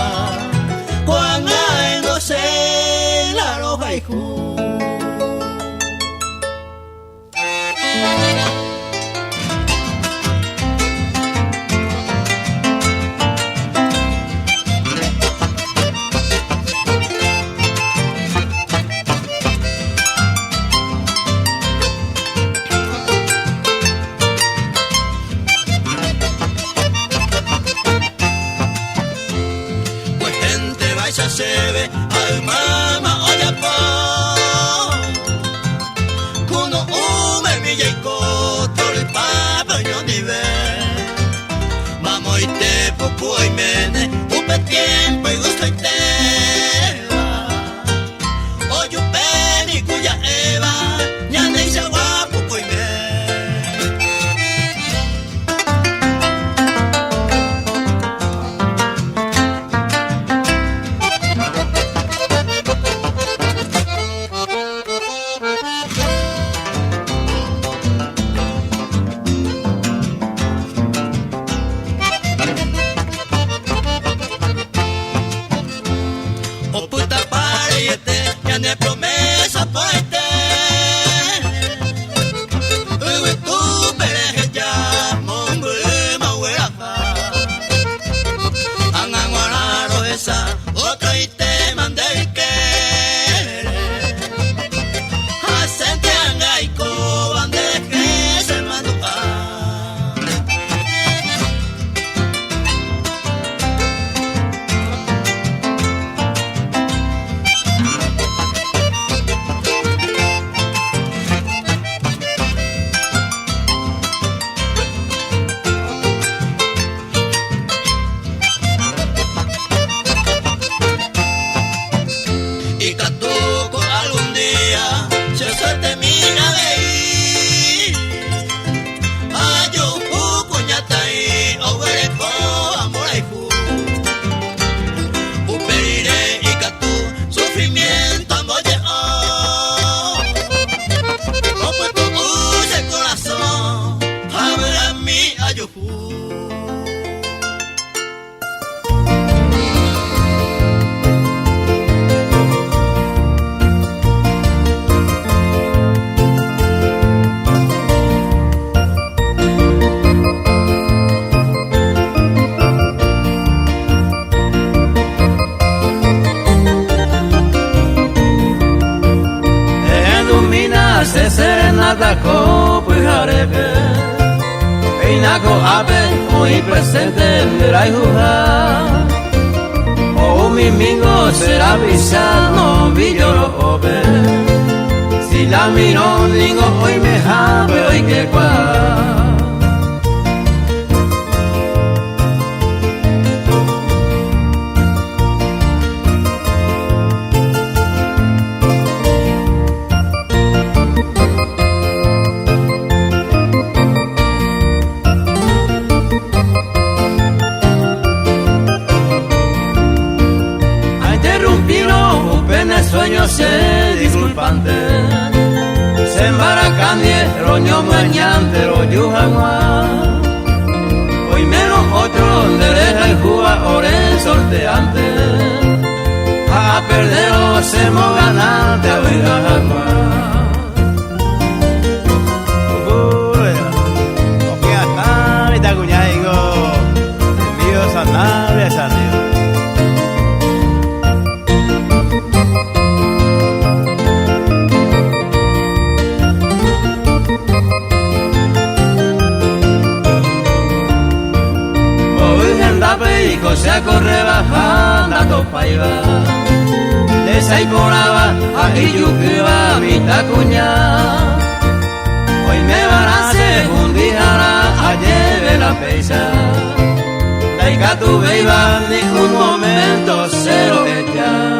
Cuando no sé la roja. sebe al mama oya po kuno ume mi yeko tori papa yo nive mamo ite popo y mene upe tiempo y gusto y teba oyo peni cuya eva ñane y sagua popo y mene de promesa poete uy tu pereje ya mongo mawera anganguararo esa otra y te mandé que hacente angaico ande que se mandó Serenata pues arepe Peinaco ape muy presente en Veraijuja O mi mingo será pisano villoro ope Si la miro digo hoy me jabe hoy que cuá Sueños se disculpante Se embaracandie roño mañante royo jagua Hoy menos otro derecha y juga ore sorteante A perder o semo ganante a ver a jagua Oke hasta ita cuñaigo Envío sanable a sanio Se corre bajando a Topaiba Desaiporaba a Iyukiba mitad cuña Hoy me van a segundijara a lleve la peisa Laica tu beiba ni un momento cero ella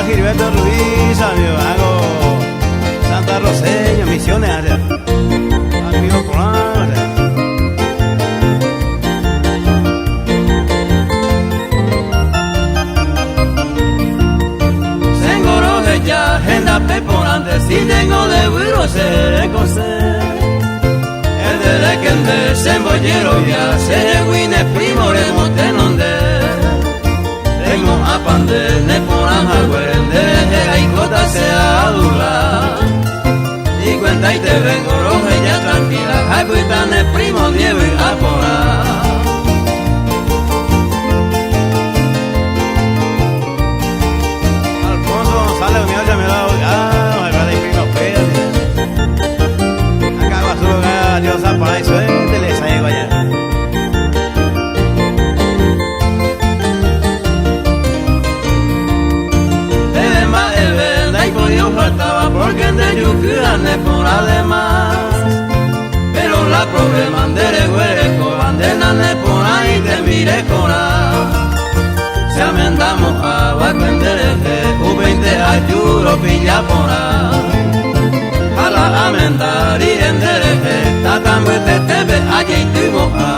Gilberto Ruiz, amigo Vago, Santa Roseña, Misiones, amigo Juan. Sengoro ya, agenda peporante, si tengo de burro se coser. El de Kende, sembollero ya, se guine primo de montenonde. Tengo a pande, ne poran agüende, y cota se adula. Y cuenta y te vengo roja ya tranquila, hay cuita ne primo nieve a porar. Alfonso González, mi olla me da me va de pino feo. Acá va su lugar, Dios apa y suerte, les traigo allá. Faltaba porque de Yucurane por además, pero la problema de Huereco, bandena ne por ahí te mire cora. Se amendamos a Bacuendereje, U20 ayuro pilla por ahí. A la amendar y endereje, tatambuete te ve allí y te moja.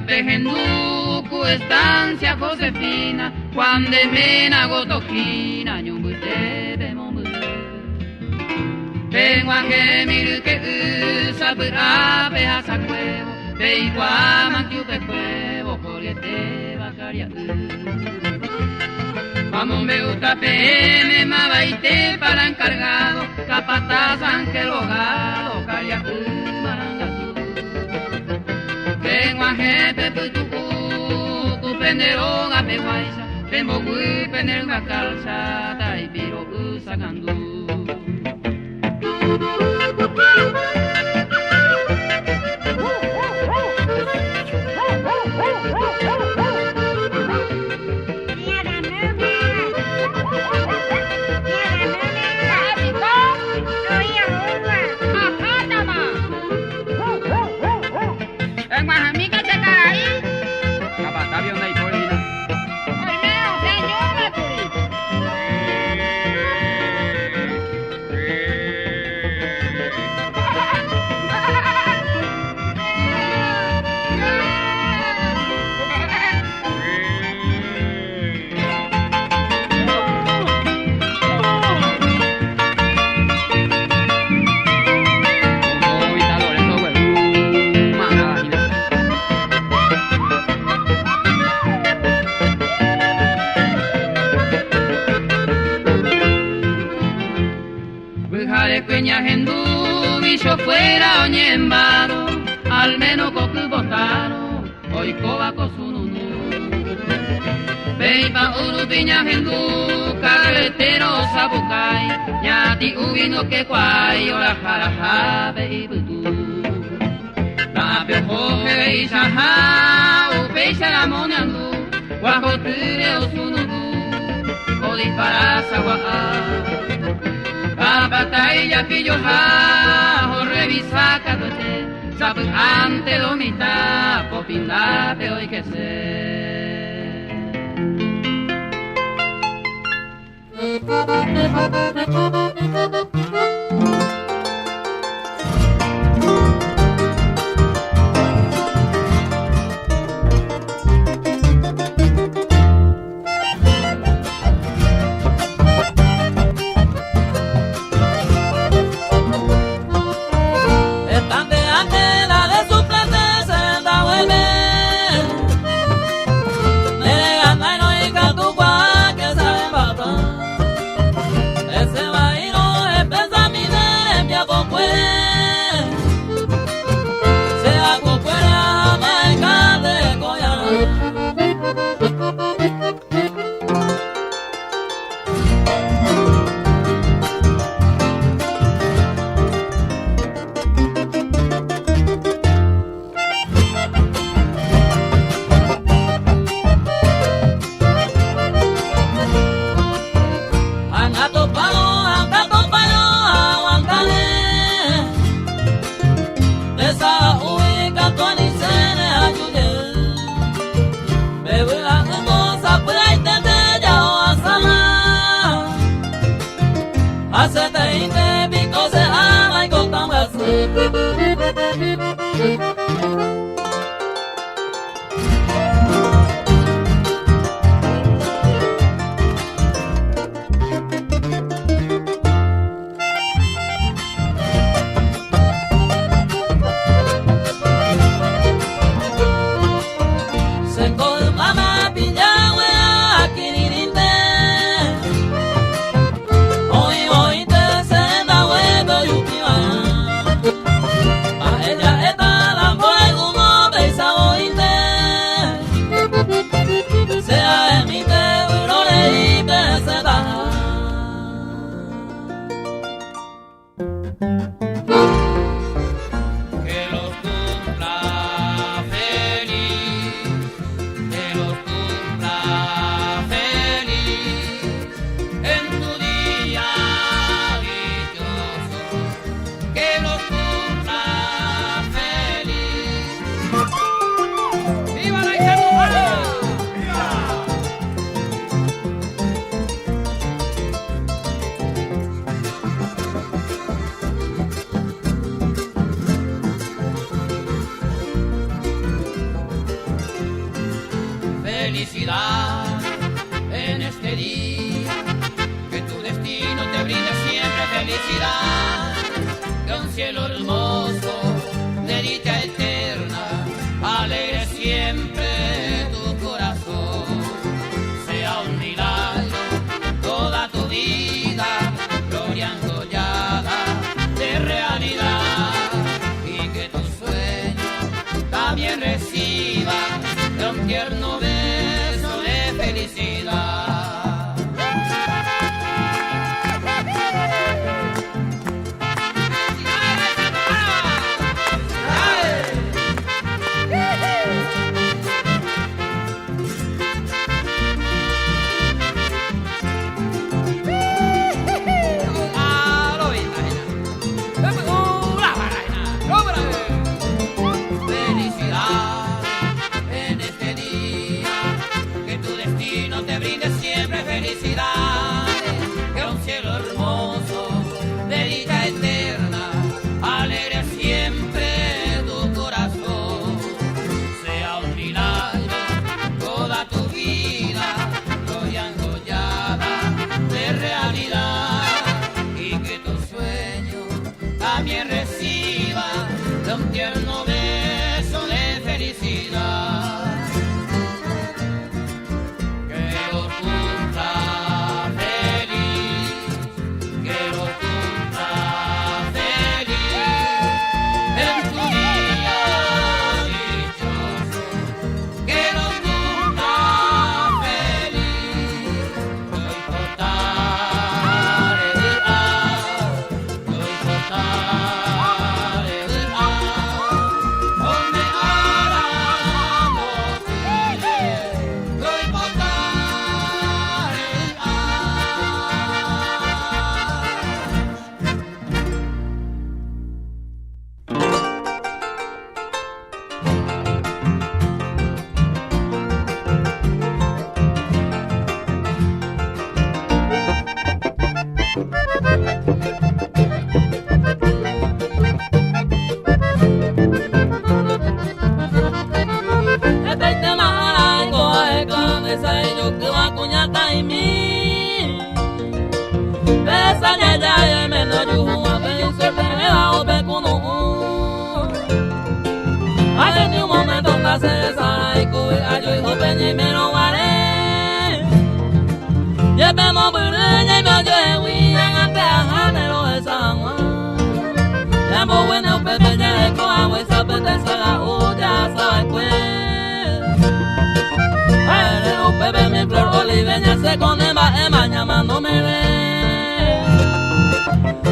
Pejenduku estancia Josefina cuando mena gotoquina ñumbutebe mombu Pengua que mil que usabra beasa cuevo Peigua mantiupe cuevo Joliete bacaria Vamos me gusta PM mabaite para encargado Capataz ángel hogado Caria marangatu Pengua jefe putu Penderong ape waisa Pembogu penderong calza Taipiro usagandu Yo fuera oñembaro, al menos cocubotaro, hoy coba cosununu. Peipa urupiña gendu, carretero sabucay, ñati ubino que guay, ora jaraja beibutu. Tapio joje y saja, upeixa la monandu, guajotire osununu, o disparasa guaja. Batalla pilloja, o revisa cadoche, sabe ante domita, popindate hoy que Ese vaino es destino te brinde siempre felicidad, que un cielo hermoso de dicha eterna alegre siempre tu corazón. Sea un milagro toda tu vida, gloria enjollada de realidad, y que tu sueño también reciba de un tierno beso de felicidad.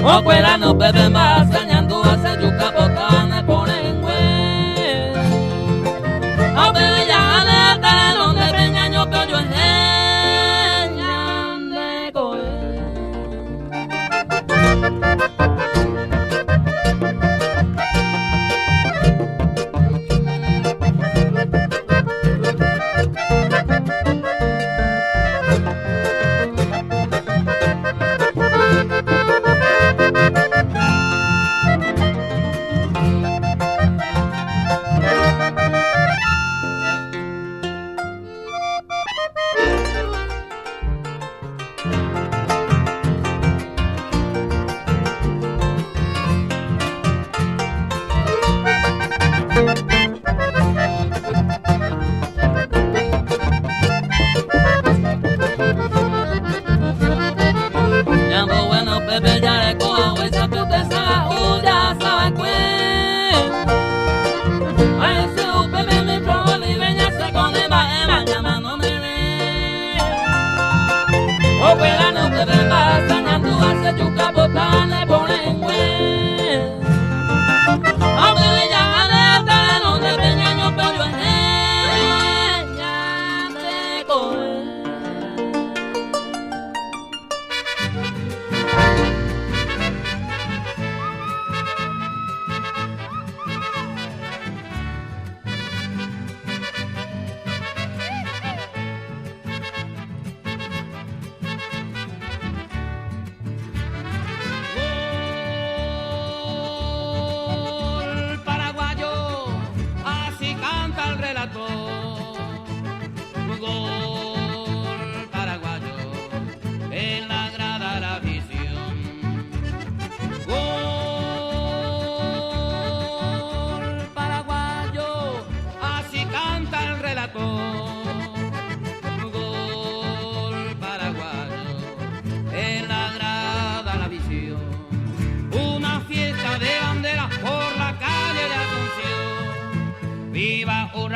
Okwela no bebe más, dañando hace yuca botana por el güey. A ver ya le daré donde reñaño que yo enseñan de coger.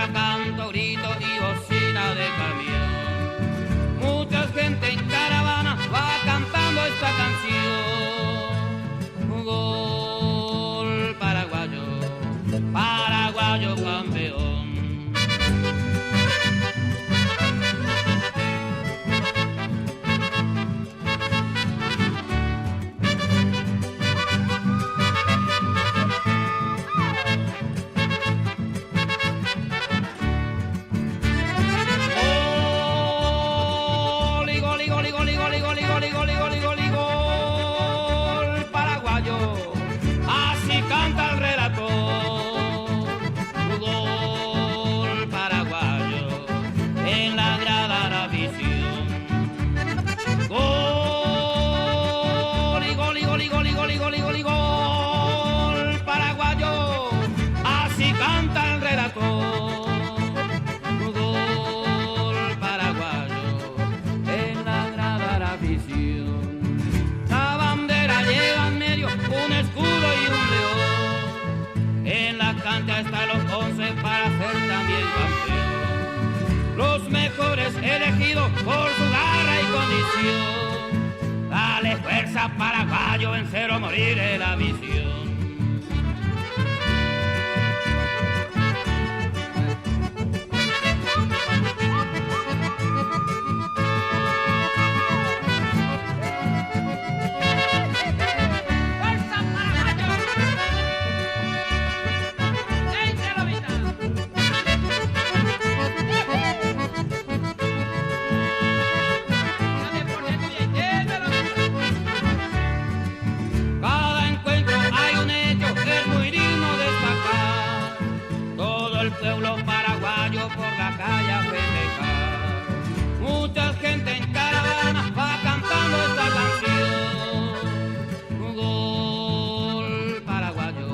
guitarra, canto, grito y bocina de camión. Mucha gente en caravana va cantando esta canción. Gol paraguayo, paraguayo campeón. Hasta los 11 para ser también campeón. Los mejores elegidos por su garra y condición. Dale fuerza, paraguayo, vencer o morir en la misión. Mucha gente en caravana va cantando esta canción. Gol paraguayo,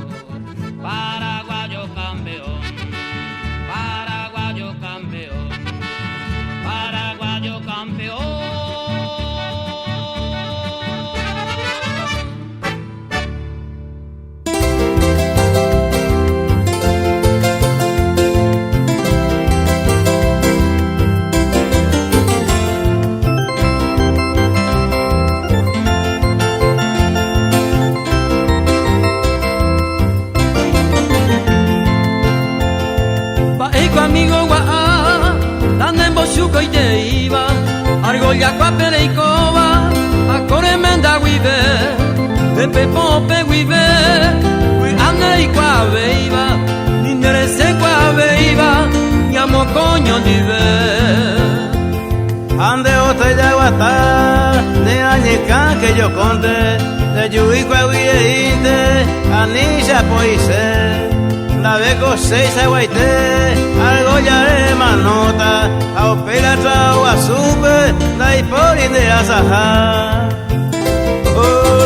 paraguayo campeón, paraguayo campeón, paraguayo campeón. Amigo wa tanden bosuko ite iba argolla kwa pereikoba akore menda wibe pepe pope wibe wi ane kwa veiba ninderese kwa veiba nyamo coño dive ande ote ya guata ne añeca que yo conte de yui kwa wiite anisha poise la beco seis aguaite, algo ya de manota, a opera trao a sube, la hipori de asaja. Oh,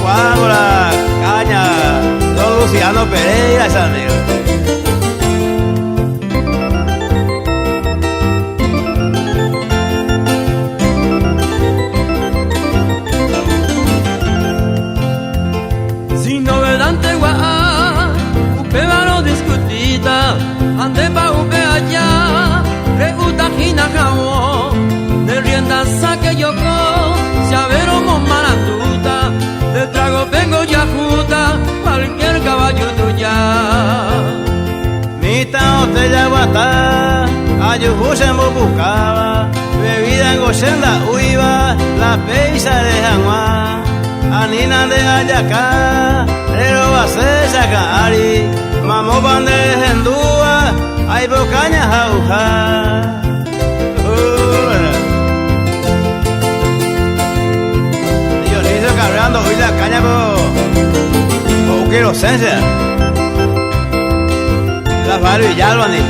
cuadra, caña, don Luciano Pereira, es amigo. Sin novedad antigua. Pero discutida, ande pa upe allá, reuta jina jao, de rienda saque yo co, sabero marantuta, de trago vengo ya juta, cualquier caballo tuya. Mita botella guata, ayujuse mo buscaba, bebida en gochenda uiva, la peisa de Janguá, anina de Ayacá, pero va a ser sacari. Mamo bande hendua, ay bocaña jauja. Dioniso cargando hoy la caña po quiero esencia. La Faro y Yalvani.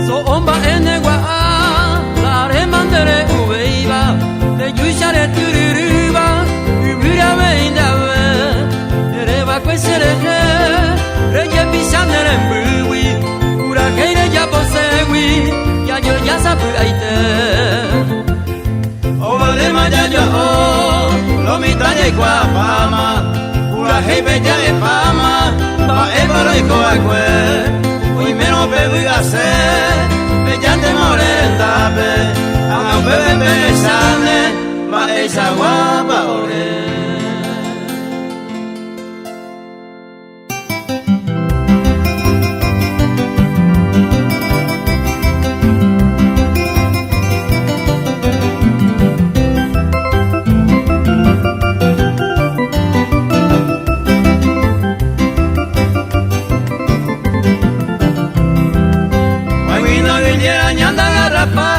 So omba enegua, la remandere uveiva, de yushare tururiba, ubira veindawe, ereba kwesereje, reye pisanere mbui, urakeire ya posewi, ya yo ya sabu aite. Oba de mayayo, lo mitaña y guapama. hay bella de fama, va el barrico a cue, hoy menos bebí a ser, bella de morentape, a un bebé besane, va esa guapa ore.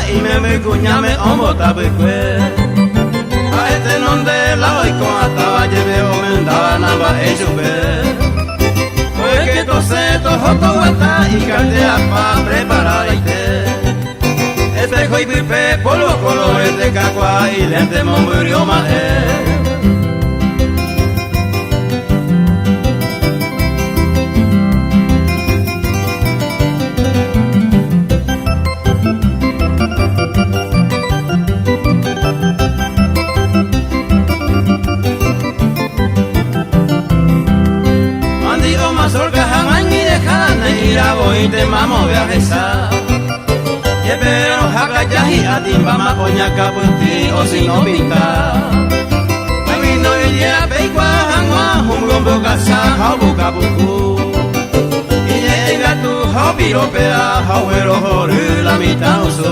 Y me cuñame omo tabekwe a este nonde la hoy con ataba lleve omendaba naba ejupe oye que tose tojoto guata y caldea pa preparar ite espejo y pipe polo colo de cacua y lente momurio mae. Y te mamo viajar y pero hakaya y atimba ma poña caputi o si no pinta ay no ya peikwa hangwa humgombo casa habuka buku y llega tu hobby opera hawero horu la mitad uso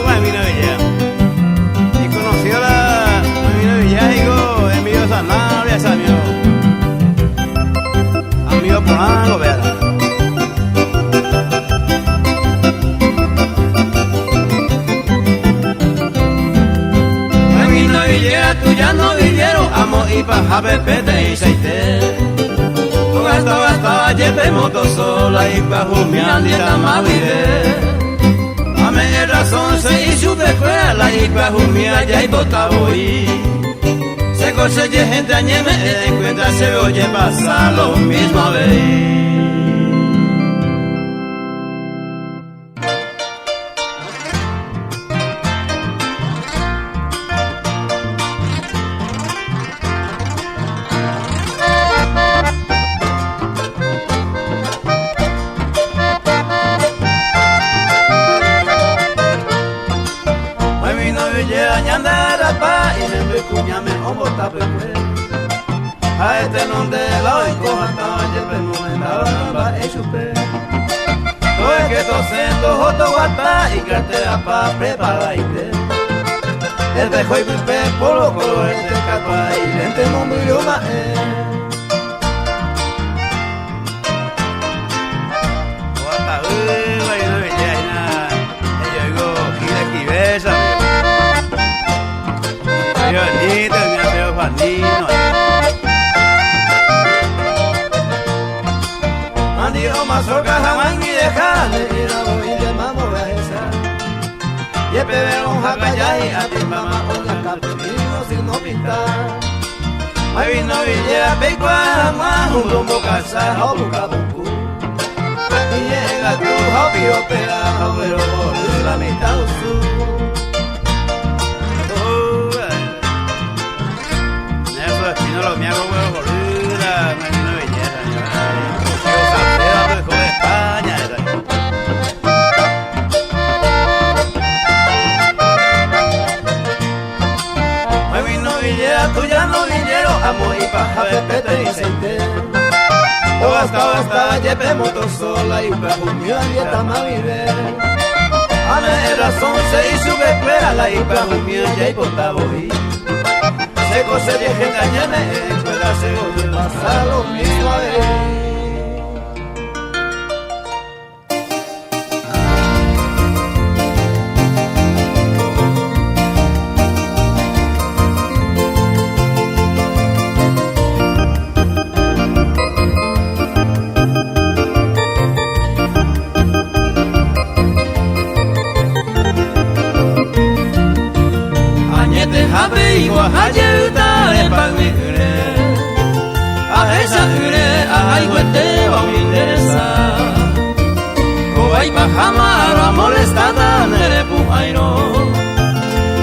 ay mira ya y conoció la mira ya digo envío sanabria sabio amigo por algo verá. Ya no vivieron amo y paja pepete y seite gasta lleve moto sola y bajo mi andita ma vive ame razón se hizo de cuela y bajo mi allá y bota voy se coche gente añeme en cuenta se oye pasar lo mismo a ver. A este nombre la hoy hasta lleve momento va echupe oye que tosendo joto guata y cartera pa prepararte espejo y pipe polo colores de capa y lente momurio mae guata uy no villena yo digo gira kibesa yo ni te me hace ofandino Mazorca jamán y dejale y la voy de mamo a esa y el bebé un jacayá y a ti mamá con la capuchino sin no pintar me vino villera peicua más un rumbo casa o busca bucu y llega tu hobby opera pero por la mitad sur eso es no lo me hago huevo boluda me vino villera España me vino villera tuya no villero amo y paja pepete y seite o hasta lleve moto sola y bajo mi dieta ma vive ame razón se hizo que fuera la y bajo mi ya y bota voy se cose de gente añeme pueda se oye pasar lo mismo a ver. Jamara molestada nerepu airo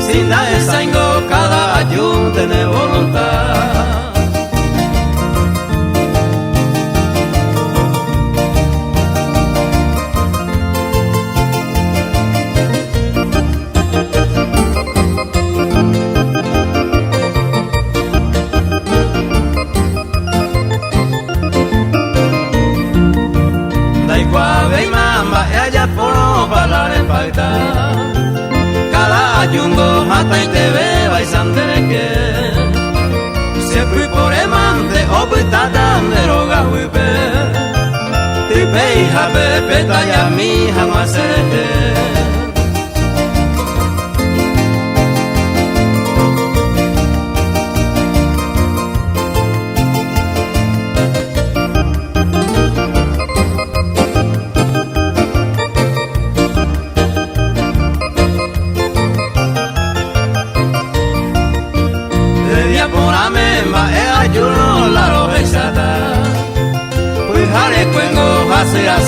sin da esaingo cada ayun tiene voluntad mamba ella por hablar en falta. Cada ayundo hasta y te ve baisandere que se fui por emante o pitata de roga huipe. Tripe hija bebe talla mi jamás se.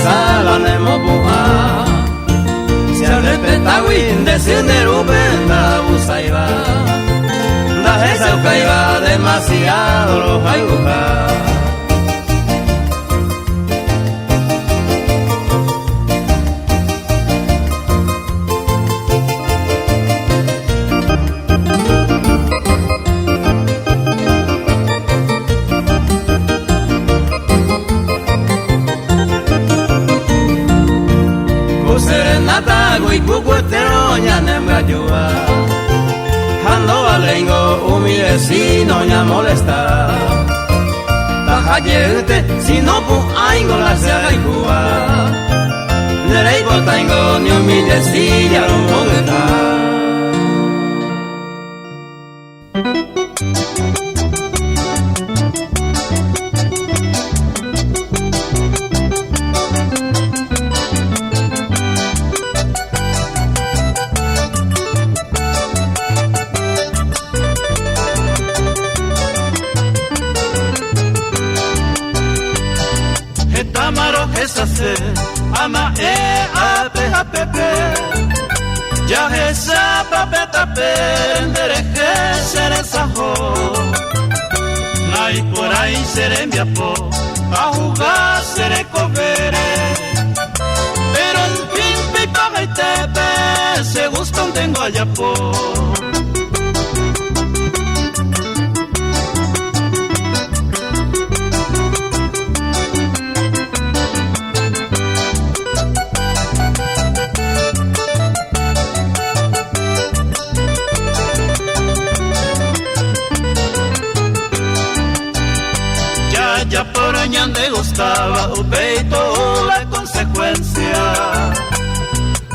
Sala nemo buha si arrepenta win de sendero benda busaiba da esa caiba demasiado lo hayuha Ando alengo mi vecino ya molesta. Tajayete si no pu aingo la se aikua. Nerei botango ni mi desilla lo moneta. Ama a pepe ya esa papeta pendereje seresajo nai por ahí seré mi apo a jugar seré covere pero el pimpe y paga y tepe se gustan tengo allá por de gustaba o peito la consecuencia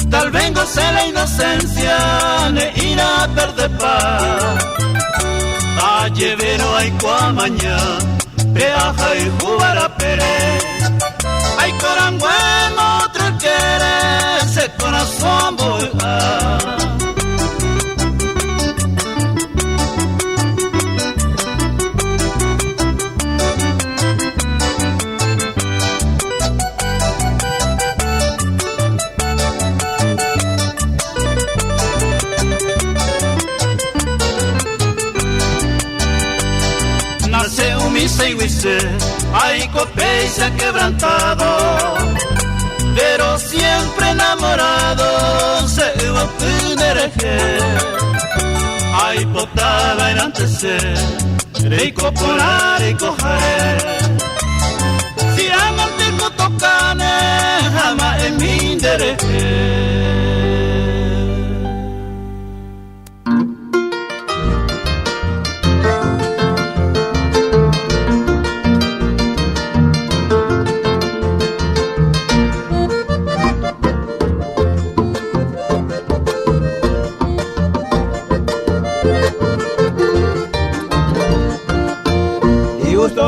tal vez goce la inocencia ne irá a perder paz a llevero hay cuamaña peaja y jugar a pere hay corangueno otro quiere ese corazón voy a hay copé se ha quebrantado pero siempre enamorado se va a tener hay potada en antecer y coporar y coger si amante cotocane jamás en mi derecho.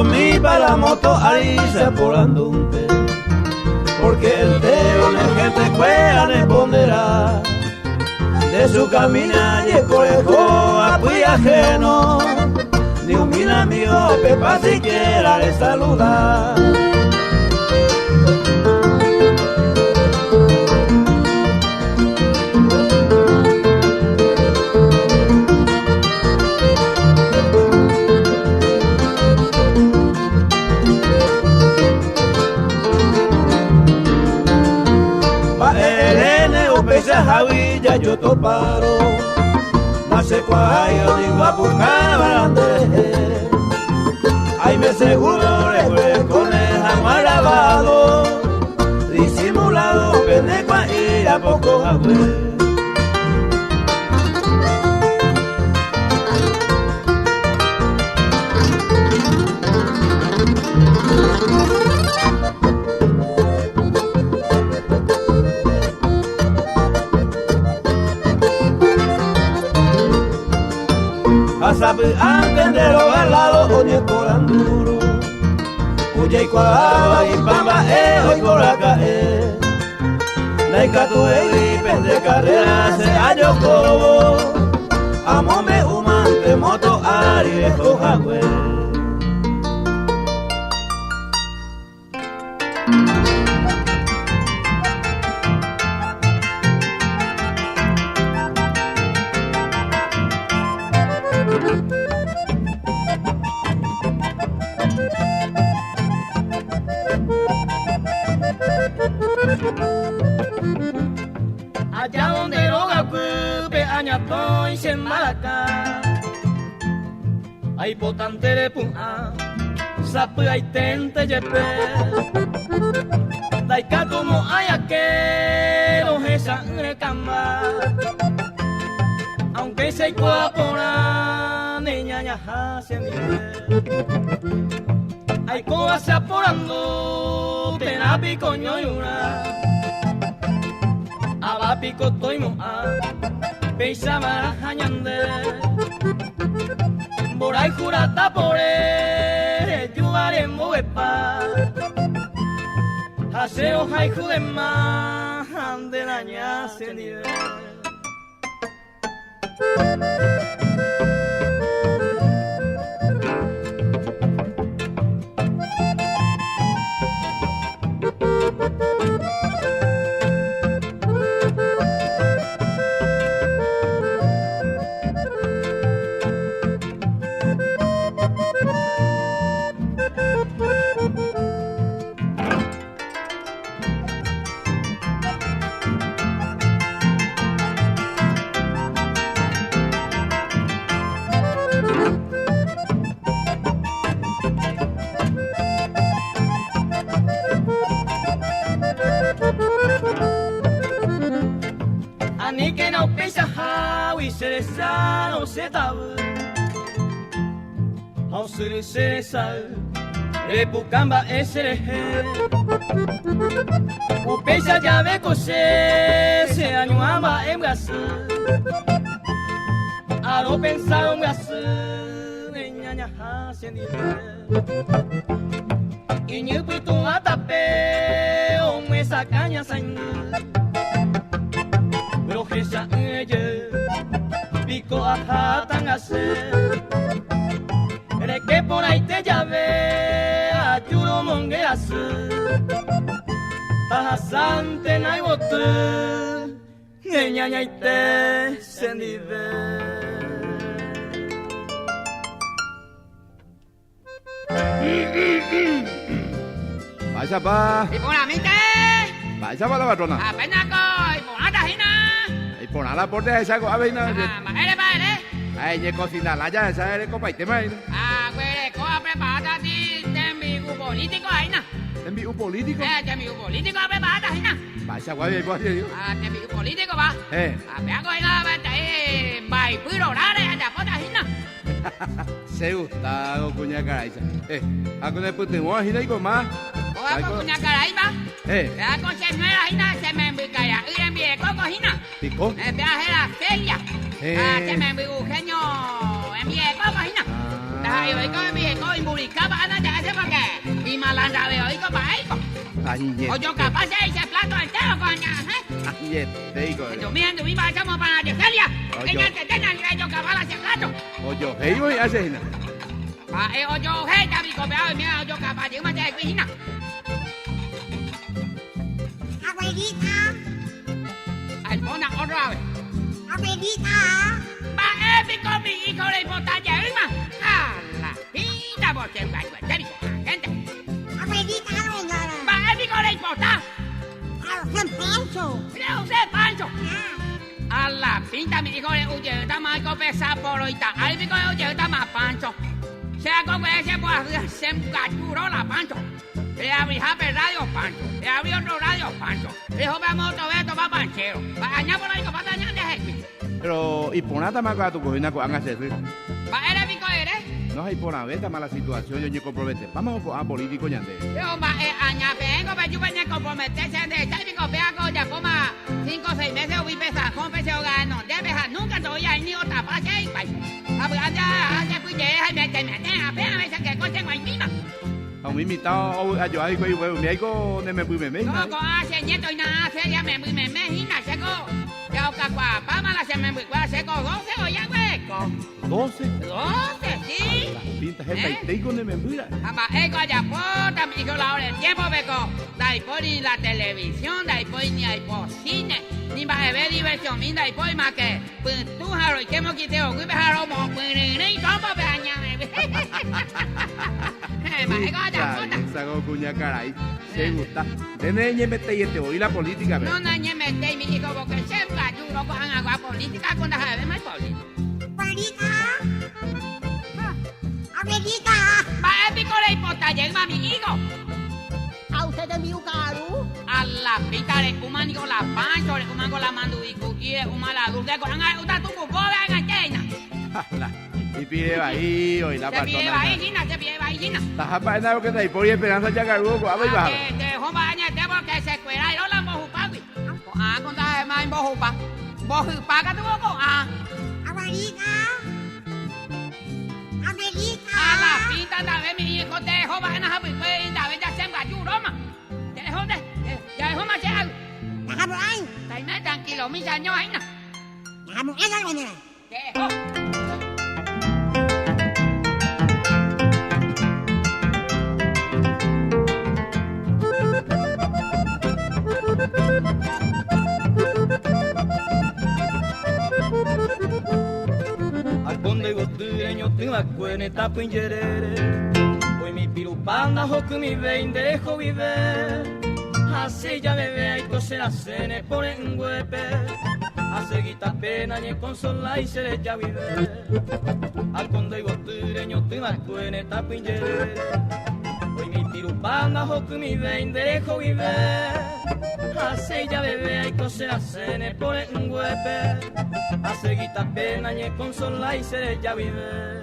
Mi para la moto ariza por andunte porque el teo la gente cuela responderá de su camina y el colegio a cui ajeno ni un mil amigo pepa siquiera le saluda Javilla yo toparo, nace cuayo digo a buscar barande, ay me seguro le fue con el jamás lavado, disimulado pende kwa ira poco agüe. Asabu antendero balado oye coranduro. Oye igual y pamba hoy coraca Laika tu pende carrera se hallo cobo. Amome humante moto ari estojagüe. Allá donde roga cupe añatoy se malaca. Ay potante de punha, sapu ay tente yepe. Daika como ay aquero esa recama. Aunque se incorpora niña ya se ay coa se aporando terapi coño y una. Abapico toimo a Peisama hañande Borai jurata pore Yuare moepa Haseo haiku de ma Ande daña se nive Ani que no pesa hawi seresa no se tabu Hau seresa Repukamba eserehe Upesa llave kose Se añuamba en brasu Aro pensar en brasu Niña haciendile Iñupitu atape Ome sacaña sainu Rojesa ella Pico ajá tan hacer que por ahí te llave ayudo mongueas tajasante na ibote ñaña ite sendive Vaya pa. Y por la mente. Vaya pa la patrona. Apenas coi, por nada hina. Y por nada por de esa cosa veina. Eres pa eres. Ay, ye cocina la ya esa eres copa y tema. Güey, coa prepara ti tembi un político hina. Tembi un político. Tembi un político prepara hina. Vaya guay, pues yo. Tembi un político va. Apea coina vete vai puro rare allá por hina. Se gusta cuña caray. A con el putin hina y con más. Oa con cuña caray va. Vea con señora hina se me envicaya. Y envié coco hina. ¿Pico? Viaje la Celia. Se me envió genio. Envié coco hina. Ay, hoy con envié coco y muricaba ana ya ese porque. Y malanda de hoy con paiko. O yo capaz de ese plato entero coña. Ay, te digo. Yo miento, mi vayamos para la Celia. Ella te tengan que yo capaz ese plato. O yo, hey, voy a hacer hina. O yo, hey, ya mi copiado y mira, yo capaz de una de hina. Abuelita. Alguna otra vez. Abuelita. Va épico mi hijo de importancia, Irma. ¡Hala! ¡Pita por ser gallo etérico, gente! Abuelita, señora. Va épico de importancia. Usted Pancho. Usted Pancho. A la pinta mi hijo de Uyeta, Marco Pesa Poloita. Al pico de Uyeta más Pancho. Sea como ese, pues se capturó la Pancho. Le abrí Radio Pancho. Le abrí otro Radio Pancho. Dijo, vamos otro vez, toma panchero. Va allá por ahí, va dañar de gente. Pero, ¿y por nada más que tu cocina con hacer? Va, eres pico, eres. No hay por nada, esta mala situación, yo ni compromete. Vamos a político, ñande. Yo, va, aña, vengo, pero yo vengo a comprometerse de estar pico, vea, ya coma 5 o 6 meses, o vive, compre, se hogar, no, debe, nunca te voy a ir ni otra paz, y pues. Ya, fui, deja, me apenas, que coche, guay, mima. A un invitado, a yo, algo, me algo, de me fui, me. No, con hace nieto y nada, sería, me, y nada, seco. Ya, ocacua, pama, la se me, seco, 12, o ya, hueco. 12? 12, sí. Pinta, gente, y tengo de memoria. Ama, ya, puta, me hizo la hora del tiempo, beco. Dai por ni la televisión, dai por ni hay por cine. Ni va a ver diversión, minda y por más que. Pues tú, Jaro, y que me quité, o que me jaro, mo, pues, ni tomo, peñame. Sago cuña caray, se gusta. Tene ñe mete y te oí la política, no na ñe mete mi hijo porque siempre ayudo con agua política con la jave más política. Política. Política. Va a pico de hipotaller, mami hijo. A usted de mi caro. A la pita de cumanico la pancho, de cumango la manduico y de humala dulce con anga tu cubo de gallina. Y pide bahí, hoy la persona. Se pide bahí, Gina, se pide bahí, Gina. Estás para que te por esperanza ya cargó, guapa y baja. Te jomba añete porque se cuela y no la mojupawi. Ah, con la más mojupa. Mojupa que tu boco, ah. Abuelita. Abuelita. A la pinta da ve mi hijo te jomba en la pues da ve ya se engañó Roma. Te jomba, ya jomba se algo. Déjame ahí. Está tranquilo, mis años ahí, ¿no? Déjame ahí, te jomba. Alconde gotureño te vacuene tapinjerere. Hoy mi pirupanda hoku mi vende dejo viver. Así ya bebé y coser a cene por en huepe. Hace guita pena y consola y se le ya viver. Alconde gotureño te vacuene tapinjerere. Hoy mi pirupanda hoku mi vende dejo viver. Hace ya bebé y coser a cene por en huepe. Hace guita pena y consola y se ya vive.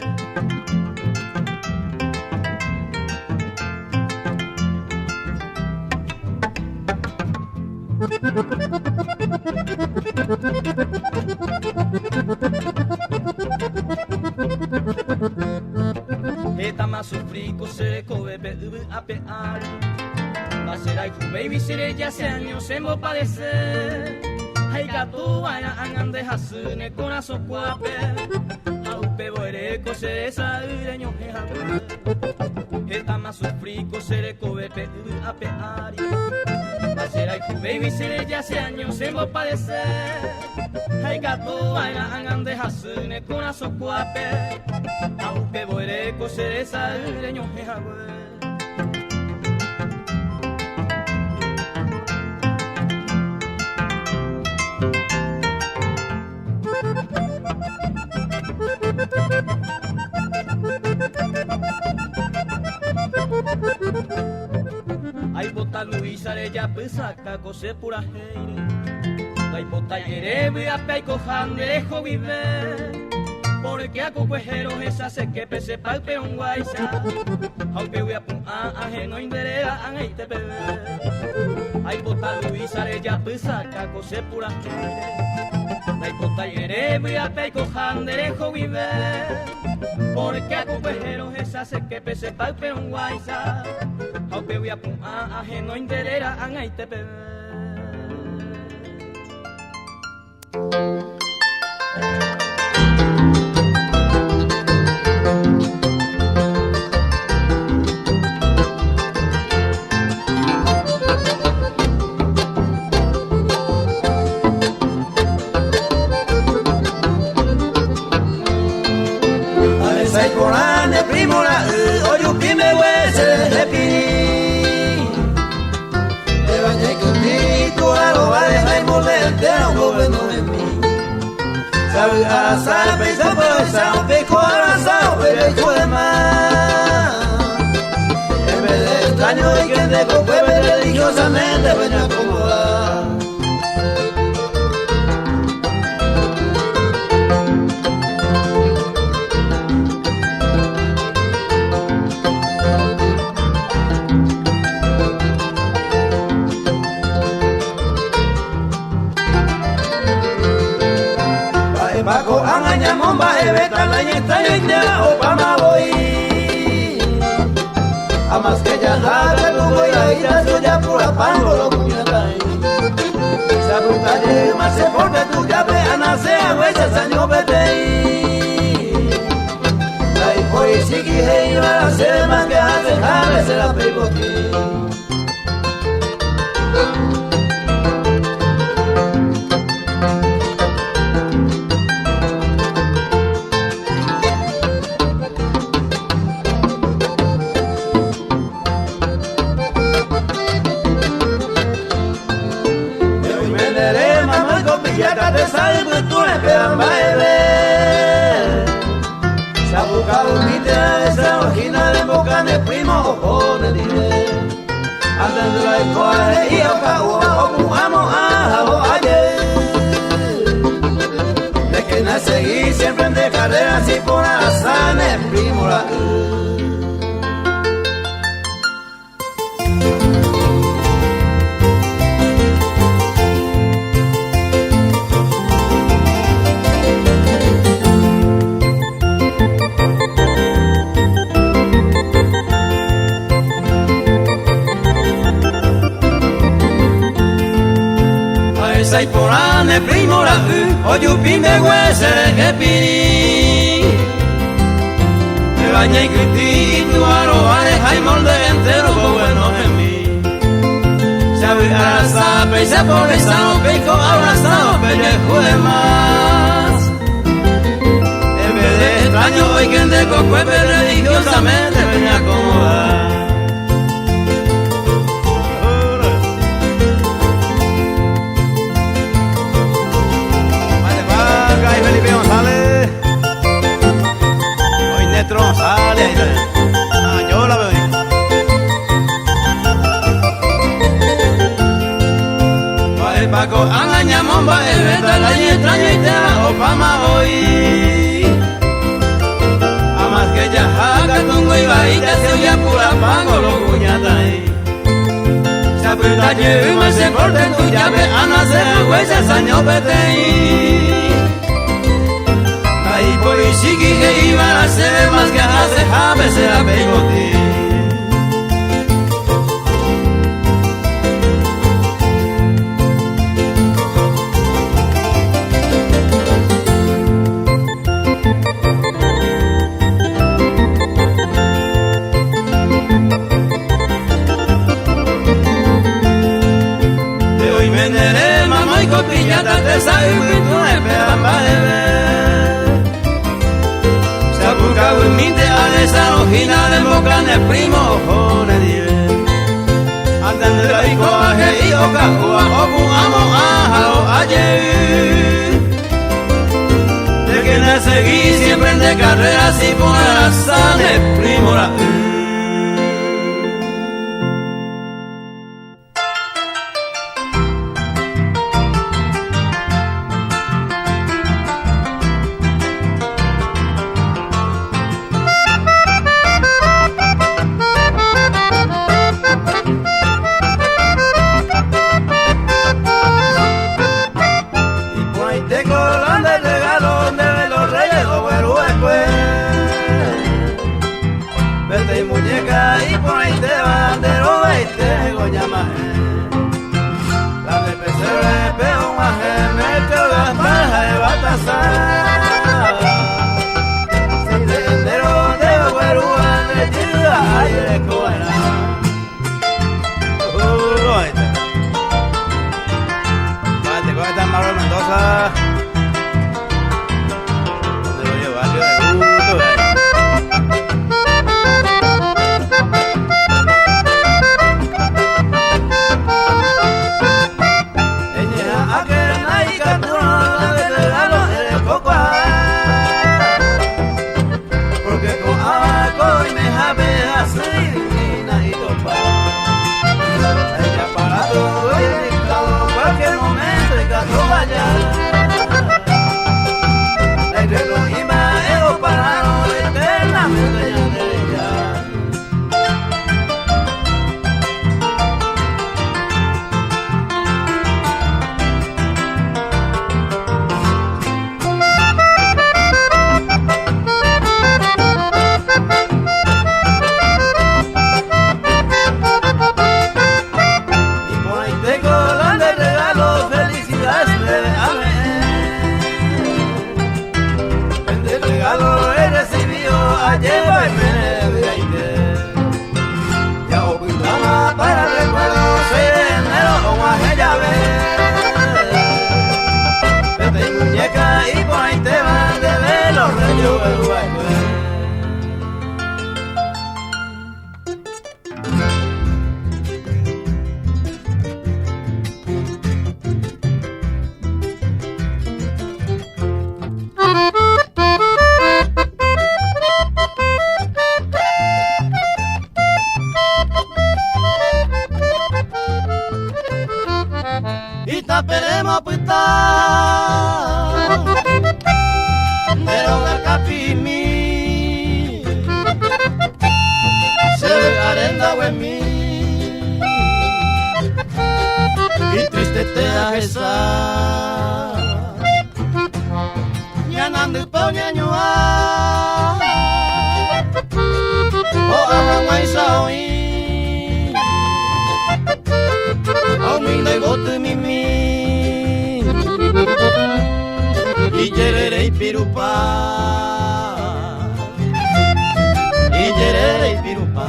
Esta más sufrico se cobe a pear. Va a ser ay baby se ya hace años se me padecer. Ay gato vaya angan de hasune corazón cuape. Aupe boereco se desaireño jejabe. Esta más sufrico se le cobe a pear. Va a ser ay baby se ya hace años se me padecer. Ay gato vaya angan de hasune corazón cuape. Aupe boereco se desaireño jejabe. Ay bota Luisa le ya pesaca cose pura heire. Ay bota yerebe a peico jande dejo viver. Porque a cocuejero esa se que pese pal peón guaysa. Aunque voy a pun ajeno inderera an este bebé. Ay bota Luisa le ya pesaca cose pura heire. Ay bota yerebe a peico jande dejo viver. Porque a cocuejero esa se que pese pal peón guaysa. Aunque voy a pun ajeno inderera an este bebé. Asal pesa pesa pe corazón pe de mar. En vez de extraño y que de concueve religiosamente ven a acomodar. Bajo angañamón baje beta la extraño y te opama voy. A más que ya haga tu voy a ir a soya pura pango lo puñeta. Se apunta de más se porte tu llave a nacer a veces año vete. Ahí voy si quije iba a ser más que hace jale se la pego a ti. Ya que te sale que tú le pegas baile. Se ha buscado un mite a esa vagina de boca de primo ojo de dire. Andan de la escuela y a cabo o mujamos a ayer. De que no seguí siempre en de carrera si por azar es primo la. Sai porane primo la o yupi me huesere che pini me baña y criti tu aroare hay molde entero con bueno en mí sabe arrasa pesa por esa peco abrazado pellejo de más en vez de extraño hoy que de cocuepe religiosamente venía a acomodar. Felipe González, hoy Netro González, yo la veo ahí. Va el Paco, angañamón, va el Beta, la extraña y te va opama hoy. A más que ya jaca, tungo y baita, se oye pura pango, lo cuñata ahí. Se aprieta y más se corta en tu llave, a nacer huesas, año vete ahí. Ahí voy sigue que iba a ser más que hace jave se la pego a ti. De hoy venderé mamá y copillata te sabe que tú me pegas para beber. Buscaba un minte a esa lojina de boca de primo ojo de dire. Andan de la coaje y oca o pungamos a ayer. De que no seguí siempre de carrera si por la sane primo la. Porque con abaco y me jame así, y topa. como puta Deroga capimi Se ve arenda huemi Y triste te ajesa Yanandu pau nyanyua O ahamai saoi O minai botu mimi Ijerere pirupa Ijerere pirupa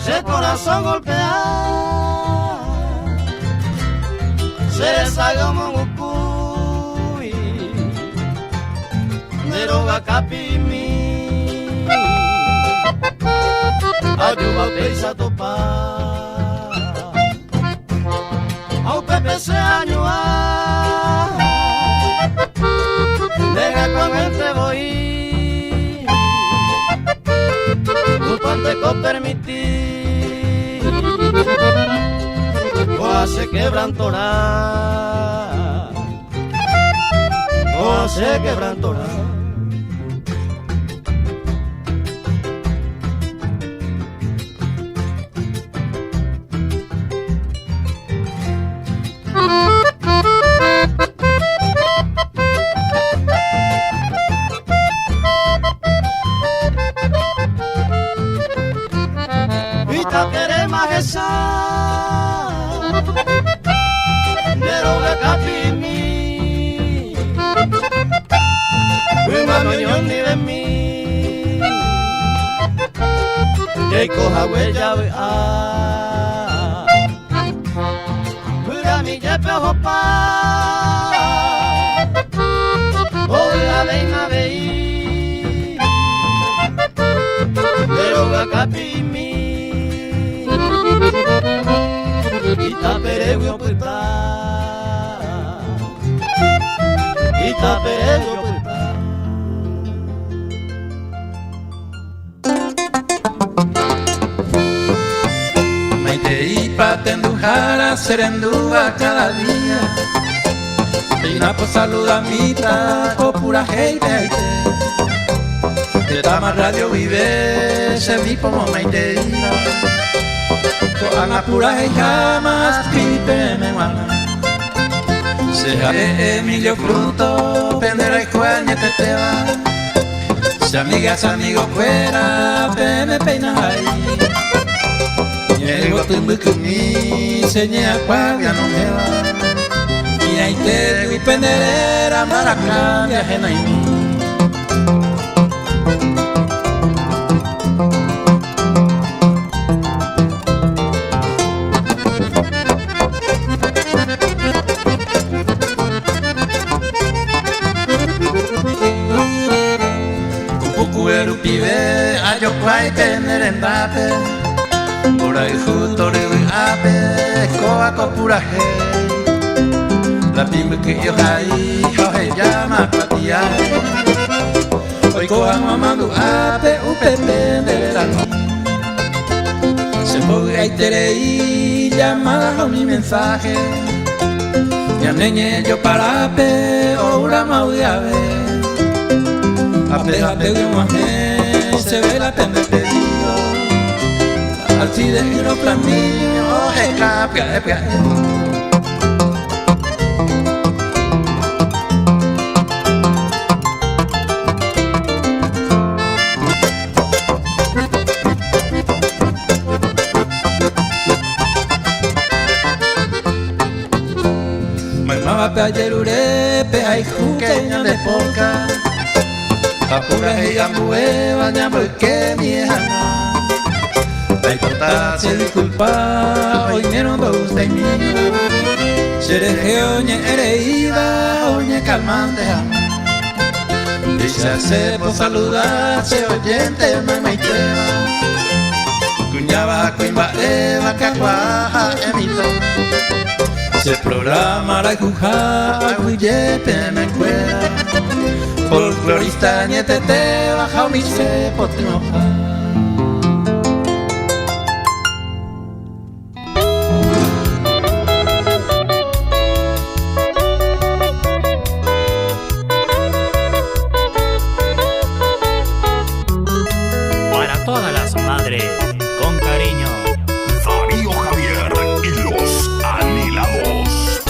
Se el corazón golpea Se deshaga un mongucuy Deroga capimi Ayuba peisa topa Au pepe se añua Deja con él te voy Tu parte con permitir O hace quebrantonar O hace quebrantonar Vita tere majesa Deroga capimi Uma millón ni de mí Yeiko haweya a Pura mi jefe hopa Ola veina vei Deroga capimi Itapereu puta Itapereu puta Maitei patendujara serendúa cada día Vina por saludamita o pura hey beite De Tama Radio Vive se vi como maitei Ana pura y jamás pipe me wana Seja Emilio Fruto Pendera y Juaña Teteva Si amigas amigos fuera me peinas ahí Llego tumbu kumi Seña cuavia no me va Y ahí te digo y penderera Maracá viajena y mí Pibe, ayo kwai tener en dape Por ahí justo le doy ape Coa copura hey La pimbe que yo hay Johe llama patia Hoy coa mamando ape Upepe de la Se ponga y terei Llamada con mi mensaje Mi aneñe yo para ape Oura maudiabe Ape de un amén, se ve la pena pedido Al chile y los flamillos, escapia, Mamá pe ayer urepe, hay juqueña de poca Apura y ambue, bañamos que mi hija La importancia disculpa, hoy me no gusta y mí Seré oñe ereída, oñe calmante Dice por saludarse oyente, mamá y tema Uñaba cuimba eva cacua emito. Se programa la cuja, huillepe me encuera. Folclorista nietete baja mi se potinoja. Para todas las madres, con cariño, Darío Javier y los Anilados.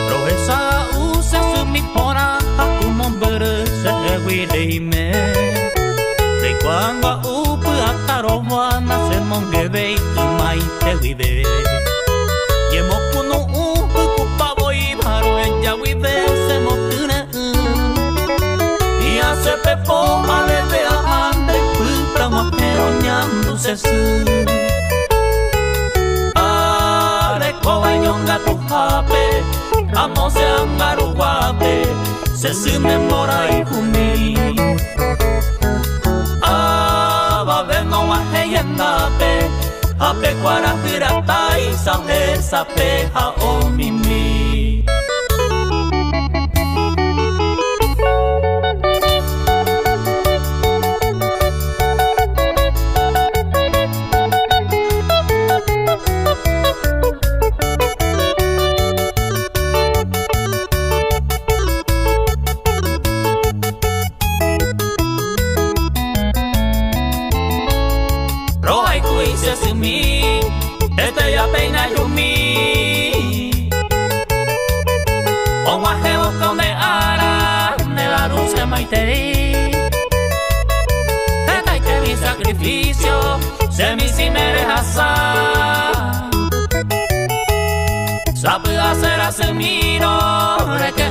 Profesa usa su mi pora a tu nombre se huirime. De cuando a upu a tarowana se monguebe y mai te vive. Yemo puno upu kupavo y baro en ya vive se motune. Y hace pepo maleve a ande pupra mapero ñando se su. Are koba nyonga tu hape. Amo se angaru guape, se memora y kumi. Aba veno a heyendape, ape kwara pirata y sape sape ha o mimi. Este ya peina yumi. Onwa hebo con de ara, de la dulce maite. Esta que mi sacrificio, se mi simere hasa. Sabe hacer a miro, re que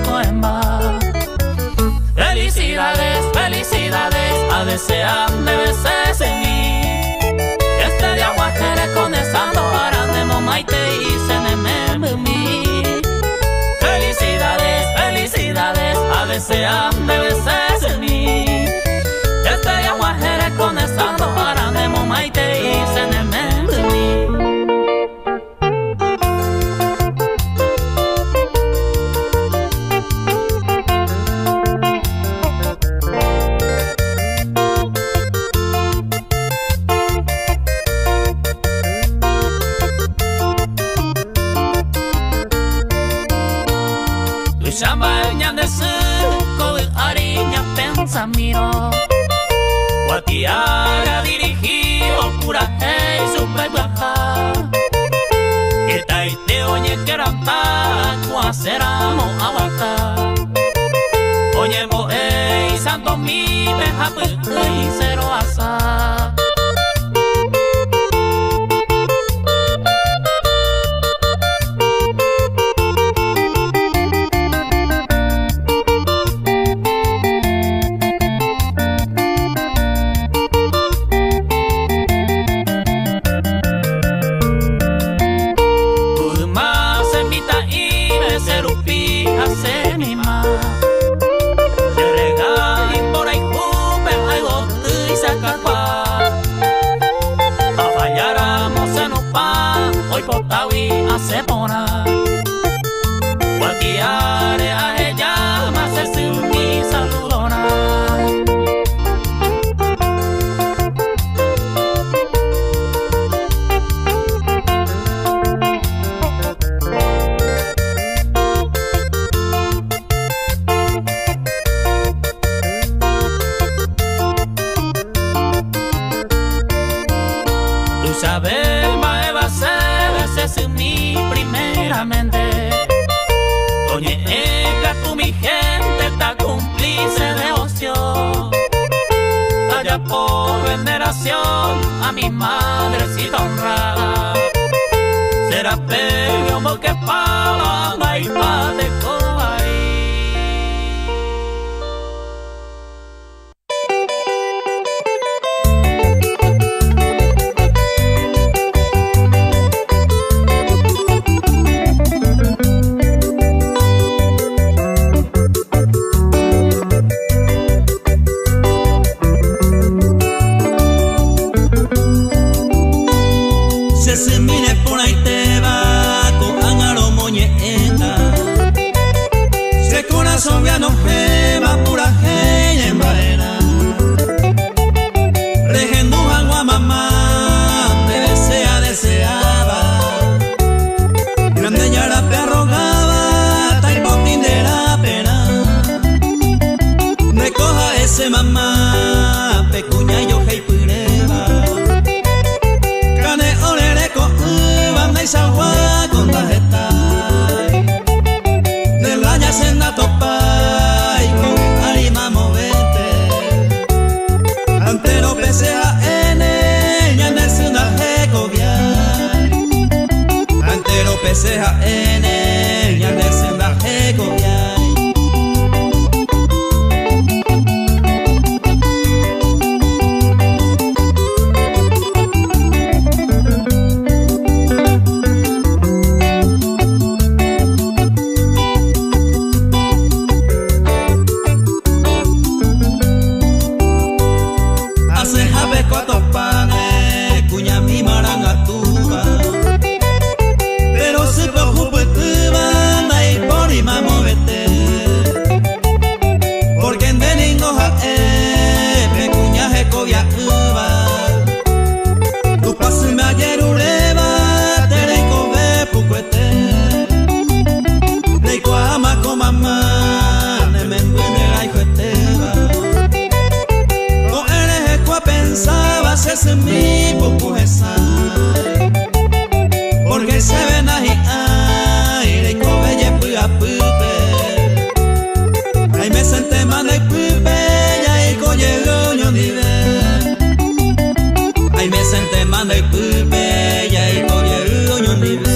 coemba. Felicidades, felicidades, a desean de veces en mí. Este de agua que reconezando harán de maite y se me mi. Felicidades, felicidades, a desean de veces en mí. Este de agua que reconezando harán de maite y se me mi. Miro Guatiara dirigido pura y super baja Eta y te oye que ranta Cuaceramo aguaca Oye moe y santo mi beja y cero asa se pona Guatiare a ella más es mi saludona Tú sabes maeva se mi primeramente Oye, ega tú mi gente está cúmplice de ocio Allá por veneración a mi madrecita honrada Será pelio mo que pava y pa de cobaí se mire por ahí te va con angaro moñeta. Se corazón ya no gema pura gente en vaina. Regenduja agua mamá, me deseaba. Grande ya la perrogaba, ta impotín de la pena. Me coja ese mamá, pecuña y yo hei pureba. Cane olere con uva, me agua con tarjeta. De la ya senda topa y con arima movete. Ante los PCAN, ya no es una jecovia. Ante los PCAN, ya no es una jecovia. Porque se ven ahí, ay, y cobelle puya pupe. Ay, me senté más de pupe, ya y coye goño nive. Ay, me senté más de pupe, ya y coye goño nive.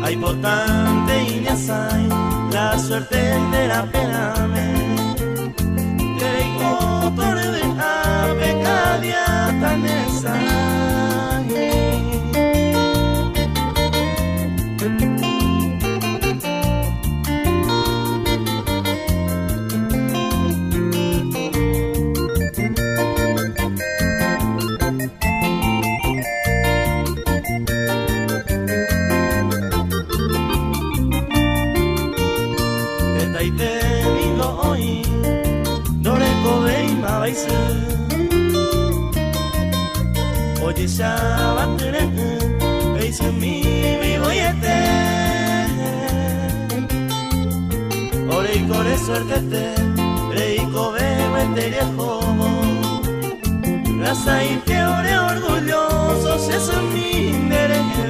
Hay votante y nyasai, la suerte de la pena me. Tereiko torre de ave cadia tanesa. battere ei se mi vivo yete ore y core suerte reiko bebe te como la saite ore orgulloso se son mi merece.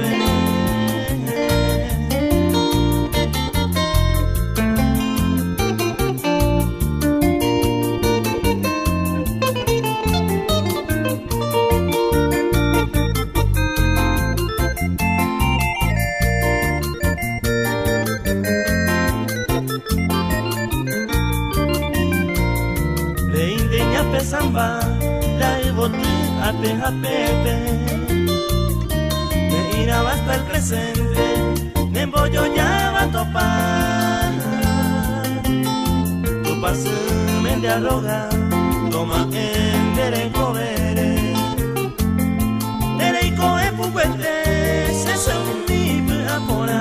Samba, la bote ape me irá hasta el presente, me bollo ya va a topar. Tu paso me de arroga, toma en derecho vere, derecho es fuerte, se son mi apora.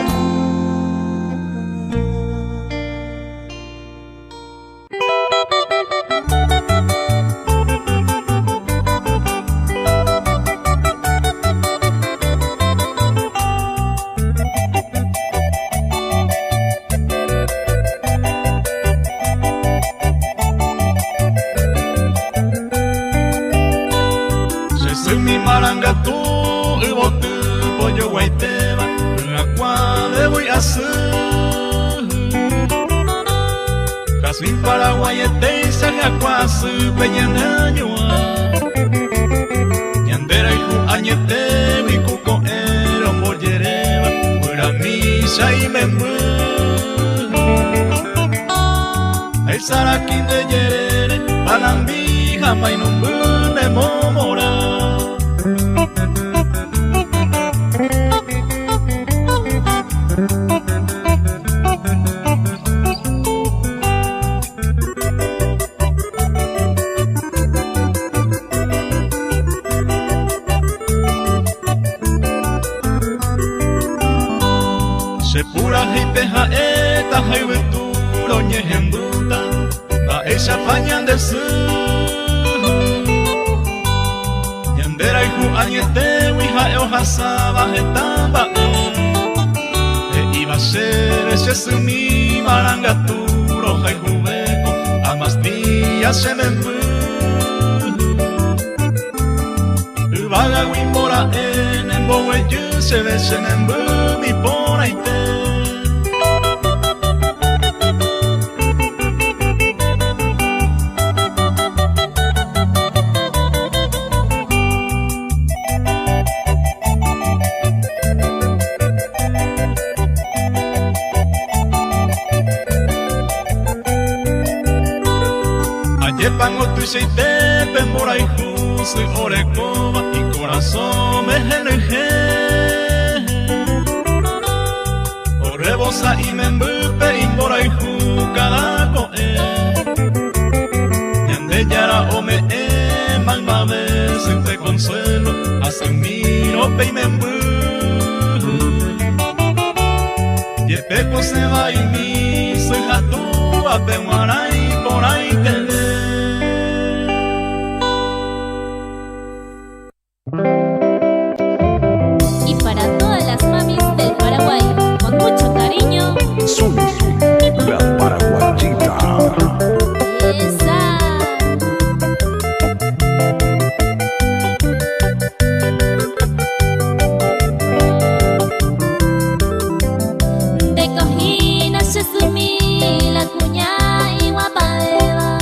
Kasmin Paraguay eteiza jakuazu peñanañoa Yandera iku añete wikuko erombo yereba Pura misa y membu El sarakin de yerere Balambi jamai numbu de momora Peja eta haibeturo ñehenduta ba esa pañan del sur Yandera iku añete wija eojasaba etamba e iba a ser ese sumi marangaturo haijubeco a más días se me Vaga wimbora en boweyu se ve se me mi por ahí te Pango tu se te pembora y justo orecoba y corazón me geneje Orebosa y me embupe y mora y jucada coe Yande yara o me eman ma vez te consuelo hasta miro pe y me embu Yepeco se va y mi soy jatu a pemuara y por ahí te ve La Paraguayita. De cojina se sumí la cuña y guapadeva.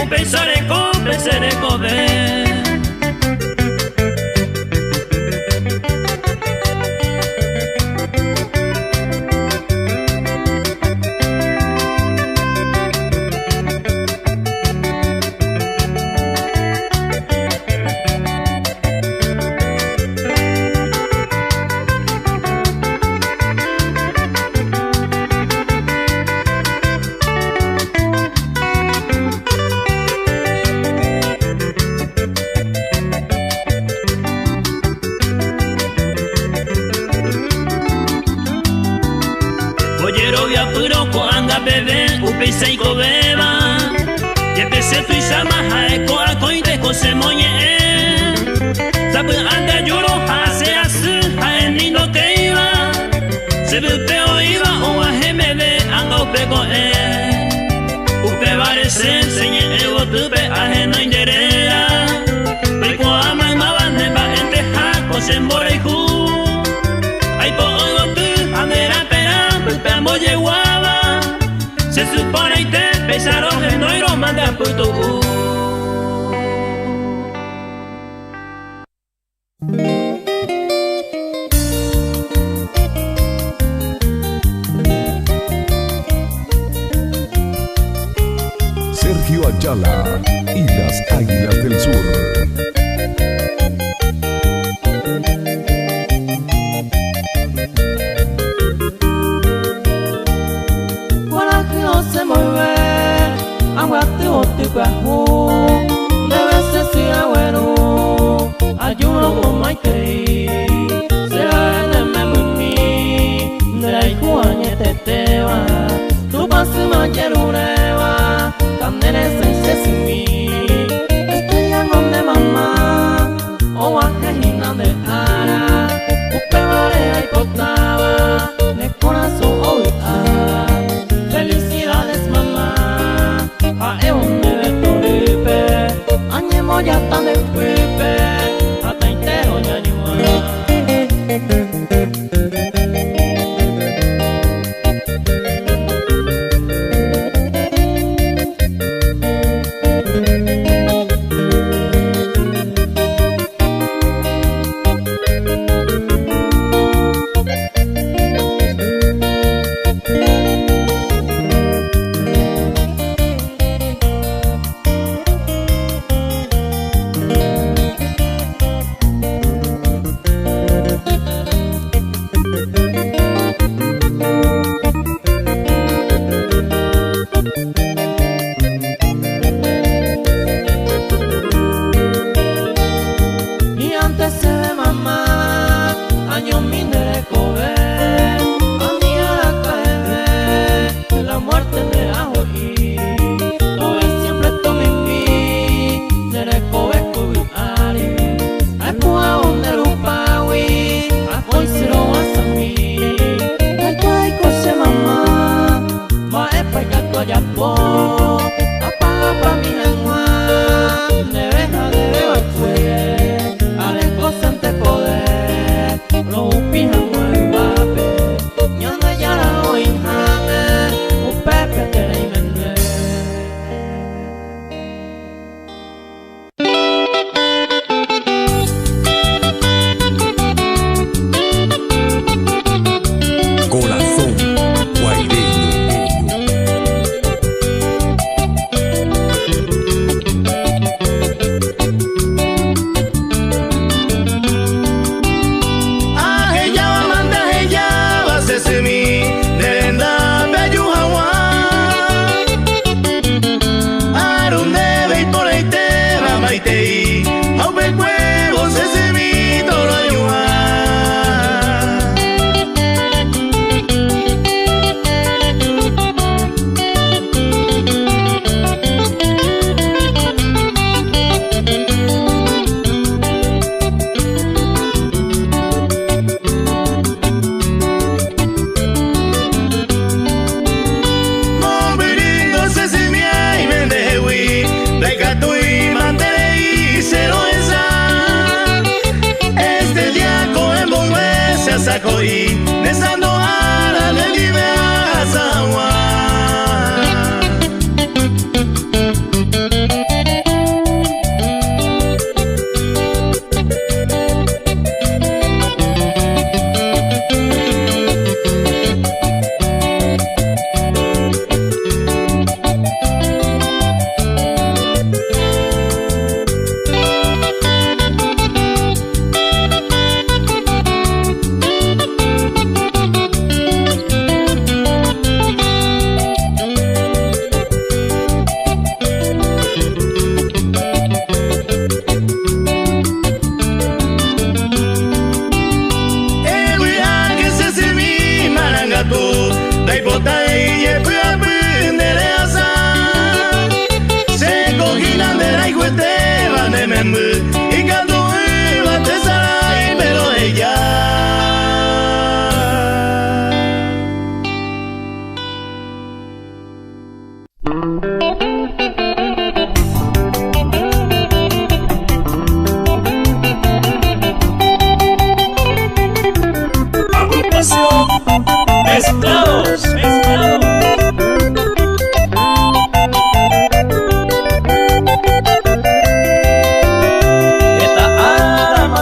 pensare come bebe upisa y beba ya pese tu sama hai ko akoi de ko se moye sabe anda yuro hace asu hai ni no que iba se ve peo iba o a gemebe anga upego upe varese senye ego tupe ajeno inderea pe ko ama mabane ba ente ha ko se mbore ku ai po ogo tu andera pera pe amboye guava se supone y te pesaron el noiro manda puto. Sergio Ayala y las Águilas del Sur. Se mueve, aguante o te cuajo, debe ser si agüero, ayuno o maite, será en el memumi, de la iguaña te teba, tu pase mayerureva, candela esencia sin mí, estoy en donde mamá, o ajena de ara, upe varea y potaba, de corazón o felicidades mamá, a un bebé toripe, añemo ya tan de pipe, a taitero ya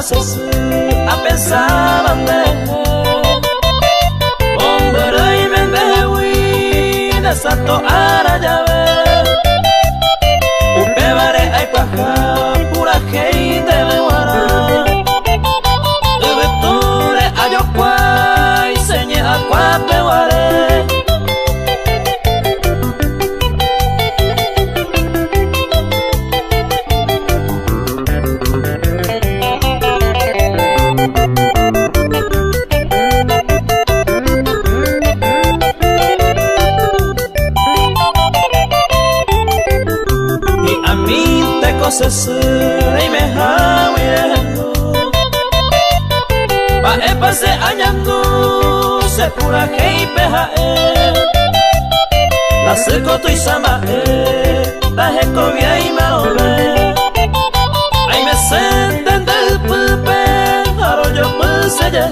cosas a pensar de hombre y mendehui de santo arayave upevare ay paja pura gente de guara beture ayokwai señe akwape guare y me jawirendo pa pase añando se pura hei peja la seco tu sama la jecovia y maobe ay me senten del pulpe arroyo pulse ya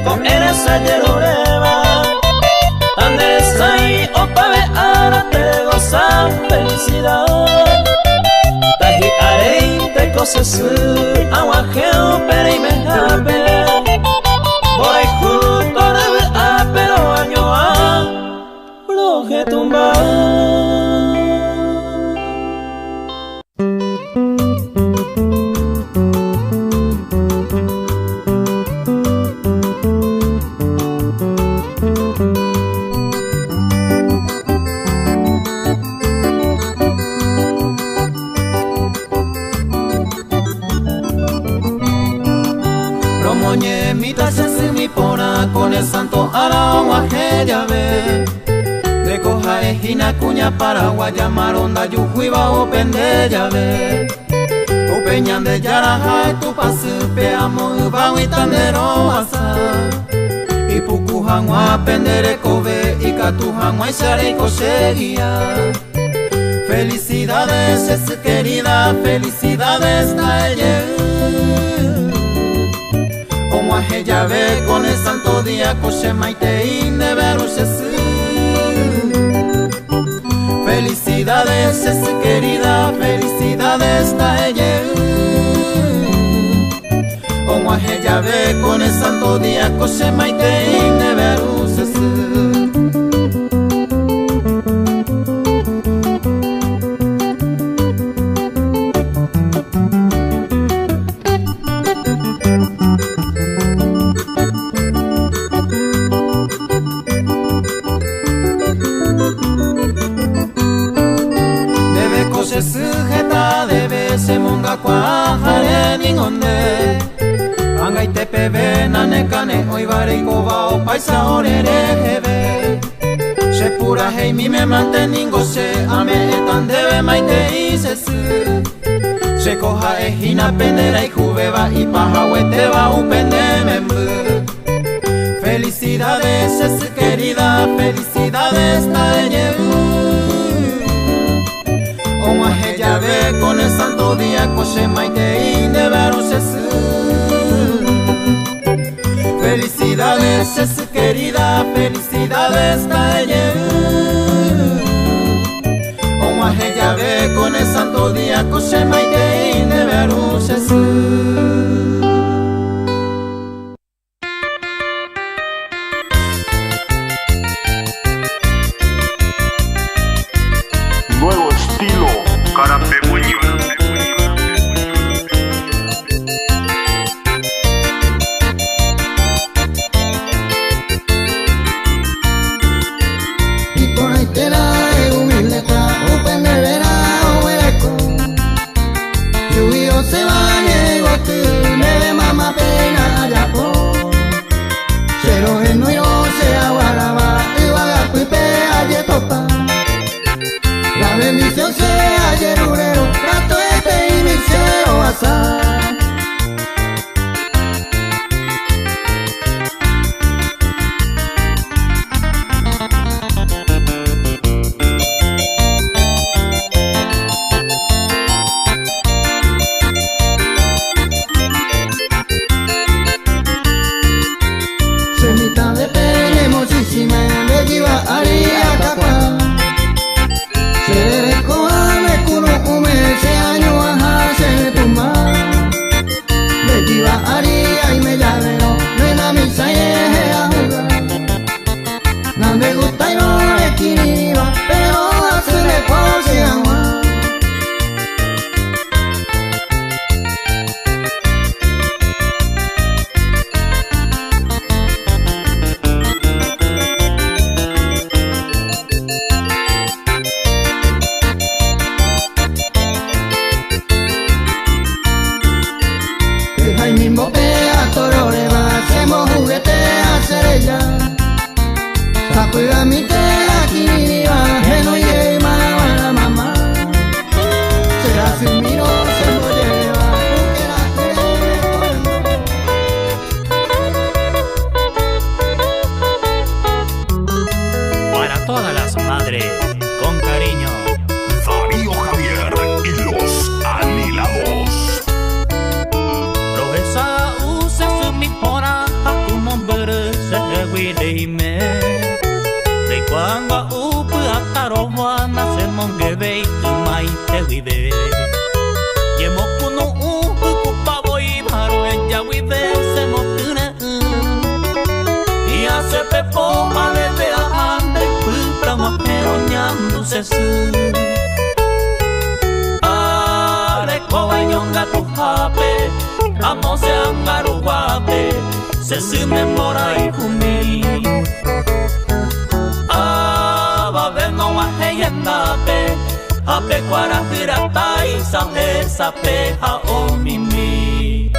con eres ayer oreva andes ahí opa ve ara te goza felicidad taji arei te coses aguajeo pero y me jabe voy justo a pero año a roje tumba. Con el santo arawa llave de coja ejina cuña paraguay llamaronda yujuiba o pende llave o peñan de yaraja tu pasupe amo bawi tandero asa y pukujan wa pendere kobe y katujan wa isare kosegia felicidades es querida felicidades a ella como a ella ve con el santo día coche maite y de veruses felicidades es querida felicidades a ella como a ella ve con el santo día coche maite y de veruses sujeta debe se monga kwa hare ningonde angai tepe vena nekane oi bare koba o paisa orere hebe se pura hei mi me manteningo se ame etan debe maite isesu se coja ejina pendera y jubeba y paja huete va un pendemembu felicidades es querida felicidades taelle como a ella ve con el santo día coche maite y de veruses felicidades es querida felicidades a ella como a ella ve con el santo día coche maite y de veruses. Nuevo estilo carapebuño. Y por ahí te la humilde o penderera o eco. Lluvio se bañe Apuega mi te aquí que no lleva la mamá. Será sin miro se lo lleva porque la quiere. Para todas las madres, con cariño, Darío Javier y los Anilados. Profesa usa su mi pora a tu nombre se reguireme. De cuando upu a tarovana se mongebe tu mai te vive. Yemo kuno upu kupavo y baro en ya vive se motune. Y hace pepo male de ande pupra mojero ñando se su. Are kowa yonga tu hape. Amo se angaru guape, se memora y kumi. Aba veno wa heyendape, ape kwara hirata y sahe sape ha omimi.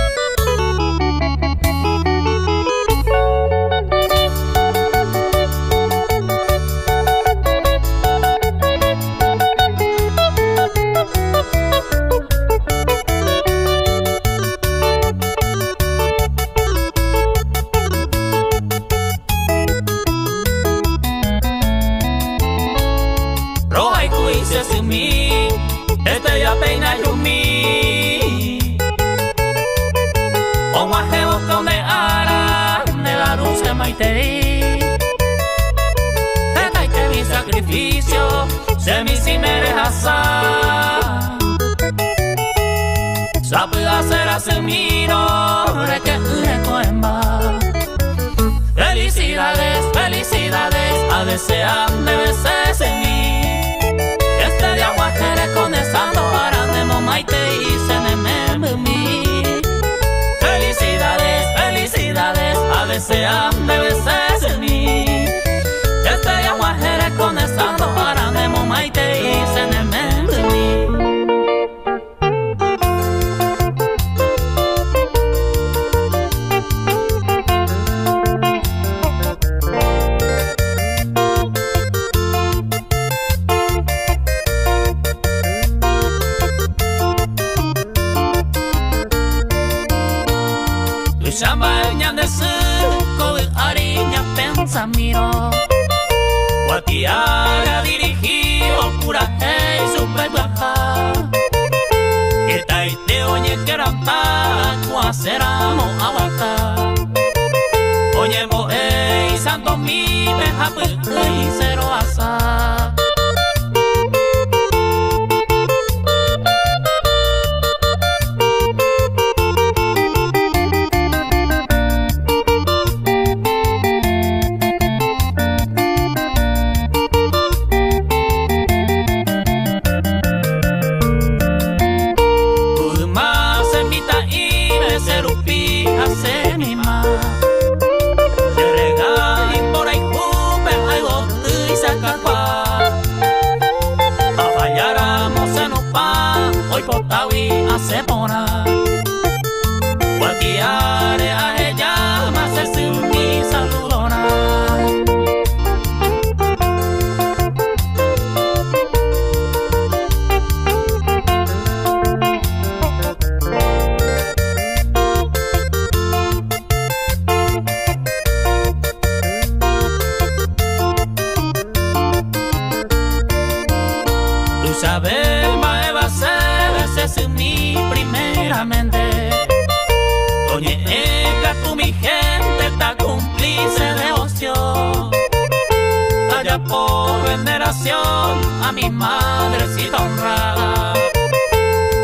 Este ya peina yumi O guajeo con de ara De la dulce maitei Esta y que mi sacrificio Se mi si me rehasa Sabe hacer hace miro Re que coemba Felicidades, felicidades A desear de veces en mí Este de agua jere con esa ahora de momaite y se me mi. Felicidades, felicidades, a desear de veces en mí. Este de agua jere con esa ahora de momaite y se me mi. Miro Guatiara dirigido pura hey super baja Esta y te oye que ranta Cuaceramo aguanta Oye mo hey santo mi meja y cero asa se pona Guatiare a ella más es mi saludona Tú sabes mae va a ser ese es mi primeramente Oye, tú mi gente está cómplice de ocio Allá por veneración a mi madrecita honrada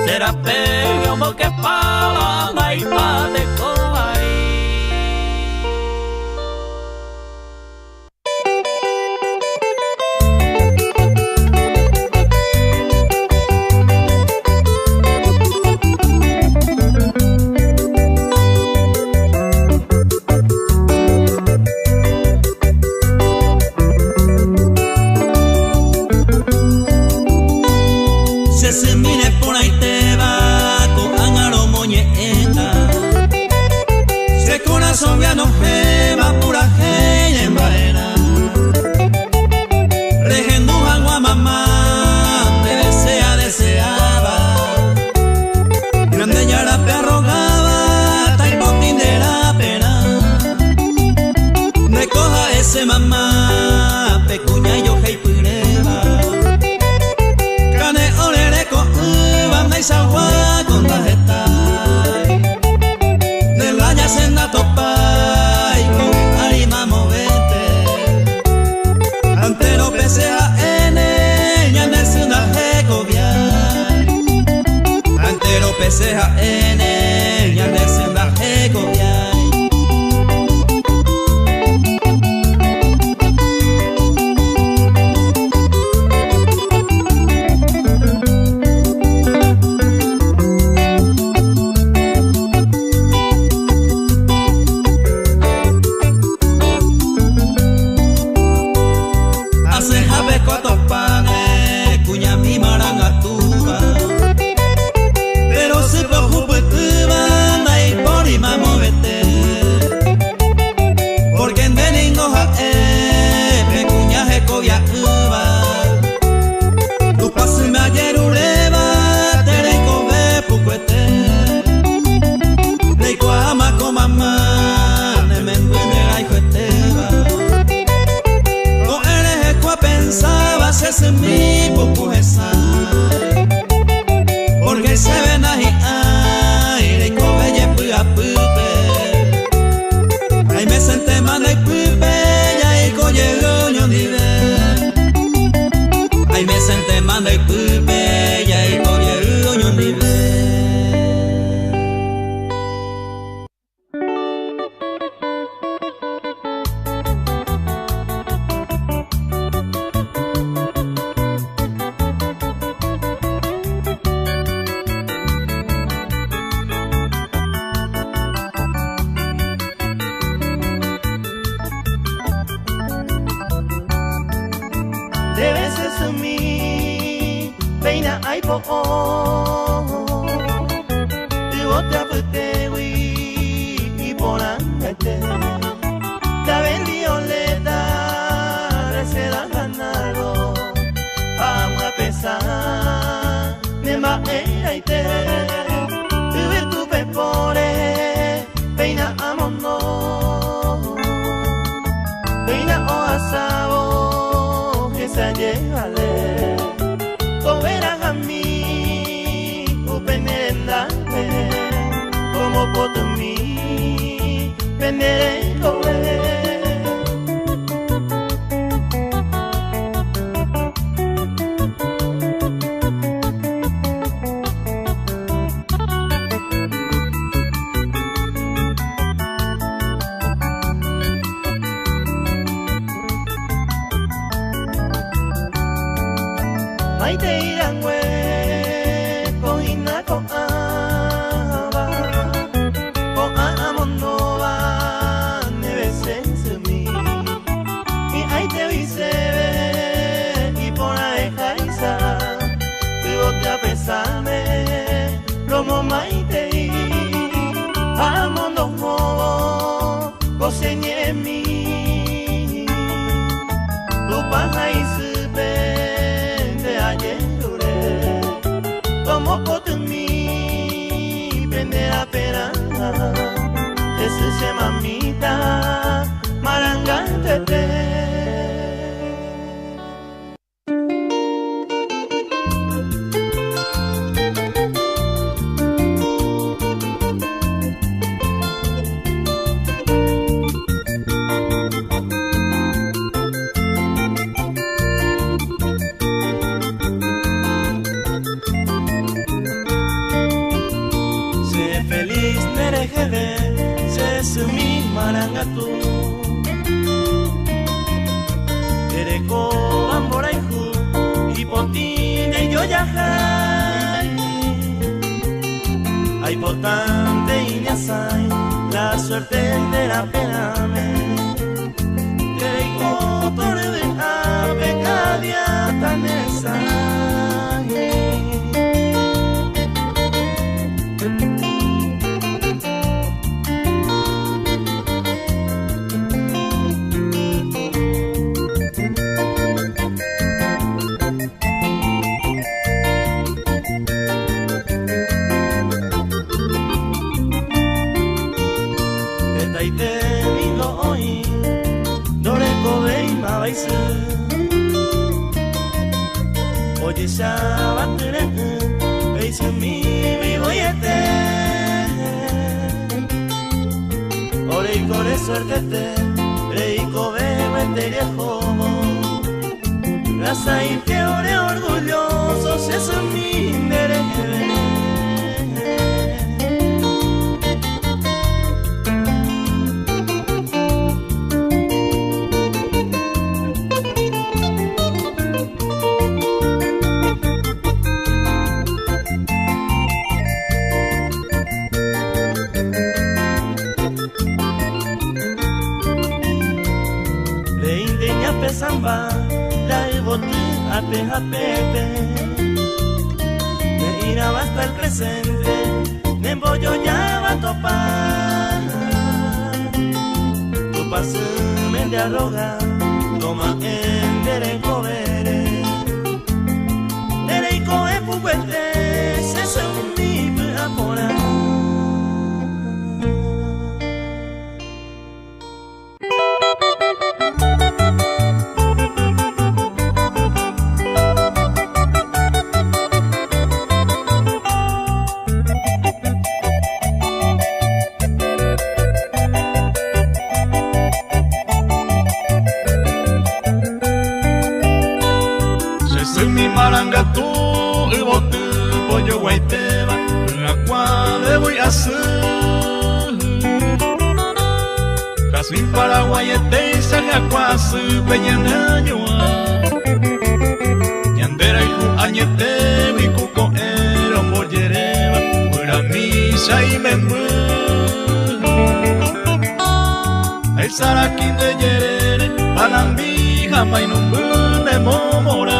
Será pelio porque pala y pa de cobaí Se mire por ahí te va con ángaro moñeta pecuña yo hei pureba cane olere ko uva maisawa con tarjeta de la ya senda topai con arima movete ante lo PCAN ya no es una jecovia ante lo PCAN ya no es una jecovia. Porque se ven ahí, ay, y cobelle puya pupe. Ay, me senté manda y pupe, ya y coye goño nive. Ay, me senté manda y pupe, ya y coye goño nive. Esta y te digo shabatire eisumi vivoyete ore y core suertete reiko bebete viejomo raza y ore orgulloso se sumi merece. Samba, la bote ape apete, me irá hasta el presente, me embollo ya va a topar, tu paso me de arroga, toma en derecho vere, derecho e puguete, se se unipe a por ahí. Kasui Paraguay eteiza jakuazu peñanañoa Yandera iku añete wikuko erombo yereba Ura misa y membu El sarakin de yerere Palambi jamai numbu de momora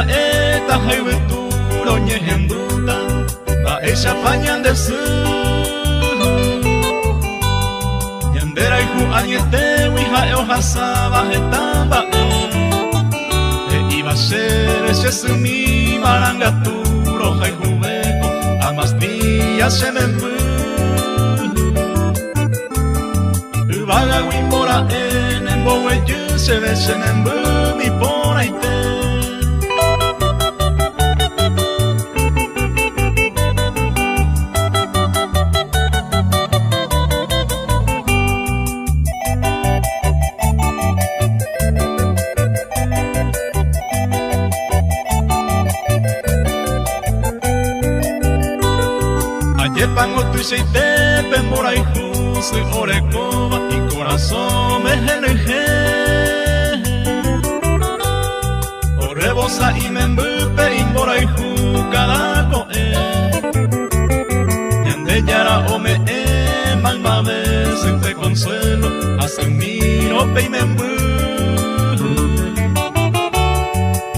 Eta haibeturo nyehenduta ba esa pañan del sur Yandera iku añete wiha eohasaba hetamba e iba a ser ese sumi marangaturo haihubeko amas días se me Ubaga wimbora en bowe se besen en mi por ahí te Pango tu seite pembora y juse orecoba y corazón me geneje Orebosa y me embupe imbora y jugada coe Yande yara o me malma veces te consuelo Hasta miro pe y me embu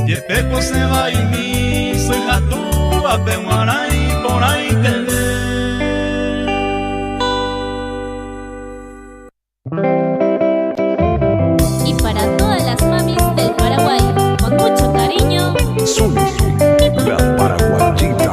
Yepeco se va y mi soy jatu a pemuara y por ahí te ve La Paraguayita.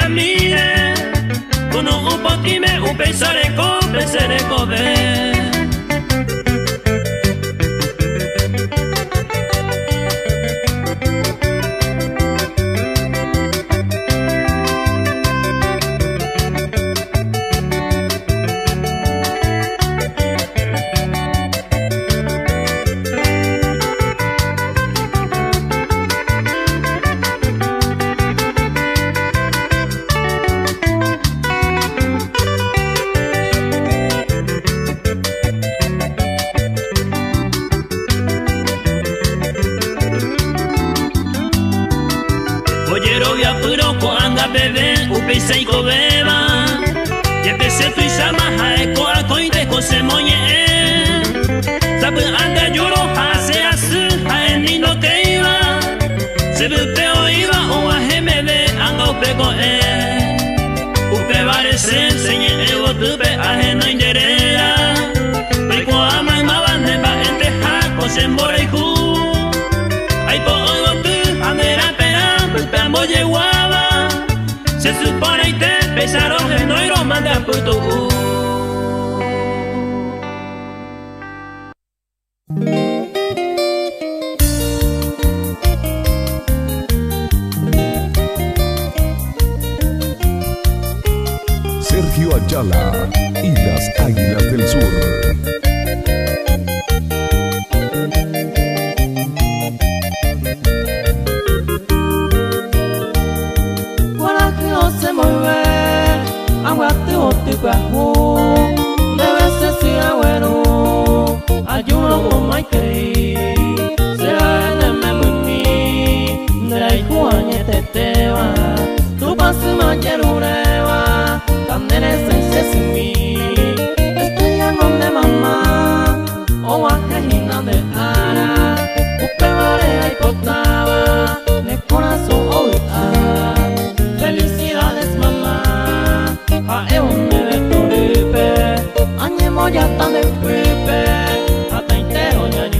mire, kuno upotime upesareko pesereko be. Upesei ko beba, ya pese tu sama hai ko akoi de ko se moye. Sabe anda yuro hase asu hai ni no keiba, se ve peo iba o ahemebe anga upeko upe vare se enseñe ego tupe ajeno inderea, peko ama mabande ba ente hako se mbore ku, ai po ogo tu andera pera pupe amboye guava. Se supone que te pesaron el noiro manda puto. Sergio Ayala y las Águilas del Sur. Se mueve, aguante o te cuajo, debe ser si agüero, ayuno o maikei, será en el memumi, de la iguaña te teba, tu pase mayerureva, candele se simi, estrella de mamá, o guajajina de ara, upe varea y potaba, de corazón o felicidades mamá, a un torpe, añemo ya tan de pepe, hasta entero ya ni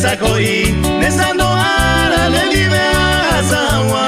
sakoi nesando ara le vive asawa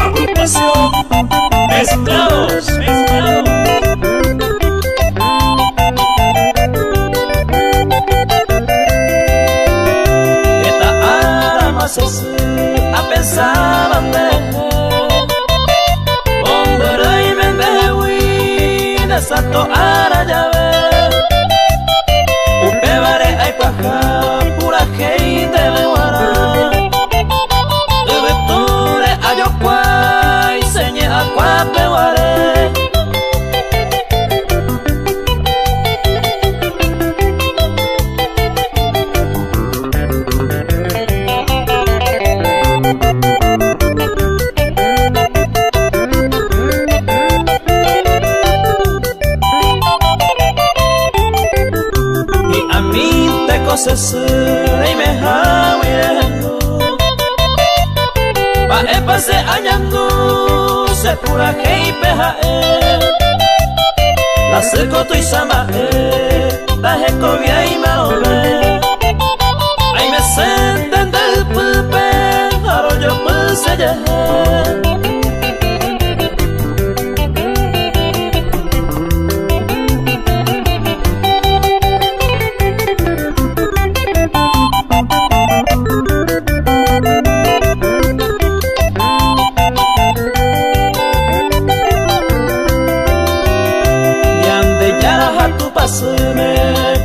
Agrupación Mezclados, Eta arama sesi apensaban de Omberai mendewi de santo arayave Upebare ay paja pura gente de guara Ubeture ayokwai señe akwape guare Sesere me hawirendo Pa epase añando Se pura hei peha La seco tu isama La heco via y malove Ay me senten del pulpe Arroyo pulse ya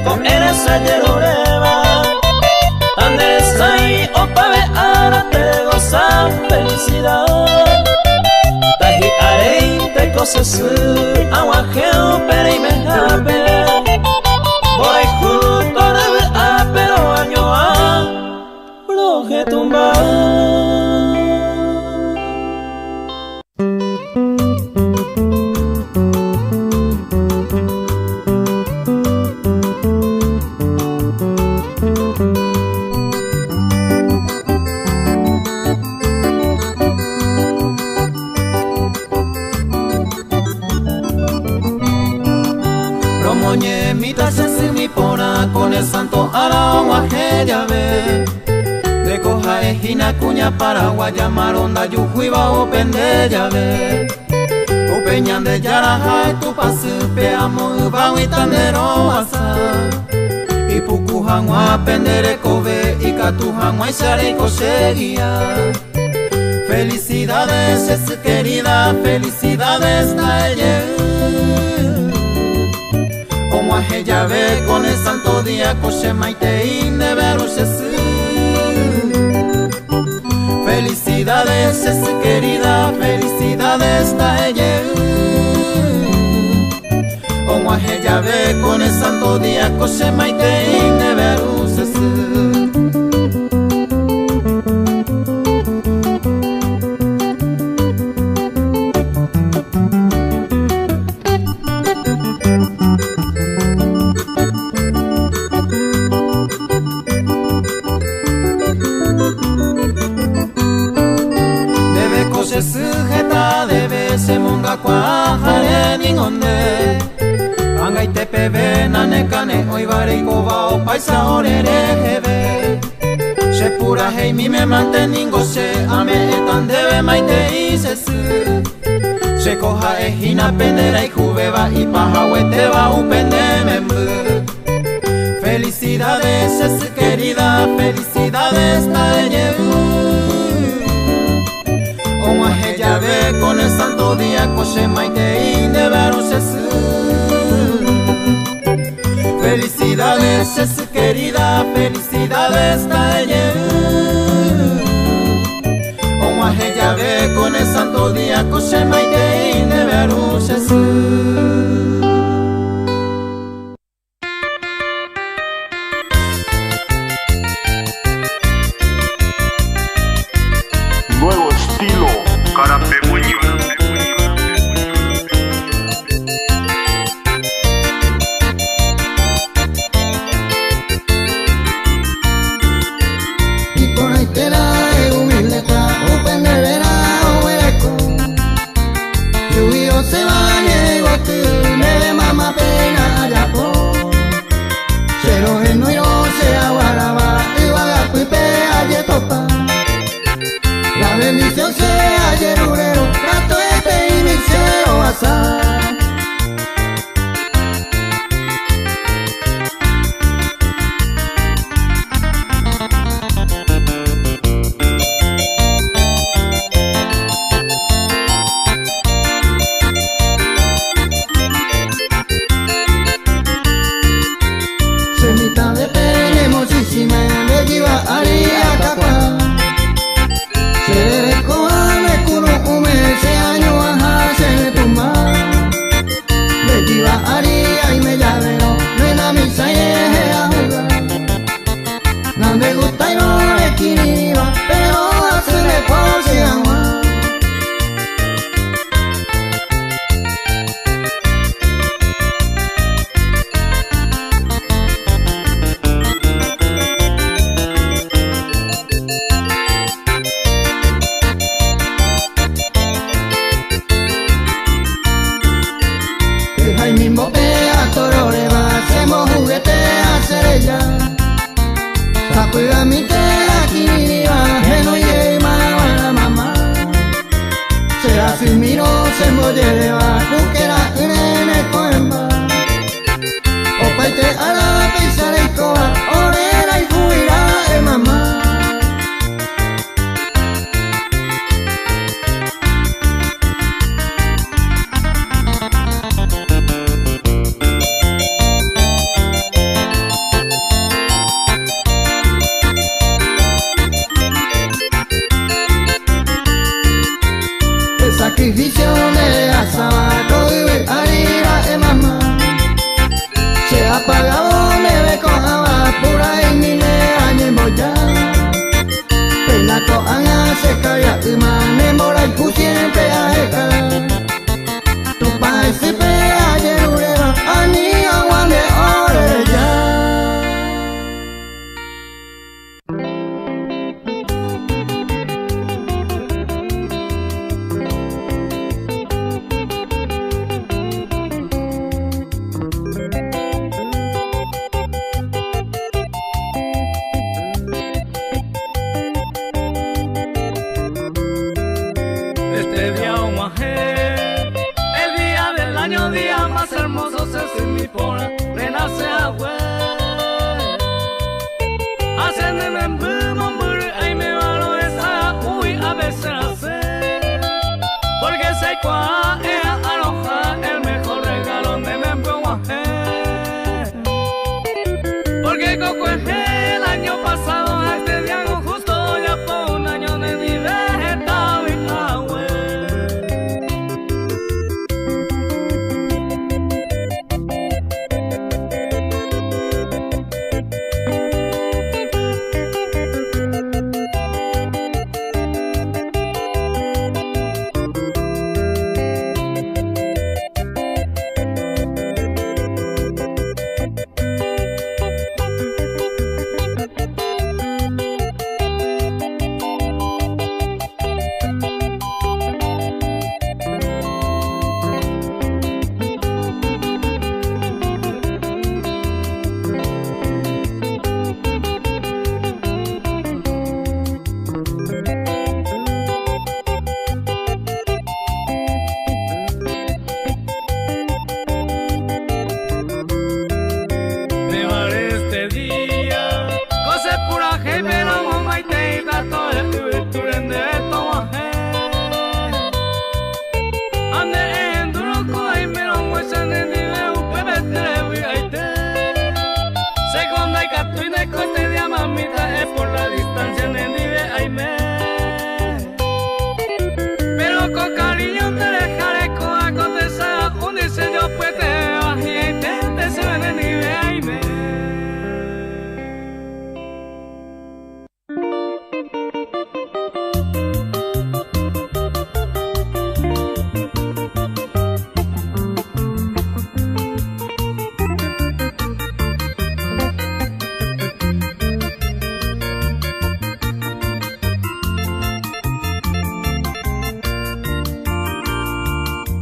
Con eres ayer oreva Andes ahí opave ara te goza felicidad Taji arei te kosesu Aguajeo pere y me jape Boy justo debe a pero año a Broje tumba Con el santo araguaje ya ve de coja ejina cuña paraguay llamaronda yujuiba o pende ya ve o peñan de yaraja tu pasu pe amo bawi tandero asa y puku hangwa pendere kobe y katu hangwa share conseguía felicidades es querida felicidades talle como ella ve con el santo día coche maitein de verusesu felicidades es querida felicidades ta ella como ella ve con el santo día coche maitein de verusesu sujeta debe se monga kwa hare ningonde angai te pebe nane kane oi bare koba o paisa orere hebe se pura hei mi me manteningo se ame etan debe maite isesu se coja ejina pendera y jubeba y paja hueteba upende membu felicidades es querida felicidades taelle como ella ve con el santo día coche maite de verusesu felicidades es querida felicidades talle como ella ve con el santo día coche maite de verusesu. pues a mí te aquí no lleva la mamá. Será si miro se molle va cuquera en el coemba. O paite a la pizza de coa, orera y fuira mamá. Sacrificio de asabaco y arriba mamá. Se ha pagado me con agua pura y mi me añemo ya. Pena con anga se calla y mane mora y pu siempre a eca. Tu pai se pe ayer ureba ani agua de orella.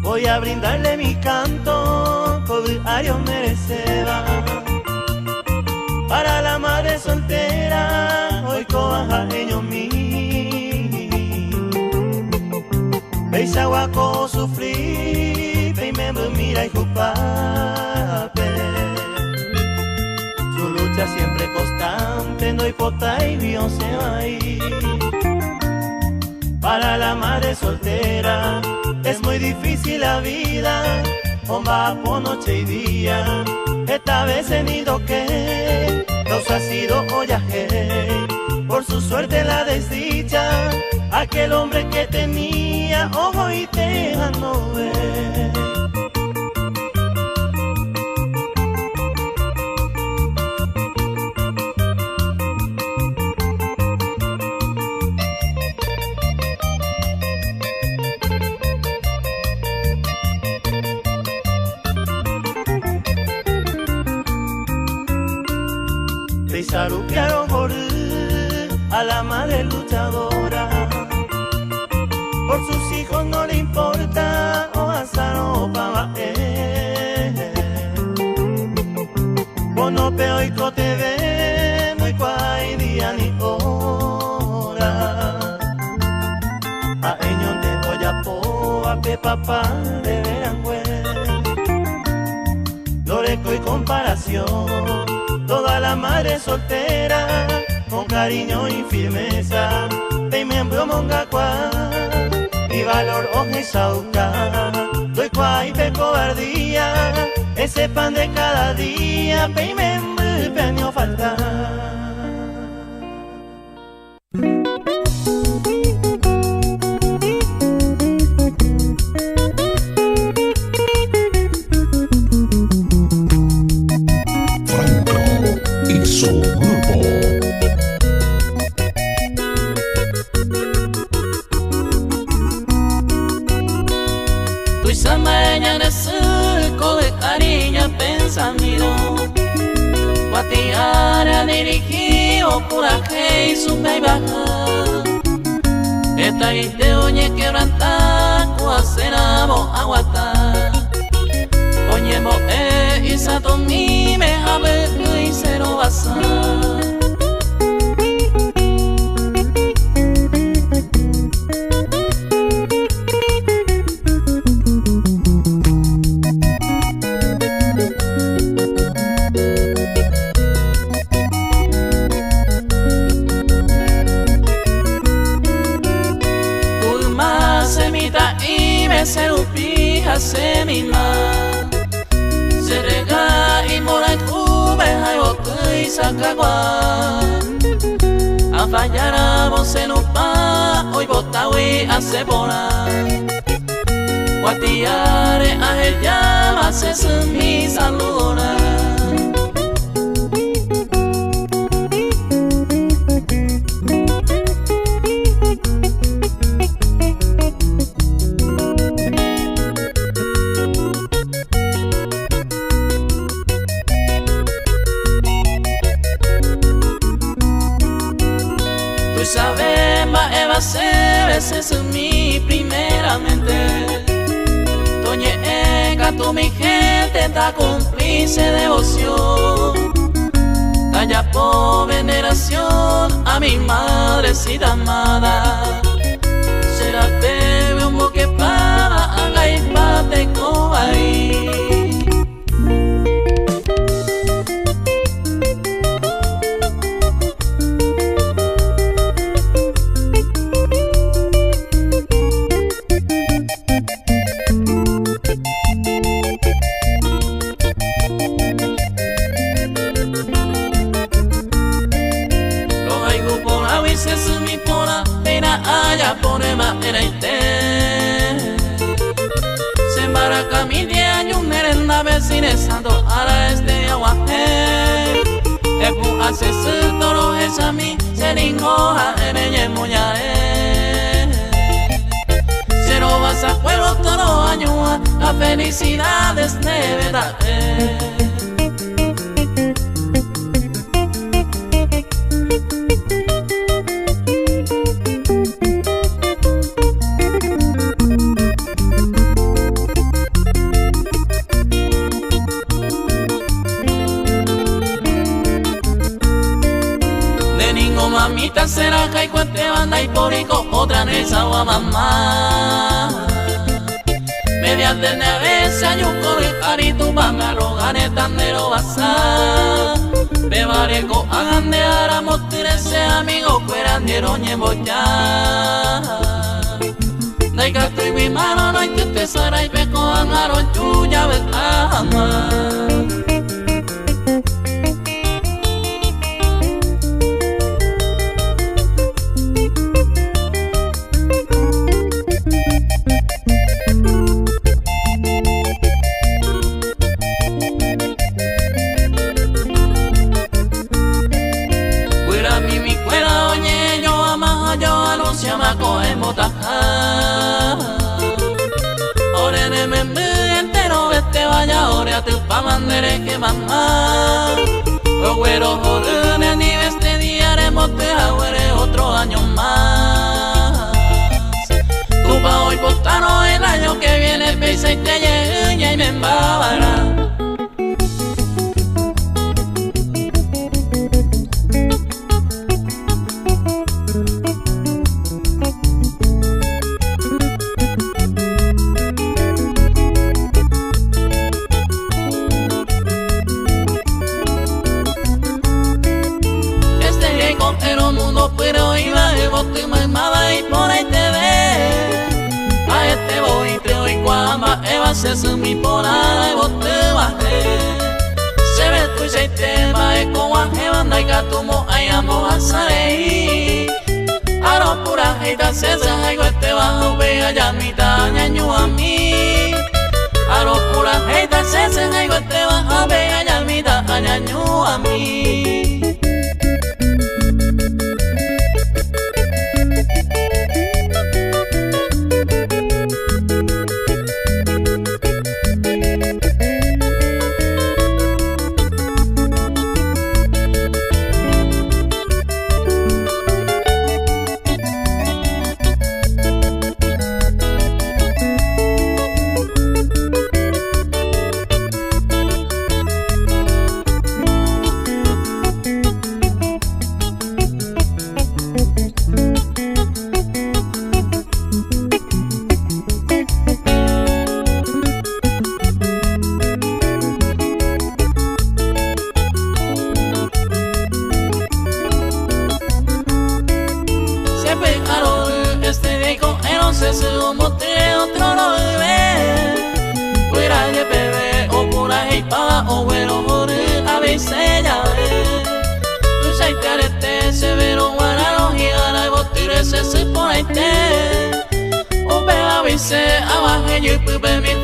Voy a brindarle mi canto, Cobiario mereceba. Para la madre soltera, hoy cobajaeño mi. Veis aguaco sufrir, veis me mira y jupape. Su lucha siempre constante, no hipota y vio se va a ir. Para la madre soltera, es muy difícil la vida, bomba por noche y día. Esta vez he tenido que, nos ha sido ollaje, por su suerte la desdicha, aquel hombre que tenía ojo y teja no ve. Sarupiaron por a la madre luchadora, por sus hijos no le importa o hasta no pa Bono peo y cote ve muy cuay día guapa de Verangüe. Loreco y comparación, toda la madre soltera, con cariño y firmeza, de miembro mongacua, y valor oje sauca, doy cuá y pe cobardía, ese pan de cada día, pe miembro peño falta. Y su grupo. Tu samaña de circo de cariño pensamiento, guatiara dirigido por aquel y su baja. Esta viste oñe quebranta, cuacenamo aguatar. Oñe mo isa tomi me habe y cero basa. Ulma semita y me serupija semima. Serega y mora cube hay sacagua. A fallar a vos en upa, hoy botawi a cebora. Guatiare a el llama se mi saludora. Ese es mi primeramente. Toñeca, tú mi gente, ta cómplice devoción. Talla por veneración a mi madrecita amada. Será bebe un boque para haga y pate cobaí. Santo ara este aguaje Epu hace su toro es a mí Se ningoja emeñe muñare Cero vas a juego toro añua La felicidad es de verdad será que cuente banda y porico otra en esa mamá mediante nevesa yo corro el carito pa me arrogan el tandero basa bebareco hagan de aramos ese amigo fueran de roñe boya daiga tu y mi mano no hay que te sara y peco angaron chuya betama. Que mamá los güeros jóvenes ni este día haremos te agüere otro año más tú pa' hoy postaron el año que viene pisa y te llega y me embabará. mundo, pero iba de bote mamada y por ahí te ve. A este voy te oí cuama, eva se sumi por ahí y bote bajé. Se ve tu y te va e con guaje banda y catumo ayamo a sarei. Aro pura heita se se haigo este bajo vega ya mitad ñañu a mí. Aro pura heita se se haigo este bajo vega ya mitad ñañu a mí.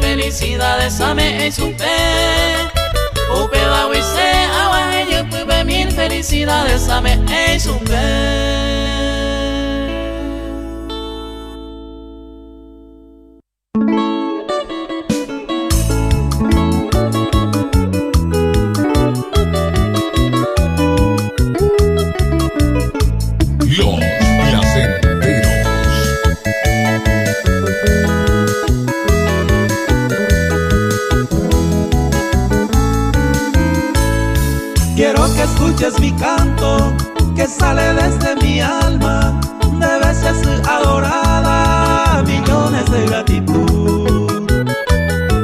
Felicidades a me es un pe. Upeda wise awa yo pude mil felicidades a me es un pe. Quiero que escuches mi canto que sale desde mi alma, de veces adorada, millones de gratitud,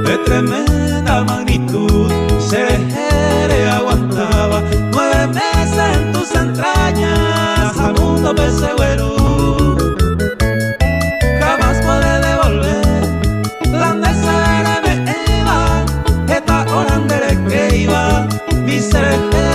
de tremenda magnitud. Serejere aguantaba 9 meses en tus entrañas, a mundo pesegüero. Jamás podré devolver la desere me iba, esta hora andere que iba, mi serejere.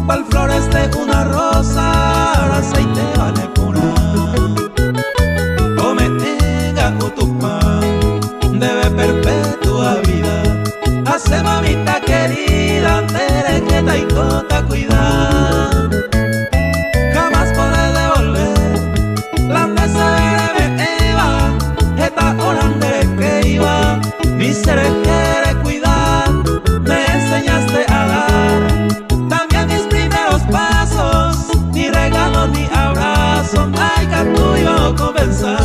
Cual flores de una rosa, aceite vale pura. Come tenga tu pan, debe perpetua vida. Hace mamita querida, terequeta y cota cuida. Jamás podré devolver la mesa de Eva, esta holande que iba, mi ser quiere cuidar, me enseñaste a dar. Ni regalo ni abrazo, ay que tú iba a comenzar.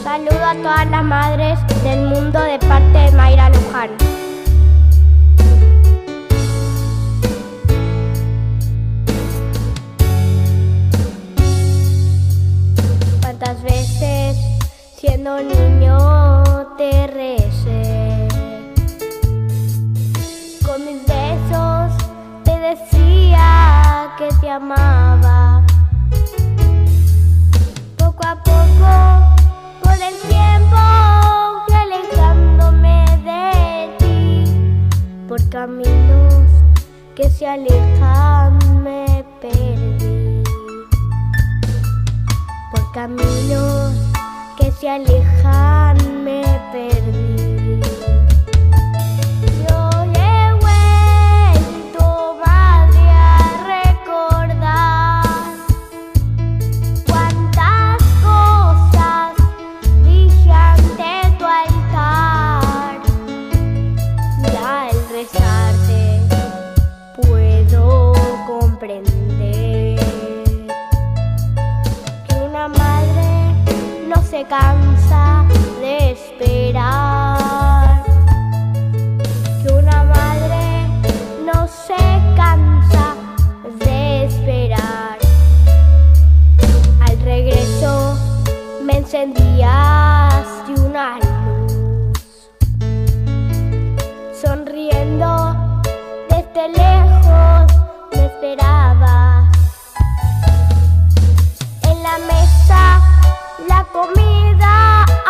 Saludo a todas las madres del mundo de parte de Mayra Luján. ¿Cuántas veces siendo niño te recé? Con mis besos te decía que te amaba. Poco a poco, con el tiempo, fui alejándome de ti. se alejan me perdí. Yo he vuelto, madre, a recordar cuántas cosas dije ante tu altar. Y al rezarte puedo comprender que una madre no se cansa de esperar, que una madre no se cansa de esperar. Al regreso me encendías de una luz, sonriendo desde lejos me esperabas. En la mesa la comida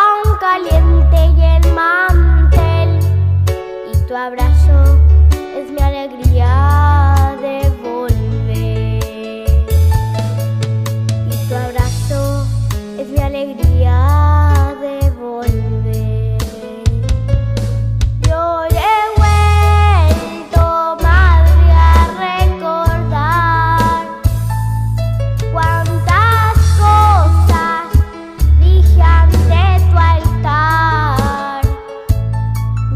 aún caliente y el mantel, y tu abrazo es mi alegría de volver. Y tu abrazo es mi alegría de volver. Yo he vuelto, madre, a recordar cuántas cosas dije ante tu altar.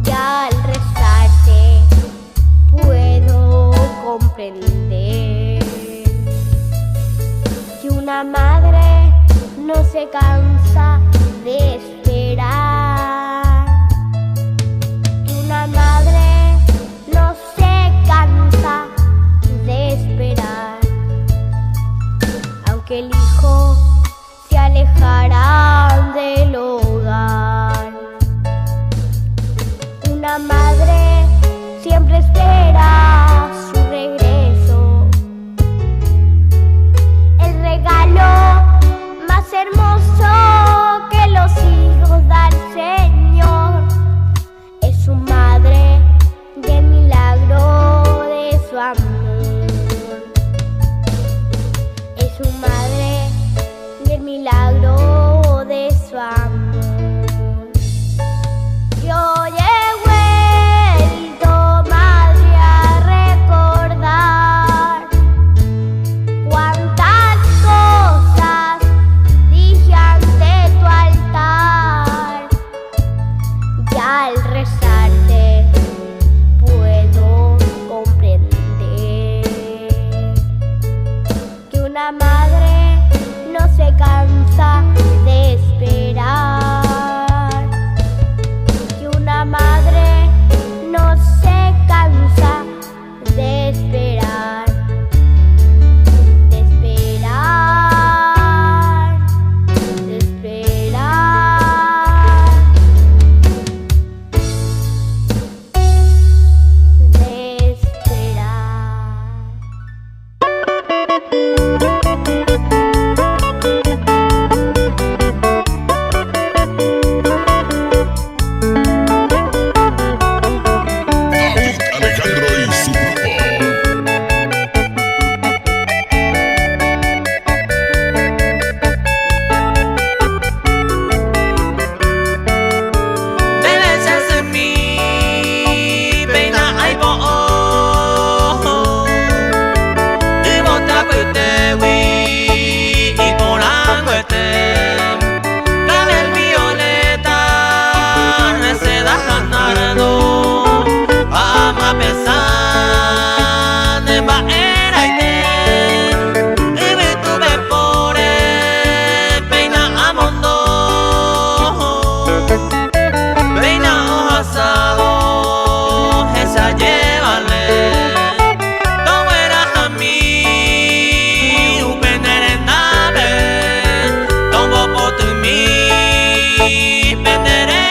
Y al rezarte puedo comprender que una madre no se cansa de esperar, que una madre no se cansa de esperar, aunque el hijo se alejará del hogar. Una madre siempre espera su regreso, el regalo más hermoso que los hijos da el Señor. Es su madre y el milagro de su amor. Es su madre y el milagro de su amor. Yo he vuelto, madre, a recordar cuántas cosas dije ante tu altar. Y al rezarte puedo comprender que una madre no se cansa de esperar, que una madre no se cansa de esperar, de esperar, de esperar, de esperar. Alejandro y su grupo. Debes ser mi pena ai bo y bota putewi y polanguete Gabriel violeta se da ganardo ama pesar de baera y me tuve por peina amondo peina asado esa llévale no era a mí upendere nave tombo por tu mí pendere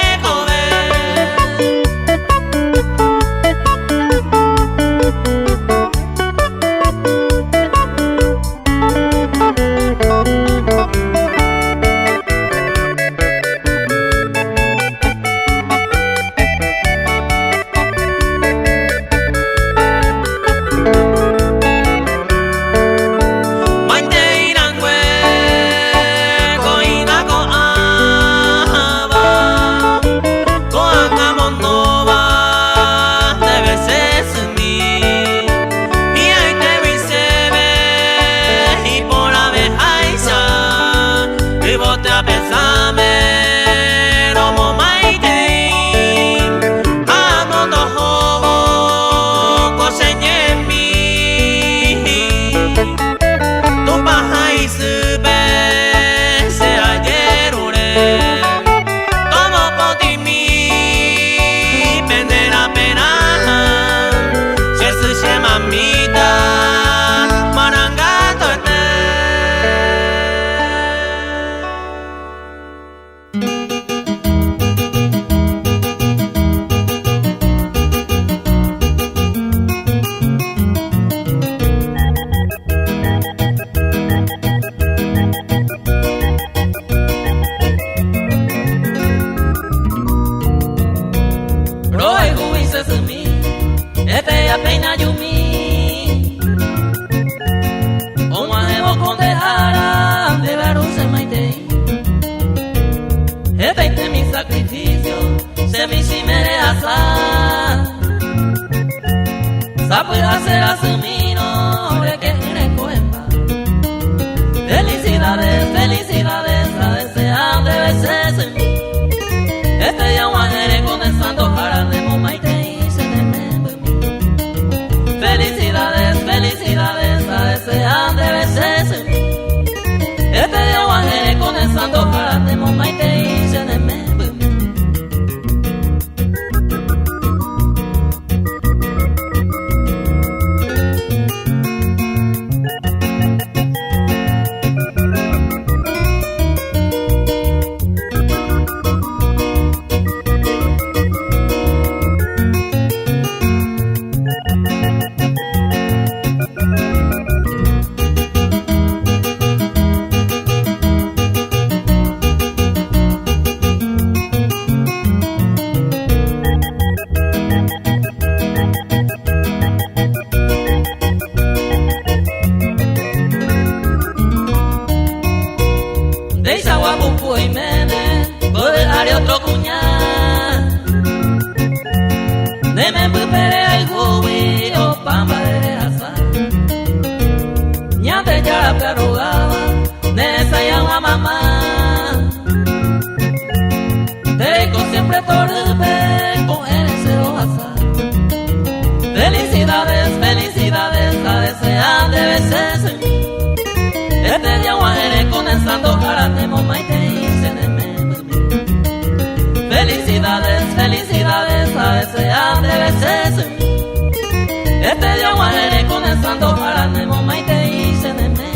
este mi sacrificio, se me hicimere asar. Sapo hacer asumino, de que recoemba. Felicidades, felicidades, a desear de veces. Este día guanere con el santo para de momaite y se de me. Felicidades, felicidades, a desear de veces. Este día guanere con el santo para de momaite y se de me. Felicidades, felicidades, a desear de veces. Este día guardaré con el santo para Nemo Maite y se de me.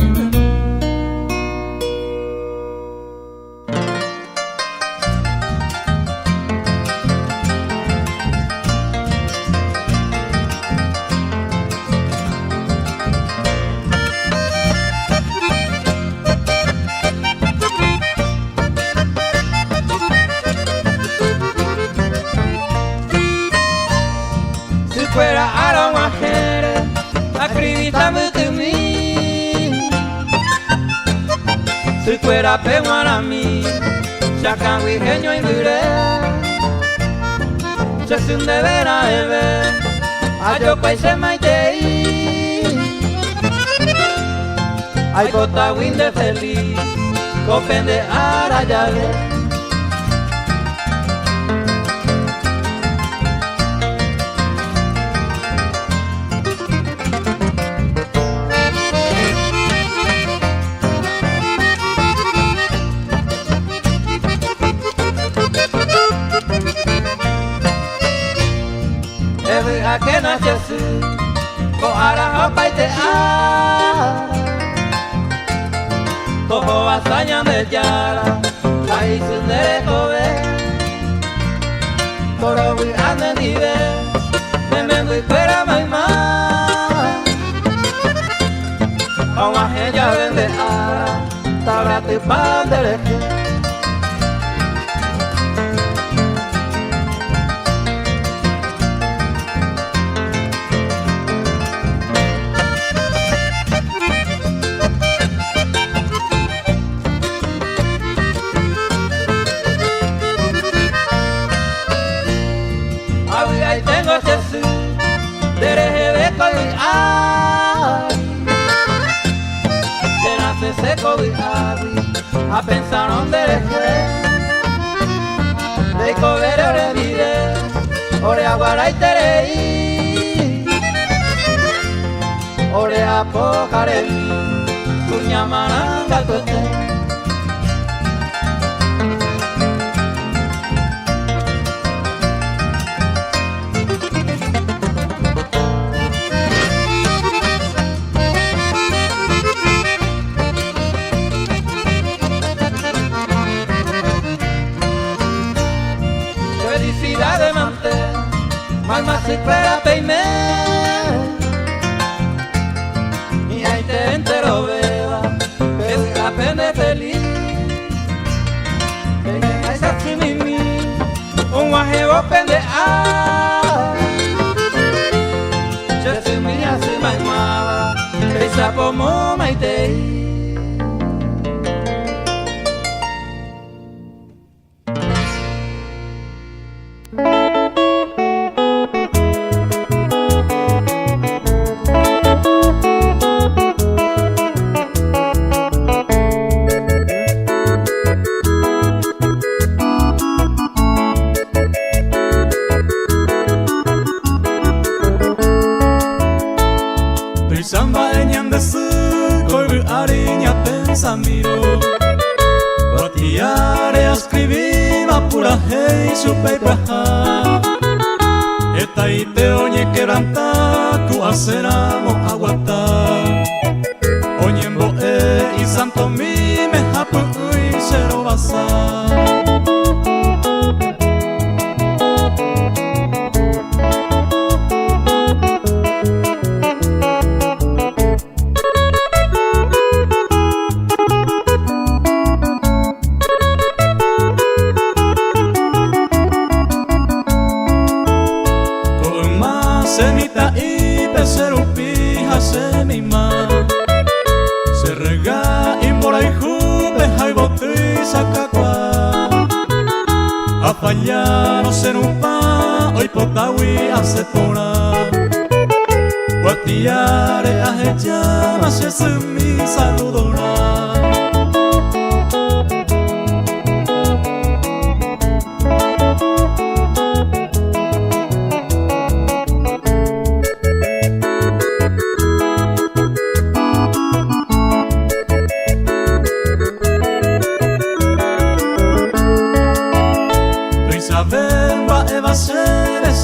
Fuera a la mujer, acredítame de mí. Si fuera peguar a mí, sacan virgenio y duré. Se sin deber a ver, a yo paise maitei. Ay cota winde feliz, copende arayale. Que no Jesús, con ara paite a, todo hazaña de yara, ahí sin derecho ve, todo muy ande ni ve, me muy fuera mamá, con la gente vende ara, tabla te pan derecho. A pensar donde dejé de comer ore mire ore aguara y terei ore apocare cuña maranga tote. Mamá se espera peime y ahí te entero beba que se apende feliz que es así mimi un guajebo pende a se se mira se maimaba que se apomo maitei. samiro Guatiare ascriviva pura hei supei praha Eta ite oñe quebranta ku aceramo aguata Oñe mboe y santo mi me hapu ui shero basa Semita y peserupi hasemima Se rega imbora y jupe haiboti sakakwa Afallano serupa hoy potawi asetona Guatiare ahechama shesumi saludona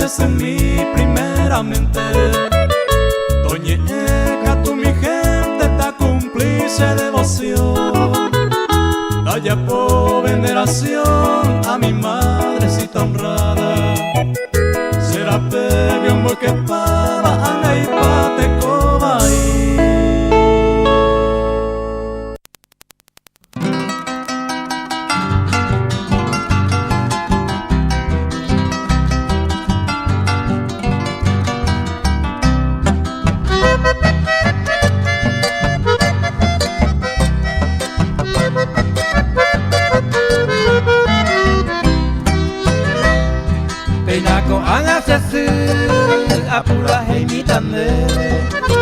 Ese es mi primeramente Doña Eka, tú mi gente ta cumplice devoción Daya por veneración a mi madrecita honrada Será pebio un que pava anga y pate cobaí Apura heimitane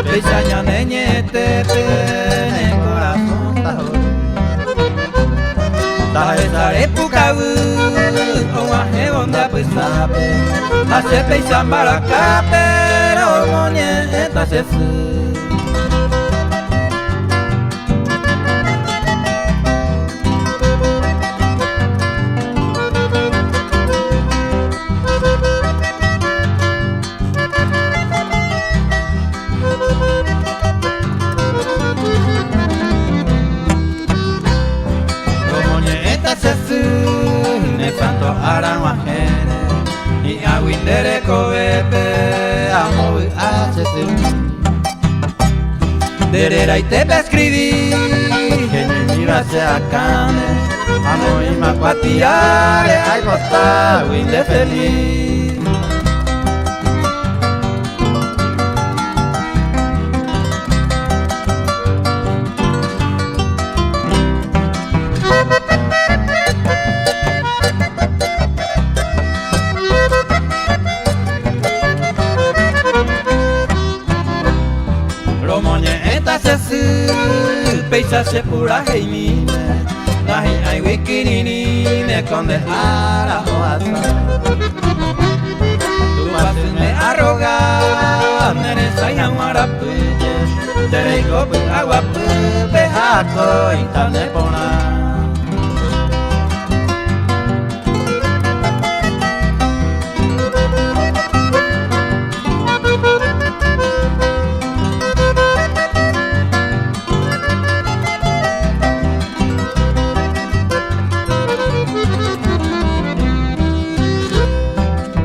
Beisaña neñete pene corazón tajo Tajesare pukawu Owa hebonda pesape Hace peisan barakape Romoñe etasesu Aran wajene y aguindere cobepe amo hacesu derera y te escribí que mira se acane amo y macuatiare ay bota winde feliz Peisa se pura heimine Nahi ai wikinini me conde ara hoasa Tu haces me arroga Nere sayan marapuye Dereiko pu agua pu Pehako intane pona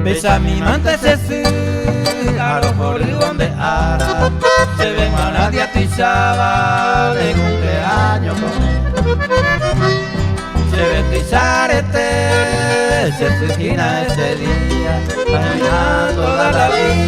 Besa mi mante se su Aro por donde ara Se ven a nadie a tu de cumpleaños Se ve trizarete Se sugina ese día Para mirar toda la vida